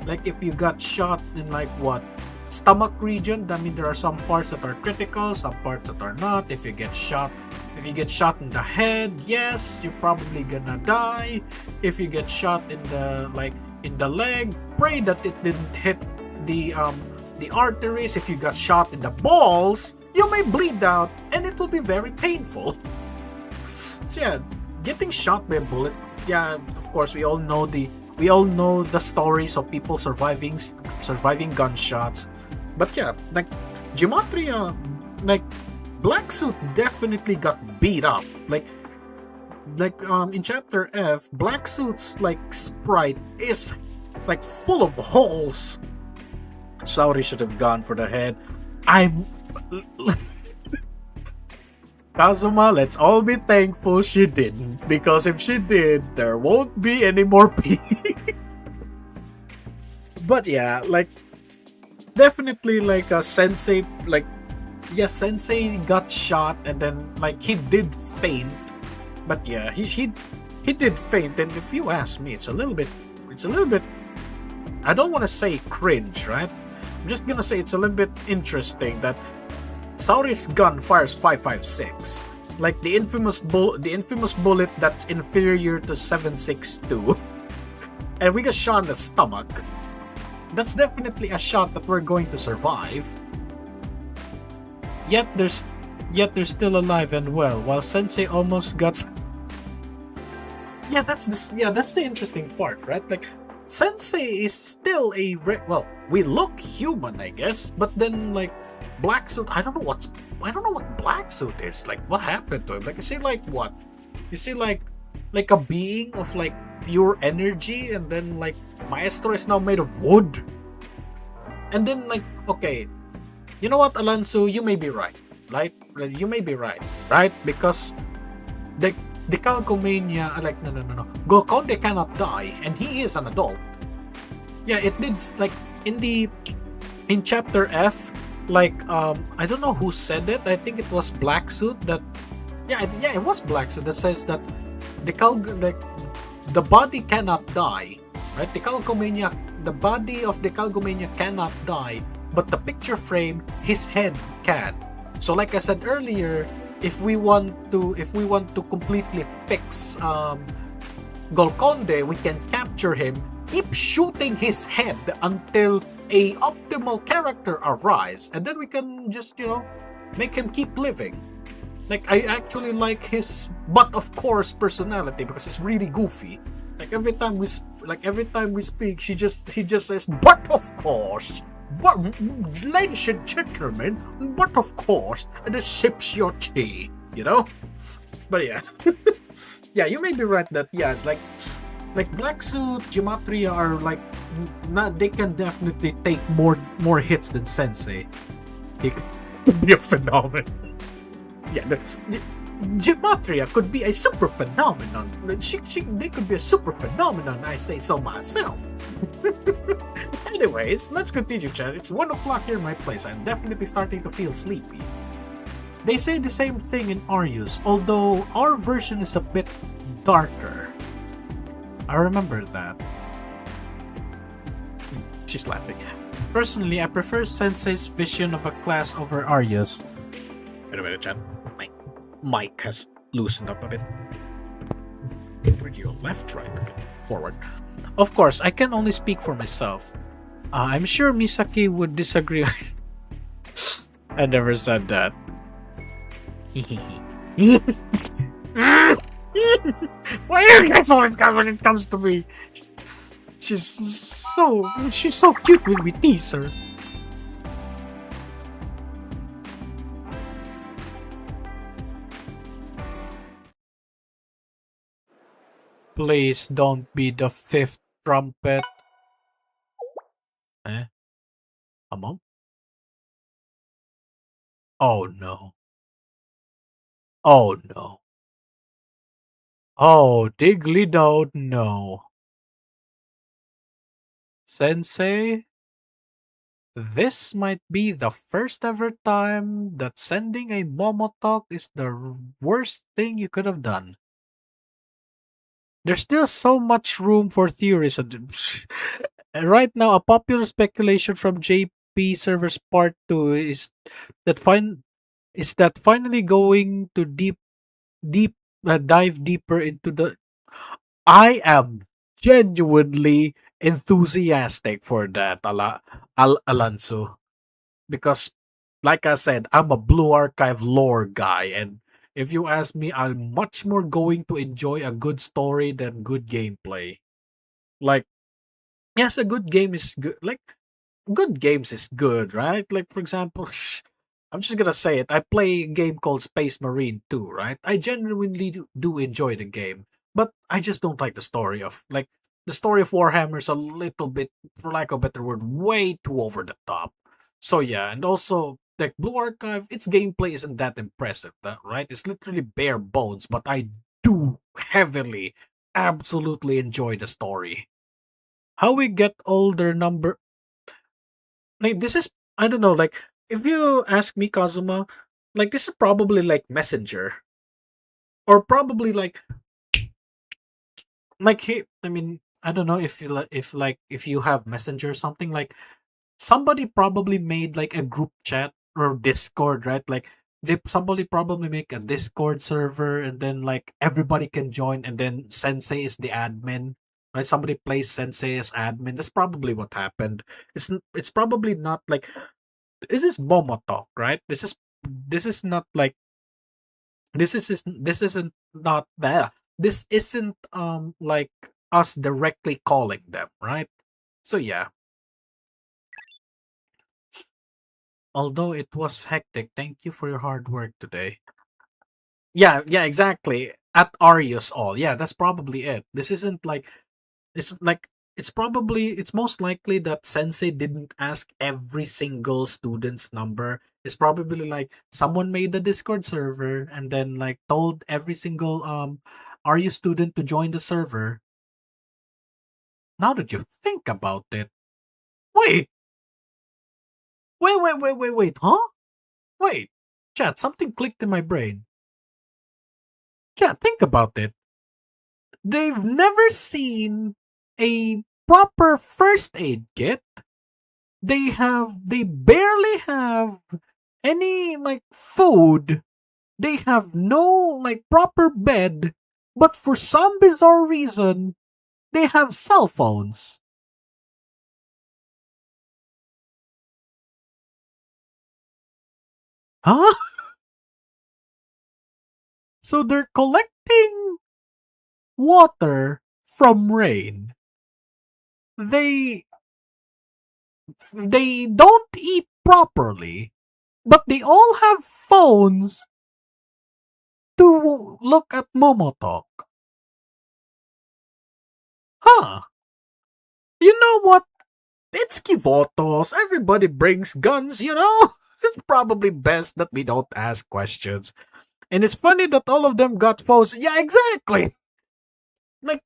S2: Like if you got shot in like what? Stomach region, I mean there are some parts that are critical, some parts that are not. If you get shot in the head, yes, you're probably gonna die. If you get shot in the leg, pray that it didn't hit the arteries. If you got shot in the balls, you may bleed out and it will be very painful. So yeah, getting shot by a bullet, yeah, of course we all know the stories of people surviving gunshots. But yeah, like Gematria, like Black Suit definitely got beat up. Like in chapter F, Black Suit's like sprite is like full of holes. Saori should have gone for the head. I'm Kazuma, let's all be thankful she didn't, because if she did, there won't be any more P. But yeah, like definitely like a sensei, like yeah, sensei got shot and then like he did faint. But yeah, he did faint, and if you ask me, it's a little bit I don't want to say cringe, right? I'm just gonna say it's a little bit interesting that Sauri's gun fires 5.56, like the infamous bullet that's inferior to 7.62, and we got shot in the stomach. That's definitely a shot that we're going to survive. Yet there's still alive and well, while Sensei almost got. That's the interesting part, right? Like Sensei is still well, we look human, I guess, but then like Black Suit, I don't know what Black Suit is. Like, what happened to him? Like, is he like what? Is he like a being of like pure energy, and then like Maestro is now made of wood? And then like, okay, you know what, Alonso, you may be right. Like, you may be right, right? Because the Calcomania, like, no. Golconde cannot die, and he is an adult. Yeah, it did, like, in chapter F, like, I don't know who said it. I think it was Black Suit that, it was Black Suit that says that the body cannot die, right? The body of the Calcomania cannot die, but the picture frame, his head can. So like I said earlier, if we want to completely fix Golconde, we can capture him, keep shooting his head until a optimal character arrives, and then we can just, make him keep living. Like, I actually like his but of course personality, because it's really goofy. Like every time we speak, he just says, but of course. But, ladies and gentlemen, but of course, and then sips your tea, But yeah, yeah, you may be right that like Black Suit, Gematria are like, they can definitely take more hits than Sensei. He could be a phenomenon. Yeah, Gematria could be a super phenomenon. They could be a super phenomenon. I say so myself. Anyways, let's continue, chat. It's 1 o'clock here in my place. I'm definitely starting to feel sleepy. They say the same thing in Arius, although our version is a bit darker. I remember that. She's laughing. Personally, I prefer Sensei's vision of a class over Arius. Wait a minute, chat. My mic has loosened up a bit. Where'd you go? Left, right, okay. Forward. Of course, I can only speak for myself. I'm sure Misaki would disagree. I never said that. Why are you guys always got when it comes to me? She's so cute when we tease her. Please don't be the fifth trumpet. Eh? A mom? Oh no. Oh no. Oh, Digley no. Sensei, this might be the first ever time that sending a Momotalk is the worst thing you could have done. There's still so much room for theories. Right now, a popular speculation from JP Servers Part 2 is that finally going to dive deeper into the. I am genuinely enthusiastic for that, Alonso, because, like I said, I'm a Blue Archive lore guy, and if you ask me, I'm much more going to enjoy a good story than good gameplay. Like, yes, a good game is good. Like, good games is good, right? Like, for example,
S1: I'm just gonna say it. I play a game called Space Marine 2, right? I genuinely do enjoy the game, but I just don't like the story of like the story of Warhammer's a little bit, for lack of a better word, way too over the top. So yeah, and also like Blue Archive, its gameplay isn't that impressive, right? It's literally bare bones, but I do heavily, absolutely enjoy the story. How we get older number like this is I don't know, like if you ask me, Kazuma, like this is probably like Messenger. Or probably I mean, I don't know if if you have Messenger or something, like somebody probably made like a group chat or Discord, right? Like somebody probably make a Discord server and then like everybody can join and then Sensei is the admin. Right? Somebody plays Sensei as admin. That's probably what happened. It's probably not like this is Momo talk, right? This is not like this isn't not that. This isn't like us directly calling them, right? So yeah, although it was hectic, thank you for your hard work today. Yeah, yeah, exactly. At Arius all. Yeah, that's probably it. This isn't like it's like it's most likely that Sensei didn't ask every single student's number. It's probably like someone made the Discord server and then like told every single RU student to join the server. Now that you think about it. Wait, wait, huh? Wait. Chat, something clicked in my brain. Chat, think about it. They've never seen a proper first aid kit. They barely have any like food. They have no like proper bed, but for some bizarre reason, they have cell phones. Huh? So they're collecting water from rain. They they don't eat properly, but they all have phones to look at Momotalk. Huh? You know what? It's Kivotos. Everybody brings guns, you know? It's probably best that we don't ask questions. And it's funny that all of them got phones. Yeah, exactly. Like,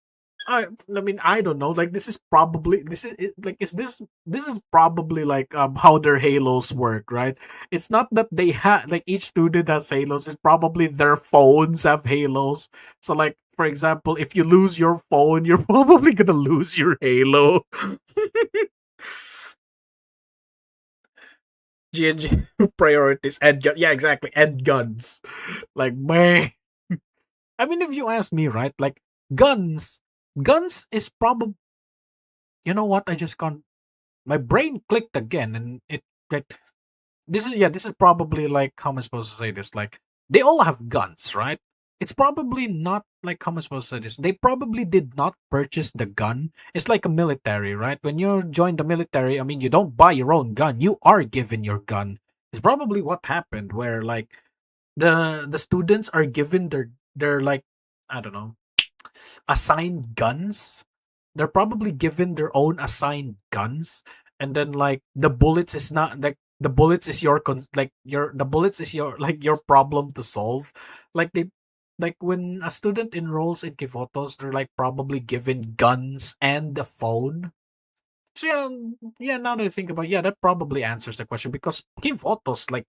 S1: I mean, I don't know. Like, this is probably this is like is this is probably like how their halos work, right? It's not that they have like each student has halos. It's probably their phones have halos. So, like for example, if you lose your phone, you're probably gonna lose your halo. G&G priorities and yeah, exactly, and guns. Like, man, I mean, if you ask me, right? Like, guns is probably. You know what? I just can't. My brain clicked again, and it like this is probably like how am I supposed to say this? Like, they all have guns, right? It's probably not like how am I supposed to say this? They probably did not purchase the gun. It's like a military, right? When you join the military, I mean, you don't buy your own gun. You are given your gun. It's probably what happened where like the students are given their like I don't know assigned guns. They're probably given their own assigned guns, and then like the bullets is not like the bullets is your like your the bullets is your like your problem to solve. Like they like when a student enrolls in Kivotos, they're like probably given guns and the phone. So yeah, yeah. Now that I think about it, yeah, that probably answers the question because Kivotos like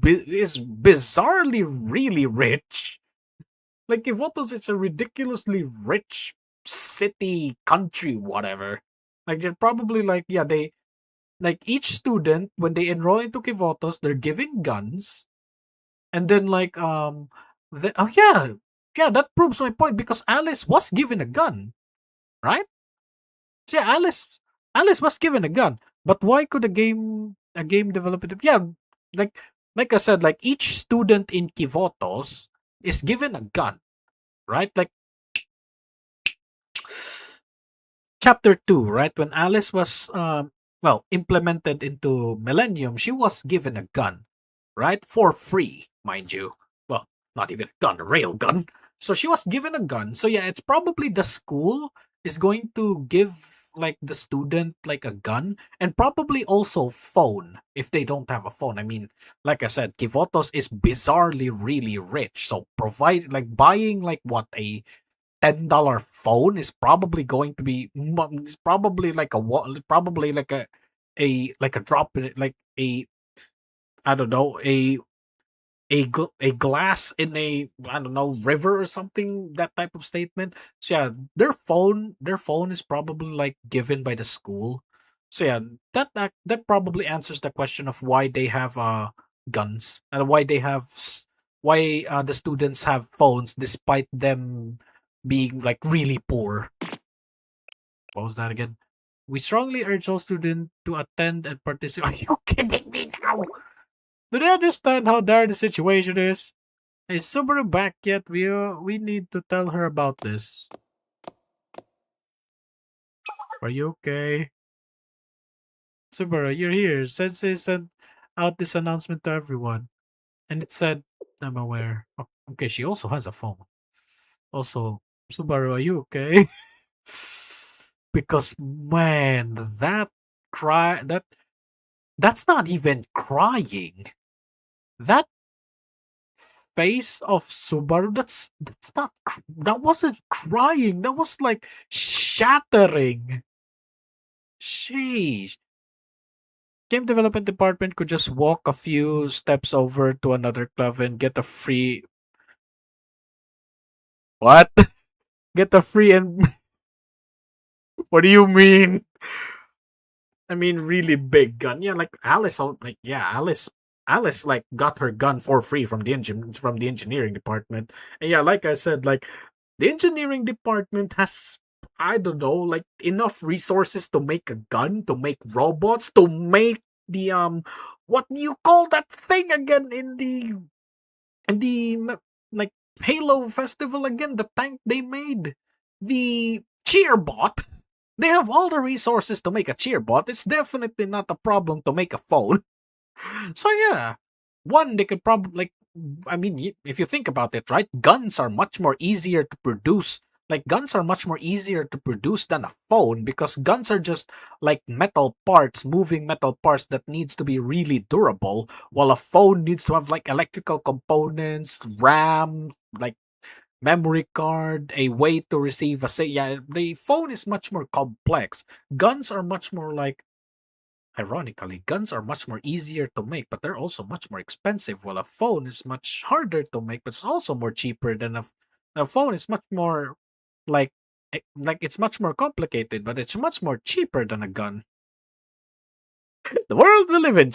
S1: is bizarrely really rich. Like Kivotos is a ridiculously rich city, country, whatever. Like they're probably like yeah, they like each student when they enroll into Kivotos, they're given guns, and then like oh yeah, yeah, that proves my point because Alice was given a gun, right? So yeah, Alice was given a gun, but why could a game developer? Yeah, like like I said, like each student in Kivotos is given a gun, right? Like chapter 2, right? When Alice was well implemented into Millennium, she was given a gun.
S2: right? For free, mind you. Well, not even a gun, a rail gun. So she was given a gun. So yeah, it's probably the school is going to give like the student like a gun and probably also phone if they don't have a phone. I mean, like I said, Kivotos is bizarrely really rich. So provide like buying like what a $10 phone is probably going to be is probably like probably like a drop in it, like a I don't know, a glass in a I don't know river or something, that type of statement. So yeah, their phone is probably like given by the school. So yeah, that probably answers the question of why they have guns and why they have why the students have phones despite them being like really poor. What was that again? We strongly urge all students to attend and participate. Are you kidding me now? Do they understand how dire the situation is? Is Subaru back yet? We need to tell her about this. Are you okay? Subaru, you're here. Sensei sent out this announcement to everyone. And it said, I'm aware. Okay, she also has a phone. Also, Subaru, are you okay? Because man, that's not even crying. That face of Subaru, that's not that wasn't crying. That was like shattering. Sheesh. Game development department could just walk a few steps over to another club and get a free what? Get a free and what do you mean? I mean, really big gun. Yeah, like Alice. Like yeah, Alice like got her gun for free from the engineering department. And yeah, like I said, like the engineering department has I don't know, like enough resources to make a gun, to make robots, to make the what do you call that thing again in the like Halo Festival again? The tank they made, the cheerbot. They have all the resources to make a cheerbot. It's definitely not a problem to make a phone. So yeah, one they could probably like. I mean, if you think about it, right? Guns are much more easier to produce. Like guns are much more easier to produce than a phone because guns are just like metal parts, moving metal parts that needs to be really durable, while a phone needs to have like electrical components, RAM, like memory card, a way to receive a say. Yeah, the phone is much more complex. Guns are much more like Ironically, guns are much more easier to make, but they're also much more expensive, while a phone is much harder to make, but it's also more cheaper than a phone is much more like like it's much more complicated, but it's much more cheaper than a gun. The world we live in.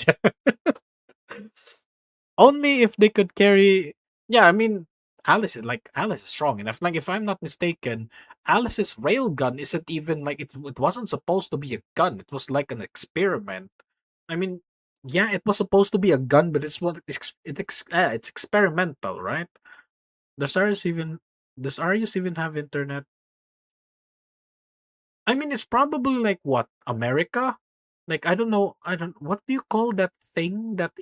S2: Only if they could carry yeah, I mean Alice is strong enough. Like if I'm not mistaken, Alice's railgun isn't even like it wasn't supposed to be a gun. It was like an experiment. I mean, yeah, it was supposed to be a gun, but it's experimental, right? Does Arius even does Arius even have internet? I mean, it's probably like what America. Like I don't know. I don't. What do you call that thing that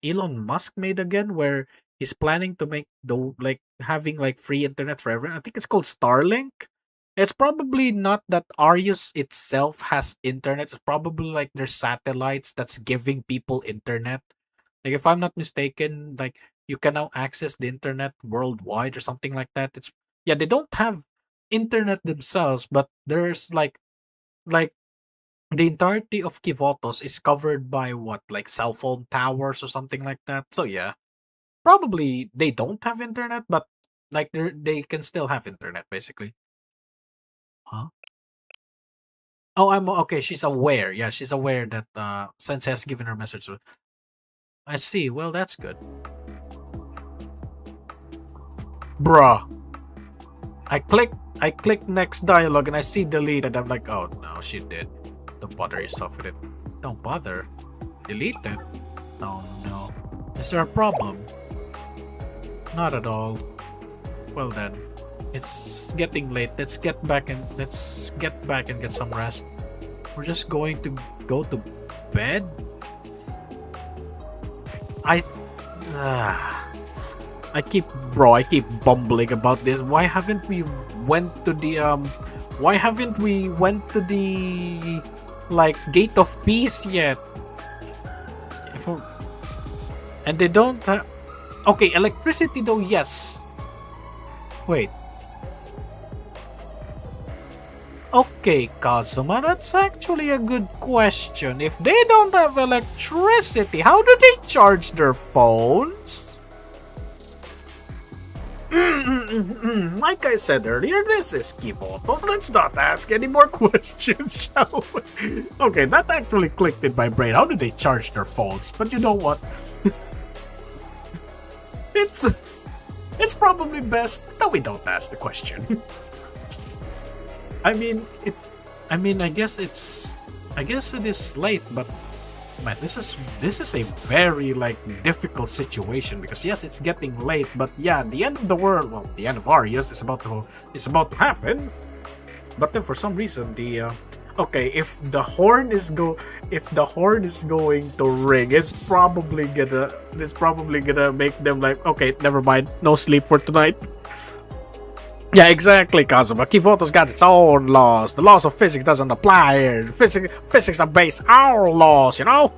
S2: Elon Musk made again, where he's planning to make the like having like free internet for everyone. I think it's called Starlink. It's probably not that Arius itself has internet. It's probably like there's satellites that's giving people internet. Like if I'm not mistaken, like you can now access the internet worldwide or something like that. It's yeah, they don't have internet themselves, but there's like the entirety of Kivotos is covered by what, like cell phone towers or something like that. So yeah, probably they don't have internet, but like they can still have internet basically. Huh? Oh, I'm okay. She's aware. Yeah, she's aware that Sensei has given her message. I see. Well, that's good. Bruh. I click next dialogue and I see delete and I'm like, oh no, she did. Don't bother yourself with it. Don't bother. Delete it. Oh no. Is there a problem? Not at all. Well then. It's getting late. Let's get back and get some rest. We're just going to go to bed. I I keep bumbling about this. Why haven't we went to the like Gate of Peace yet? If I- and they don't okay, electricity though, yes. Wait. Okay, Kazuma, that's actually a good question. If they don't have electricity, how do they charge their phones? Like I said earlier, this is Kimoto, so let's not ask any more questions, shall we? Okay, that actually clicked in my brain. How do they charge their phones? But you know what? It's probably best that we don't ask the question. I mean, I guess it is late, but man, this is a very like difficult situation because yes, it's getting late, but yeah, the end of the world, well, the end of Arius is about to happen. But then for some reason, the okay, if the horn is going to ring, it's probably gonna make them like, okay, never mind, no sleep for tonight. Yeah, exactly, Kazuma. Kivoto's got its own laws. The laws of physics doesn't apply here. Physics are based our laws, you know?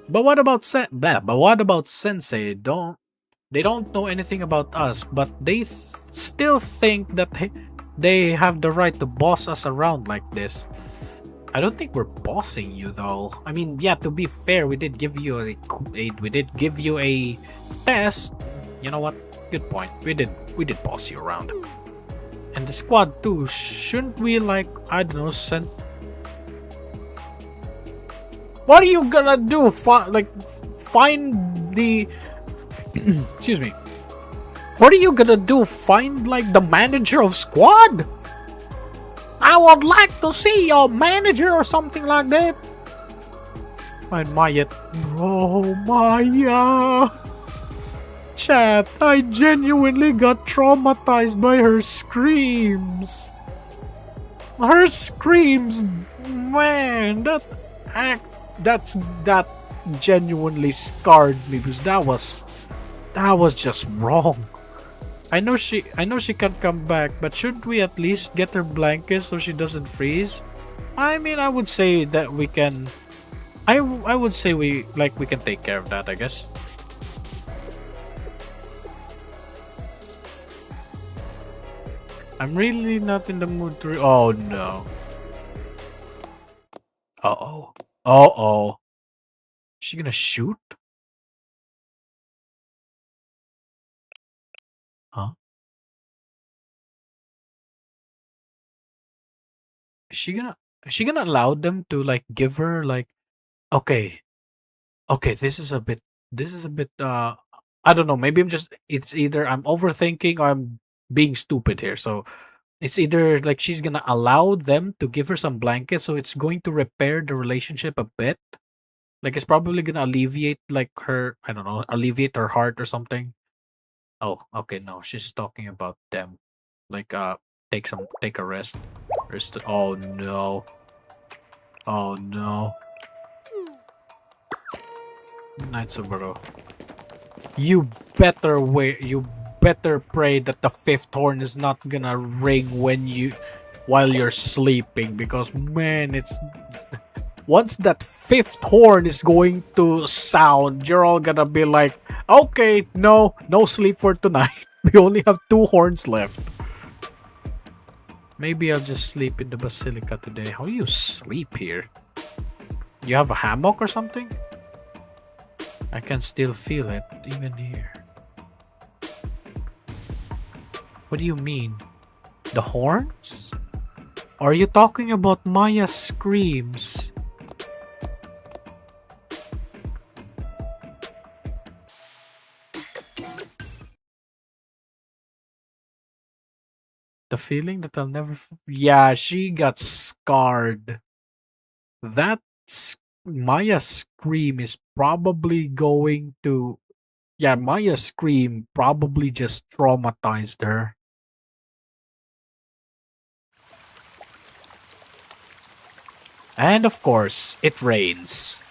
S2: But what about Sensei? They don't know anything about us, but they still think that they have the right to boss us around like this. I don't think we're bossing you though. I mean, yeah, to be fair, we did give you a test. You know what? Good point. We did boss you around. And the squad too. Shouldn't we like, I don't know, send? What are you gonna do? Find the excuse me. What are you gonna do? Find like the manager of squad? I would like to see your manager or something like that. Find Maya. Oh, Maya. Chat, I genuinely got traumatized by her screams. Her screams, man, that genuinely scarred me because that was just wrong. I know she can come back, but shouldn't we at least get her blanket so she doesn't freeze? I mean, I would say that we can. I would say we can take care of that, I guess. I'm really not in the mood to. Oh no. Uh oh. Uh oh. Is she gonna shoot? Huh? Is she gonna allow them to like give her like, okay, okay, this is a bit I don't know, maybe it's either I'm overthinking or I'm being stupid here. So it's either like she's gonna allow them to give her some blankets so it's going to repair the relationship a bit. Like it's probably gonna alleviate like her, I don't know, alleviate her heart or something. Oh, okay, no, she's talking about them. Like take a rest. Oh no. Oh no. Night Subaru. You better wait. You better pray that the fifth horn is not gonna ring while you're sleeping, because man, it's once that fifth horn is going to sound, you're all gonna be like, okay, no sleep for tonight. We only have 2 horns left. Maybe I'll just sleep in the Basilica today. How do you sleep here? You have a hammock or something? I can still feel it, even here. What do you mean? The horns? Are you talking about Maya's screams? The feeling that I'll never... Yeah, she got scarred. That Maya's scream is probably going to... Yeah, Maya's scream probably just traumatized her. And of course, it rains.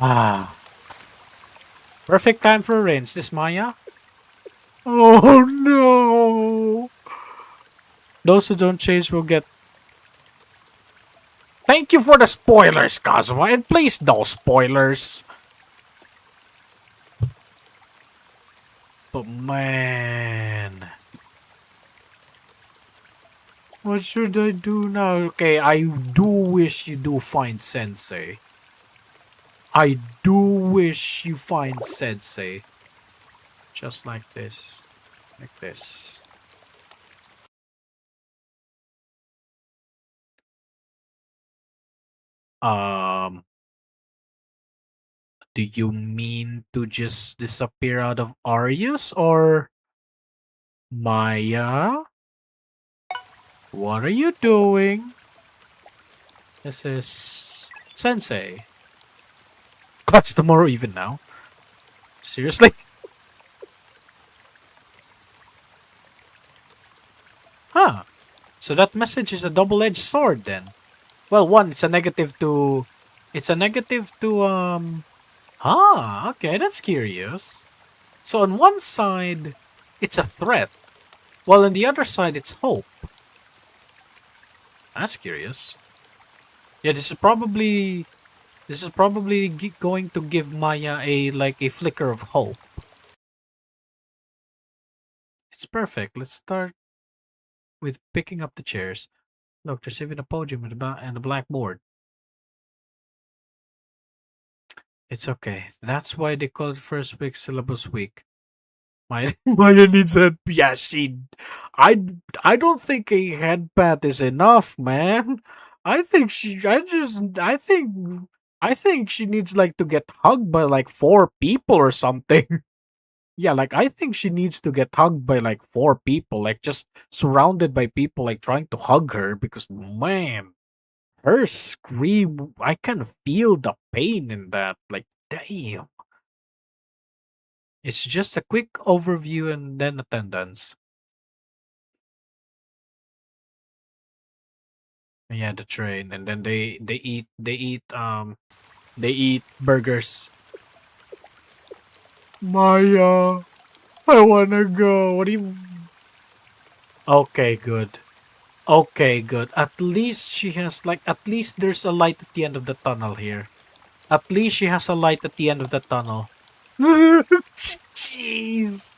S2: Ah.
S1: Perfect time for a rinse. This Maya? Oh no! Those who don't change will get. Thank you for the spoilers, Kazuma, and please no spoilers. But man, what should I do now? Okay, I do wish you do find Sensei. I do wish you find Sensei. Just like this. Like this. Um, do you mean to just disappear out of Arius or Maya? What are you doing? This is Sensei. Class tomorrow even now. Seriously? Huh. So that message is a double-edged sword then. Well, one, it's a negative to okay, that's curious. So on one side, it's a threat, while on the other side, it's hope. That's curious. Yeah, this is probably going to give Maya a flicker of hope. It's perfect. Let's start with picking up the chairs. Look, there's even a podium and a blackboard. It's okay. That's why they call it first week syllabus week. Maya needs a yeah. I I don't think a head pat is enough, man. I think she. I think she needs like to get hugged by like 4 people or something. Yeah, like I think she needs to get hugged by like 4 people, like just surrounded by people like trying to hug her because man, her scream, I can feel the pain in that. Like damn. It's just a quick overview and then attendance. Yeah, the train, and then they eat burgers. Maya, I wanna go. What do you? Okay, good. Okay, good. At least she has like at least there's a light at the end of the tunnel here. At least she has a light at the end of the tunnel. Jeez.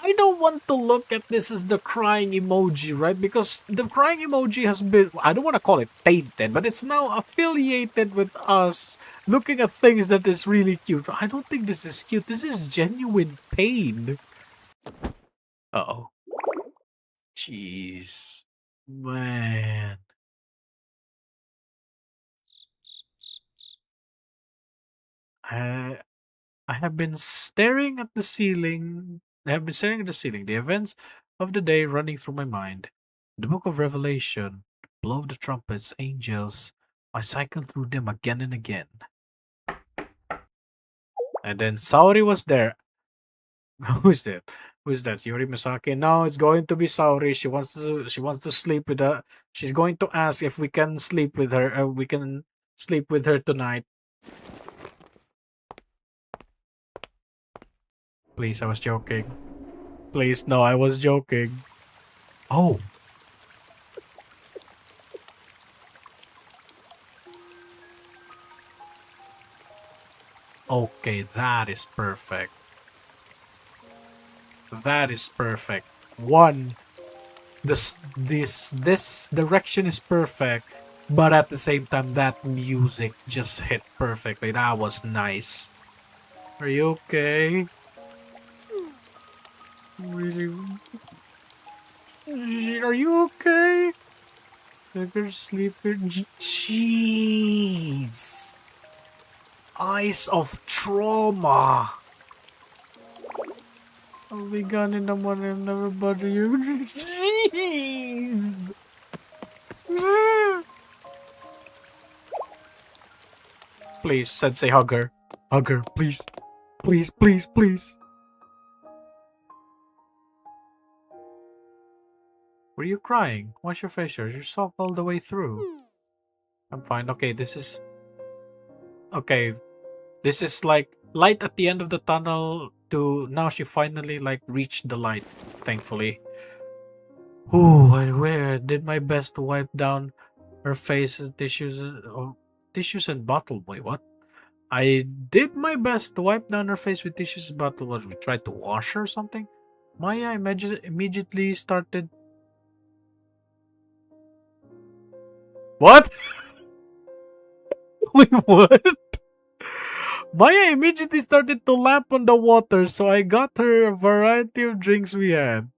S1: I don't want to look at this as the crying emoji, right? Because the crying emoji has been, I don't want to call it tainted, but it's now affiliated with us looking at things that is really cute. I don't think this is cute. This is genuine pain. Uh-oh. Jeez. Man. I, I have been staring at the ceiling. I have been staring at the ceiling. The events of the day running through my mind. The book of Revelation, blow of the trumpets, angels. I cycled through them again and again. And then Saori was there. Who's that? Who's that? Yuri Misaki? No, it's going to be Saori. She wants to sleep with her. She's going to ask if we can sleep with her. We can sleep with her tonight. Please, I was joking. Please, no, I was joking. Oh, okay, that is perfect. That is perfect. One, this direction is perfect, but at the same time, that music just hit perfectly. That was nice. Are you okay? Really? Are you okay? You're sleeping. Jeez. Eyes of trauma. I'll be gone in the morning and never bother you. Jeez. Please, Sensei, hug her. Hug her, please. Please, please, please. Were you crying? Wash your face, you're soft all the way through. I'm fine. Okay, this is... Okay, this is like light at the end of the tunnel to now she finally like reached the light, thankfully. Ooh, I did my best to wipe down her face with tissues and bottle. Wait, what? I did my best to wipe down her face with tissues and bottle. What, we tried to wash her or something? Maya immediately started. What? Wait, what? Maya immediately started to lap on the water, so I got her a variety of drinks we had.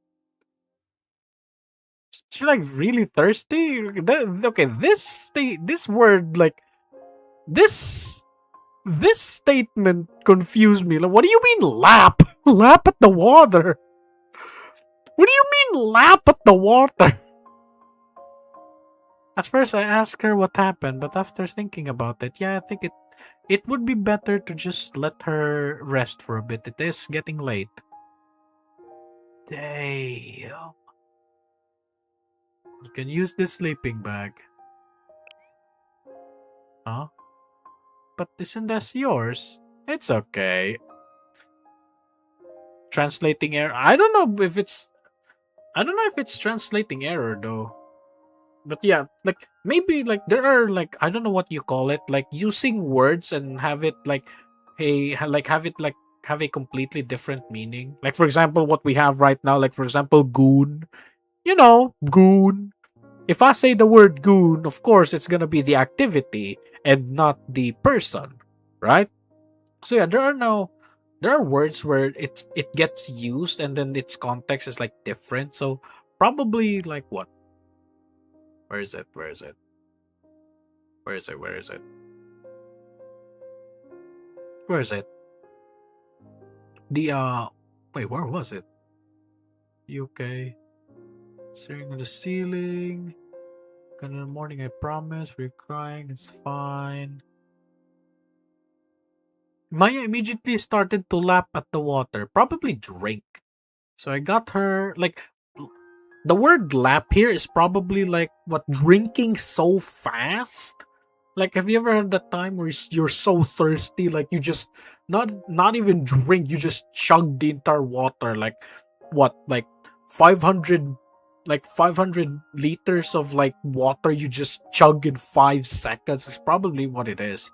S1: She like really thirsty. Okay, this word like this this statement confused me. Like, what do you mean lap? Lap at the water? What do you mean lap at the water? At first, I asked her what happened, but after thinking about it, yeah, I think it would be better to just let her rest for a bit. It is getting late. Damn. You can use this sleeping bag. Huh? But isn't that yours? It's okay. Translating error. I don't know if it's translating error though. But yeah, like maybe like there are like I don't know what you call it, like using words and have it like have it like have a completely different meaning. Like for example, what we have right now, like for example, goon. You know, goon. If I say the word goon, of course it's gonna be the activity and not the person, right? So yeah, there are words where it gets used and then its context is like different. So probably like what? Where is it? Where is it? Where is it? Where is it? Where is it? The wait, where was it? You okay? Staring at the ceiling. Good in the morning, I promise. We're crying, it's fine. Maya immediately started to lap at the water, probably drink. So I got her like the word lap here is probably like what drinking so fast. Like, have you ever had that time where you're so thirsty, like you just not even drink, you just chug the entire water, like what, like 500, like 500 liters of like water you just chug in 5 seconds. It's probably what it is.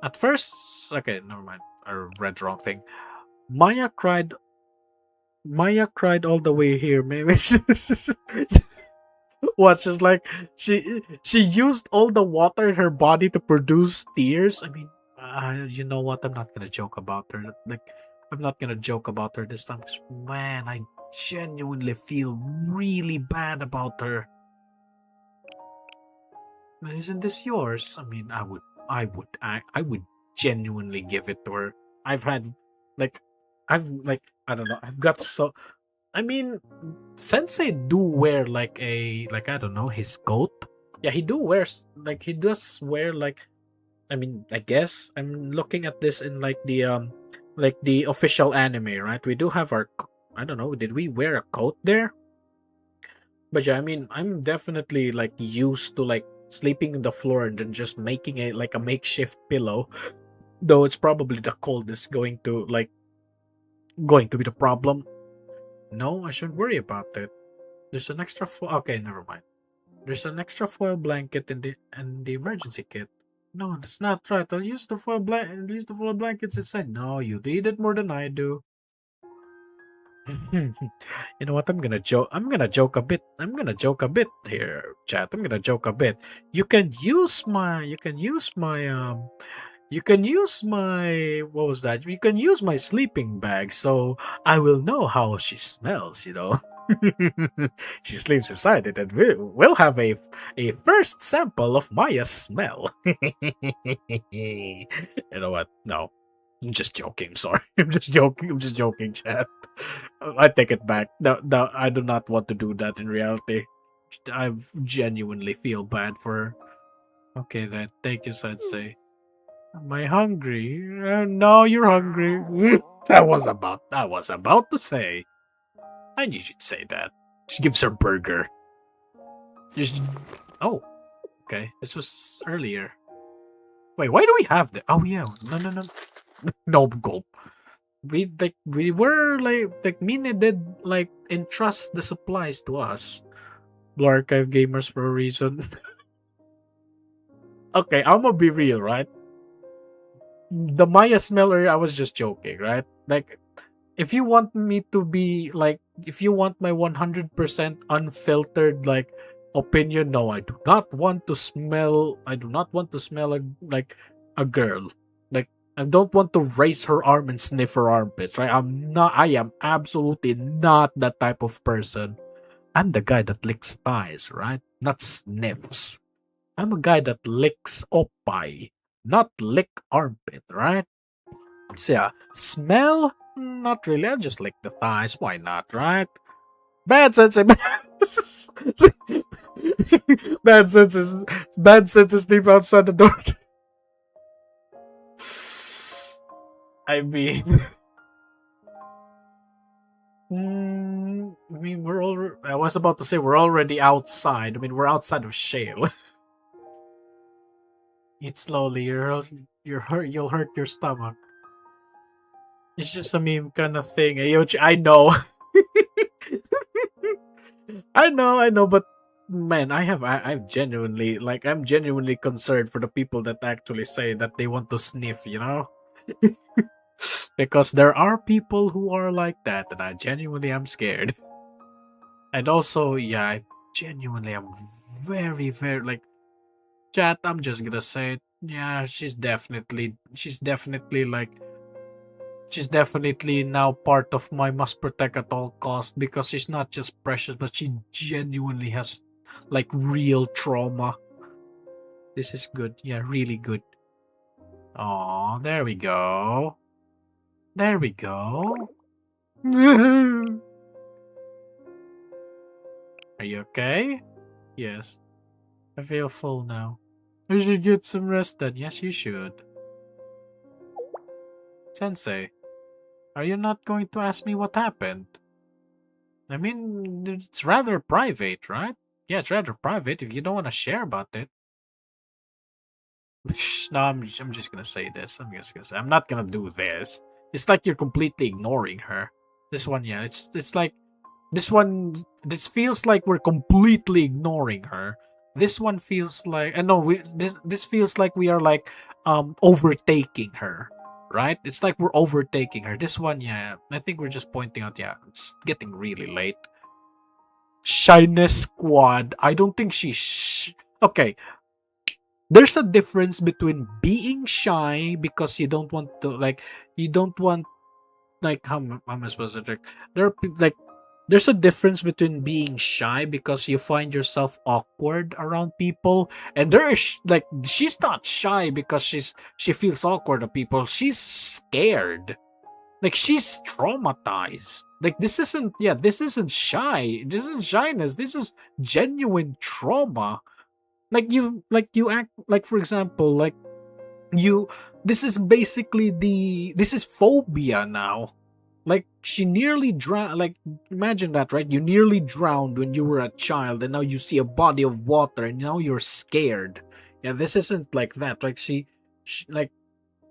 S1: At first, okay, never mind. I read the wrong thing. Maya cried. Maya cried all the way here. Maybe what? Just like she used all the water in her body to produce tears. I mean, you know what? I'm not gonna joke about her. Like, I'm not gonna joke about her this time. 'Cause, man, I genuinely feel really bad about her. But isn't this yours? I mean, I would genuinely give it to her. I've had, like, I don't know. I've got so. I mean, Sensei do wear like like I don't know his coat. Yeah, he do wears like he does wear like. I mean, I guess I'm looking at this in like the official anime, right? We do have our. I don't know. Did we wear a coat there? But yeah, I mean, I'm definitely like used to like sleeping on the floor and then just making it like a makeshift pillow. Though it's probably the coldness going to be the problem. No, I shouldn't worry about it. There's an extra foil. Okay, never mind. There's an extra foil blanket in the emergency kit. No, that's not right. I'll use the foil blankets instead. No, you need it more than I do. You know what? I'm gonna joke a bit. I'm gonna joke a bit here, chat. I'm gonna joke a bit. You can use my. You can use my. You can use my. What was that? You can use my sleeping bag, so I will know how she smells. You know. She sleeps inside it, and we'll have a first sample of Maya's smell. You know what? No, I'm just joking. Sorry, I'm just joking. I'm just joking, chat. I take it back. No, no, I do not want to do that in reality. I genuinely feel bad for her. Okay, then. Thank you, Sensei. Am I hungry? No, you're hungry. I was about to say. I knew you'd say that. She gives her burger. Just. Oh, okay. This was earlier. Wait, why do we have that? Oh, yeah. No, no, no. No gulp. We were like Mina did like entrust the supplies to us. Blue Archive Gamers for a reason. Okay, I'm gonna be real, right? The Maya smeller, I was just joking, right? Like, if you want me to be like, if you want my 100% unfiltered like opinion, no, I do not want to smell. I do not want to smell like a girl. Like, I don't want to raise her arm and sniff her armpits, right? I'm not. I am absolutely not that type of person. I'm the guy that licks thighs, right? Not sniffs. I'm a guy that licks oppai, not lick armpit, right? So yeah, smell? Not really. I'll just lick the thighs. Why not, right? Bad sense. Bad senses. Bad senses deep outside the door. I mean, I mean, we're all. I was about to say we're already outside. I mean, we're outside of Shale. Eat slowly. You're hurt. You'll hurt your stomach. It's just a meme kind of thing. I know. I know, but man, I'm genuinely like I'm genuinely concerned for the people that actually say that they want to sniff, you know? Because there are people who are like that, and I genuinely am scared. And also, yeah, I genuinely am very, very like chat, I'm just gonna say it. Yeah, she's definitely now part of my must protect at all costs because she's not just precious, but she genuinely has like real trauma. This is good. Yeah, really good. Oh, there we go. There we go. Are you okay? Yes. I feel full now. I should get some rest then. Yes, you should. Sensei, are you not going to ask me what happened? I mean, it's rather private, right? Yeah, it's rather private if you don't want to share about it. No, I'm just gonna say this. I'm just gonna say I'm not gonna do this. It's like you're completely ignoring her. This one, yeah, it's like this one. This feels like we're completely ignoring her. This one feels like, and no, this feels like we are like overtaking her, right? It's like we're overtaking her. This one, yeah, I think we're just pointing out. Yeah, it's getting really late. Shyness squad. I don't think she's okay. There's a difference between being shy because you don't want to like you don't want like how am I supposed to trick? Like there's a difference between being shy because you find yourself awkward around people, and there is like she's not shy because she feels awkward of people. She's scared. Like she's traumatized. Like this isn't shy. This isn't shyness. This is genuine trauma. You act like, for example, like you this is basically this is phobia now. Like she nearly drowned. Like imagine that, right? You nearly drowned when you were a child, and now you see a body of water and now you're scared. Yeah, this isn't like that. Like she like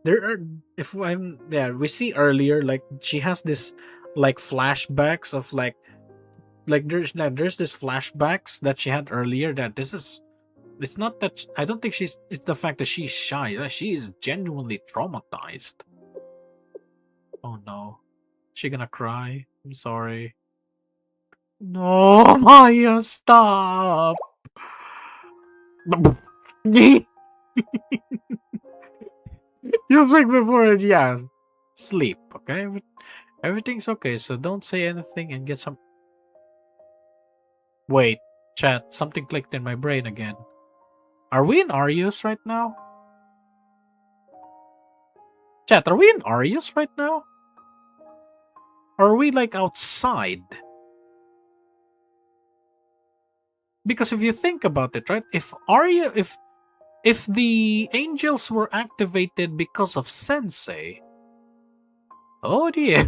S1: there are if I'm yeah we see earlier like she has this like flashbacks of like there's this flashbacks that she had earlier that this is it's not that I don't think it's the fact that she's shy. She is genuinely traumatized. Oh no. She gonna cry? I'm sorry. No, Maya, stop. You think before it, yeah. Sleep, okay? Everything's okay, so don't say anything and get some. Wait, chat, something clicked in my brain again. Are we in Arius right now? Chat, are we in Arius right now? Or are we like outside? Because if you think about it, right? If the angels were activated because of Sensei, oh dear.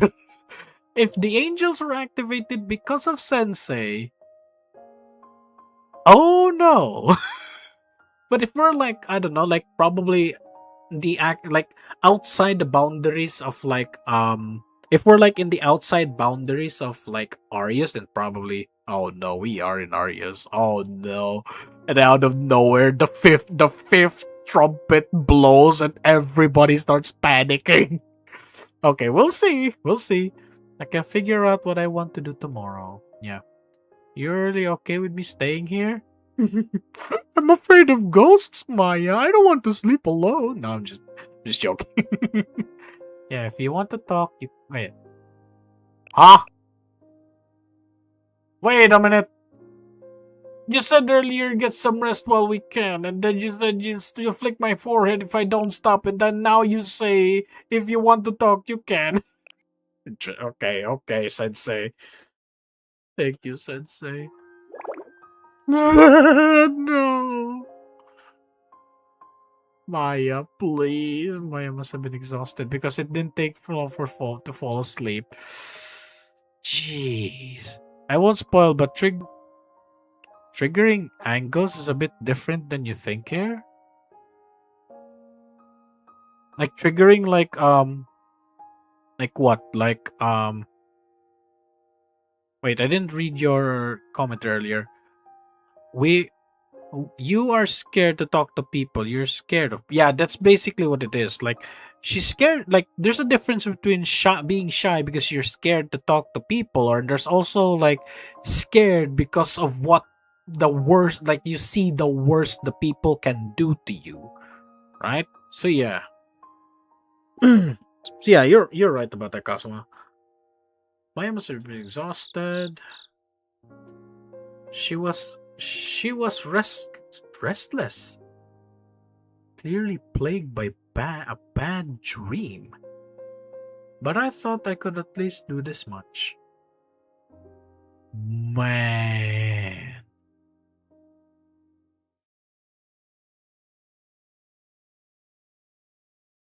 S1: If the angels were activated because of Sensei, oh no. But if we're like, I don't know, like probably the act like outside the boundaries of like if we're like in the outside boundaries of like Arius, then probably oh no, we are in Arius. Oh no. And out of nowhere the fifth trumpet blows and everybody starts panicking. Okay, we'll see. We'll see. I can figure out what I want to do tomorrow. Yeah. You're really okay with me staying here? I'm afraid of ghosts, Maya. I don't want to sleep alone. No, I'm just joking. Yeah, if you want to talk, you wait. Huh? Wait a minute. You said earlier get some rest while we can, and then you said you flick my forehead if I don't stop, and then now you say if you want to talk, you can. Okay, okay, Sensei. Thank you, Sensei. No. Maya, please. Maya must have been exhausted because it didn't take long for fall to fall asleep. Jeez. I won't spoil, but triggering angles is a bit different than you think here. Like triggering like what? Like wait, I didn't read your comment earlier. You are scared to talk to people. You're scared of yeah, that's basically what it is. Like she's scared. Like there's a difference between being shy because you're scared to talk to people, or there's also like scared because of what the worst. Like you see the worst the people can do to you, right? So yeah, so yeah, you're right about that, Kasuma. Maya must have been exhausted. She was restless, clearly plagued by a bad dream. But I thought I could at least do this much. Man.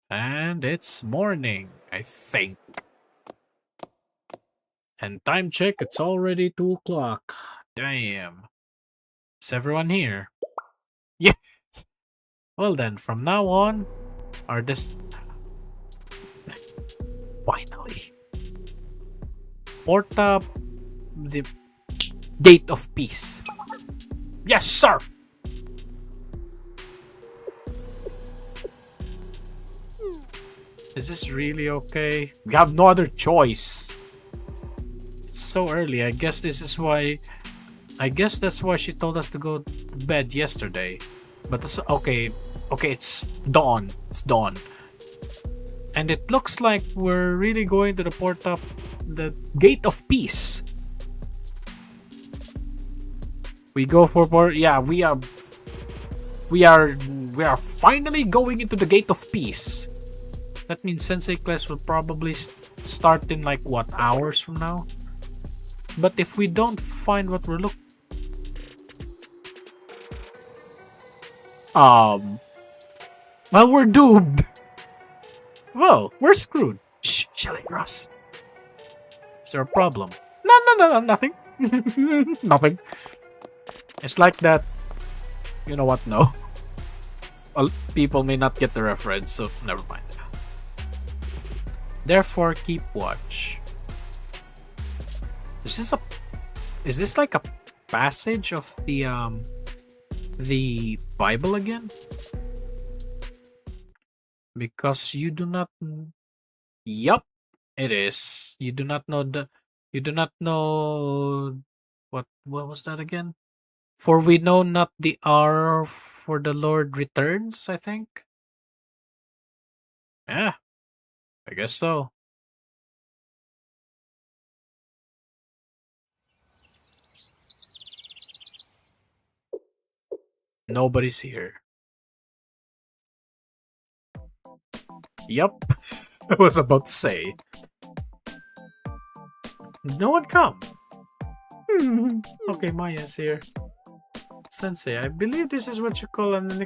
S1: And it's morning, I think. And time check, it's already 2 o'clock. Damn. Is everyone here? Yes! Well then, from now on, our finally. Port up the Gate of Peace. Yes, sir! Is this really okay? We have no other choice. It's so early. I guess that's why she told us to go to bed yesterday. But it's okay. Okay, it's dawn. It's dawn. And it looks like we're really going to report up the Gate of Peace. We go for yeah, we are finally going into the Gate of Peace. That means Sensei class will probably start in like what, hours from now? But if we don't find what we're looking, well, we're doomed. Well, we're screwed. Shh, Shelly Ross. Is there a problem? No, nothing. Nothing. It's like that. You know what? No. Well, people may not get the reference, so never mind. Therefore, keep watch. Is this like a passage of the Bible again? Because you do not. Yup, it is. You do not know what was that again? For we know not the hour for the Lord returns, I think. Yeah, I guess so. Nobody's here. Yup. I was about to say. No one come. Okay, Maya's here. Sensei, I believe this is what you call an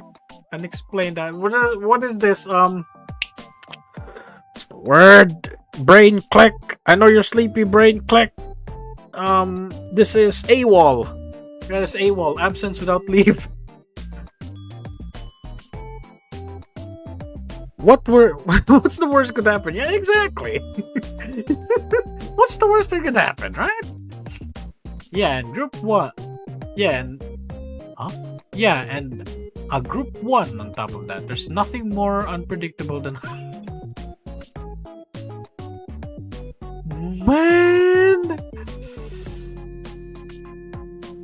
S1: unexplained. What is this? What's the word? Brain click. I know you're sleepy. Brain click. This is AWOL. That is AWOL. Absence without leave. What's the worst could happen? Yeah, exactly. What's the worst that could happen, right? Yeah, and group one. Yeah, and huh? Yeah, and a group one on top of that. There's nothing more unpredictable than man.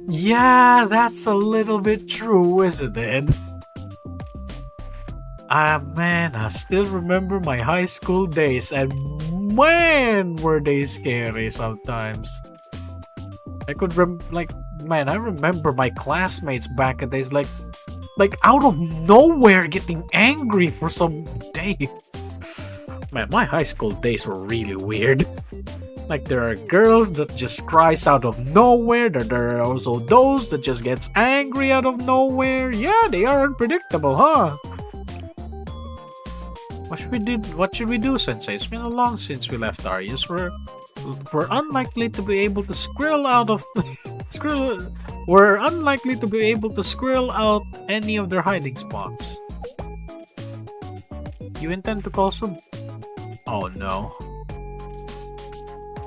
S1: Yeah, that's a little bit true, isn't it? Ah, man, I still remember my high school days, and man, were they scary sometimes. I could man, I remember my classmates back in days, like out of nowhere getting angry for some day. Man, my high school days were really weird. Like, there are girls that just cries out of nowhere. There are also those that just gets angry out of nowhere. Yeah, they are unpredictable, huh? What should we do, Sensei? It's been a long since we left Arius. We're unlikely to be able to squirrel out of We're unlikely to be able to squirrel out any of their hiding spots. You intend to call some? Oh no.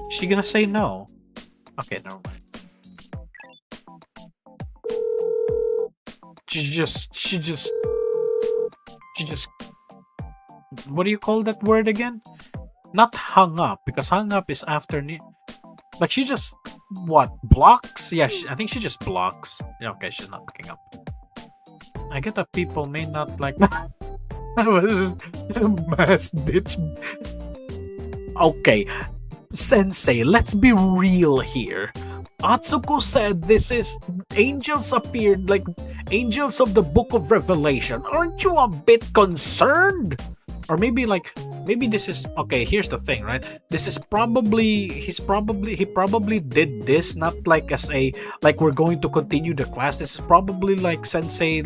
S1: Is she gonna say no? Okay, never mind. She just what do you call that word again? Not hung up, because hung up is after like she just blocks? Yeah, I think she just blocks. Yeah, okay, she's not picking up. I get that people may not like it's a mass ditch. Okay, Sensei, let's be real here. Atsuko said this is angels appeared, like angels of the Book of Revelation. Aren't you a bit concerned? Or maybe this is okay. Here's the thing, right? This is he probably did this not like as a like we're going to continue the class. This is probably like Sensei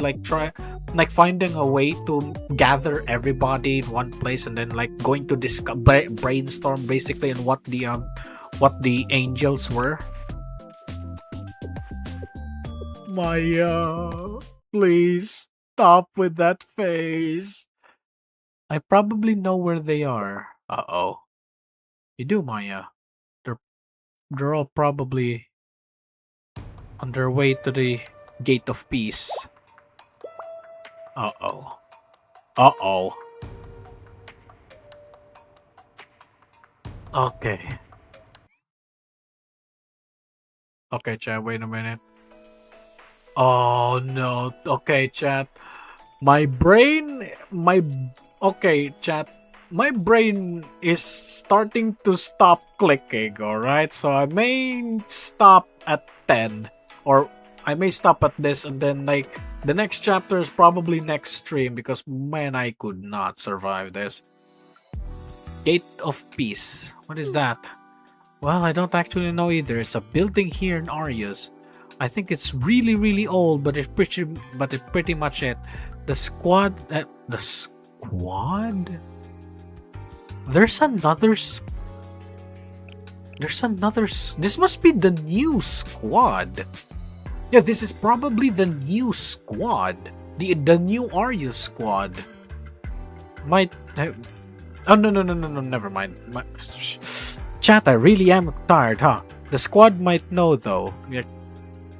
S1: finding a way to gather everybody in one place and then like going to brainstorm basically on what the angels were. Maya, please stop with that face. I probably know where they are. Uh-oh. You do, Maya. They're all probably on their way to the Gate of Peace. Uh-oh. Uh-oh. Okay. Okay, chat, wait a minute. Oh no. Okay, chat. Okay, chat. My brain is starting to stop clicking, alright? So I may stop at 10. Or I may stop at this and then like the next chapter is probably next stream because man, I could not survive this. Gate of Peace. What is that? Well, I don't actually know either. It's a building here in Arius. I think it's really, really old, but it's pretty much it. The squad. There's another. This must be the new squad. Yeah, this is probably the new squad. The new Arius squad. Might. Oh no! Never mind. Chat, I really am tired, huh? The squad might know though.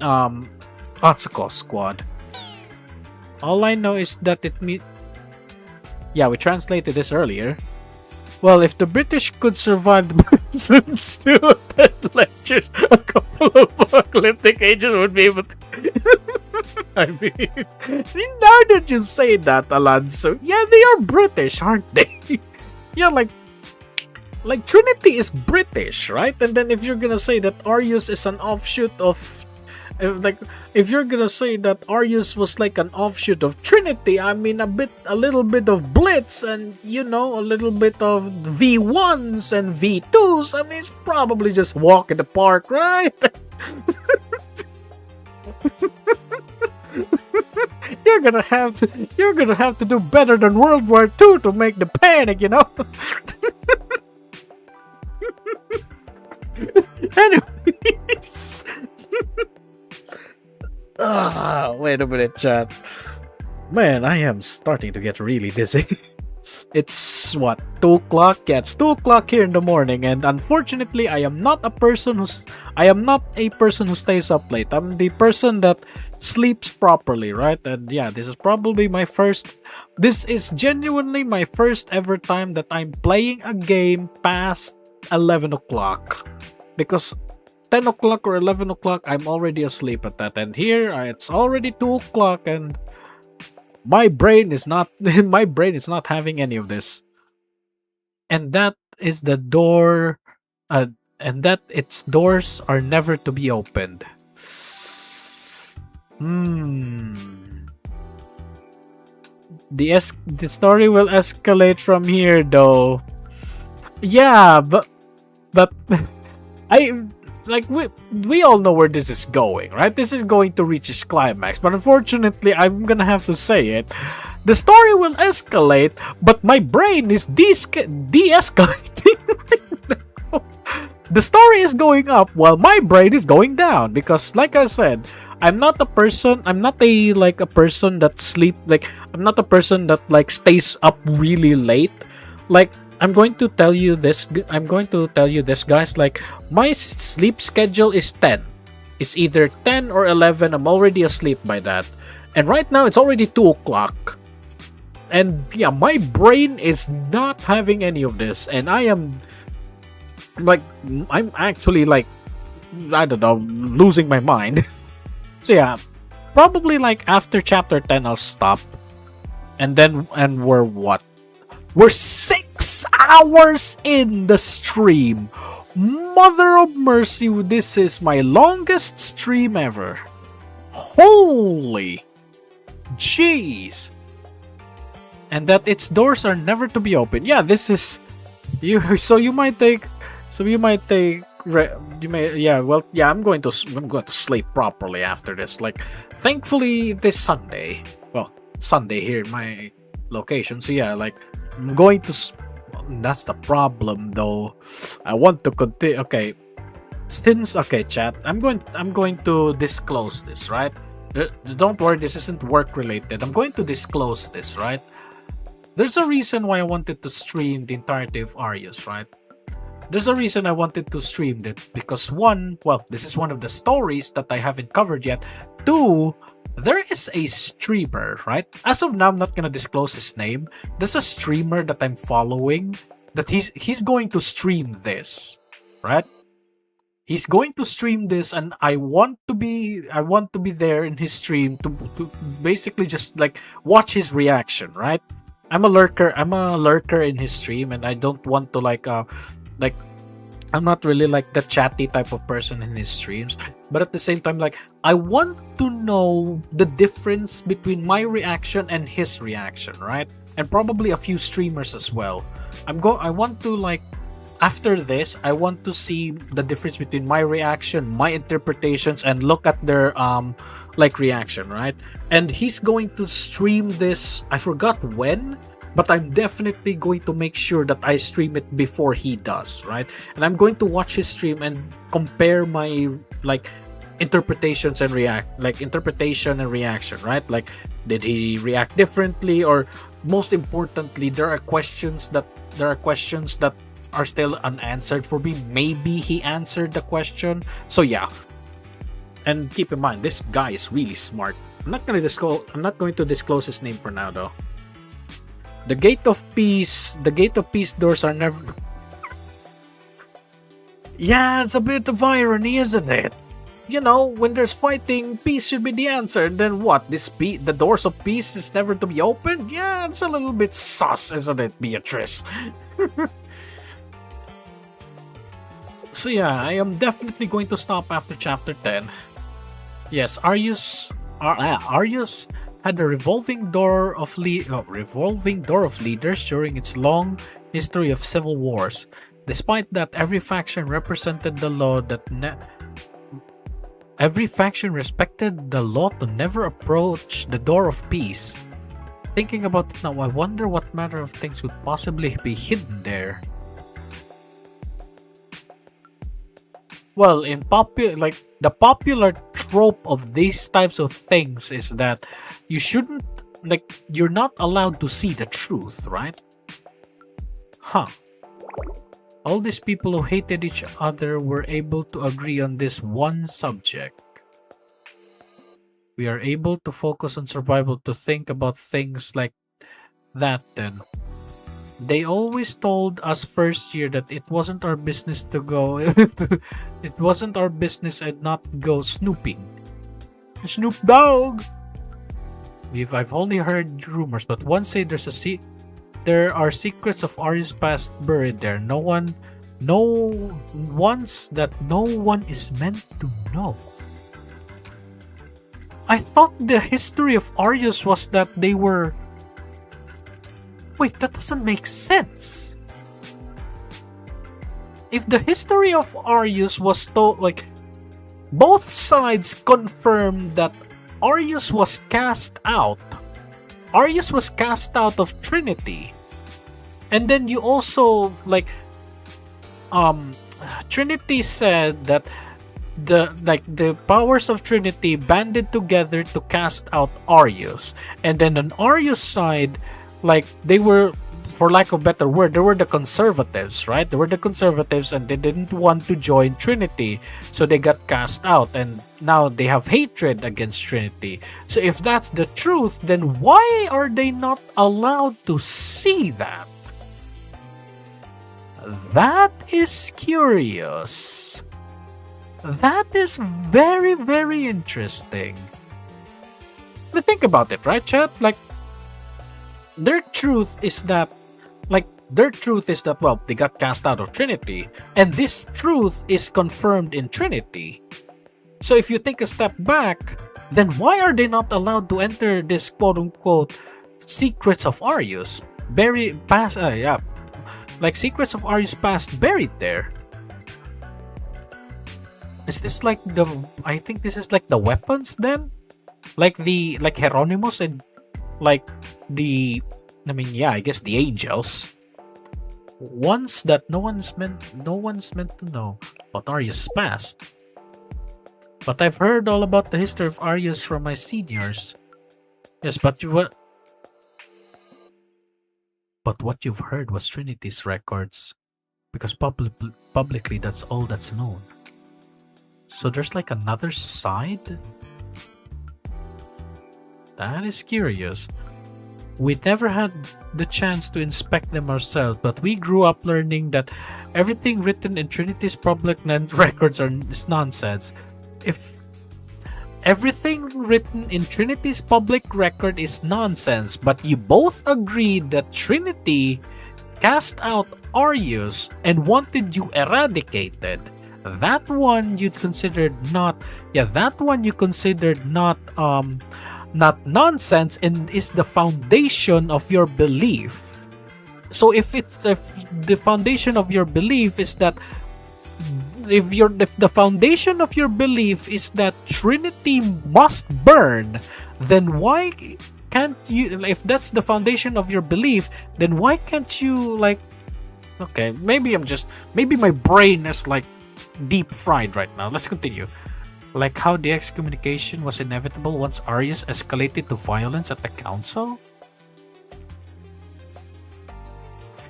S1: Atsuko squad. All I know is that yeah, we translated this earlier. Well, if the British could survive the Bisons to attend lectures, a couple of apocalyptic agents would be able to. I mean, now that you say that, Alonso, yeah, they are British, aren't they? Yeah, like Trinity is British, right? And then if you're gonna say that Arius is an offshoot of if you're gonna say that Arius was like an offshoot of Trinity, I mean a little bit of Blitz and a little bit of V1s and V2s. I mean it's probably just walk in the park, right? You're gonna have to do better than World War II to make the panic, Anyways. Wait a minute, chat. Man, I am starting to get really dizzy. It's what, 2 o'clock? Yeah, it's 2 o'clock here in the morning, and unfortunately, I am not a person who stays up late. I'm the person that sleeps properly, right? And yeah, this is probably my first. This is genuinely my first ever time that I'm playing a game past 11 o'clock, because 10 o'clock or 11 o'clock, I'm already asleep at that. And here, it's already 2 o'clock, and my brain is not my brain is not having any of this. And that is the door, and that its doors are never to be opened. The story will escalate from here, though. Yeah, but I like we all know where this is going, right? This is going to reach its climax, but unfortunately, I'm gonna have to say it. The story will escalate, but my brain is de-escalating. The story is going up while my brain is going down, because, like I said, I'm not a person that I'm not a person that like stays up really late. Like, I'm going to tell you this, guys. Like, my sleep schedule is 10. It's either 10 or 11. I'm already asleep by that. And right now, it's already 2 o'clock. And yeah, my brain is not having any of this. And I'm actually like, I don't know, losing my mind. So yeah, probably like after chapter 10, I'll stop. And we're what? We're 6 hours in the stream. Mother of mercy, this is my longest stream ever. Holy jeez. And that its doors are never to be opened. Yeah, this is you. You might take. I'm going to sleep properly after this. Like, thankfully, this Sunday. Well, Sunday here in my location. So yeah, like, I'm going to. That's the problem, though. I want to continue. Okay, chat. I'm going to disclose this, right? Don't worry, this isn't work related. I'm going to disclose this, right? There's a reason why I wanted to stream the entirety of Arius, right? There's a reason I wanted to stream that, because one, well, this is one of the stories that I haven't covered yet. Two, there is a streamer, right? As of now, I'm not gonna disclose his name. There's a streamer that I'm following that he's going to stream this, right? He's going to stream this, and I want to be there in his stream to basically just like watch his reaction, right? I'm a lurker in his stream, and I don't want to like I'm not really like the chatty type of person in his streams, but at the same time, like, I want to know the difference between my reaction and his reaction, right? And probably a few streamers as well. I want to, like, after this, I want to see the difference between my reaction, my interpretations, and look at their like reaction, right? And he's going to stream this. I forgot when, but I'm definitely going to make sure that I stream it before he does, right? And I'm going to watch his stream and compare my like interpretations and interpretation and reaction, right? Like, did he react differently, or most importantly, there are questions that are still unanswered for me. Maybe he answered the question. So yeah. And keep in mind, this guy is really smart. I'm not going to disclose his name for now, though. The gate of peace doors are never. Yeah, it's a bit of irony, isn't it? You know, when there's fighting, peace should be the answer. Then what? The doors of peace is never to be opened? Yeah, it's a little bit sus, isn't it, Beatrice? So yeah, I am definitely going to stop after chapter 10. Yes, Arius had a revolving door of leaders during its long history of civil wars. Despite that, every faction respected the law to never approach the door of peace. Thinking about it now, I wonder what manner of things could possibly be hidden there. Well, the popular trope of these types of things is that you're not allowed to see the truth, right? Huh. All these people who hated each other were able to agree on this one subject. We are able to focus on survival to think about things like that then. They always told us first year that it wasn't our business to go it wasn't our business and not go snooping. Snoop Dogg. I've only heard rumors, but one say there are secrets of Arius past buried there. No one is meant to know. I thought the history of Arius was that they were. Wait, that doesn't make sense. If the history of Arius was told, like, both sides confirmed that Arius was cast out. Arius was cast out of Trinity. And then you also, like, Trinity said that the powers of Trinity banded together to cast out Arius. And then on Arius' side, like, they were, for lack of a better word, they were the conservatives, right? They were the conservatives and they didn't want to join Trinity, so they got cast out, and now they have hatred against Trinity. So if that's the truth, then why are they not allowed to see that? That is curious. That is very, very interesting. But think about it, right, chat? Like, their truth is that, well, they got cast out of Trinity, and this truth is confirmed in Trinity. So if you take a step back, then why are they not allowed to enter this quote-unquote secrets of Arius? Like secrets of Arius past buried there. Is this like I think this is like the weapons then? Like Hieronymus and like I guess the angels. Ones that no one's meant to know about Arius' past. But I've heard all about the history of Arius from my seniors. Yes, but what you've heard was Trinity's records, because publicly that's all that's known. So there's like another side? That is curious. We never had the chance to inspect them ourselves, but we grew up learning that everything written in Trinity's public records is nonsense. If everything written in Trinity's public record is nonsense, but you both agreed that Trinity cast out Arius and wanted you eradicated, that one you considered not not nonsense and is the foundation of your belief. So if the foundation of your belief is that if the foundation of your belief is that Trinity must burn, then why can't you, if that's the foundation of your belief, then why can't you, like, okay, maybe my brain is like deep fried right now. Let's continue. Like how the excommunication was inevitable once Arius escalated to violence at the council?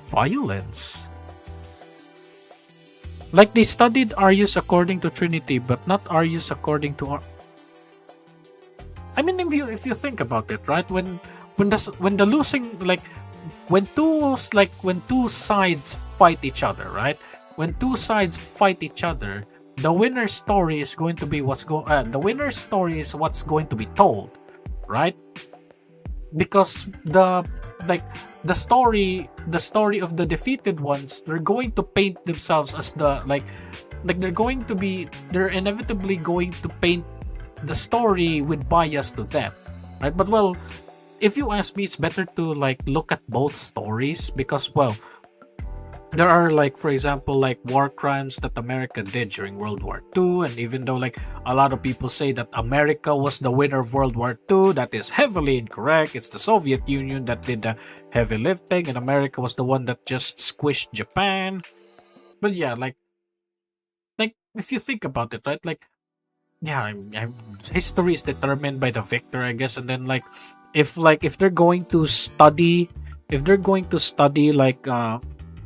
S1: Violence? Like they studied Arius according to Trinity, but not Arius according to I mean, if you think about it, right? When the losing, like when two sides fight each other, right? When two sides fight each other, the winner's story is going to be what's going to be told, right?
S2: Because the story of the defeated ones, they're going to paint themselves as they're inevitably going to paint the story with bias to them, right? But well, if you ask me, it's better to look at both stories, because well, there are, for example, war crimes that America did during World War II, and even though a lot of people say that America was the winner of World War II, that is heavily incorrect. It's the Soviet Union that did the heavy lifting, and America was the one that just squished Japan. But yeah, if you think about it, right? History is determined by the victor, I guess. And then if they're going to study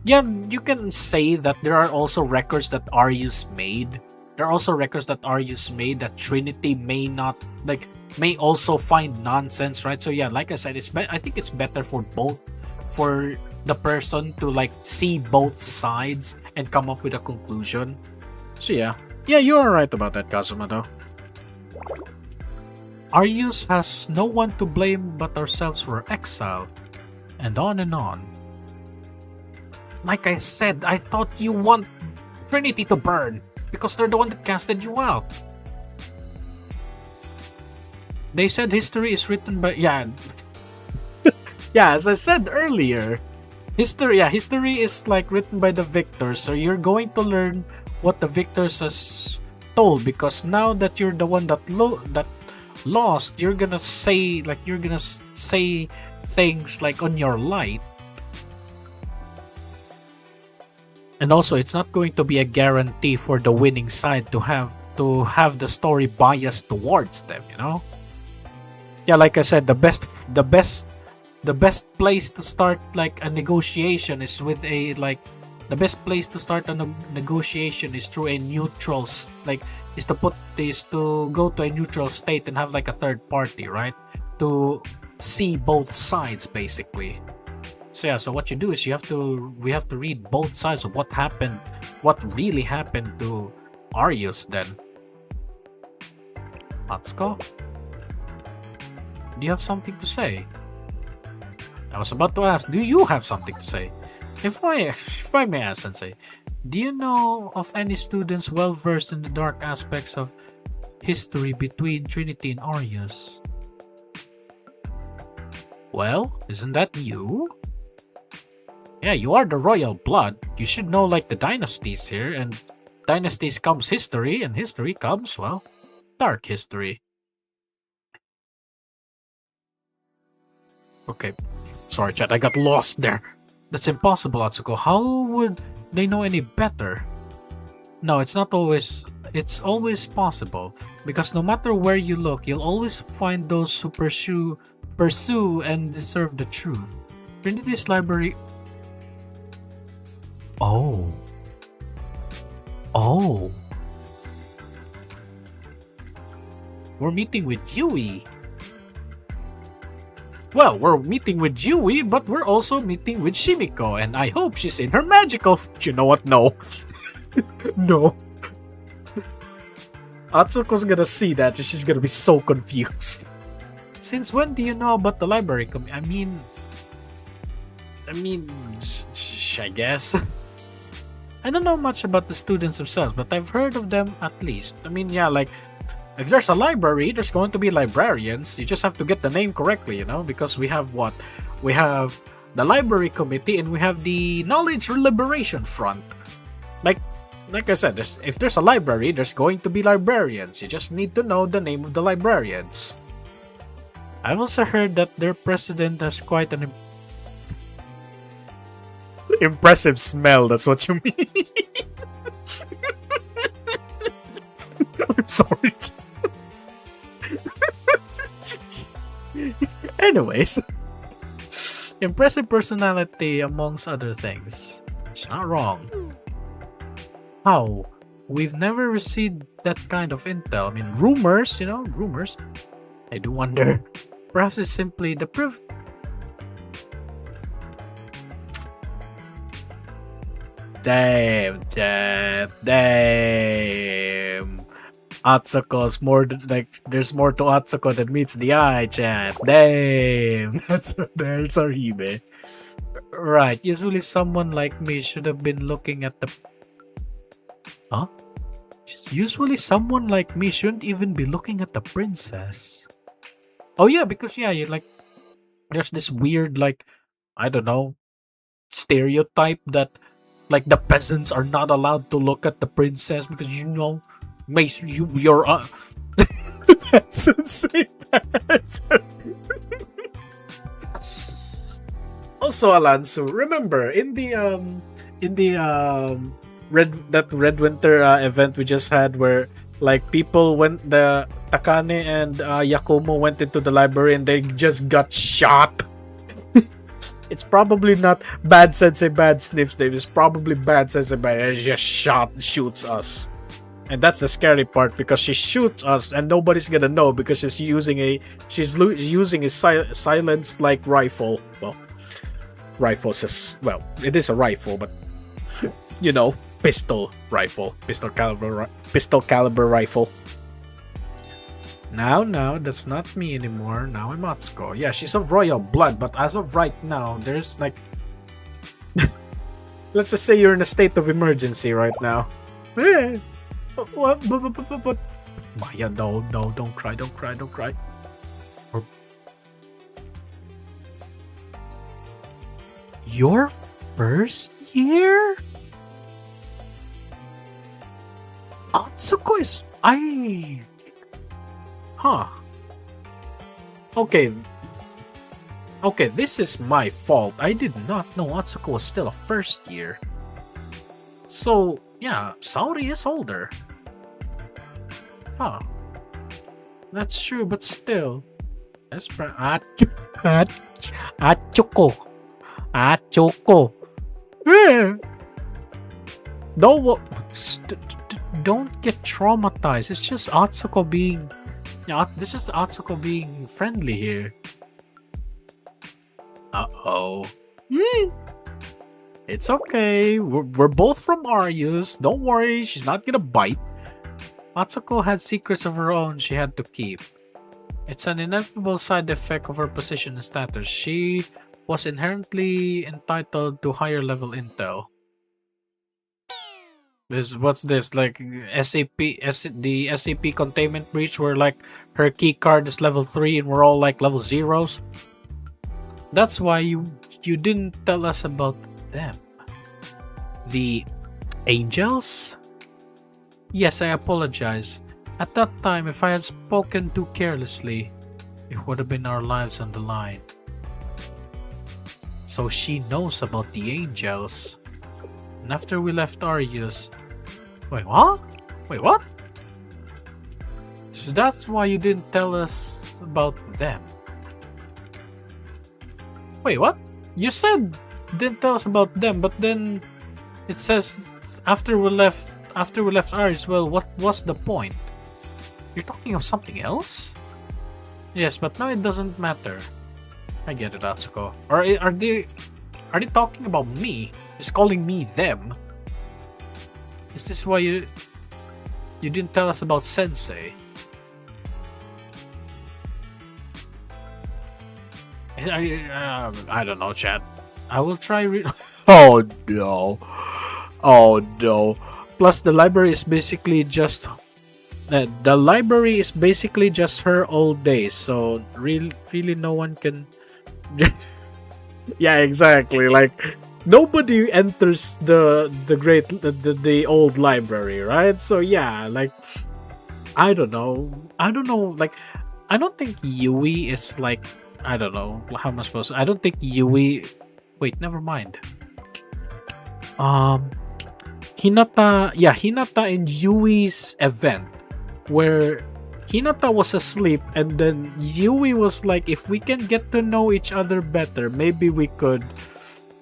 S2: Yeah, you can say that there are also records that Arius made. There are also records that Arius made that Trinity may not like may also find nonsense, right? So yeah, like I said, I think it's better for both for the person to like see both sides and come up with a conclusion. So yeah. Yeah, you are right about that, Kazuma though. Arius has no one to blame but ourselves for exile. And on and on. Like I said, I thought you want Trinity to burn because they're the one that casted you out. They said history is written by yeah. Yeah, as I said earlier, history is like written by the victors, so you're going to learn what the victors has told because now that you're the one that lost, you're gonna say things like on your light. And also, it's not going to be a guarantee for the winning side to have the story biased towards them, you know? Yeah, like I said, the best place to start like a negotiation is with a like the best place to start a negotiation is through a neutral is to go to a neutral state and have like a third party, right? To see both sides basically. So yeah, so what you do is we have to read both sides of what really happened to Arius then. Atsuko? Do you have something to say? I was about to ask, do you have something to say? If I may ask, Sensei, do you know of any students well versed in the dark aspects of history between Trinity and Arius? Well, isn't that you? Yeah, you are the royal blood. You should know like the dynasties here, and dynasties comes history, and history comes, well, dark history. Okay, sorry chat, I got lost there. That's impossible, Atsuko. How would they know any better? No, it's always possible, because no matter where you look, you'll always find those who pursue and deserve the truth. Trinity's library... Oh. We're meeting with Yui. Well, we're meeting with Yui, but we're also meeting with Shimiko, and I hope she's in her magical... You know what? No. No. Atsuko's gonna see that and she's gonna be so confused. Since when do you know about the library? I mean, I guess. I don't know much about the students themselves, but I've heard of them at least. I mean, yeah, like, if there's a library, there's going to be librarians. You just have to get the name correctly, you know? Because we have what? We have the library committee and we have the knowledge liberation front. Like I said, if there's a library, there's going to be librarians. You just need to know the name of the librarians. I've also heard that their president has quite an impressive smell, that's what you mean. I'm sorry. Anyways, impressive personality amongst other things. It's not wrong. How? We've never received that kind of intel. I mean, rumors, you know, rumors. I do wonder. Perhaps it's simply the Damn, chat. Damn. Atsuko's more like there's more to Atsuko than meets the eye, chat. Damn. There's our Hibe. Right. Usually someone like me should have been looking at the... Huh? Usually someone like me shouldn't even be looking at the princess. Oh yeah, because yeah, you like there's this weird like I don't know stereotype that like the peasants are not allowed to look at the princess because you're peasants say peasant. Also, Alonso, remember in the Red Winter event we just had where like people went the Takane and Yakumo went into the library and they just got shot. It's probably not bad sensei, bad sniff sniff. It's probably bad sensei, bad. She just shoots us. And that's the scary part because she shoots us and nobody's gonna know because she's using a silenced like rifle. Well, rifles is it is a rifle, but you know, pistol caliber rifle. Now that's not me anymore. Now I'm Atsuko. Yeah, she's of royal blood, but as of right now, there's like let's just say you're in a state of emergency right now. What? But Maya, no, don't cry. Your first year? Atsuko is... Huh. Okay, this is my fault. I did not know Atsuko was still a first year. So, yeah, Saori is older. Huh. That's true, but still. Atsuko. Don't get traumatized. It's just Atsuko being... Yeah, this is Atsuko being friendly here. Uh-oh. It's okay. We're both from Arius. Don't worry, she's not gonna bite. Atsuko had secrets of her own she had to keep. It's an inevitable side effect of her position and status. She was inherently entitled to higher level intel. What's this, like the SCP containment breach where like her key card is level 3 and we're all like level 0s? That's why you didn't tell us about them. The angels? Yes, I apologize. At that time, if I had spoken too carelessly, it would have been our lives on the line. So she knows about the angels. And after we left Arius... Wait, what? So that's why you didn't tell us about them. Wait, what? You said didn't tell us about them, but then it says after we left Arius. Well, what was the point? You're talking of something else? Yes, but now it doesn't matter. I get it, Atsuko. Or are they talking about me? Just calling me them? Is this why you didn't tell us about Sensei? I don't know, chat. I will try Oh no. Plus the library is basically just her old days, so really no one can yeah, exactly. Like nobody enters the old library, right? So yeah, like I don't know. Like I don't think Yui is like, I don't know how am I supposed to, I don't think Yui. Wait, never mind. Hinata and Yui's event where Hinata was asleep and then Yui was like, if we can get to know each other better, maybe we could.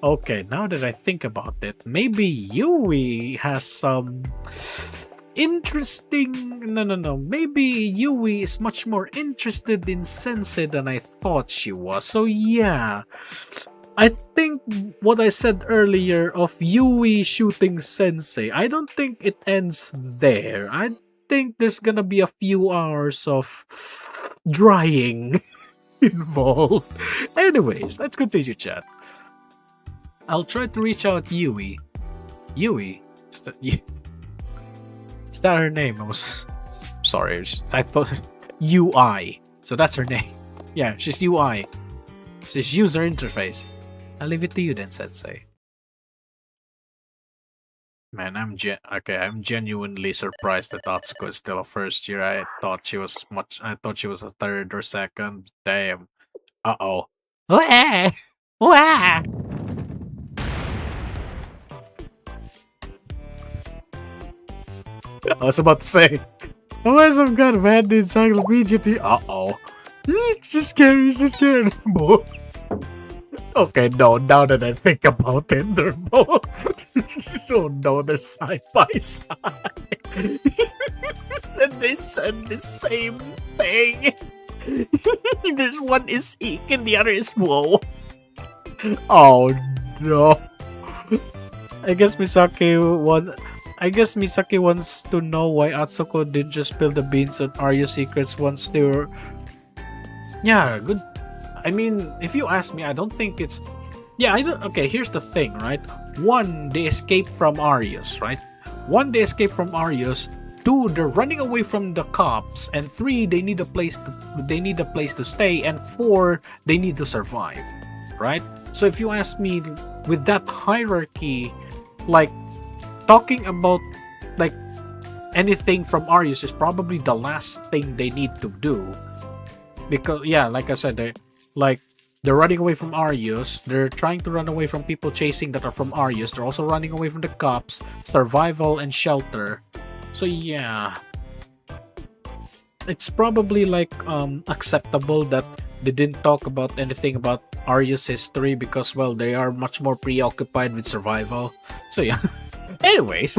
S2: Okay, now that I think about it, maybe Yui has some interesting... No. Maybe Yui is much more interested in Sensei than I thought she was. So yeah, I think what I said earlier of Yui shooting Sensei, I don't think it ends there. I think there's gonna be a few hours of drying involved. Anyways, let's continue, chat. I'll try to reach out Yui. Yui? Is that her name? I was sorry. I thought UI. So that's her name. Yeah, she's UI. She's user interface. I'll leave it to you then, Sensei. Man, I'm genuinely surprised that Atsuko is still a first year. I thought she was a third or second. Damn. Uh-oh. Wah! Wah! I was about to say, oh, some kind of handy encyclopedia to... Uh-oh. She's scared. Okay, no, now that I think about it, they're both. Oh no, they're side by side. And they said the same thing. There's one is eek and the other is whoa. Oh no. I guess Misaki wants to know why Atsuko didn't just spill the beans on Arius secrets once they were. Yeah, good. I mean, if you ask me, I don't think it's. Yeah, I don't. Okay, here's the thing, right? One, they escaped from Arius, right? One, they escaped from Arius. Two, they're running away from the cops, and three, they need a place to stay, and four, they need to survive, right? So if you ask me, with that hierarchy, like talking about like anything from Arius is probably the last thing they need to do, because yeah, like I said, they're running away from Arius. They're trying to run away from people chasing that are from Arius. They're also running away from the cops, survival, and shelter. So yeah, it's probably like acceptable that they didn't talk about anything about Arius' history because, well, they are much more preoccupied with survival. So yeah. Anyways,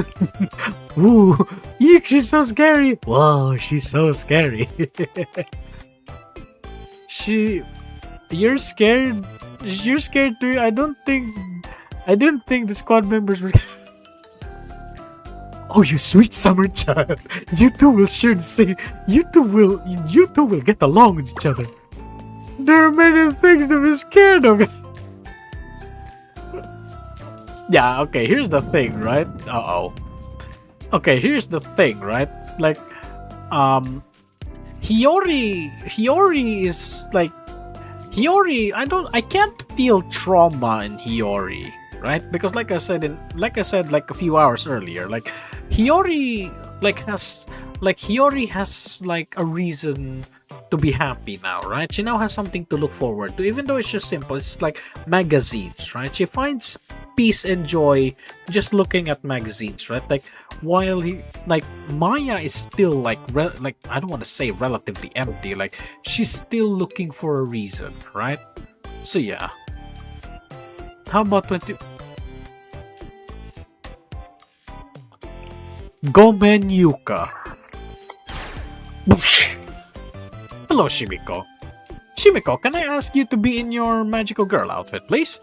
S2: ooh, eek, she's so scary. Whoa, she's so scary. You're scared. You're scared too. I didn't think the squad members were. Oh, you sweet summer child. You two will share the same. You two will get along with each other. There are many things to be scared of. Yeah, okay, here's the thing, right? Okay, here's the thing, right? Like, Hiyori is like, I can't feel trauma in Hiyori, right? Because like I said like a few hours earlier, like, Hiyori has like a reason to be happy now, right? She now has something to look forward to, even though it's just simple. It's like magazines, right? She finds peace and joy just looking at magazines, right? Like, while Maya is still like I don't want to say relatively empty, like she's still looking for a reason, right? So yeah. How about 20 Gomen Yuka? Hello, Shimiko. Shimiko, can I ask you to be in your magical girl outfit, please?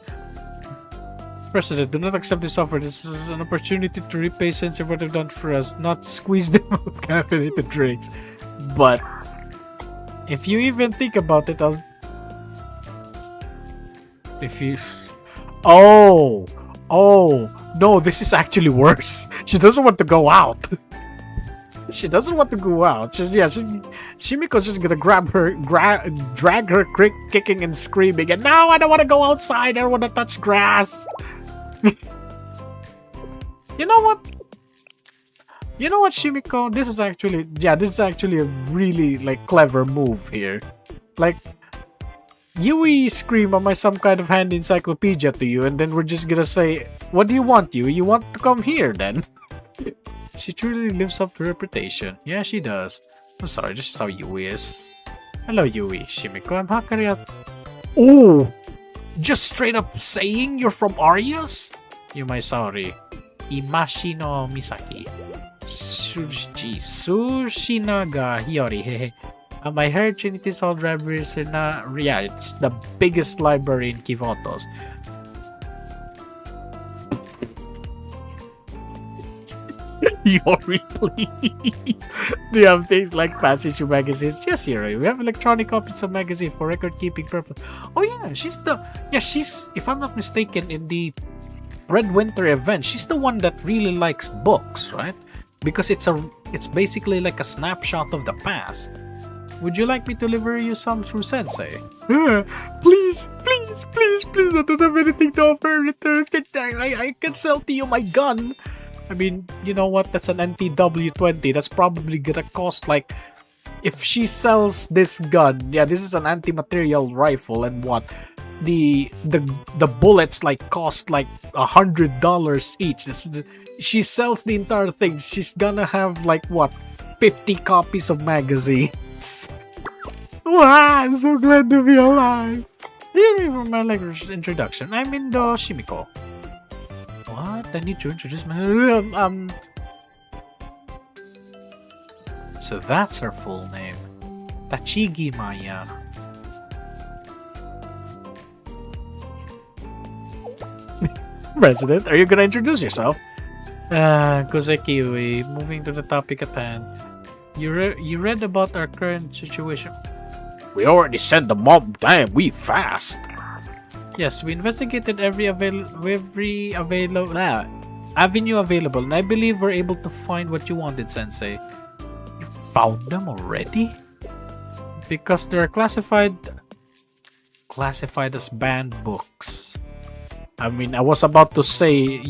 S2: President, do not accept this offer. This is an opportunity to repay sense of what they've done for us, not squeeze them out of caffeinated drinks. But if you even think about it, Oh, no, this is actually worse. She doesn't want to go out. She doesn't want to go out. Shimiko's just gonna drag her kicking and screaming. And now I don't want to go outside. I don't want to touch grass. You know what? Shimiko? This is actually a really like clever move here. Like, Yui scream am I some kind of handy encyclopedia to you, and then we're just gonna say, what do you want, Yui? You want to come here then? She truly lives up to her reputation. Yeah, she does. I'm sorry, this is how Yui is. Hello, Yui. Shimiko, I'm Hakari. Oh! Just straight up saying you're from Arius? Yumai sorry. Imashi no Misaki. Sushinaga Hiyori. Hehe. I heard Trinity's old libraries are not. Yeah, it's the biggest library in Kivotos. Yori, please. Do you have things like past issue magazines? Yes, Yori. We have electronic copies of magazine for record keeping purpose. Oh yeah, she's if I'm not mistaken, in the Red Winter event, she's the one that really likes books, right? Because it's basically like a snapshot of the past. Would you like me to deliver you some through Sensei? Please, I don't have anything to offer in return. I can sell to you my gun. I mean, you know what? That's an NTW-20. That's probably gonna cost like, if she sells this gun, yeah, this is an anti-material rifle, and what? The bullets like cost like $100 each. She sells the entire thing. She's gonna have like what? 50 copies of magazines. Wow, I'm so glad to be alive. My language introduction. I'm Indo Shimiko. What? I need to introduce my. So that's her full name. Tachigi Maya. President, are you gonna introduce yourself? Kozekiwi, moving to the topic at hand. You read about our current situation. We already sent the mob. Damn, we fast. Yes, we investigated every available avenue available, and I believe we're able to find what you wanted, Sensei. You found them already? Because they're classified as banned books. I mean, I was about to say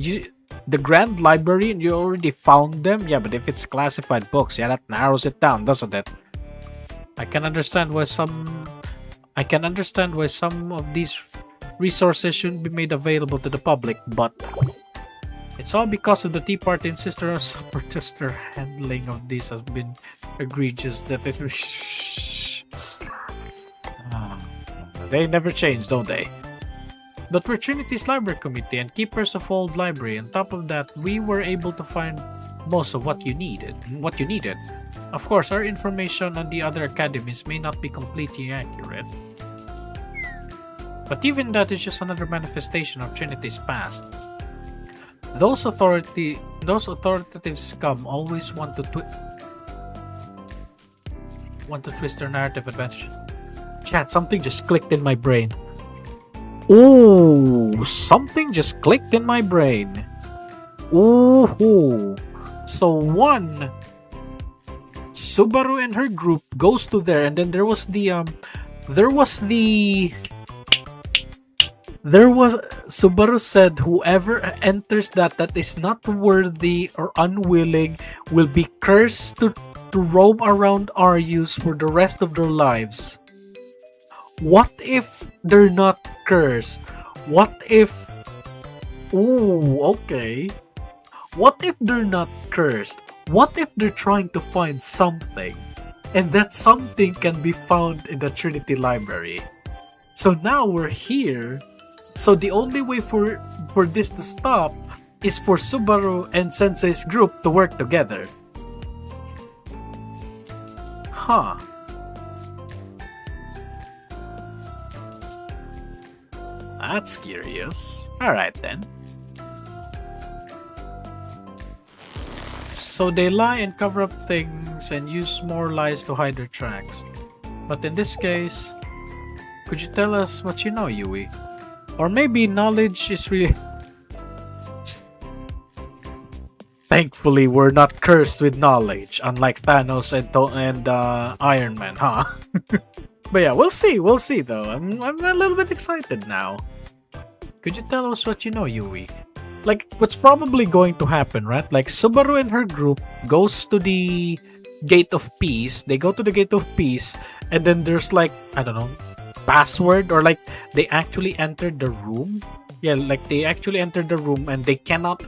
S2: the Grand Library, and you already found them. Yeah, but if it's classified books, yeah, that narrows it down, doesn't it? I can understand why some of these resources shouldn't be made available to the public, but it's all because of the Tea Party and Sister Separatist. Their handling of this has been egregious that it they never change, don't they? But we're Trinity's library committee and keepers of old library. On top of that, we were able to find most of what you needed. Of course, our information on the other academies may not be completely accurate. But even that is just another manifestation of Trinity's past. Those authoritative scum always want to twist their narrative advantage. Chat, something just clicked in my brain. Ooh, something just clicked in my brain. Ooh. So one, Subaru and her group goes to there, and then there was Subaru said whoever enters that is not worthy or unwilling will be cursed to roam around Arius for the rest of their lives. What if they're not cursed? What if... Ooh, okay. What if they're not cursed? What if they're trying to find something? And that something can be found in the Trinity Library. So now we're here. So the only way for this to stop is for Subaru and Sensei's group to work together. Huh. That's curious. Alright then. So they lie and cover up things and use more lies to hide their tracks. But in this case, could you tell us what you know, Yui? Or maybe knowledge is really... Thankfully, we're not cursed with knowledge, unlike Thanos and Iron Man, huh? But yeah, we'll see though. I'm a little bit excited now. Could you tell us what you know, Yui? Like, what's probably going to happen, right? Like, Subaru and her group goes to the Gate of Peace. They go to the Gate of Peace, and then there's like, I don't know, password, or like they actually entered the room. Yeah, like they actually entered the room and they cannot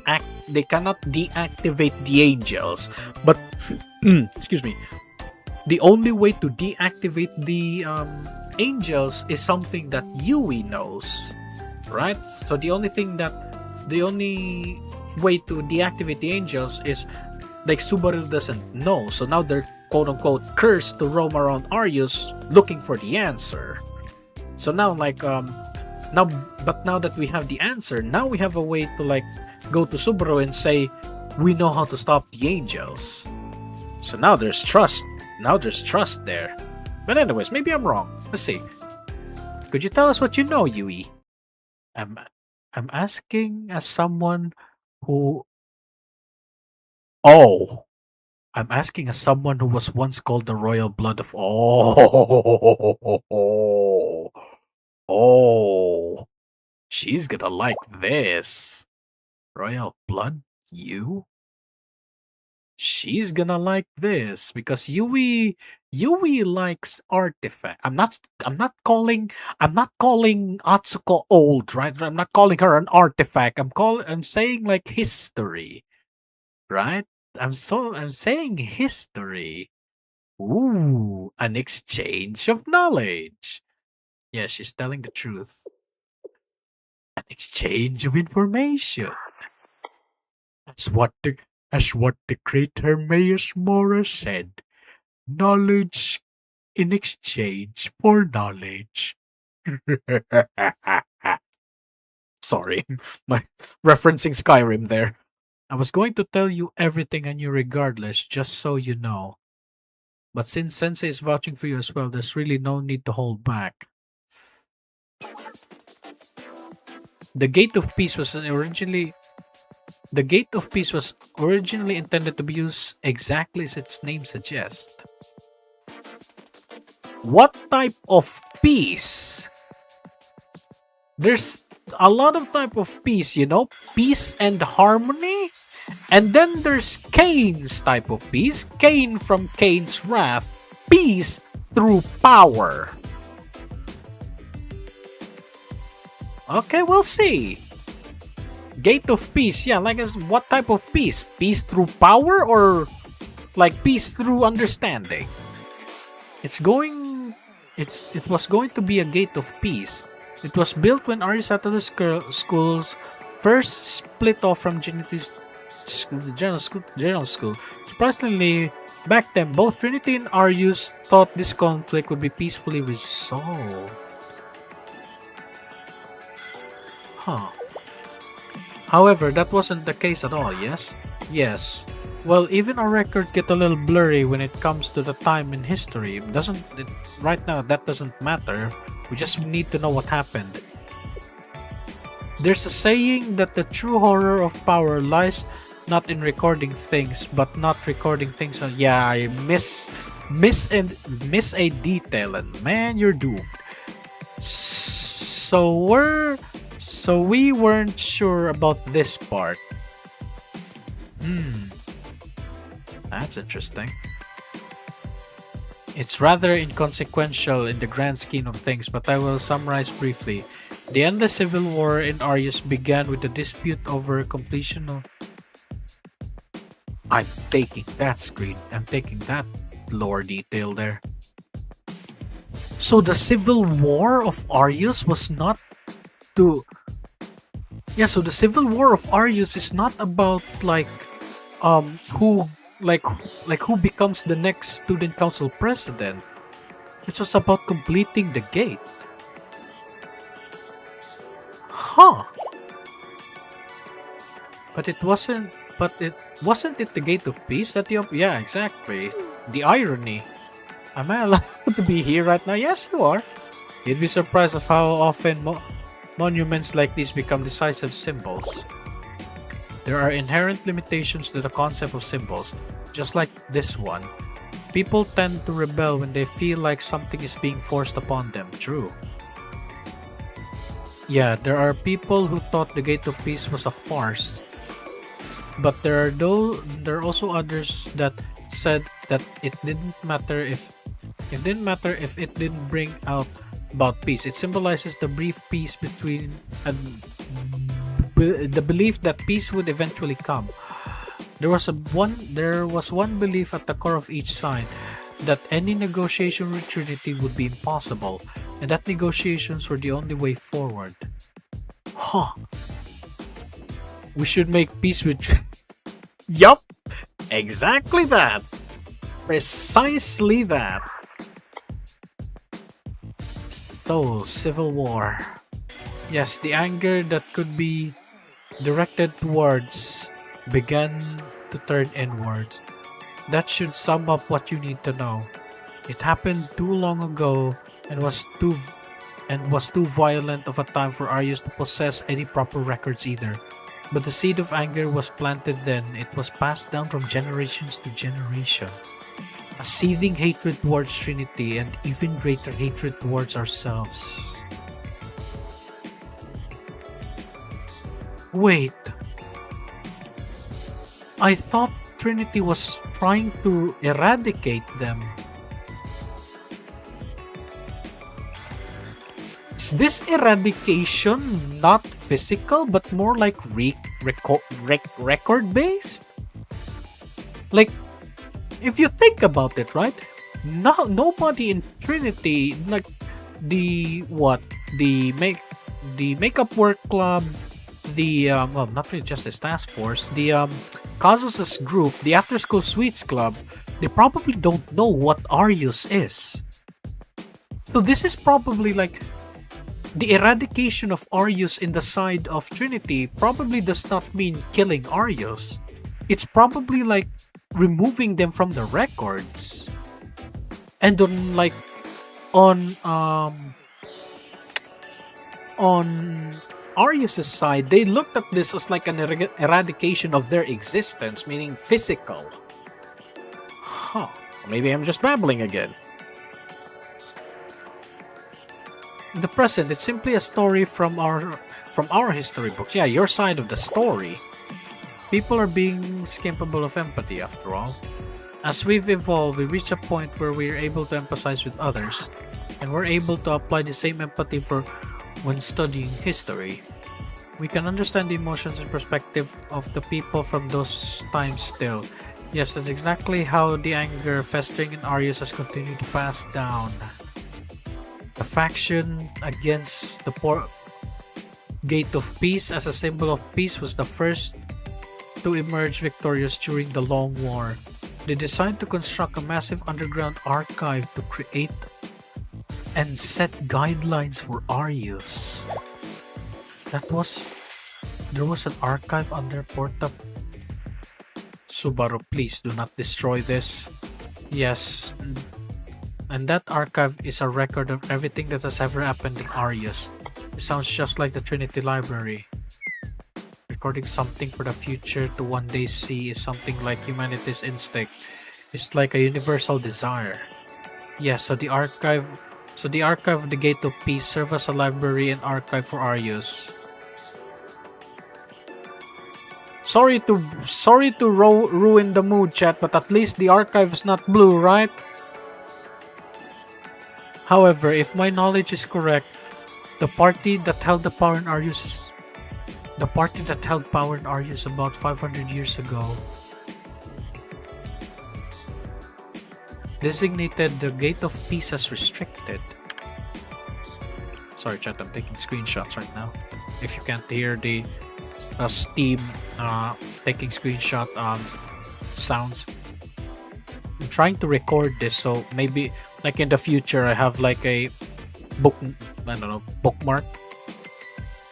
S2: deactivate the angels. But excuse me. The only way to deactivate the angels is something that Yui knows, right? So the only way to deactivate the angels is like Subaru doesn't know. So now they're quote unquote cursed to roam around Arius looking for the answer. So now now that we have the answer, now we have a way to like go to Subaru and say we know how to stop the angels. So now there's trust. Now there's trust there. But anyways, maybe I'm wrong. Let's see. Could you tell us what you know, Yui? I'm asking as someone who... Oh! I'm asking as someone who was once called the royal blood of... Oh! Oh! She's gonna like this. Royal blood? You? She's gonna like this because Yui likes artifact. I'm not calling Atsuko old, right? I'm not calling her an artifact. I'm saying like history. Right? I'm saying history. Ooh, an exchange of knowledge.
S1: Yeah, she's telling the truth. An exchange of information. That's what the great Hermaeus Mora said. Knowledge in exchange for knowledge. Sorry, my referencing Skyrim there. I was going to tell you everything I knew regardless, just so you know. But since Sensei is vouching for you as well, there's really no need to hold back. The Gate of Peace was originally intended to be used exactly as its name suggests. What type of peace? There's a lot of type of peace, you know? Peace and harmony? And then there's Cain's type of peace. Cain from Cain's wrath. Peace through power. Okay, we'll see. Gate of Peace, yeah, like what type of peace? Peace through power or like peace through understanding? It was going to be a Gate of Peace. It was built when Arius schools first split off from Trinity's general school. Surprisingly, back then both Trinity and Arius thought this conflict would be peacefully resolved. Huh. However, that wasn't the case at all, yes? Yes. Well, even our records get a little blurry when it comes to the time in history. Right now, that doesn't matter. We just need to know what happened. There's a saying that the true horror of power lies not in recording things, but not recording things. Yeah, I miss a detail, and man, you're doomed. So we weren't sure about this part. That's interesting. It's rather inconsequential in the grand scheme of things, but I will summarize briefly. The endless civil war in Arius began with a dispute over completion of... I'm taking that lore detail there. So the civil war of Arius was not to... Yeah, so the civil war of Arius is not about who becomes the next student council president. It's just about completing the gate. Huh. But it wasn't it the Gate of Peace that yeah, exactly. The irony. Am I allowed to be here right now? Yes, you are. You'd be surprised of how often monuments like these become decisive symbols. There are inherent limitations to the concept of symbols, just like this one. People tend to rebel when they feel like something is being forced upon them. True. Yeah, there are people who thought the Gate of Peace was a farce. But there are also others that said that it didn't matter if it didn't bring about peace. It symbolizes the brief peace between the belief that peace would eventually come. There was one belief at the core of each side that any negotiation with Trinity would be impossible, and that negotiations were the only way forward. Huh. We should make peace with Yup! Exactly that! Precisely that! So, civil war. Yes, the anger that could be directed towards began to turn inwards. That should sum up what you need to know. It happened too long ago and was too violent of a time for Arius to possess any proper records either. But the seed of anger was planted then. It was passed down from generations to generation. A seething hatred towards Trinity and even greater hatred towards ourselves. Wait. I thought Trinity was trying to eradicate them. Is this eradication not physical but more like record based? Like, if you think about it, right? Nobody in Trinity, like, the what? The makeup work club, the well, not really Justice Task Force, the Causes group, the After School Suites Club, they probably don't know what Arius is. So this is probably like the eradication of Arius in the side of Trinity probably does not mean killing Arius. It's probably like removing them from the records. And on on Arius' side, they looked at this as like an eradication of their existence, meaning physical. Huh. Maybe I'm just babbling again. In the present, it's simply a story from our history books. Yeah, your side of the story. People are beings capable of empathy, after all. As we've evolved, we reach a point where we're able to empathize with others, and we're able to apply the same empathy for when studying history. We can understand the emotions and perspective of the people from those times still. Yes, that's exactly how the anger festering in Arius has continued to pass down. The faction against the Gate of Peace as a symbol of peace was the first to emerge victorious during the Long War. They decided to construct a massive underground archive to create and set guidelines for Arius. There was an archive under Porta. Subaru, please do not destroy this. Yes, and that archive is a record of everything that has ever happened in Arius. It sounds just like the Trinity Library. Recording something for the future to one day see is something like humanity's instinct. It's like a universal desire. Yes, so the archive of the Gate of Peace serves as a library and archive for Arius. Sorry to ruin the mood, chat, but at least the archive is not blue, right? However, if my knowledge is correct, the party that held power in Arius about 500 years ago designated the Gate of Peace as restricted. Sorry chat, I'm taking screenshots right now. If you can't hear the Steam taking screenshot sounds. I'm trying to record this, so maybe like in the future I have like a bookmark.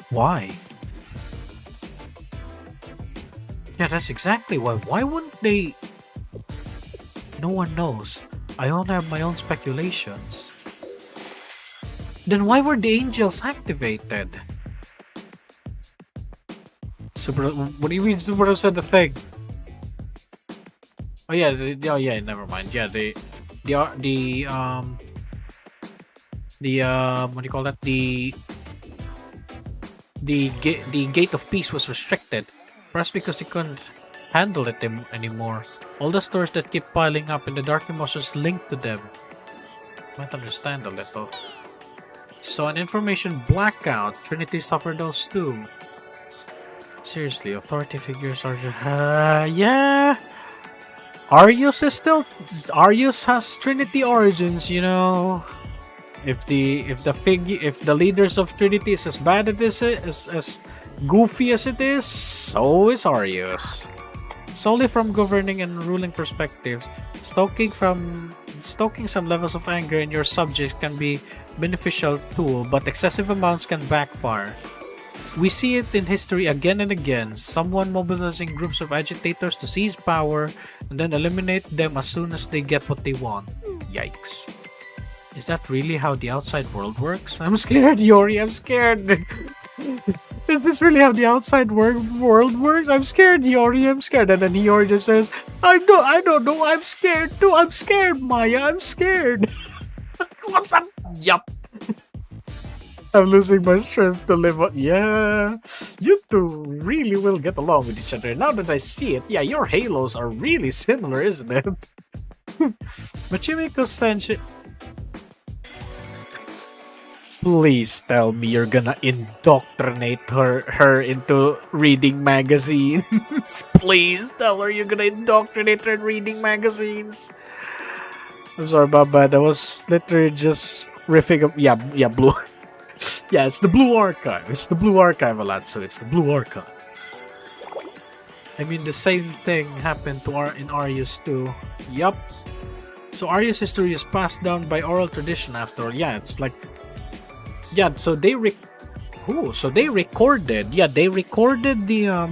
S1: Why? Yeah, that's exactly why. Why wouldn't they? No one knows. I only have my own speculations. Then why were the angels activated? What do you mean Subaru said the thing? Oh yeah, never mind. Yeah, what do you call that? The Gate of Peace was restricted. Perhaps because they couldn't handle it anymore. All the stories that keep piling up and the dark emotions linked to them. Might understand a little. So an information blackout. Trinity suffered those too. Seriously, authority figures are just... yeah. Arius has Trinity origins, you know. If the leaders of Trinity is as bad as goofy as it is, so is Arius. Solely from governing and ruling perspectives, stoking some levels of anger in your subjects can be beneficial tool, but excessive amounts can backfire. We see it in history again and again, someone mobilizing groups of agitators to seize power and then eliminate them as soon as they get what they want. Yikes. Is that really how the outside world works? I'm scared, Yori, I'm scared. Is this really how the outside world works? I'm scared, Yori, I'm scared. And then Yori just says, I don't know, I'm scared too. I'm scared, Maya, I'm scared. What's up? Yup. I'm losing my strength to live on. Yeah, you two really will get along with each other. Now that I see it, yeah, your halos are really similar, isn't it? Machimiko Senshi. Please tell me you're gonna indoctrinate her into reading magazines. Please tell her you're gonna indoctrinate her in reading magazines. I'm sorry about that. I was literally just
S2: riffing up. Yeah, blue. Yeah, it's the Blue Archive. It's the Blue Archive, Alatsu. It's the Blue Archive. I mean, the same thing happened to in Arius too. Yup. So Arius history is passed down by oral tradition after all. Yeah, it's like... Yeah, so they so they recorded... Yeah, they recorded the,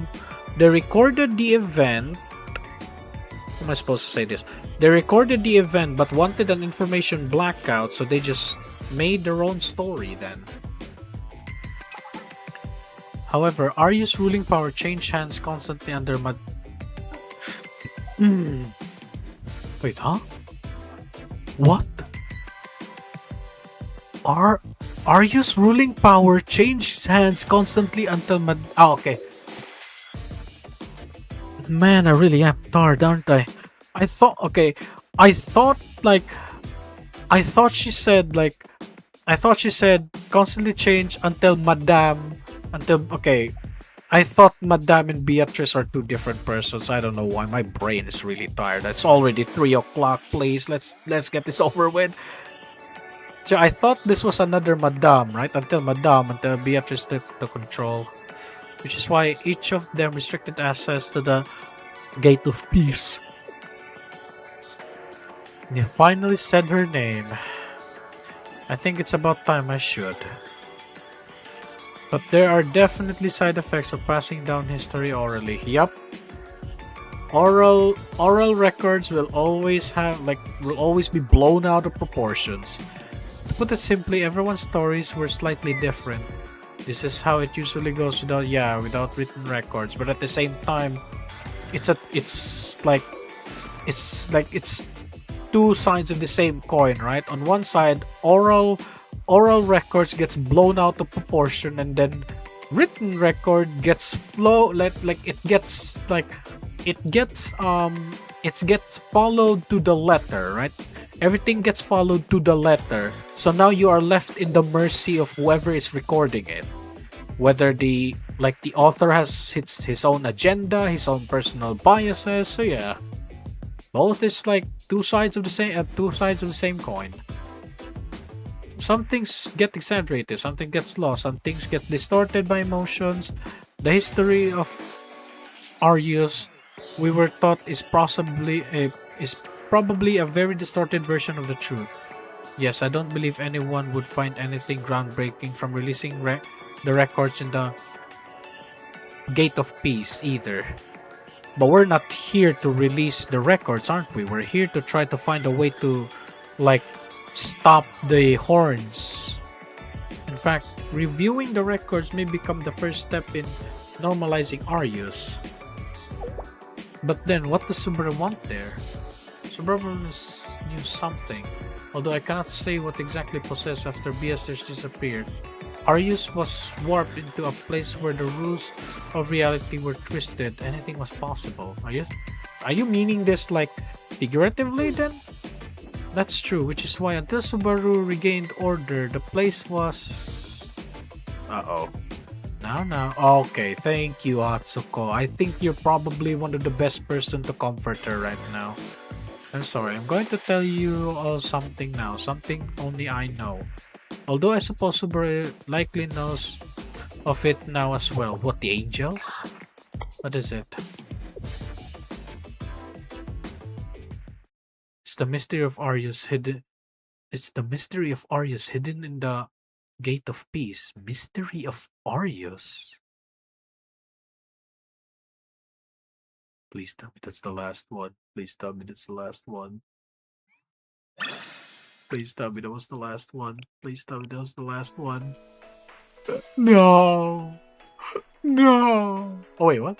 S2: They recorded the event... How am I supposed to say this? They recorded the event but wanted an information blackout, so they just made their own story then. However, Arius' ruling power changed hands constantly under Wait, huh? What? Arius' ruling power changed hands constantly until Oh, okay. Man, I really am tired, aren't I? I thought she said constantly change until okay. I thought Madame and Beatrice are two different persons. I don't know why. My brain is really tired. It's already 3 o'clock. Please, let's get this over with. So I thought this was another Madame, right? Until Beatrice took the control. Which is why each of them restricted access to the Gate of Peace. You finally said her name. I think it's about time I should. But there are definitely side effects of passing down history orally. Yup. Oral records will always be blown out of proportions. To put it simply, everyone's stories were slightly different. This is how it usually goes without written records. But at the same time, it's two sides of the same coin, right? On one side, oral records gets blown out of proportion, and then written record gets it gets followed to the letter, right? Everything gets followed to the letter. So now you are left in the mercy of whoever is recording it. Whether the author has his own agenda, his own personal biases. So yeah, both is like two sides of the same coin. Some things get exaggerated, something gets lost, some things get distorted by emotions. The history of Arius, we were taught, is probably a very distorted version of the truth. Yes, I don't believe anyone would find anything groundbreaking from releasing the records in the Gate of Peace either. But we're not here to release the records, aren't we? We're here to try to find a way to, stop the horns. In fact, reviewing the records may become the first step in normalizing Arius. But then, what does Subaru want there? Subaru knew something, although I cannot say what exactly possessed after Beatrice disappeared. Arius was warped into a place where the rules of reality were twisted. Anything was possible. Are you meaning this figuratively then? That's true, which is why until Subaru regained order, the place was... Uh-oh. Now. Okay, thank you, Atsuko. I think you're probably one of the best person to comfort her right now. I'm sorry, I'm going to tell you all something now. Something only I know. Although I suppose Subaru likely knows of it now as well. What, the angels? What is it? It's the mystery of Arius hidden. It's the mystery of Arius hidden in the Gate of Peace. Mystery of Arius. Please tell me that's the last one. Please tell me that's the last one. Please tell me that was the last one. Please tell me that was the last one. No. No. Oh, wait, what?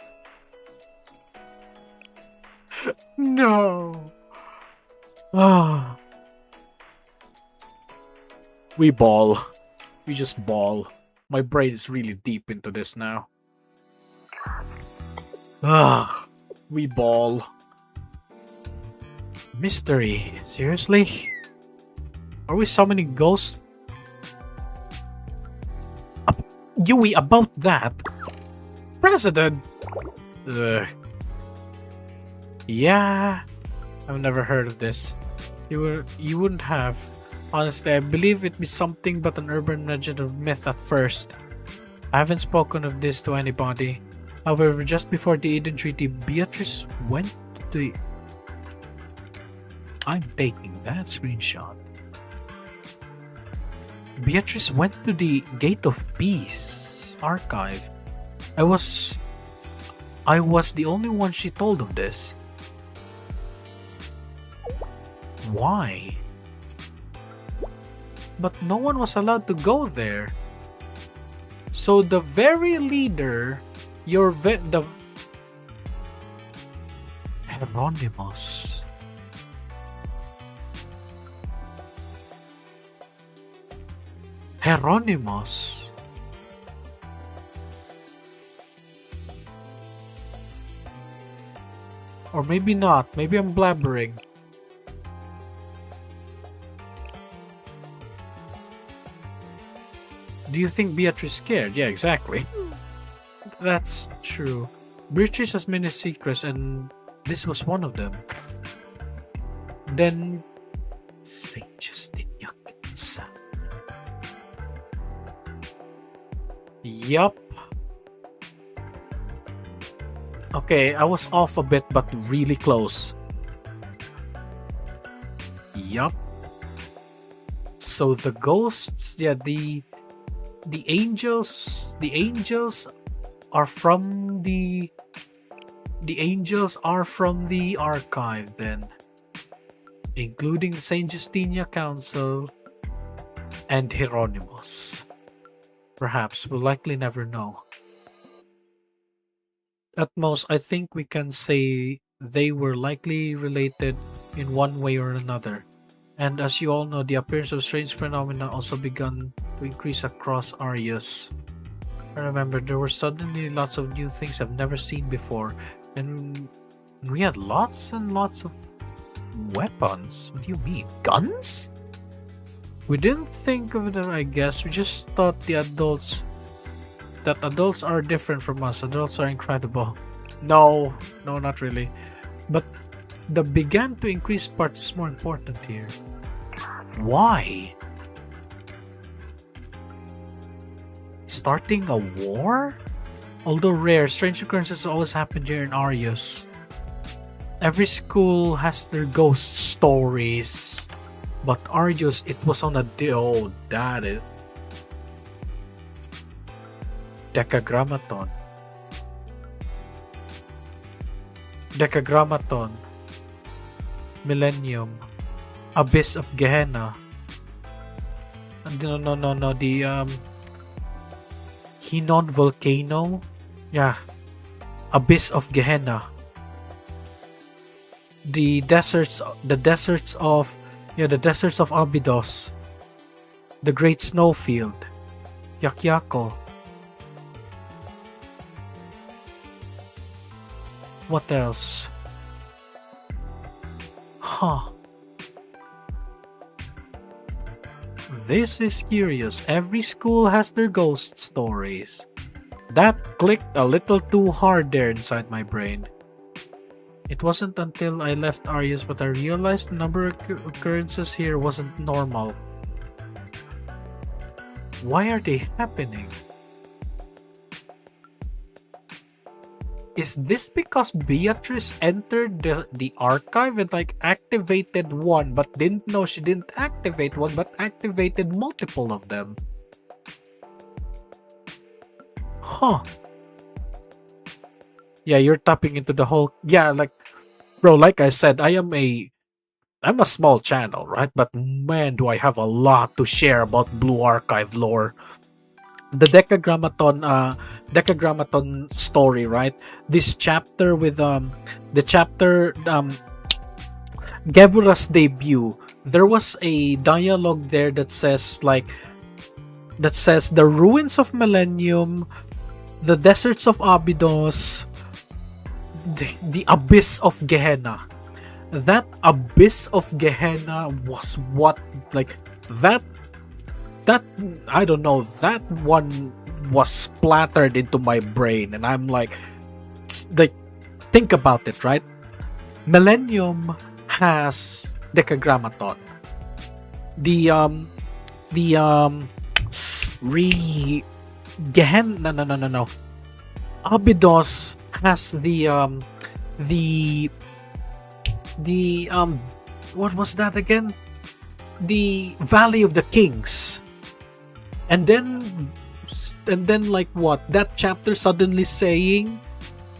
S2: No. Ah. We ball. We just ball. My brain is really deep into this now. Ah. We ball. Mystery. Seriously? Are we summoning ghosts? Yui, about that. President! Yeah. I've never heard of this. You wouldn't have.
S1: Honestly, I believe it be something but an urban legend or myth at first. I haven't spoken of this to anybody. However, just before the Eden Treaty, Beatrice went to the... I'm taking that screenshot. Beatrice went to the Gate of Peace archive. I was the only one she told of this. Why? But no one was allowed to go there. So the very leader, the Hieronymus. Hieronymus. Or maybe not. Maybe I'm blabbering. Do you think Beatrice scared? Yeah, exactly. That's true. Beatrice has many secrets and this was one of them. Then Saint Justinia. Yup. Okay, I was off a bit but really close. Yup. So the ghosts, yeah, the angels are from the archive then, including the Saint Justinia Council and Hieronymus. Perhaps we'll likely never know. At most, I think we can say they were likely related in one way or another. And as you all know, the appearance of strange phenomena also began to increase across Arius. I remember there were suddenly lots of new things I've never seen before, and we had lots and lots of weapons. What do you mean? Guns? We didn't think of it, I guess. We just thought adults are different from us. Adults are incredible. No, not really. But the began to increase part is more important here. Why? Starting a war? Although rare, strange occurrences always happen here in Arius. Every school has their ghost stories. But Arius, it was on a oh, that is... Decagrammaton. Millennium. Abyss of Gehenna. No. The Hinon Volcano. Yeah. Abyss of Gehenna. The deserts of Abydos. The Great Snowfield. Yakyako. What else? Huh. This is curious. Every school has their ghost stories. That clicked a little too hard there inside my brain. It wasn't until I left Arius but I realized the number of occurrences here wasn't normal. Why are they happening? Is this because Beatrice entered the archive and activated one but didn't know she didn't activate one but activated multiple of them? Huh. Yeah, you're tapping into the whole... Yeah, bro, like I said, I'm a small channel, right? But man, do I have a lot to share about Blue Archive lore. The Decagrammaton story, right? This chapter with Gebura's debut. There was a dialogue there that says the ruins of Millennium, the deserts of Abydos, the abyss of Gehenna. That abyss of Gehenna was what that I don't know, that one was splattered into my brain and I'm think about it, right? Millennium has Decagrammaton. the the re Gehenna, no. Abydos has the what was that again? The Valley of the Kings. And then like what? That chapter suddenly saying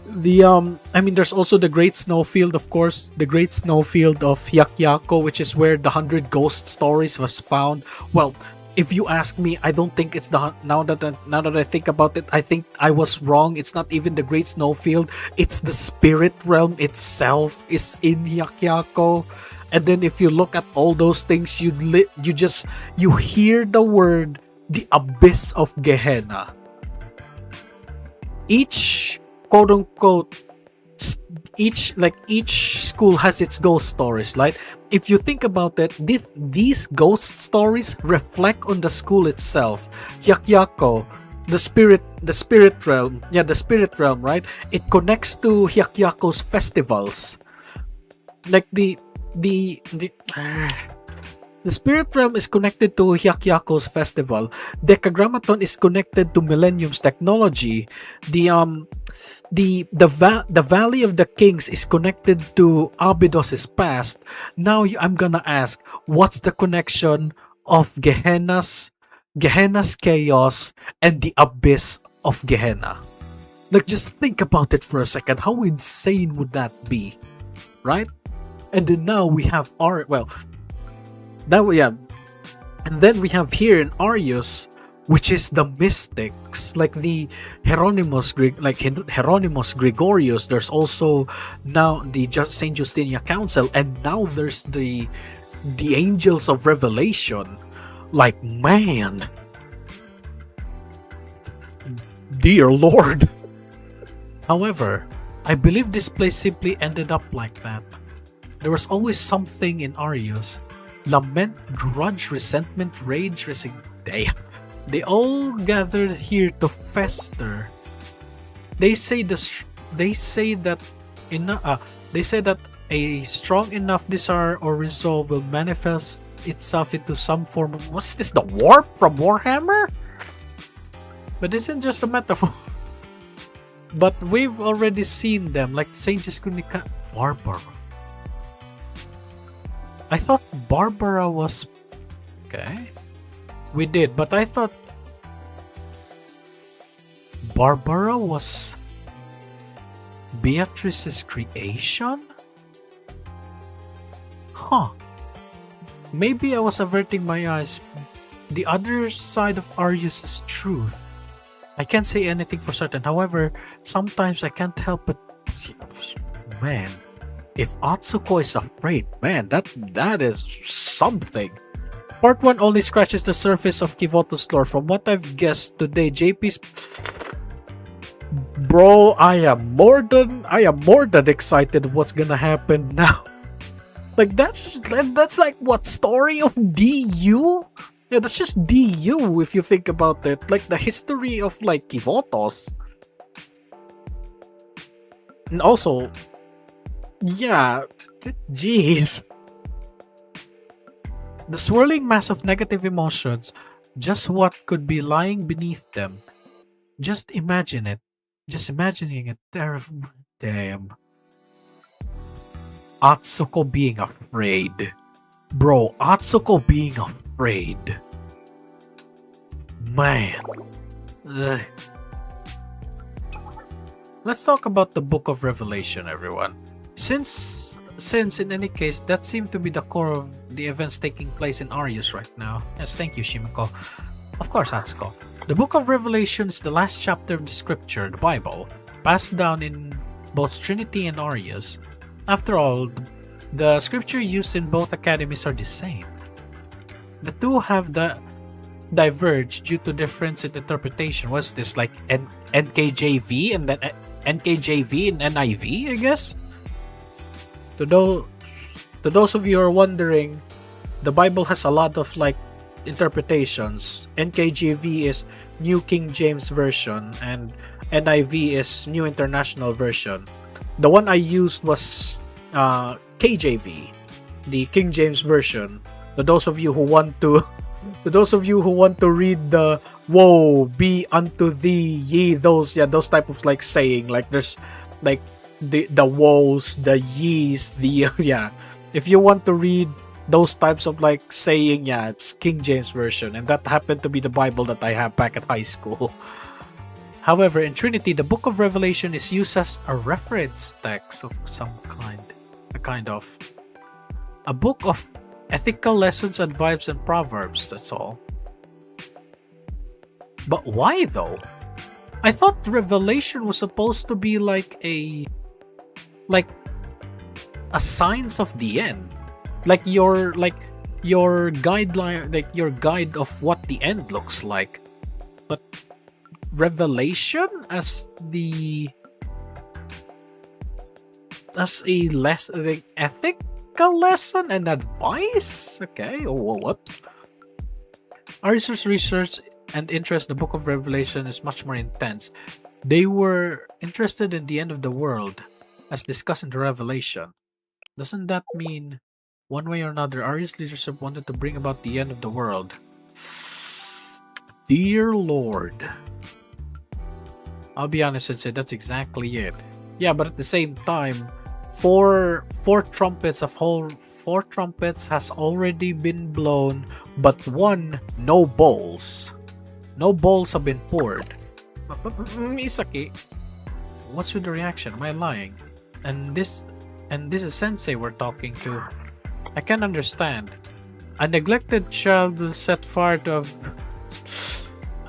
S1: the I mean, there's also the Great Snowfield, of course, the Great Snowfield of Hyakyako, which is where the 100 ghost stories was found. Well, if you ask me, I don't think it's the now that I think about it, I think I was wrong. It's not even the Great Snowfield. It's the spirit realm itself is in Hyakyako. And then if you look at all those things, you hear the word the abyss of Gehenna. Each quote unquote each school has its ghost stories, right? If you think about it, these ghost stories reflect on the school itself. Hyakyako, the spirit realm, right? It connects to Hyakyako's festivals. Like the spirit realm is connected to Hyakyako's festival. Decagrammaton is connected to Millennium's technology. The Valley of the Kings is connected to Abydos's past. Now I'm gonna ask, what's the connection of Gehenna's chaos and the abyss of Gehenna? Like, just think about it for a second. How insane would that be, right? And then now we have and then we have here in Arius, which is the mystics, like the Hieronymus Gregorius. There's also now the Saint Justinia Council, and now there's the Angels of Revelation. Like, man, dear Lord. However, I believe this place simply ended up like that. There was always something in Arius. Lament, grudge, resentment, rage, resignation. They all gathered here to fester. They say that a strong enough desire or resolve will manifest itself into some form of, what's this, the warp from Warhammer? But this isn't just a metaphor. But we've already seen them, like Saint Jiskunika Barbara. I thought Barbara was... Okay. We did, but I thought Barbara was Beatrice's creation? Huh. Maybe I was averting my eyes. The other side of Arius' truth. I can't say anything for certain. However, sometimes I can't help but... Man, if Atsuko is afraid, man, that is something. Part 1 only scratches the surface of Kivoto's lore. From what I've guessed today, JP's... Bro, I am more than excited what's gonna happen now. Like, that's like, what, story of DU? Yeah, that's just DU if you think about it. Like, the history of, like, Kivotos. And also, yeah, jeez. The swirling mass of negative emotions, just what could be lying beneath them. Just imagine it. Just imagining it. Damn. Atsuko being afraid. Bro, Atsuko being afraid. Man. Ugh. Let's talk about the Book of Revelation, everyone. Since in any case, that seemed to be the core of the events taking place in Arius right now. Yes, thank you, Shimiko. Of course, Atsuko. The Book of Revelation is the last chapter of the scripture, the Bible, passed down in both Trinity and Arius. After all, the scripture used in both academies are the same. The two have diverged due to difference in interpretation. Was this like NKJV and then NKJV and NIV, I guess? To those of you who are wondering, the Bible has a lot of like interpretations. NKJV is New King James Version and NIV is New International Version. The one I used was KJV, the King James Version. To those of you who want to to those of you who want to read the woe be unto thee ye those type of like saying, like there's like the woes, the ye's, the yeah. If you want to read those types of like saying, yeah, it's King James version, and that happened to be the Bible that I have back at high school. However, in Trinity, the Book of Revelation is used as a reference text of some kind, a book of ethical lessons, advice, and proverbs. That's all. But why though? I thought Revelation was supposed to be like a science of the end, like your guideline, like your guide of what the end looks like. But Revelation as a the ethical lesson and advice. Okay, what? Arius' research and interest in the Book of Revelation is much more intense. They were interested in the end of the world, as discussed in the Revelation. Doesn't that mean, one way or another, Arius' leadership wanted to bring about the end of the world? Dear Lord. I'll be honest and say that's exactly it. Yeah, but at the same time, four trumpets has already been blown, but one, no bowls. No bowls have been poured. Misaki, what's with the reaction? Am I lying? And this is Sensei we're talking to. I can't understand. A neglected child was set fire to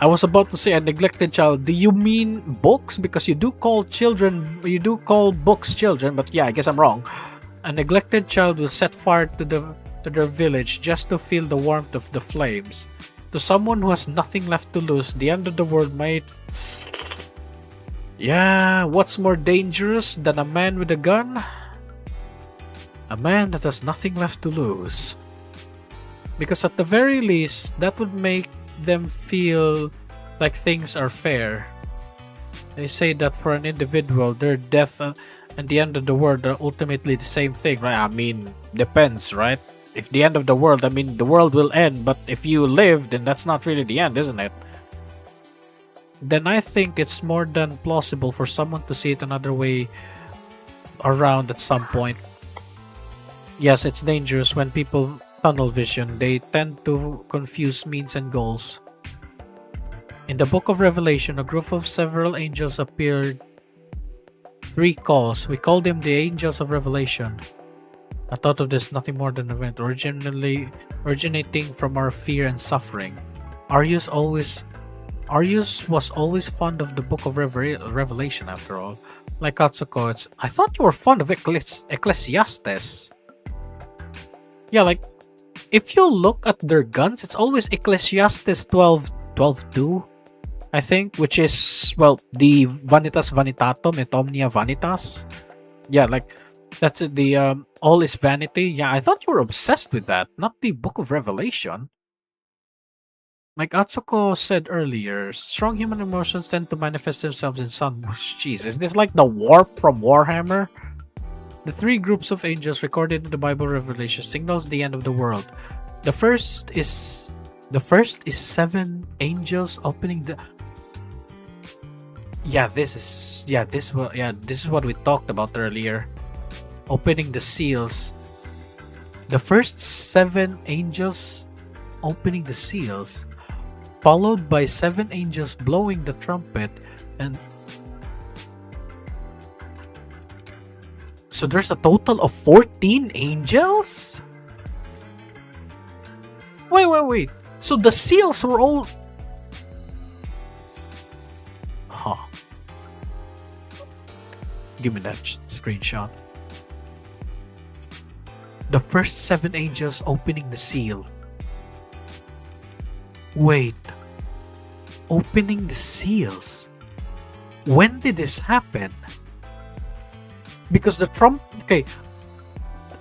S1: I was about to say a neglected child. Do you mean books? Because you do call books children, but yeah, I guess I'm wrong. A neglected child was set fire to their village just to feel the warmth of the flames. To someone who has nothing left to lose, the end of the world might... Yeah, what's more dangerous than a man with a gun? A man that has nothing left to lose. Because at the very least, that would make them feel like things are fair. They say that for an individual, their death and the end of the world are ultimately the same thing, right? I mean, depends, right? If the end of the world, I mean, the world will end, but if you live, then that's not really the end, isn't it? Then I think it's more than plausible for someone to see it another way around at some point. Yes, it's dangerous when people tunnel vision. They tend to confuse means and goals. In the Book of Revelation, a group of several angels appeared. 3 calls. We call them the Angels of Revelation. I thought of this nothing more than an event originating from our fear and suffering. Arius was always fond of the Book of Revelation, after all. Like Atsuko, I thought you were fond of Ecclesiastes. Yeah, like, if you look at their guns, it's always Ecclesiastes 12:2, I think, which is, well, the Vanitas Vanitatum et Omnia Vanitas. Yeah, like, that's it, the all is vanity. Yeah, I thought you were obsessed with that, not the Book of Revelation. Like Atsuko said earlier, strong human emotions tend to manifest themselves in some... Jeez, is this like the warp from Warhammer? The 3 groups of angels recorded in the Bible Revelation signals the end of the world. The first is 7 angels opening the... This is what we talked about earlier. Opening the seals. The first 7 angels opening the seals, followed by 7 angels blowing the trumpet, and so there's a total of 14 angels? Wait. So the seals were all... Huh. Give me that screenshot. The first 7 angels opening the seal. Wait. Opening the seals? When did this happen? Because the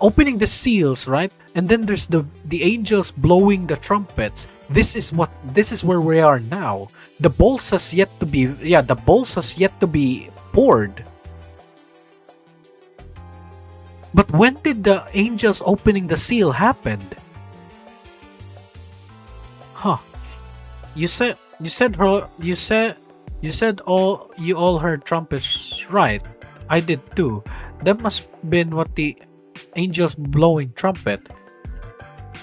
S1: opening the seals, right? And then there's the angels blowing the trumpets. This is where we are now. The bowls has yet to be poured. But when did the angels opening the seal happen? Huh. You said all you all heard trumpets, right? I did too. That must been what the angels blowing trumpet.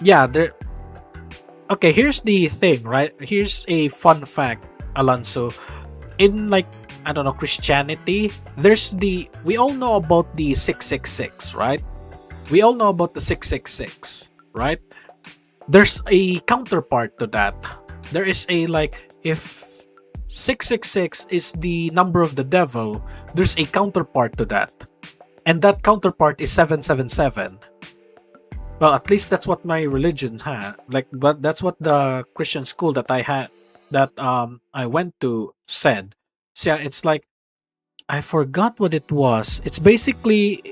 S1: Yeah, there. Okay, here's the thing, right? Here's a fun fact, Alonso. In like I don't know Christianity, there's the we all know about the 666, right? We all know about the 666, right? There's a counterpart to that. There is a like if 666 is the number of the devil, there's a counterpart to that. And that counterpart is 777. Well, at least that's what my religion had. Like but that's what the Christian school that I had that I went to said. So yeah, it's like I forgot what it was. It basically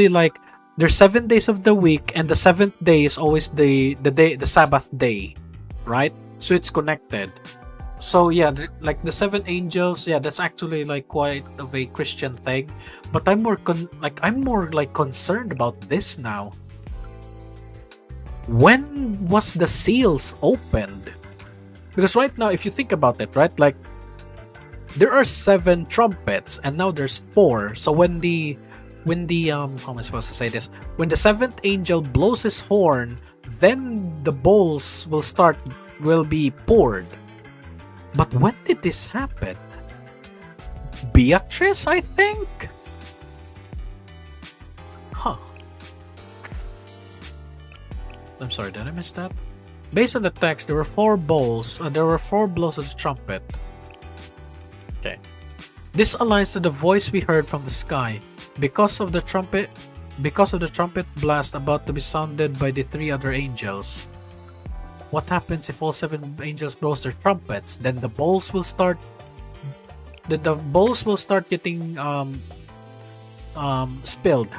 S1: like there's 7 days of the week and the seventh day is always the Sabbath day, right? So it's connected. So yeah, like the seven angels, yeah, that's actually like quite of a Christian thing. But I'm more like concerned about this now. When was the seals opened? Because right now, if you think about it, right, like there are 7 trumpets and now there's 4. So when the how am I supposed to say this? When the 7th angel blows his horn, then the bowls will be poured. But when did this happen? Beatrice, I think? Huh. I'm sorry, did I miss that? Based on the text, there were 4 bowls, there were 4 blows of the trumpet. Okay. This aligns to the voice we heard from the sky. Because of the trumpet blast about to be sounded by the 3 other angels. What happens if all 7 angels blow their trumpets? Then the bowls will start getting spilled.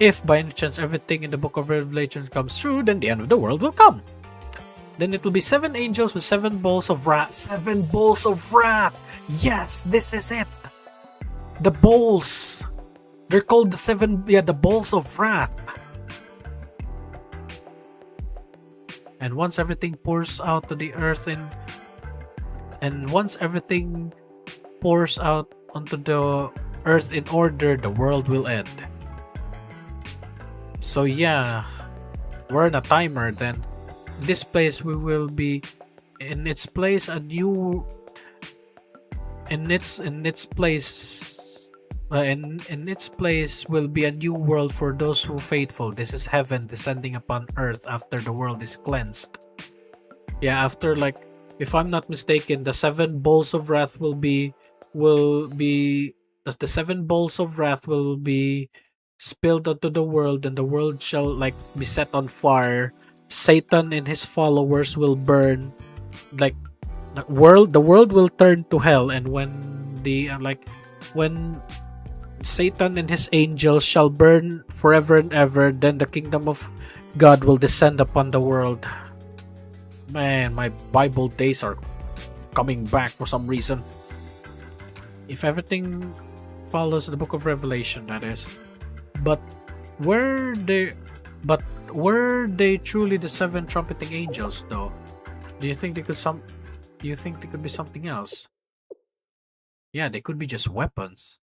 S1: If by any chance everything in the book of Revelation comes true, then the end of the world will come. Then it will be 7 angels with 7 bowls of wrath. 7 bowls of wrath! Yes, this is it! The bowls! They're called the bowls of wrath. And once everything pours out to the earth once everything pours out onto the earth in order, the world will end. So yeah, we're in a timer then. This place we will be in its place a new in its place will be a new world for those who faithful. This is heaven descending upon earth after the world is cleansed. Yeah, after like if I'm not mistaken, the 7 bowls of wrath will be the 7 bowls of wrath will be spilled onto the world, and the world shall like be set on fire. Satan and his followers will burn. Like the world will turn to hell, and when when Satan and his angels shall burn forever and ever, then the kingdom of God will descend upon the world. Man, my Bible days are coming back for some reason. If everything follows the book of Revelation, that is. But were they truly the 7 trumpeting angels though? Do you think they could be something else? Yeah, they could be just weapons.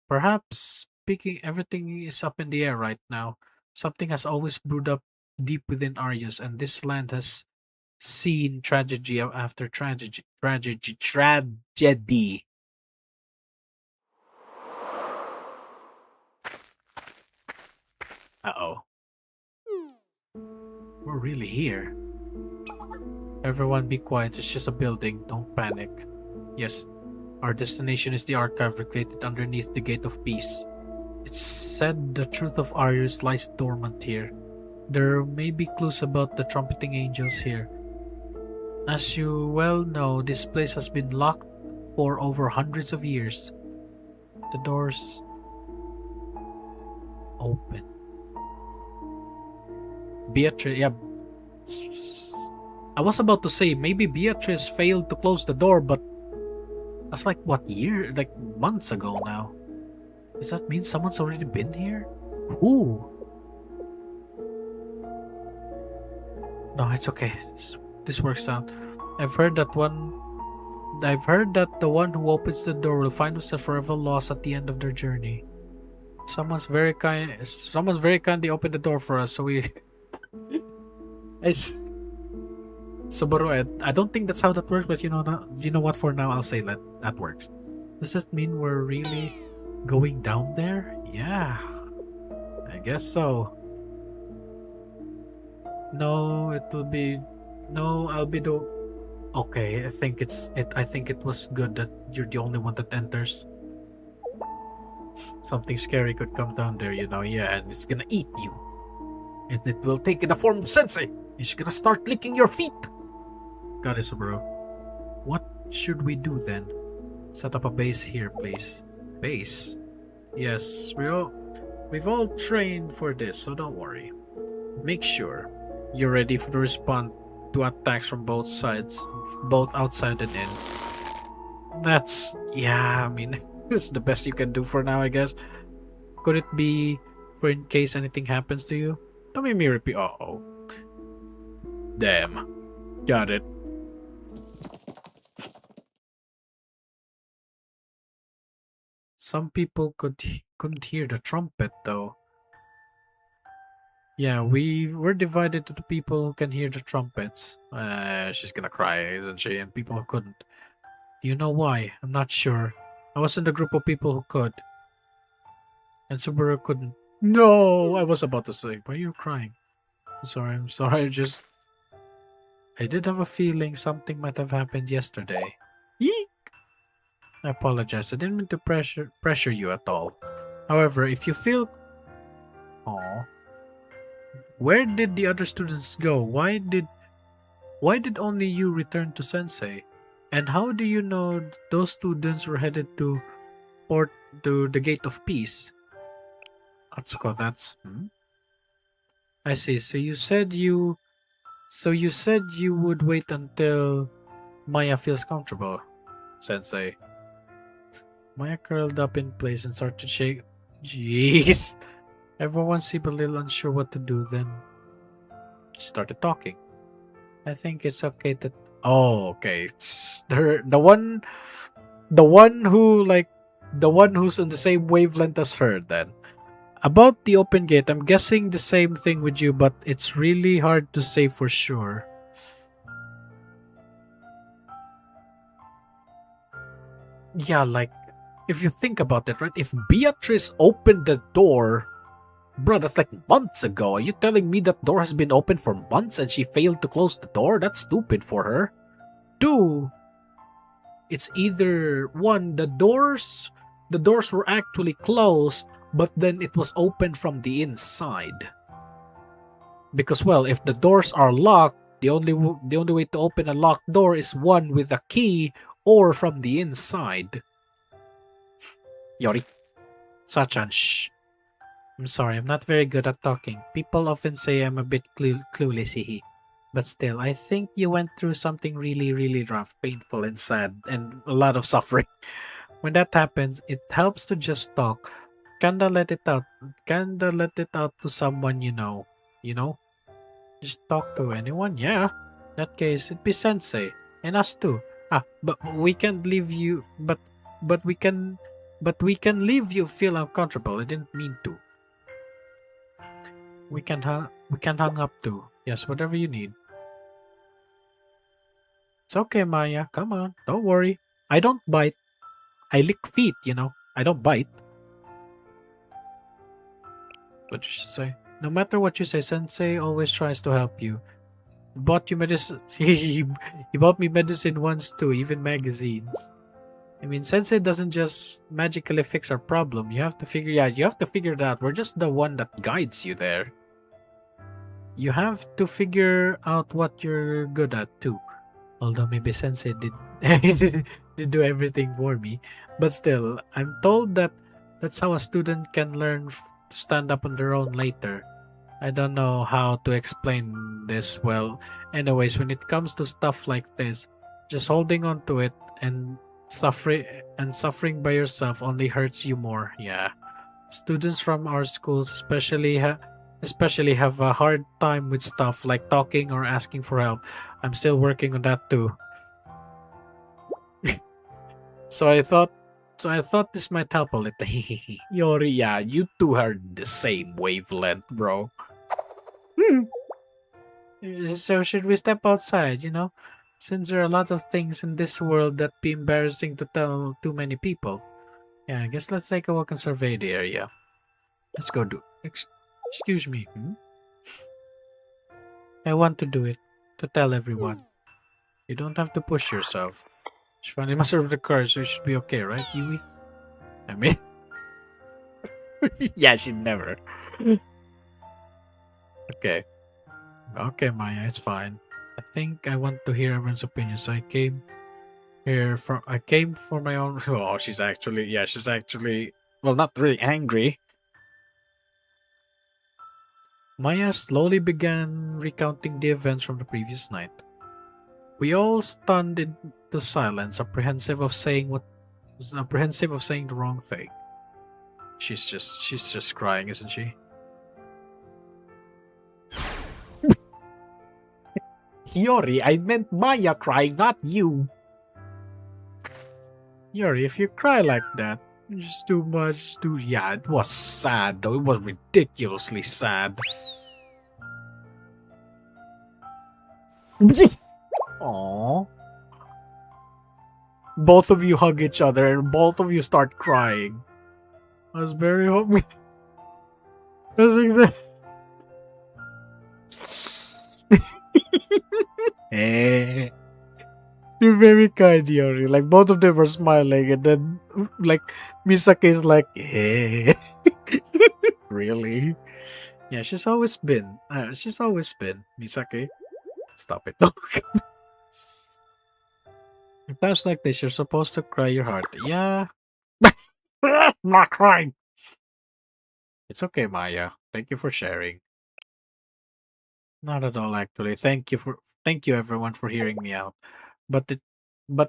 S1: Perhaps speaking, everything is up in the air right now. Something has always brewed up deep within Arius, and this land has seen tragedy after tragedy. Uh-oh. We're really here. Everyone be quiet, it's just a building, don't panic. Yes, our destination is the archive located underneath the Gate of Peace. It's said the truth of Arius lies dormant here. There may be clues about the trumpeting angels here. As you well know, this place has been locked for over hundreds of years. The doors open. Beatrice, yeah. I was about to say maybe Beatrice failed to close the door, but that's like what year? Like months ago now. Does that mean someone's already been here? Who? No, it's okay. This works out. I've heard that one. I've heard that the one who opens the door will find himself forever lost at the end of their journey. Someone's very kind. Someone's very kindly opened the door for us, so we. Subaru, I don't think that's how that works, but you know what? For now, I'll say that works. Does that mean we're really going down there? Yeah, I guess so. No, it will be. No, I'll be the. Okay, I think it's it. I think it was good that you're the only one that enters. Something scary could come down there, yeah, and it's gonna eat you. And it will take in the form of Sensei. It's gonna start licking your feet. Got it, bro. What should we do then? Set up a base here, please. Base? Yes, we've all trained for this, so don't worry. Make sure you're ready to respond to attacks from both sides, both outside and in. Yeah, I mean, it's the best you can do for now, I guess. Could it be for in case anything happens to you? Don't make me repeat. Uh-oh. Damn. Got it. Some people couldn't hear the trumpet, though. Yeah, we're divided to the people who can hear the trumpets. She's gonna cry, isn't she? And people who couldn't. Do you know why? I'm not sure. I was in the group of people who could. And Subaru couldn't. No! I was about to say, why are you crying? I'm sorry, I did have a feeling something might have happened yesterday. Yeek! I apologize, I didn't mean to pressure you at all. However, if you feel... Aww. Where did the other students go? Why did only you return to Sensei? And how do you know those students were headed to the Gate of Peace? Atsuko, that's... I see. So you said you would wait until Maya feels comfortable, Sensei. Maya curled up in place and started to shake. Jeez. Everyone seemed a little unsure what to do. Then she started talking. I think it's okay that. Oh, okay. The one who's in the same wavelength as her. Then about the open gate, I'm guessing the same thing with you, but it's really hard to say for sure. Yeah, like if you think about it, right? If Beatrice opened the door. Bro, that's like months ago. Are you telling me that door has been open for months and she failed to close the door? That's stupid for her. 2, it's either 1, the doors were actually closed, but then it was open from the inside. Because, well, if the doors are locked, the only way to open a locked door is 1 with a key or from the inside. Yori. Sachan, shh. I'm sorry, I'm not very good at talking. People often say I'm a bit clueless, but still, I think you went through something really, really rough, painful, and sad, and a lot of suffering. When that happens, it helps to just talk. Kinda let it out to someone you know. Just talk to anyone, yeah. In that case, it'd be Sensei, and us too. But we can't leave you, but we can leave you feel uncomfortable. I didn't mean to. We can hang up too. Yes, whatever you need. It's okay, Maya. Come on. Don't worry. I don't bite. I lick feet, I don't bite. What you should say? No matter what you say, Sensei always tries to help you. Bought you medicine. He bought me medicine once too, even magazines. I mean, Sensei doesn't just magically fix our problem. You have to figure it out. We're just the one that guides you there. You have to figure out what you're good at too. Although maybe Sensei did do everything for me. But still, I'm told that that's how a student can learn to stand up on their own later. I don't know how to explain this well. Anyways, when it comes to stuff like this, just holding on to it and suffering by yourself only hurts you more. Yeah. Students from our schools especially have a hard time with stuff like talking or asking for help. I'm still working on that too. So I thought this might help a little. Yori, yeah, you two are the same wavelength, bro. Hmm. So should we step outside, Since there are a lot of things in this world that be embarrassing to tell too many people. Yeah, I guess let's take a walk and survey the area. Let's go do. Excuse me. I want to do it. To tell everyone. You don't have to push yourself. She finally mastered the car, so you should be okay, right, Yui? I mean, yeah, she'd never. Okay. Okay, Maya, it's fine. I think I want to hear everyone's opinion, so I came for my own. Oh, she's actually, well, not really angry. Maya slowly began recounting the events from the previous night. We all stunned into silence, apprehensive of saying the wrong thing. She's just crying, isn't she? Yori, I meant Maya crying, not you. Yori, if you cry like that, it's too much. Yeah, it was sad though. It was ridiculously sad. Aww. Both of you hug each other and both of you start crying. I was very hoping. That's like that. You're very kind, Yori. Like both of them were smiling, and then like Misaki is like, really? Yeah, she's always been. Misaki. Stop it. In times like this, you're supposed to cry your heart. Yeah. I'm not crying. It's okay, Maya. Thank you for sharing. Not at all, actually. Thank you everyone for hearing me out. But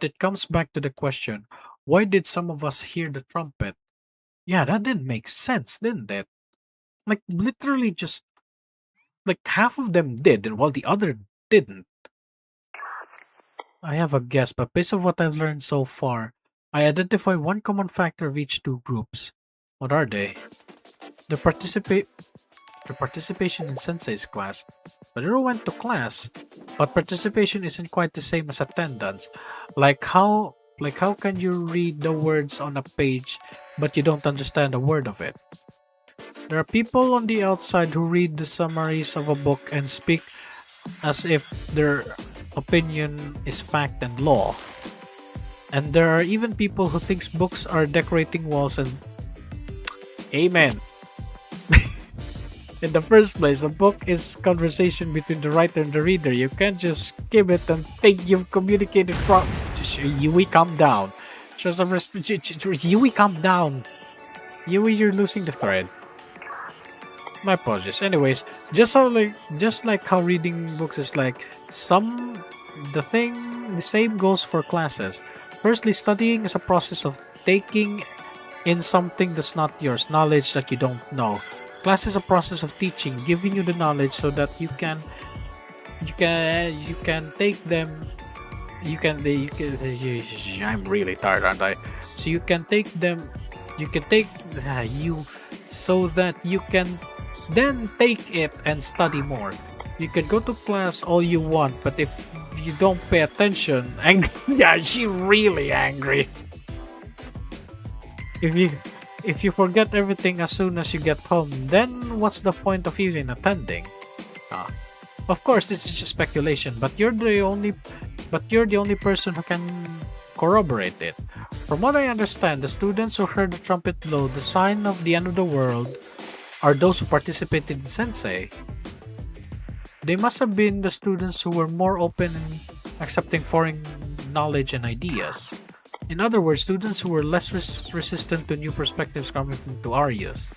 S1: it comes back to the question, why did some of us hear the trumpet? Yeah, that didn't make sense, didn't it? Like literally just like half of them did and while the other didn't. I have a guess, but based on what I've learned so far, I identify one common factor of each two groups. What are they? The participation in Sensei's class. Maduro went to class, but participation isn't quite the same as attendance. Like how can you read the words on a page but you don't understand a word of it? There are people on the outside who read the summaries of a book and speak as if their opinion is fact and law. And there are even people who thinks books are decorating walls and amen. In the first place, a book is conversation between the writer and the reader. You can't just skim it and think you've communicated Yui, calm down. Yui, calm down. Yui, you're losing the thread. My apologies. Anyways, just like how reading books is like the same goes for classes. Firstly, studying is a process of taking in something that's not yours, knowledge that you don't know. Class is a process of teaching, giving you the knowledge so that you can take them. I'm really tired, aren't I? So you can take them. You can take you so that you can then take it and study more. You can go to class all you want, but if you don't pay attention, yeah, she's really angry. If you forget everything as soon as you get home, then what's the point of even attending? Of course, this is just speculation, but you're the only person who can corroborate it. From what I understand, the students who heard the trumpet blow, the sign of the end of the world, are those who participated in Sensei. They must have been the students who were more open in accepting foreign knowledge and ideas. In other words, students who were less resistant to new perspectives coming from to Arius.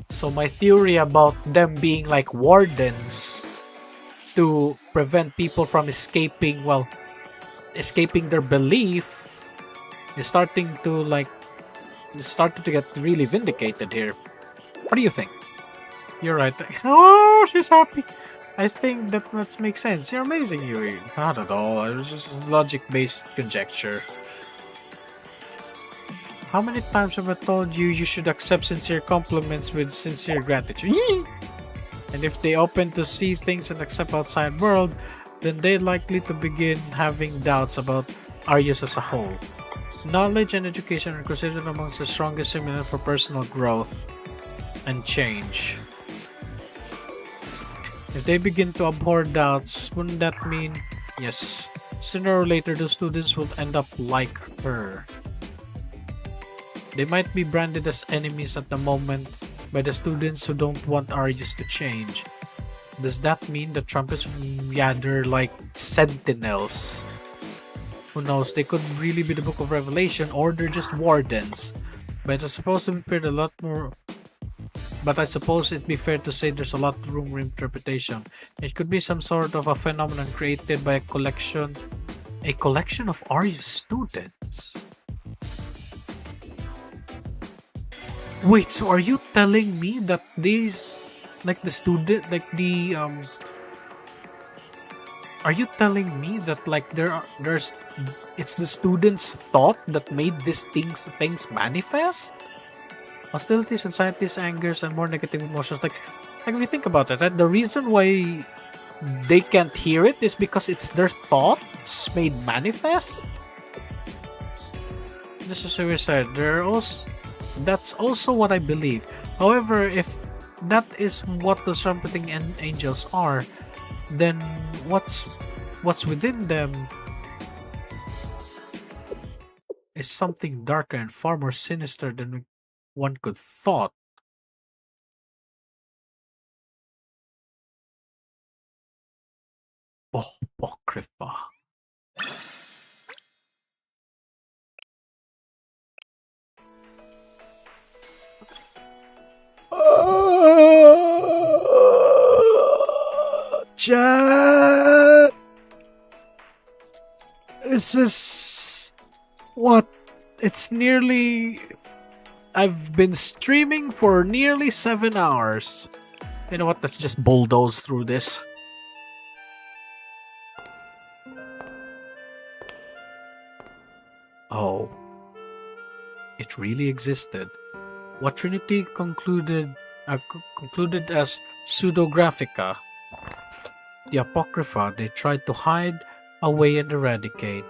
S1: So my theory about them being like wardens to prevent people from escaping their belief is starting to get really vindicated here. What do you think?
S2: You're right. Oh, she's happy. I think that makes sense. You're amazing, Yuri. Not at all. It was just a logic-based conjecture. How many times have I told you you should accept sincere compliments with sincere gratitude? Yee! And if they open to see things and accept outside world, then they're likely to begin having doubts about Arius as a whole. Knowledge and education are considered amongst the strongest stimulants for personal growth and change. If they begin to abhor doubts, wouldn't that mean, yes, sooner or later those students will end up like her? They might be branded as enemies at the moment by the students who don't want Arius to change. Does that mean the trumpets, yeah, they're like sentinels? Who knows, they could really be the Book of Revelation or they're just wardens. But it's supposed to be paired a lot more. But I suppose it'd be fair to say there's a lot of room for interpretation. It could be some sort of a phenomenon created by a collection of Arius students. Wait, so are you telling me that these, like the student, like the are you telling me that like there's it's the students' thought that made these things manifest? Hostilities, anxieties, angers, and more negative emotions. Like if you think about it, right? The reason why they can't hear it is because it's their thoughts made manifest. This is suicide. That's also what I believe. However, if that is what the trumpeting angels are, then what's within them is something darker and far more sinister than one could thought. Apocrypha. Chat. This is what it's nearly. I've been streaming for nearly 7 hours. You know what? Let's just bulldoze through this. Oh, it really existed. What Trinity concluded as pseudographica, the Apocrypha they tried to hide away and eradicate.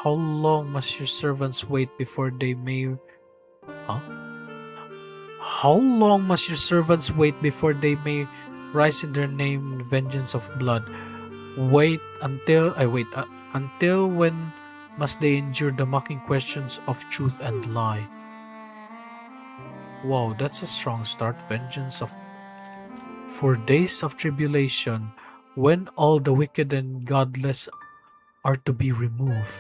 S2: How long must your servants wait before they may... Huh? How long must your servants wait before they may rise in their name vengeance of blood? Until when must they endure the mocking questions of truth and lie? Wow, that's a strong start. Vengeance of... For days of tribulation, when all the wicked and godless are to be removed.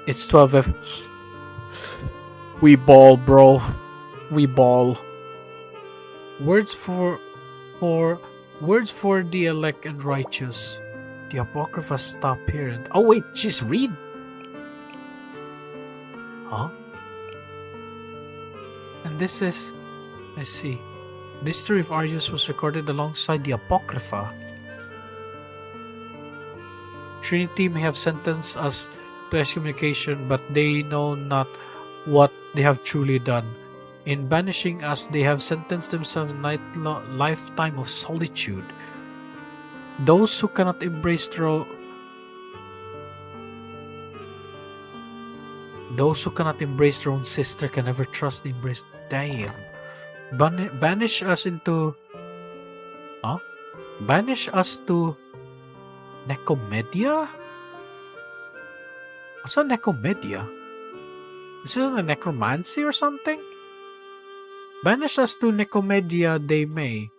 S2: It's 12 We ball, bro. We ball. Words for the elect and righteous. The Apocrypha stop here and... Oh wait, she's read? Huh? And this is... I see. The history of Arius was recorded alongside the Apocrypha. Trinity may have sentenced us to excommunication, but they know not what they have truly done. In banishing us, they have sentenced themselves a lifetime of solitude. Those who cannot embrace their own sister can never trust the embrace. Damn. Banish us into... Huh? Banish us to... Necomedia? What's a Necomedia? This isn't a necromancy or something? Banish us to Necomedia they may.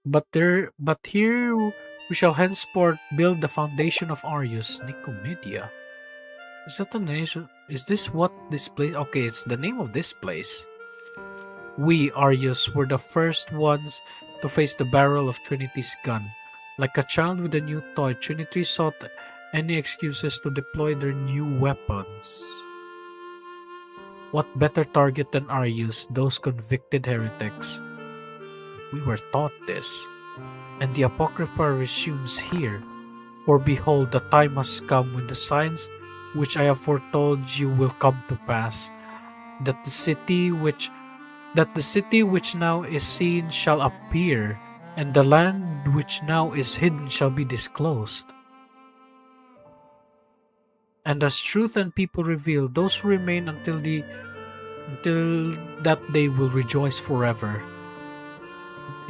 S2: But here we shall henceforth build the foundation of Arius. Nicomedia. Is that the name? Is this what this place? Okay, it's the name of this place. We, Arius, were the first ones to face the barrel of Trinity's gun. Like a child with a new toy, Trinity sought any excuses to deploy their new weapons.
S1: What better target than Arius, those convicted heretics? We were taught this. And the Apocrypha resumes here. For behold, the time has come when the signs which I have foretold you will come to pass, that the city which now is seen shall appear, and the land which now is hidden shall be disclosed. And as truth and people reveal, those who remain until that day will rejoice forever.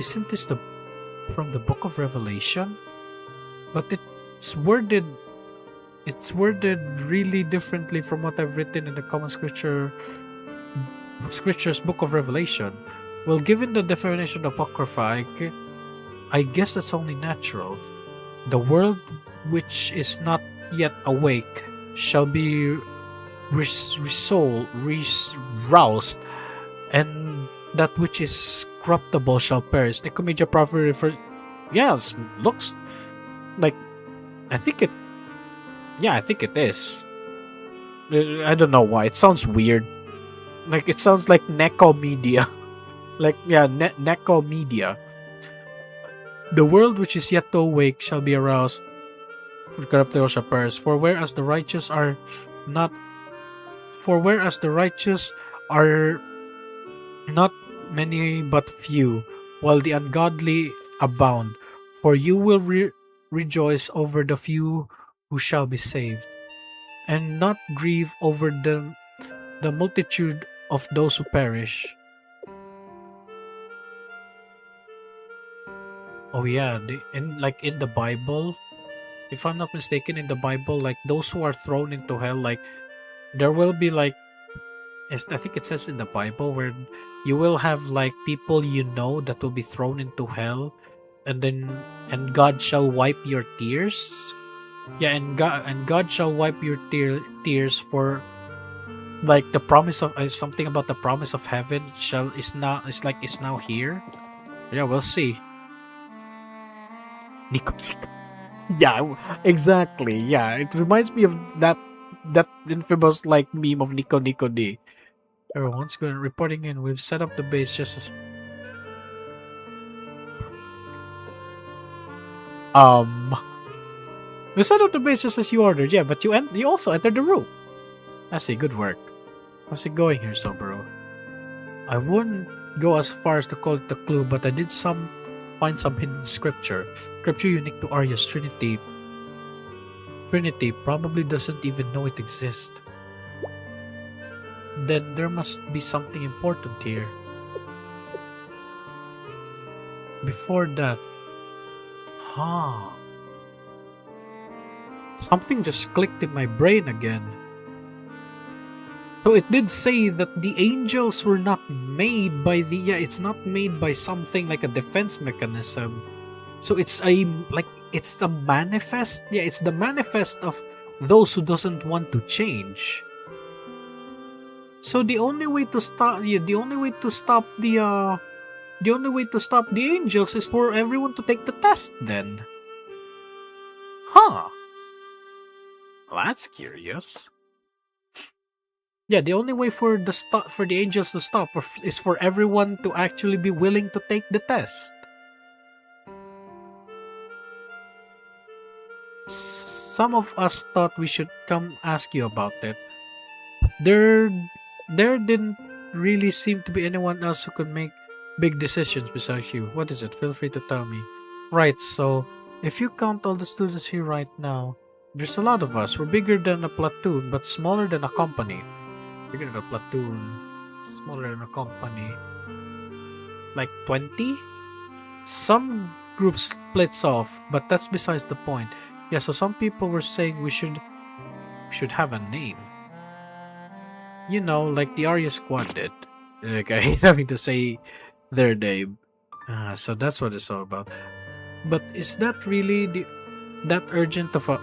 S1: Isn't this from the book of Revelation? But it's worded really differently from what I've written in the Common Scripture's book of Revelation. Well, given the definition of Apocrypha, I guess that's only natural. The world which is not yet awake shall be roused, and that which is corruptible shall perish. Nicomedia prophecy refers. Yeah, it looks like. I think it is. I don't know why. It sounds weird. Like it sounds like Necomedia. Like yeah, Necomedia. The world which is yet to awake shall be aroused, for corruptible shall perish. For whereas the righteous are not many but few, while the ungodly abound. For you will rejoice over the few who shall be saved, and not grieve over the multitude of those who perish. Oh yeah, in the Bible, if I'm not mistaken, in the Bible, like those who are thrown into hell, like there will be like, I think it says in the Bible where you will have like people that will be thrown into hell, and God shall wipe your tears. Yeah, and God shall wipe your tears for like the promise of something about the promise of heaven is now here. Yeah, we'll see. Nico. Yeah, exactly. Yeah, it reminds me of that infamous like meme of Nico D. Everyone's going reporting in. We've set up the base just as we set up the base just as you ordered. Yeah, but you also entered the room. I see. Good work. How's it going here, Sobero? I wouldn't go as far as to call it a clue, but I did find some hidden scripture unique to Arius. Trinity probably doesn't even know it exists. Then there must be something important here. Before that, something just clicked in my brain again. So it did say that the angels were not made by it's not made by something like a defense mechanism. So it's the manifest. Yeah, it's the manifest of those who doesn't want to change. So the only way to stop the angels is for everyone to take the test then. Well, that's curious. Yeah, the only way for the angels to stop is for everyone to actually be willing to take the test. Some of us thought we should come ask you about it. There didn't really seem to be anyone else who could make big decisions besides you. What is it? Feel free to tell me. Right, so if you count all the students here right now, there's a lot of us. We're bigger than a platoon, but smaller than a company. Bigger than a platoon, smaller than a company. Like 20? Some groups splits off, but that's besides the point. Yeah, so some people were saying we should have a name. Like the Arius squad did. Like, I hate having to say their name. So that's what it's all about. But is that really that urgent of a...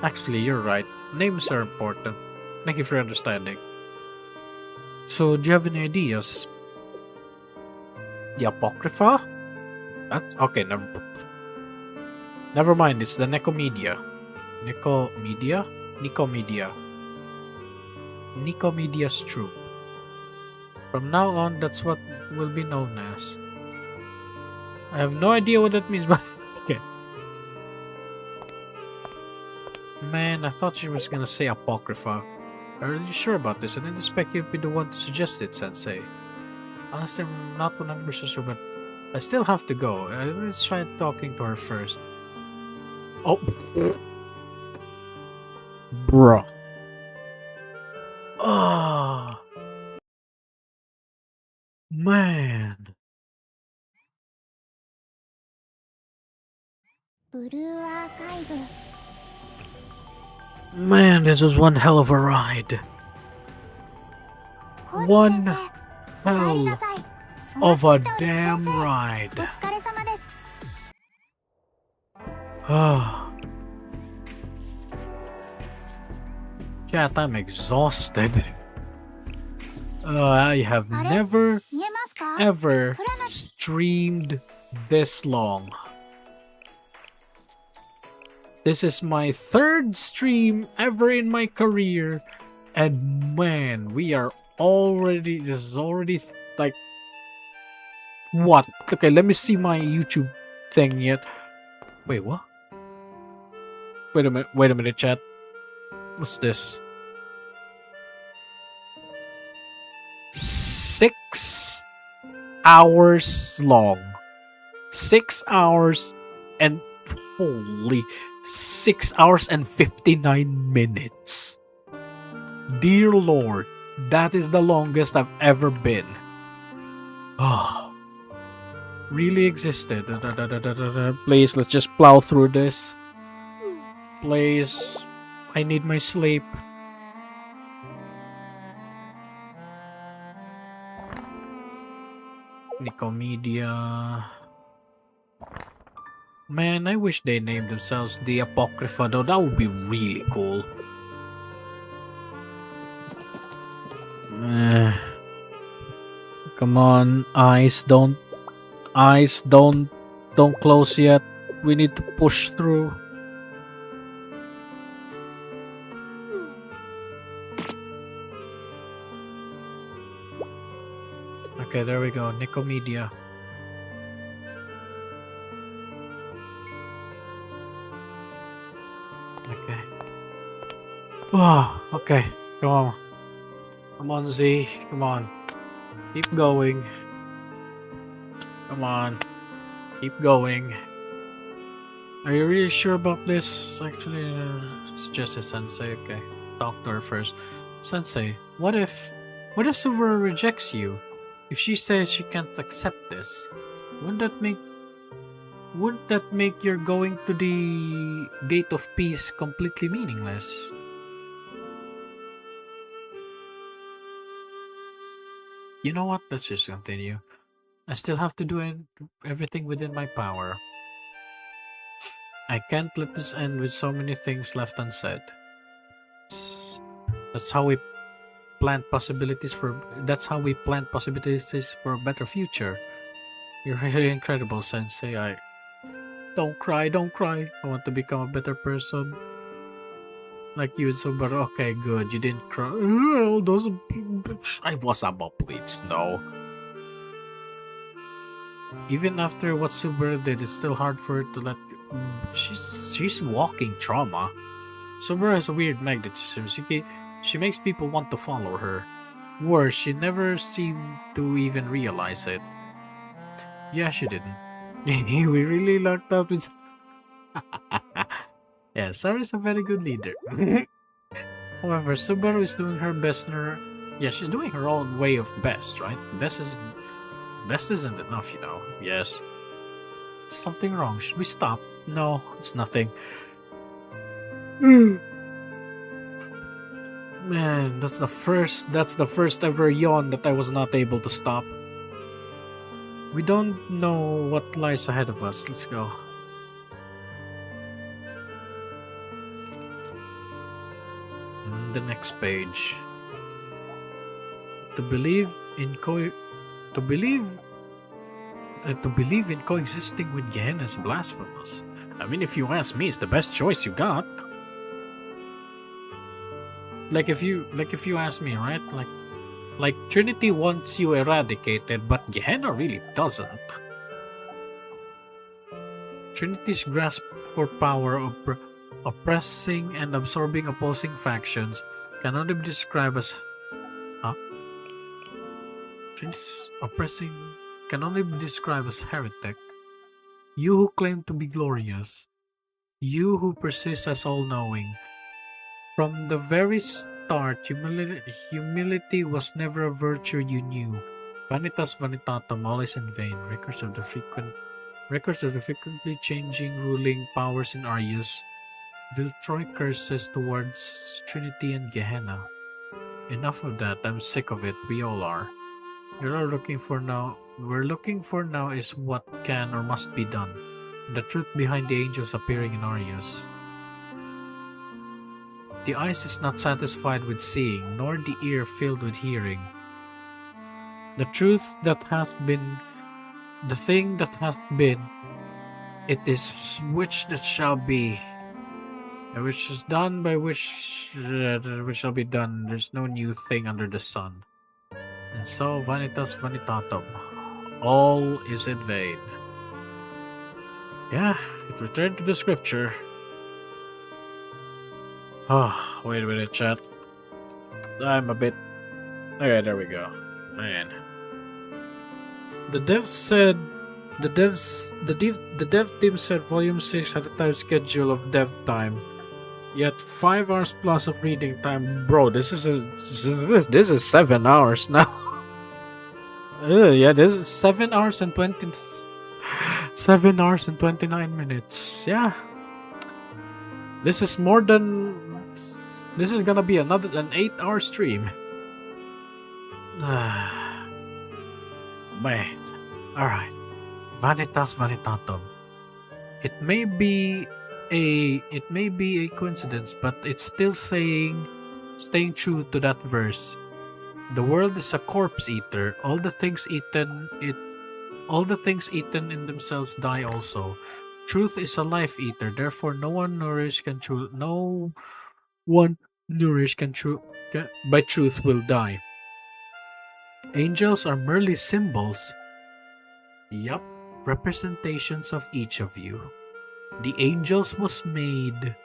S1: Actually, you're right. Names are important. Thank you for understanding. So, do you have any ideas? The Apocrypha? Okay, never mind. It's the Nicomedia. Nicomedia? Nicomedia's troop. From now on, that's what will be known as. I have no idea what that means, but okay. Man, I thought she was gonna say Apocrypha. Are you sure about this? I didn't expect you to be the one to suggest it, Sensei. Honestly, I'm not 100% sure, but I still have to go. Let's try talking to her first. Oh. Bruh. Ah. Man.
S3: ブルーアーカイブ
S1: Man, this was one hell of a ride.
S3: コーチ
S1: One
S3: 先生お帰り
S1: hell
S3: なさい
S1: of
S3: お
S1: a
S3: 待ちしており
S1: damn
S3: ます先生
S1: ride.
S3: お疲れ様です
S1: Ah. Chat, I'm exhausted. I have never
S3: 見えますか
S1: ever
S3: フラナ
S1: streamed this long. This is my third stream ever in my career, and man, we are already. This is already like what? Okay, let me see my YouTube thing yet. Wait, what? Wait a minute, chat. What's this? 6 hours long. 6 hours and holy 6 hours and 59 minutes. Dear Lord, that is the longest I've ever been. Oh, really existed. Please, let's just plow through this. Please, I need my sleep. Nicomedia. Man, I wish they named themselves the Apocrypha though. That would be really cool. Come on, don't close yet. We need to push through. Okay, there we go. Nicomedia. Okay. Oh, okay. Come on. Come on, Z. Come on. Keep going. Come on. Keep going. Are you really sure about this? Actually, it's just a sensei. Okay. Talk to her first. Sensei, what if Subaru rejects you? If she says she can't accept this, wouldn't that make your going to the Gate of Peace completely meaningless? You know what? Let's just continue. I still have to do everything within my power. I can't let this end with so many things left unsaid. That's how we plant possibilities for a better future. You're really incredible, Sensei. Don't cry. I want to become a better person. Like you and Subaru. Okay, good. You didn't cry. I was about bleach, no. Even after what Subaru did, it's still hard for her to let go. She's walking trauma. Subaru has a weird magnetism. She makes people want to follow her. Worse, she never seemed to even realize it. Yeah, she didn't. We really lucked out with... Yeah, Sarah's a very good leader. However, Subaru is doing her best in her... Yeah, she's doing her own way of best, right? Best isn't enough, you know. Yes. There's something wrong. Should we stop? No, it's nothing. Man, that's the first ever yawn that I was not able to stop. We don't know what lies ahead of us. Let's go. The next page. To believe in coexisting with Gehenna is blasphemous. I mean, if you ask me, it's the best choice you got.
S2: like if you ask me, right? Like Trinity wants you eradicated, but Gehenna really doesn't. Trinity's grasp for power, oppressing and absorbing opposing factions, can only be described as Trinity's oppressing can only be described as heretic. You who claim to be glorious, you who persist as all-knowing. From the very start, humility was never a virtue you knew. Vanitas vanitatum, always in vain. Records of the frequently changing ruling powers in Arius, Viltroy curses towards Trinity and Gehenna. Enough of that. I'm sick of it. We all are. We're looking for now is what can or must be done. The truth behind the angels appearing in Arius. The eyes is not satisfied with seeing, nor the ear filled with hearing. The truth that hath been, the thing that hath been, it is which that shall be, and which is done by which shall be done. There's no new thing under the sun. And so vanitas vanitatum, all is in vain. Yeah, it returned to the scripture. Oh, wait a minute, chat. I'm a bit... Okay, there we go. Man. The dev team said Volume 6 had a time schedule of dev time. Yet 5 hours plus of reading time. Bro, this is 7 hours now. Yeah, this is 7 hours and 7 hours and 29 minutes. Yeah. This is more than... This is gonna be an 8-hour stream. Man. Alright. Vanitas vanitatum. It may be a coincidence, but it's still staying true to that verse. The world is a corpse eater. All the things eaten in themselves die also. Truth is a life eater, therefore no one nourished by truth will die. Angels are merely symbols. Yup, representations of each of you. The angels was made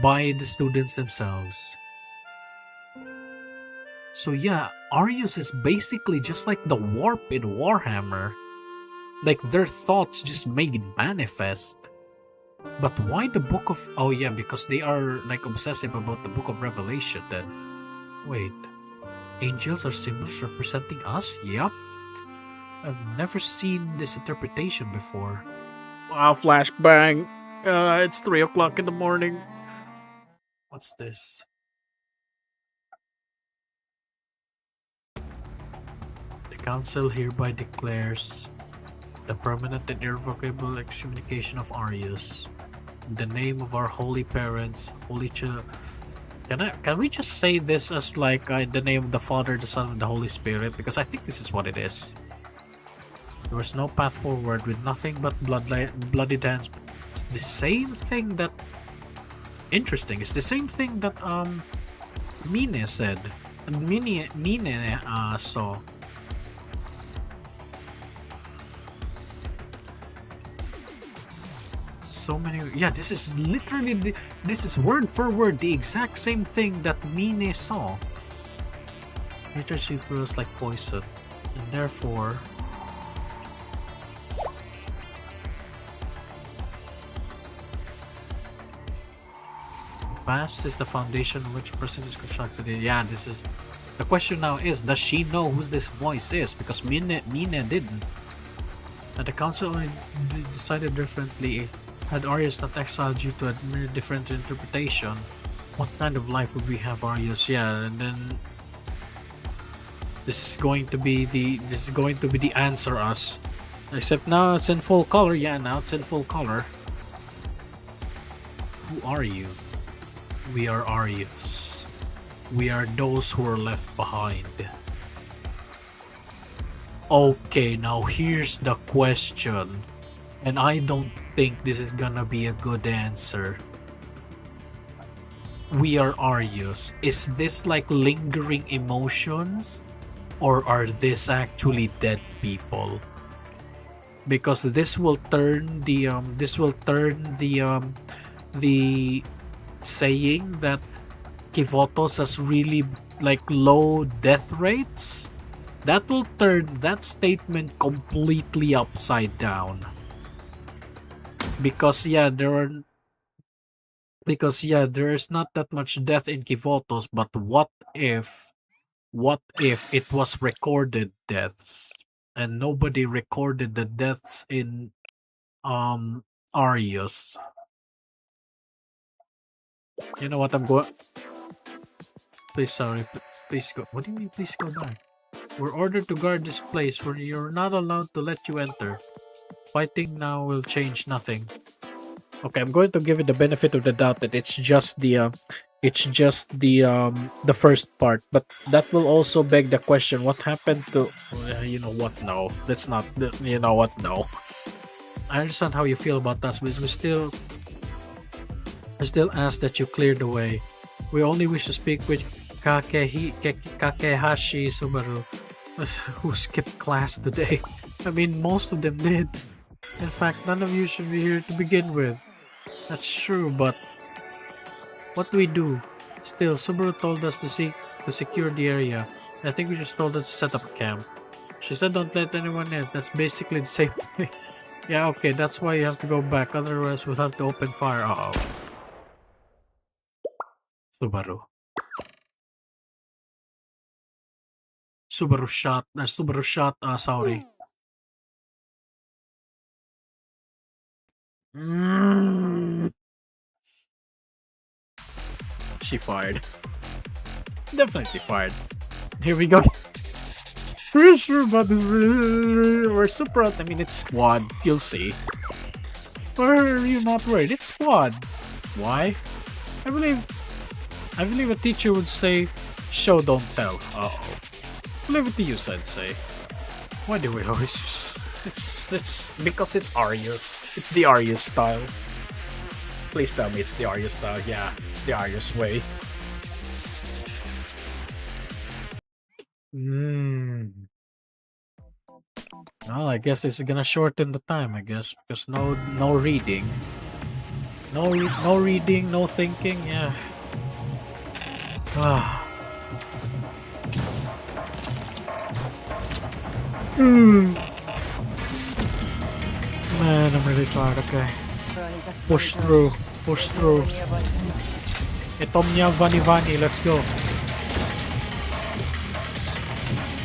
S2: by the students themselves. So yeah, Arius is basically just like the warp in Warhammer. Like their thoughts just made manifest. But why the book of... Oh yeah, because they are like obsessive about the book of Revelation then. Wait. Angels are symbols representing us? Yup. I've never seen this interpretation before. Wow, flashbang. It's 3 o'clock in the morning. What's this? The council hereby declares the permanent and irrevocable excommunication of Arius. In the name of our holy parents, holy children. Can we just say this as like the name of the Father, the Son, and the Holy Spirit? Because I think this is what it is. There was no path forward with nothing but bloody hands. It's the same thing that... Interesting. It's the same thing that Mine said. And Mine saw. So many... Yeah, this is literally... This is word for word the exact same thing that Mine saw. Nature seemed through us like poison. And therefore... Past is the foundation on which a person is constructed. Yeah, this is... The question now is, does she know who this voice is? Because Mine didn't. And the council only decided differently. Had Arius not exiled due to a different interpretation, what kind of life would we have, Arius? Yeah, and then this is going to be the answer us. Except now it's in full color. Yeah, now it's in full color. Who are you? We are Arius. We are those who are left behind. Okay, now here's the question. And I don't think this is gonna be a good answer. we are Arius, is this like lingering emotions, or are this actually dead people? Because this will turn the saying that Kivotos has really like low death rates. That will turn that statement completely upside down. Because there is not that much death in Kivotos, but what if it was recorded deaths and nobody recorded the deaths in Arius? You know what, I'm going. Please, sorry, please go. What do you mean, please go back? We're ordered to guard this place where you're not allowed to let you enter. Fighting now will change nothing. Okay, I'm going to give it the benefit of the doubt that it's just the first part, but that will also beg the question: what happened to? You know what? No, that's not. You know what? No. I understand how you feel about us, but I still ask that you clear the way. We only wish to speak with Kakehashi Subaru, who skipped class today. I mean, most of them did. In fact, none of you should be here to begin with. That's true, but what do we do? Still, Subaru told us to secure the area. I think we just told us to set up a camp. She said don't let anyone in. That's basically the same thing. Yeah, okay, that's why you have to go back. Otherwise, we'll have to open fire. Uh-oh. Subaru. Subaru shot, sorry. She fired. Definitely fired. Here we go. We're sure about this. We're super. I mean, it's squad. You'll see. Why are you not worried? It's squad. Why? I believe a teacher would say, "Show, don't tell." Uh-oh. Leave it to you, Sensei. Why do we always? It's because it's Arius. It's the Arius style. Please tell me it's the Arius style. Yeah, it's the Arius way. Well, I guess it's gonna shorten the time. I guess because no reading, no reading, no thinking. Yeah. Ah. Man, I'm really tired. Okay. Push through. Push through. Etomnya Vani Vani, let's go.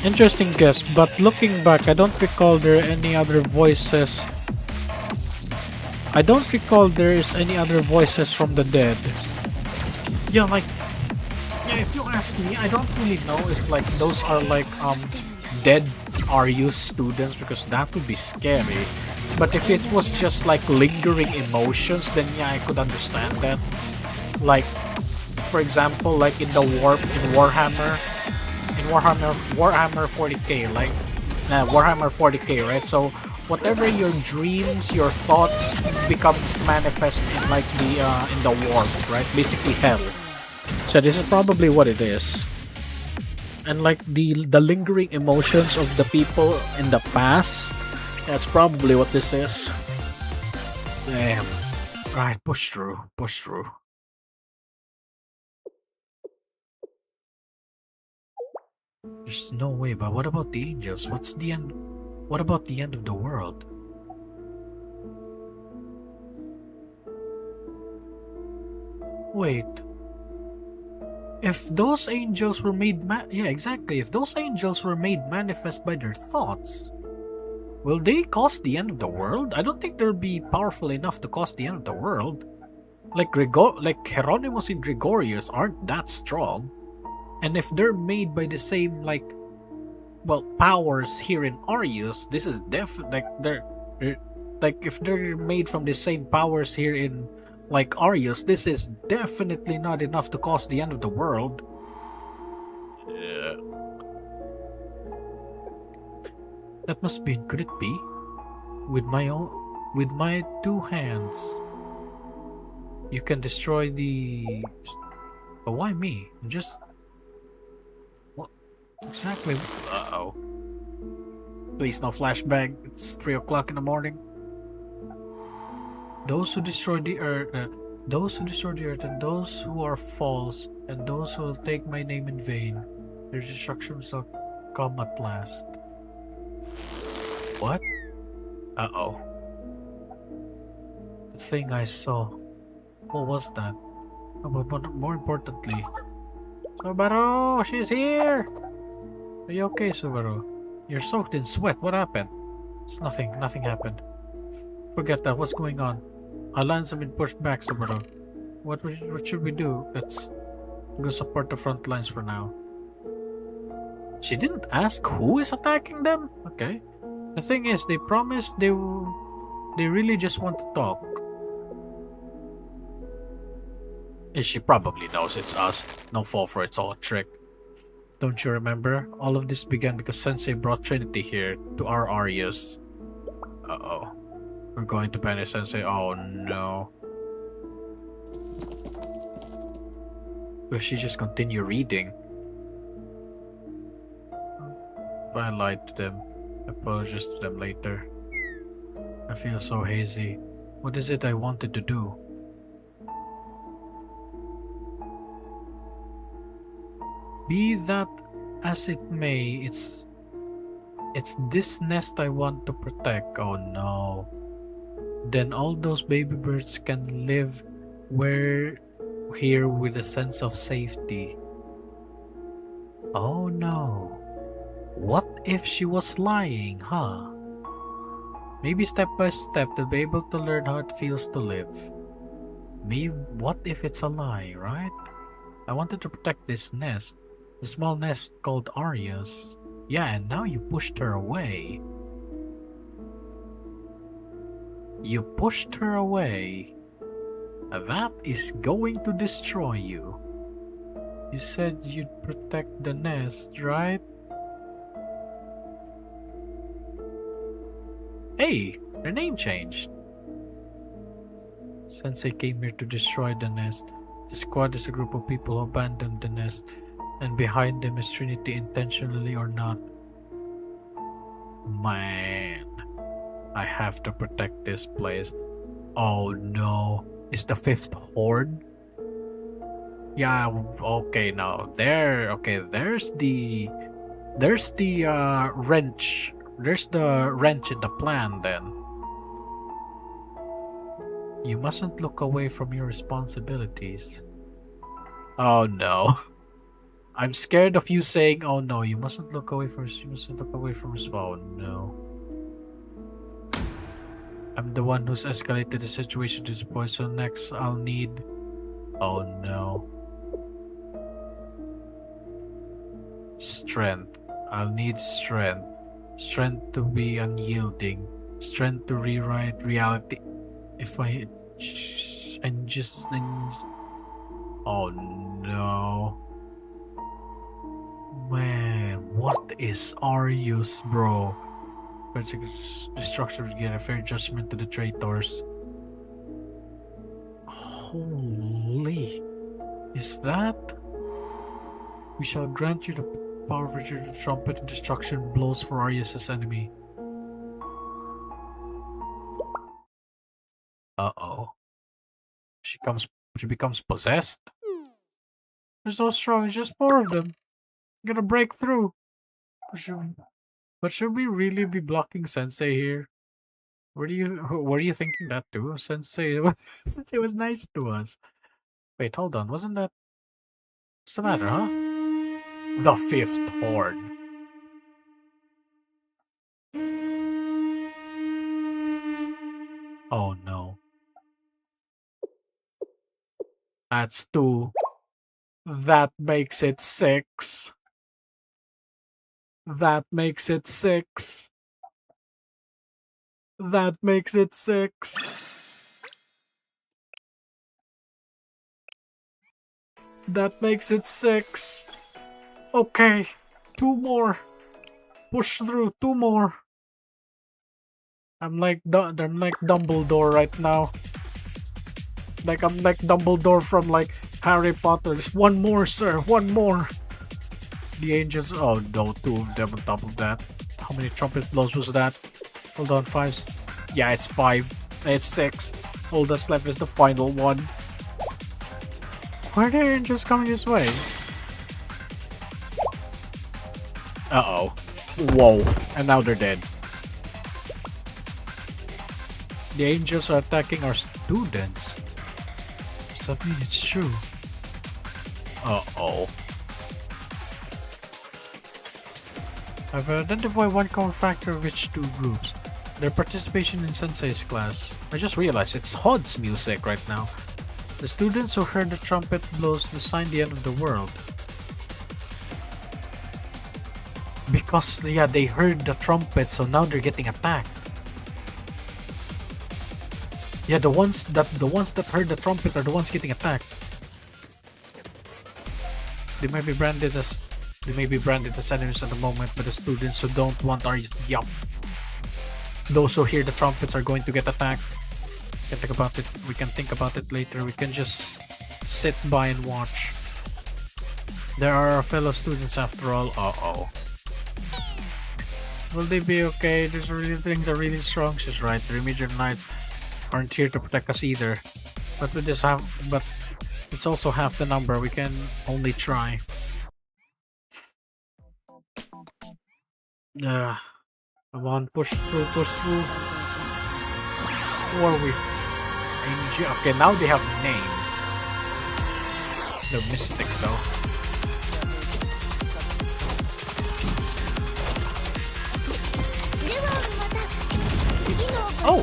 S2: Interesting guess, but looking back, I don't recall there any other voices. I don't recall there is any other voices from the dead. Yeah, like, yeah, if you ask me, I don't really know if like those are like dead Arius students, because that would be scary. But if it was just like lingering emotions, then yeah, I could understand that. Like, for example, like in the Warhammer 40k, like Warhammer 40k, right? So whatever your dreams, your thoughts becomes manifest in like the in the warp, right? Basically hell. So this is probably what it is. And like the lingering emotions of the people in the past, that's probably what this is. Damn. Right, push through, push through. There's no way, but what about the angels? What's the end? What about the end of the world? Wait. If those angels were made yeah, exactly. If those angels were made manifest by their thoughts, will they cause the end of the world? I don't think they'll be powerful enough to cause the end of the world. Like Hieronymus and Gregorius aren't that strong. And if they're made by the same powers here in Arius, this is definitely they're like if they're made from the same powers here in like Arius, this is definitely not enough to cause the end of the world. Yeah. That must be. Could it be? With my two hands, you can destroy the But why me? Just... What? Exactly? Uh-oh. Please no flashback. It's 3 o'clock in the morning. Those who destroy the earth, and those who are false, and those who will take my name in vain, their destruction shall come at last. What? Uh-oh. The thing I saw. What was that? Oh, but more importantly... Subaru! She's here! Are you okay, Subaru? You're soaked in sweat. What happened? It's nothing. Nothing happened. Forget that. What's going on? Our lands have been pushed back, Subaru. What should we do? Let's go support the front lines for now. She didn't ask who is attacking them? Okay. The thing is, they promised they really just want to talk. And she probably knows it's us. No fall for it's all a trick. Don't you remember? All of this began because Sensei brought Trinity here to our Arius. Uh-oh. We're going to punish Sensei. Oh no. Will she just continue reading? I lied to them. I apologize to them later. I feel so hazy. What is it I wanted to do? Be that as it may, it's this nest I want to protect. Oh no. Then all those baby birds can live here with a sense of safety. Oh no. What if she was lying, huh? Maybe step by step they'll be able to learn how it feels to live. Maybe what if it's a lie, right? I wanted to protect this nest. The small nest called Arius. Yeah, and now you pushed her away. You pushed her away. That is going to destroy you. You said you'd protect the nest, right? Hey, her name changed. Sensei came here to destroy the nest. The squad is a group of people who abandoned the nest, and behind them is Trinity, intentionally or not. Man, I have to protect this place. Oh no, is the fifth horde? Yeah, okay, now there's the wrench. There's the wrench in the plan then. You mustn't look away from your responsibilities. Oh no. I'm scared of you saying, oh no, you mustn't look away from oh no. I'm the one who's escalated the situation to this point, so next I'll need... Oh no. Strength. I'll need strength. Strength to be unyielding. Strength to rewrite reality. If I... Oh no. Man, what is Arius, bro? Destruction again, a fair judgment to the traitors. Holy. Is that? We shall grant you the power of the trumpet and destruction blows for Arius' enemy. Uh-oh. She becomes possessed? They're so strong, it's just more of them. I'm gonna break through. But should we really be blocking Sensei here? Were you thinking that too? Sensei was nice to us. Wait, hold on, wasn't that... What's the matter, huh? The fifth horde. Oh no. That's 2. That makes it 6. That makes it 6. That makes it 6. That makes it 6. Okay, 2 more. Push through, 2 more. I'm like Dumbledore right now. I'm like Dumbledore from like
S1: Harry Potter, there's one more, sir. One more. The angels. Oh no, two of them on top of that. How many trumpet blows was that? Hold on, five. Yeah, it's five. It's six. All that's left is the final one. Why are the angels coming this way? Uh-oh. Whoa. And now they're dead. The angels are attacking our students. Does that mean it's true? Uh-oh. I've identified one common factor of each two groups. Their participation in Sensei's class. I just realized it's Hod's music right now. The students who heard the trumpet blows designed the end of the world. Because, yeah, they heard the trumpet, so now they're getting attacked. Yeah, the ones that heard the trumpet are the ones getting attacked. They may be branded as enemies at the moment, but the students who don't want Arius. Yup. Those who hear the trumpets are going to get attacked. We can think about it. We can think about it later. We can just sit by and watch. There are our fellow students after all. Uh-oh. Will they be okay? Things are really strong. She's right. The remedial knights aren't here to protect us either. But it's also half the number. We can only try. Come on, push through, push through. Who are we? Okay, now they have names. They're mystic though. Oh,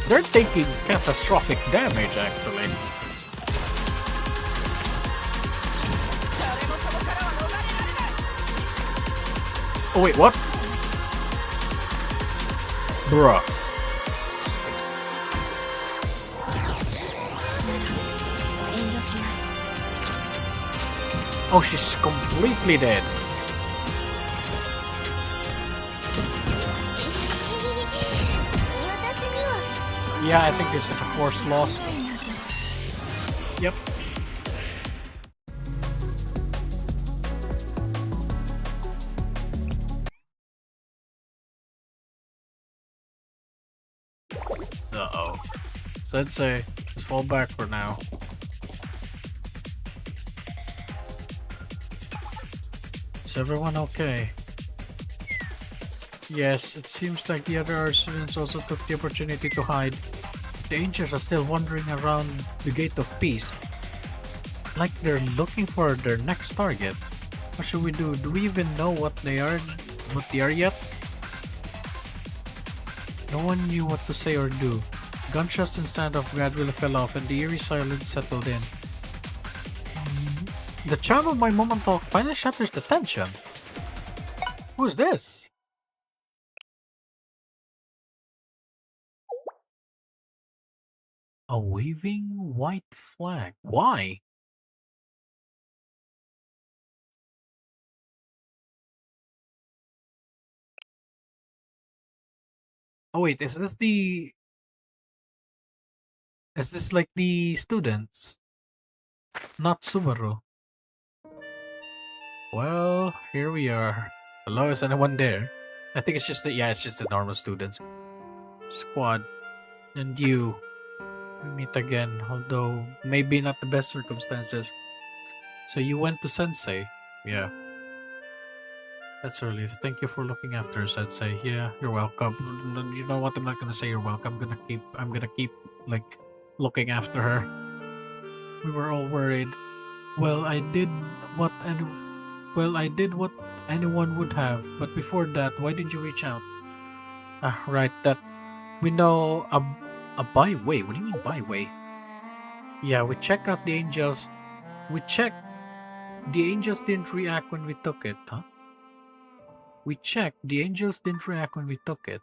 S1: they're taking catastrophic damage actually. Oh wait, what? Bruh. Oh, she's completely dead. Yeah, I think this is a force loss. Yep. Uh-oh. Sensei, just fall back for now. Is everyone okay? Yes, it seems like the other students also took the opportunity to hide. The angels are still wandering around the Gate of Peace. Like they're looking for their next target. What should we do? Do we even know what they are yet? No one knew what to say or do. Gunshots and standoff gradually fell off and the eerie silence settled in. The charm of my moment talk finally shatters the tension. Who's this? A waving white flag. Why? Oh wait, is this like the students? Not Subaru. Well, here we are. Hello, is anyone there? I think it's just the normal students. Squad. And you. We meet again, although maybe not the best circumstances. So you went to Sensei? Yeah. That's early. Thank you for looking after her, Sensei. Yeah, you're welcome. You know what? I'm not gonna say you're welcome. I'm gonna keep like looking after her. We were all worried. Well, I did what anyone would have. But before that, why did you reach out? Ah, right. That we know a byway. What do you mean byway? Yeah, we checked out the angels. We checked. The angels didn't react when we took it, huh? We checked. The angels didn't react when we took it.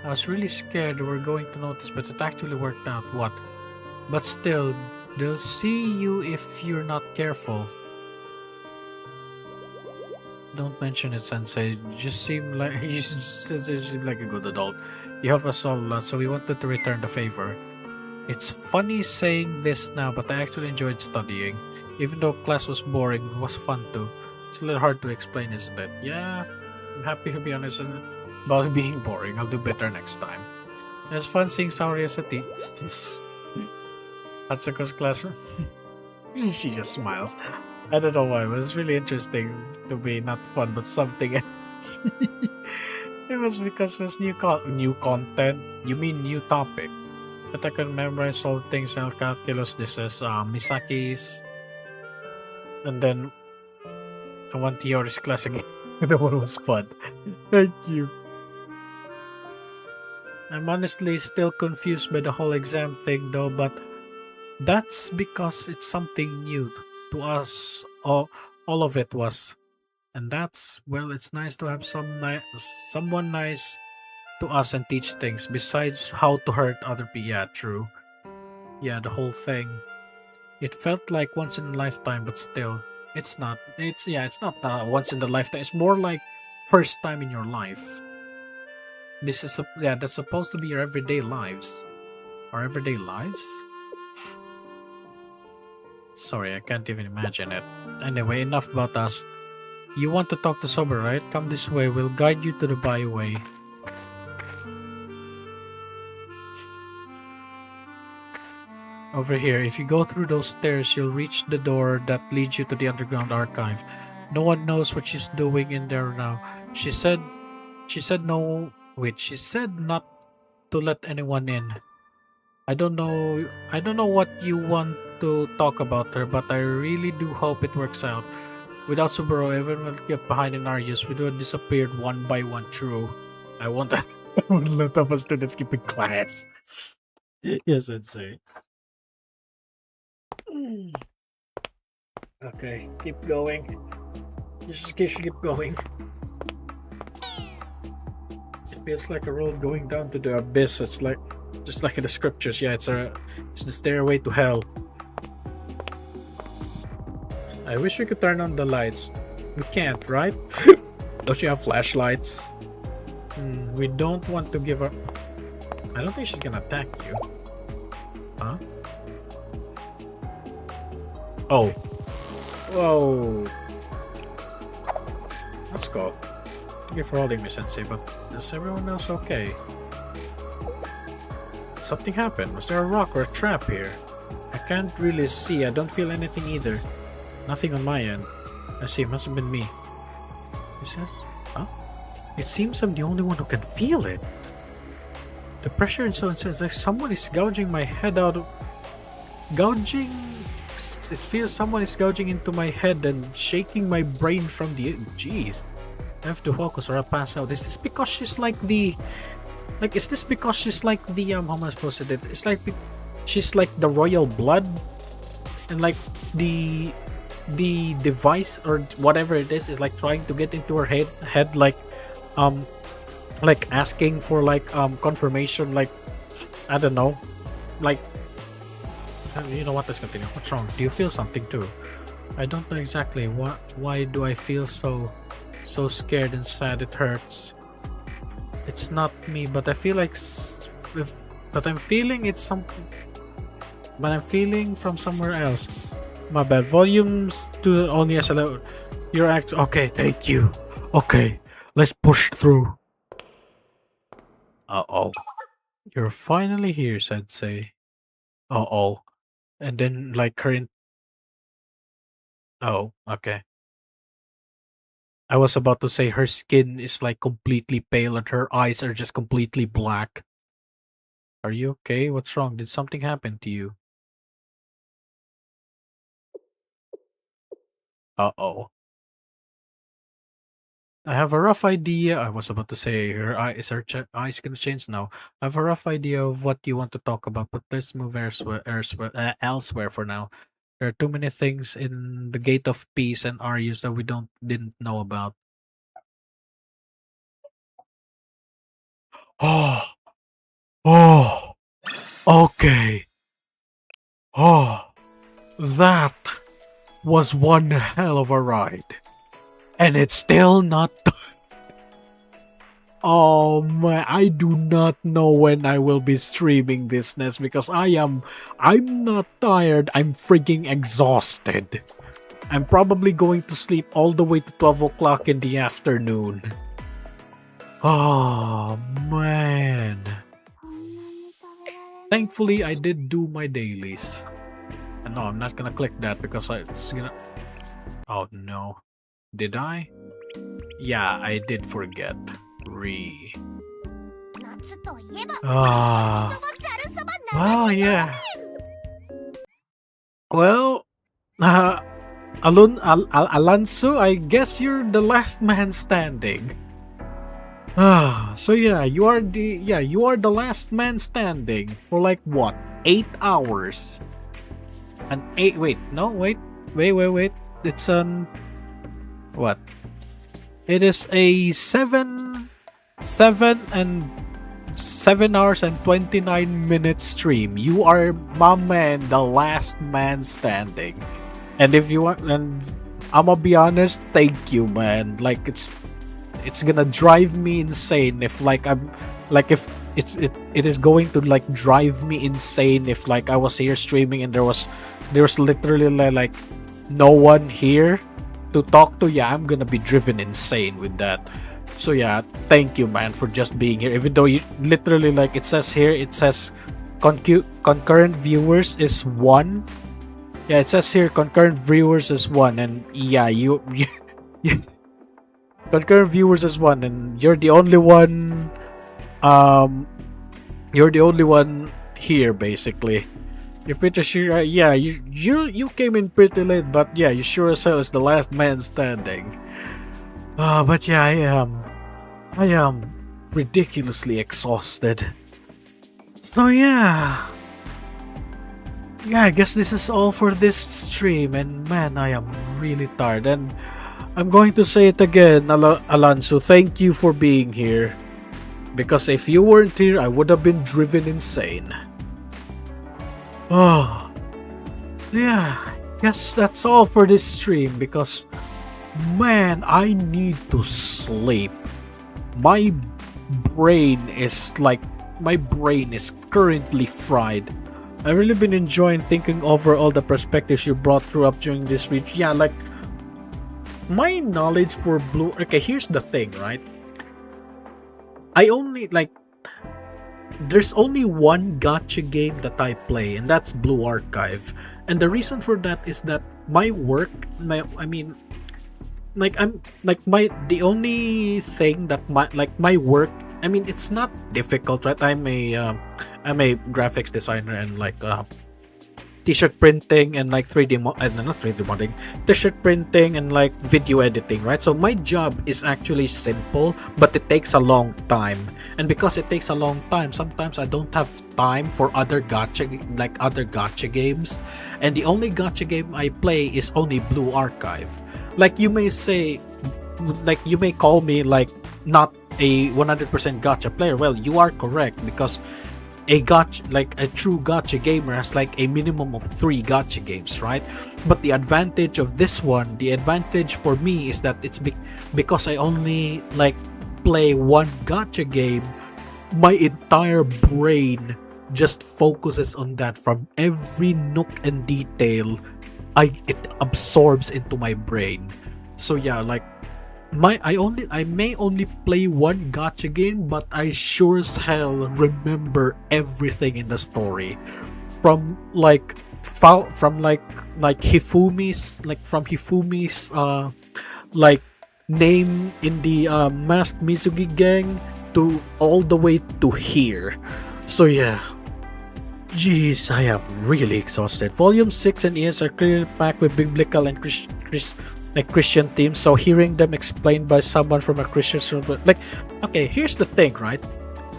S1: I was really scared they were going to notice, but it actually worked out. What? But still, they'll see you if you're not careful. Don't mention it, Sensei. You just seem like seem like a good adult. You helped us all a lot, so we wanted to return the favor. It's funny saying this now, but I actually enjoyed studying. Even though class was boring, it was fun too. It's a little hard to explain, isn't it? Yeah, I'm happy to be honest about being boring. I'll do better next time. It was fun seeing Saurius at the Atsuko's class. She just smiles. I don't know why, but it's really interesting to be not fun, but something else. It was because it was new content. You mean new topic? But I can memorize all things in calculus. This is Misaki's, and then I want theories class again. That one was fun. Thank you. I'm honestly still confused by the whole exam thing though, but that's because it's something new to us. All of it was. And that's, well, it's nice to have someone nice to us and teach things besides how to hurt other people. Yeah, true. Yeah, the whole thing. It felt like once in a lifetime, but still, it's not. It's not once in a lifetime. It's more like first time in your life. This is that's supposed to be your everyday lives. Our everyday lives? Sorry, I can't even imagine it. Anyway, enough about us. You want to talk to Sober, right? Come this way, we'll guide you to the byway. Over here, if you go through those stairs, you'll reach the door that leads you to the underground archive. No one knows what she's doing in there now. She said no, wait, she said not to let anyone in. I don't know what you want to talk about her, but I really do hope it works out. Without Subaru, everyone will get behind in Arius. We would have disappeared one by one. True. I won't let of us students keep in class. Yes, I'd say. Okay, keep going. You should keep going. It feels like a road going down to the abyss. It's like, just like in the scriptures. Yeah, it's the stairway to hell. I wish we could turn on the lights. We can't, right? Don't you have flashlights? We don't want to give her... I don't think she's gonna attack you. Huh? Oh. Whoa. Let's go. Thank you for holding me, Sensei, but is everyone else okay? Did something happened? Was there a rock or a trap here? I can't really see. I don't feel anything either. Nothing on my end. I see, it must have been me. He says, huh? It seems I'm the only one who can feel it. The pressure and so and so, it's like someone is gouging my head out of... Gouging? It feels someone is gouging into my head and shaking my brain from the... Jeez. I have to focus or I'll pass out. Is this because she's like the... Like, is this because she's like the... how am I supposed to say it? It's like... She's like the royal blood? And like the device or whatever it is like trying to get into her head like asking for like confirmation, like I don't know, like, you know what, let's continue. What's wrong? Do you feel something too? I don't know exactly why do I feel so scared and sad. It hurts. It's not me, but I feel like but I'm feeling it's something, but I'm feeling from somewhere else. My bad. Volumes to only as allowed. Your act. Okay, thank you. Okay, let's push through. Uh-oh. You're finally here, Sensei. Uh-oh. And then, like, Oh, okay. I was about to say her skin is, like, completely pale and her eyes are just completely black. Are you okay? What's wrong? Did something happen to you? Uh-oh. I have a rough idea. I was about to say her eyes gonna change now. I have a rough idea of what you want to talk about, but let's move elsewhere for now. There are too many things in the Gate of Peace and Arius that we didn't know about. Oh, oh, okay. Oh, that was one hell of a ride, and it's still not. Oh my, I do not know when I will be streaming this Ness because I'm not tired, I'm freaking exhausted. I'm probably going to sleep all the way to 12 o'clock in the afternoon. Oh man. Thankfully I did do my dailies. And no, I'm not gonna click that because it's gonna... Oh no. Did I? Yeah, I did forget. Ah. Well, yeah. Well, Alonso, I guess you're the last man standing. So yeah, you are the last man standing for like what? 8 hours. And wait. It's what? It is a 7 hours and 29 minutes stream. You are, my man, the last man standing. And if you want, and I'm gonna be honest, thank you, man. Like it's gonna drive me insane if like if it is going to like drive me insane if like I was here streaming and there's literally like no one here to talk to. Yeah, I'm gonna be driven insane with that. So yeah, thank you, man, for just being here. Even though you literally like it says concurrent viewers is 1. Yeah, it says here concurrent viewers is 1, and yeah, you concurrent viewers is 1, and you're the only one. You're the only one here, basically. You're pretty sure. Yeah, you came in pretty late, but yeah, you sure as hell is the last man standing. But yeah, I am ridiculously exhausted. So yeah, I guess this is all for this stream, and man, I am really tired. And I'm going to say it again, Alonso. Thank you for being here, because if you weren't here, I would have been driven insane. Oh, yeah, guess that's all for this stream because, man, I need to sleep. My brain is currently fried. I've really been enjoying thinking over all the perspectives you brought through up during this week. Yeah, like, my knowledge for Blue... Okay, here's the thing, right? There's only one gacha game that I play, and that's Blue Archive. And the reason for that is that my work, the only thing that my work, I mean, it's not difficult, right? I'm a graphics designer and t-shirt printing and like 3D not 3D modeling, t-shirt printing and like video editing, right? So my job is actually simple, but it takes a long time. And because it takes a long time, sometimes I don't have time for other gacha games. And the only gacha game I play is only Blue Archive. Like you may say, like you may call me like not a 100% gacha player. Well, you are correct, because a true gacha gamer has like a minimum of 3 gacha games, right? But the advantage of this one, the advantage for me is that it's because I only like play one gacha game, my entire brain just focuses on that. From every nook and detail, it absorbs into my brain. So yeah, like I may only play one gacha game, but I sure as hell remember everything in the story, from Hifumi's name in the Masked Mizugi gang to all the way to here. So yeah, jeez, I am really exhausted. Volume 6 and ES are clearly packed with biblical and Christian themes, so hearing them explained by someone from a Christian, okay, here's the thing, right?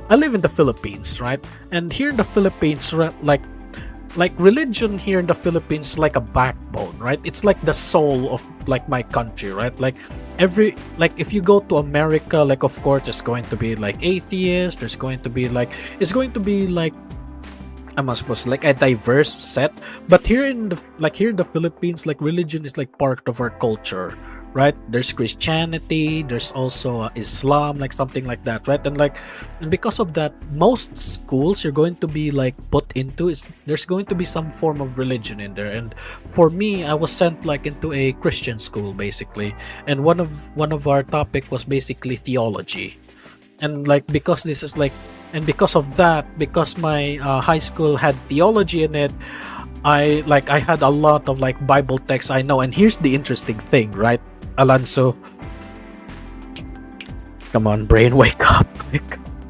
S1: I live in the Philippines, right? And here in the Philippines, like religion here in the Philippines is like a backbone, right? It's like the soul of like my country, right? Like if you go to America, like of course there's going to be like atheists, it's going to be like I'm not supposed to like a diverse set, but here in the Philippines, like religion is like part of our culture, right? There's Christianity, there's also Islam, like something like that, right? And because of that, most schools you're going to be like put into is there's going to be some form of religion in there. And for me, I was sent like into a Christian school basically, and one of our topic was basically theology. And like because this is like and because of that, because my high school had theology in it, I had a lot of like Bible texts I know. And here's the interesting thing, right, Alonso? Come on, brain, wake up.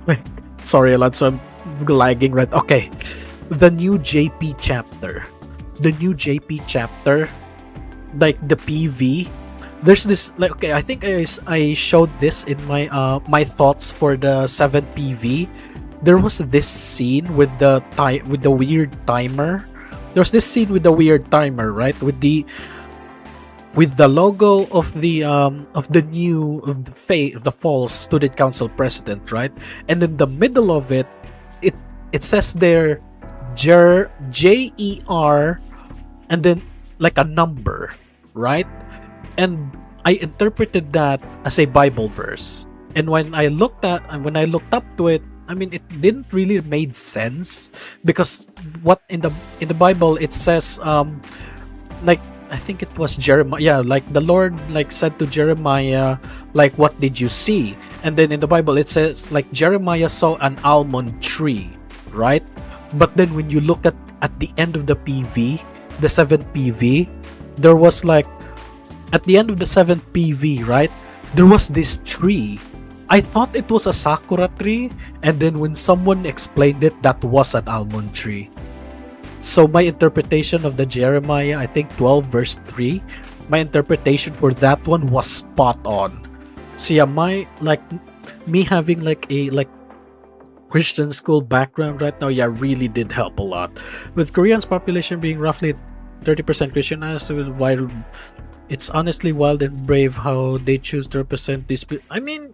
S1: Like, sorry, Alonso, I'm lagging, right? Okay. The new JP chapter. Like the PV. There's this like okay, I think I showed this in my thoughts for the 7 PV. There was this scene with the weird timer. There's this scene with the weird timer, right? With the logo of the false student council president, right? And in the middle of it, it says there JER and then like a number, right? And I interpreted that as a Bible verse. And when I looked up to it, I mean, it didn't really made sense, because what in the Bible it says like I think it was Jeremiah, yeah, like the Lord like said to Jeremiah, like, what did you see? And then in the Bible it says like Jeremiah saw an almond tree, right? But then when you look at the end of the PV, the 7th PV, there was like at the end of the 7th PV, right? There was this tree. I thought it was a sakura tree, and then when someone explained it, that was an almond tree. So my interpretation of the Jeremiah, I think 12 verse 3, my interpretation for that one was spot on. So yeah, me having like a Christian school background right now, yeah, really did help a lot. With Korean's population being roughly 30% Christianized, while it's honestly wild and brave how they choose to represent this. I mean,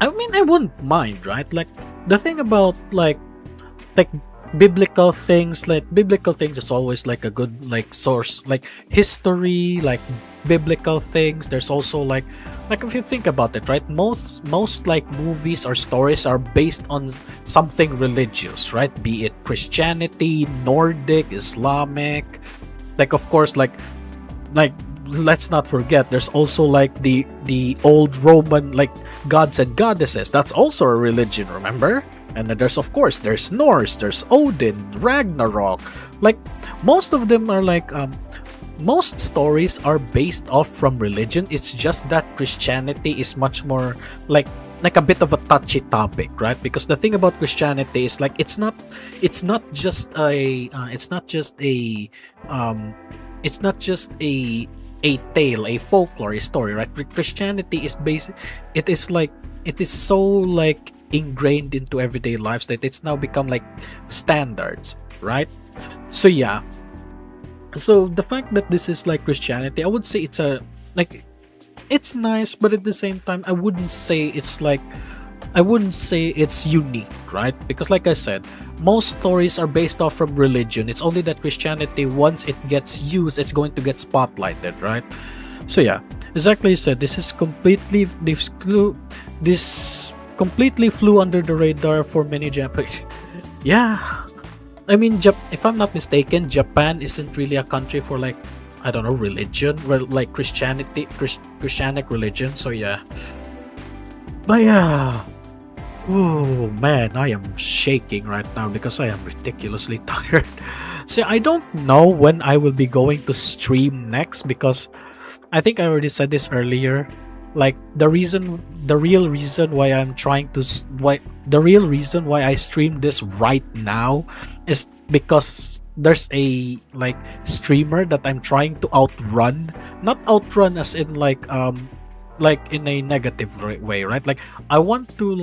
S1: I wouldn't mind, right? Like the thing about like biblical things is always like a good like source, like history, like biblical things. There's also like if you think about it, right? Most like movies or stories are based on something religious, right? Be it Christianity, Nordic, Islamic. Like of course, like let's not forget, there's also like the old Roman like gods and goddesses. That's also a religion, remember? And then there's Norse, there's Odin, Ragnarok. Like most of them are like most stories are based off from religion. It's just that Christianity is much more like a bit of a touchy topic, right? Because the thing about Christianity is like it's not just a tale, a folklore, a story, right? Christianity is it is so like ingrained into everyday lives that it's now become like standards, right? So yeah, so the fact that this is like Christianity, I would say it's it's nice, but at the same time I wouldn't say it's unique, right? Because like I said, most stories are based off from religion. It's only that Christianity, once it gets used, it's going to get spotlighted, right? So yeah, exactly, you said this completely flew under the radar for many Japanese. Yeah, I mean, if I'm not mistaken, Japan isn't really a country for like, I don't know, religion, like Christianic religion. So yeah, but yeah. Oh man, I am shaking right now because I am ridiculously tired. So I don't know when I will be going to stream next, because I think I already said this earlier. Like the real reason why I stream this right now is because there's a like streamer that I'm trying to outrun. Not outrun as in like in a negative way, right? Like I want to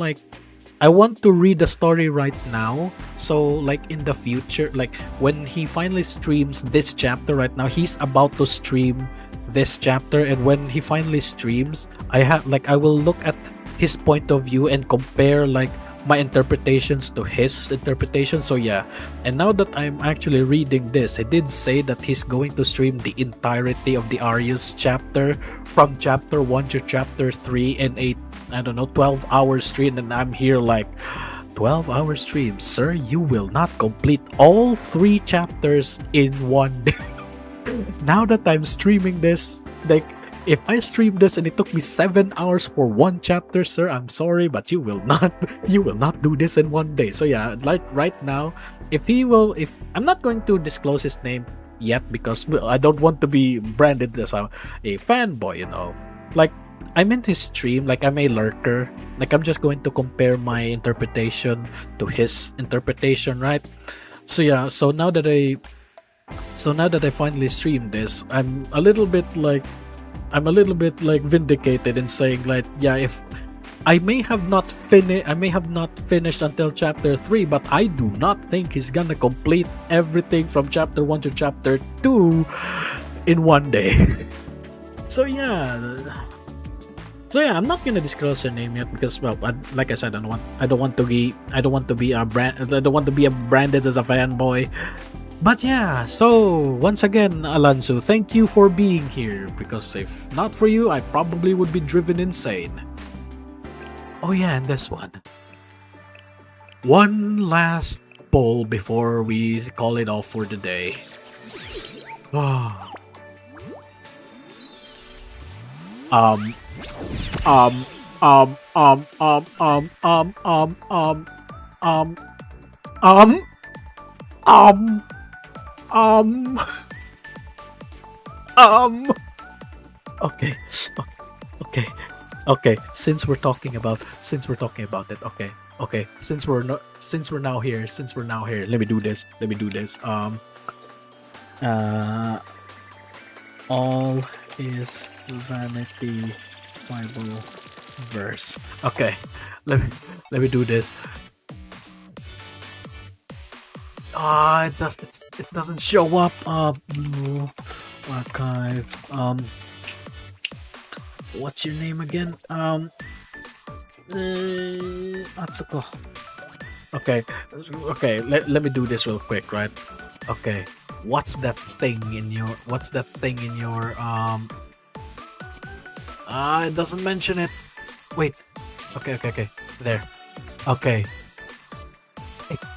S1: read the story right now, so like in the future, like when he finally streams this chapter right now, he's about to stream this chapter, and when he finally streams, I will look at his point of view and compare like my interpretations to his interpretation. So yeah, and now that I'm actually reading this, it did say that he's going to stream the entirety of the Arius chapter from chapter 1 to chapter 3 in a, I don't know, 12-hour stream, and I'm here like, 12-hour stream, sir, you will not complete all 3 chapters in one day. Now that I'm streaming this, like, if I stream this and it took me 7 hours for 1 chapter, sir, I'm sorry, but you will not do this in one day. So yeah, like right now, if I'm not going to disclose his name yet because I don't want to be branded as a fanboy, you know. Like, I'm in his stream, like I'm a lurker. Like, I'm just going to compare my interpretation to his interpretation, right? So yeah, so now that I finally streamed this, I'm a little bit like vindicated in saying, like, yeah, if I may have not finished until chapter 3, but I do not think he's gonna complete everything from chapter 1 to chapter 2 in one day. So yeah, I'm not gonna disclose her name yet because, well, like I said, I don't want to be branded as a fanboy. But yeah, so once again, Alonso, thank you for being here, because if not for you, I probably would be driven insane. Oh yeah, and this one. One last poll before we call it off for the day. Um, um, um, um, um, um, um, um, um, um, um, um, okay, okay. Since we're talking about it, okay. Since we're now here, let me do this. All is vanity Bible verse. Okay, let me do this. It doesn't show up. Blue archive. What's your name again? Atsuko. Okay. Let me do this real quick, right? Okay. What's that thing in your? It doesn't mention it. Wait. Okay. There. Okay.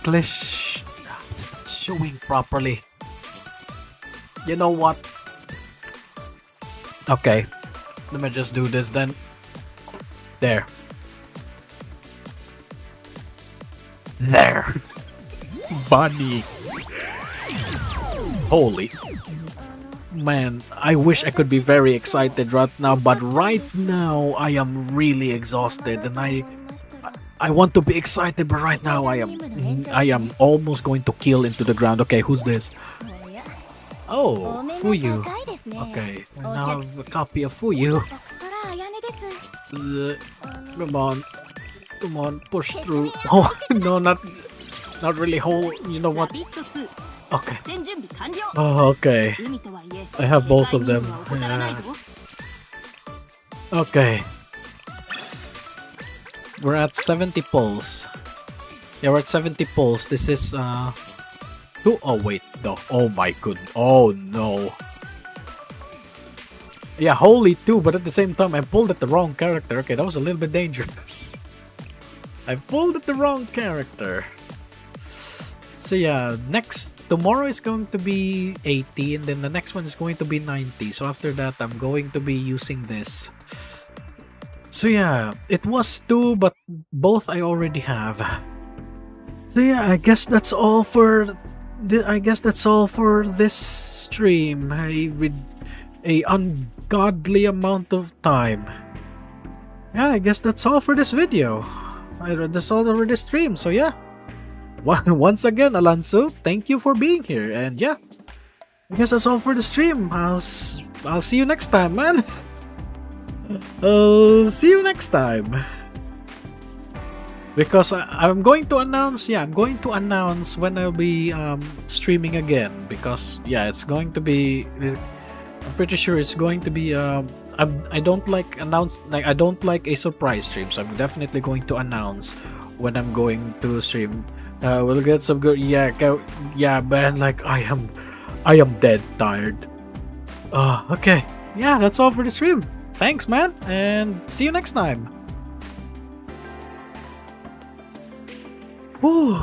S1: English. It's not showing properly. You know what? Okay. Let me just do this then. There. Funny. Holy. Man, I wish I could be very excited right now, but right now I am really exhausted, and I want to be excited, but right now I am almost going to kill into the ground. Okay, who's this? Oh, Fuyu. Okay, I now have a copy of Fuyu. Come on, push through. Oh, no, not really whole. You know what? Okay. Oh, okay. I have both of them. Yes. Okay. We're at 70 pulls. Yeah, we're at 70 pulls. This is who? Oh wait, no. Oh my goodness. Oh no. Yeah, holy too, but at the same time I pulled at the wrong character. Okay, that was a little bit dangerous. I pulled at the wrong character. So yeah, tomorrow is going to be 80, and then the next one is going to be 90. So after that, I'm going to be using this. So yeah, it was 2, but both I already have. So yeah, I guess that's all for this stream. A ungodly amount of time. Yeah, I guess that's all for this video. That's all for this stream. So yeah. Once again, Alonso, thank you for being here, and yeah, I guess that's all for the stream. I'll see you next time, man. I'll see you next time. Because I'm going to announce. Yeah, I'm going to announce when I'll be streaming again. Because yeah, it's going to be. I'm pretty sure it's going to be. I don't like a surprise stream, so I'm definitely going to announce when I'm going to stream. We'll get some good. Yeah, yeah, man. Like I am dead tired. Okay. Yeah, that's all for the stream. Thanks, man, and see you next time. Whew.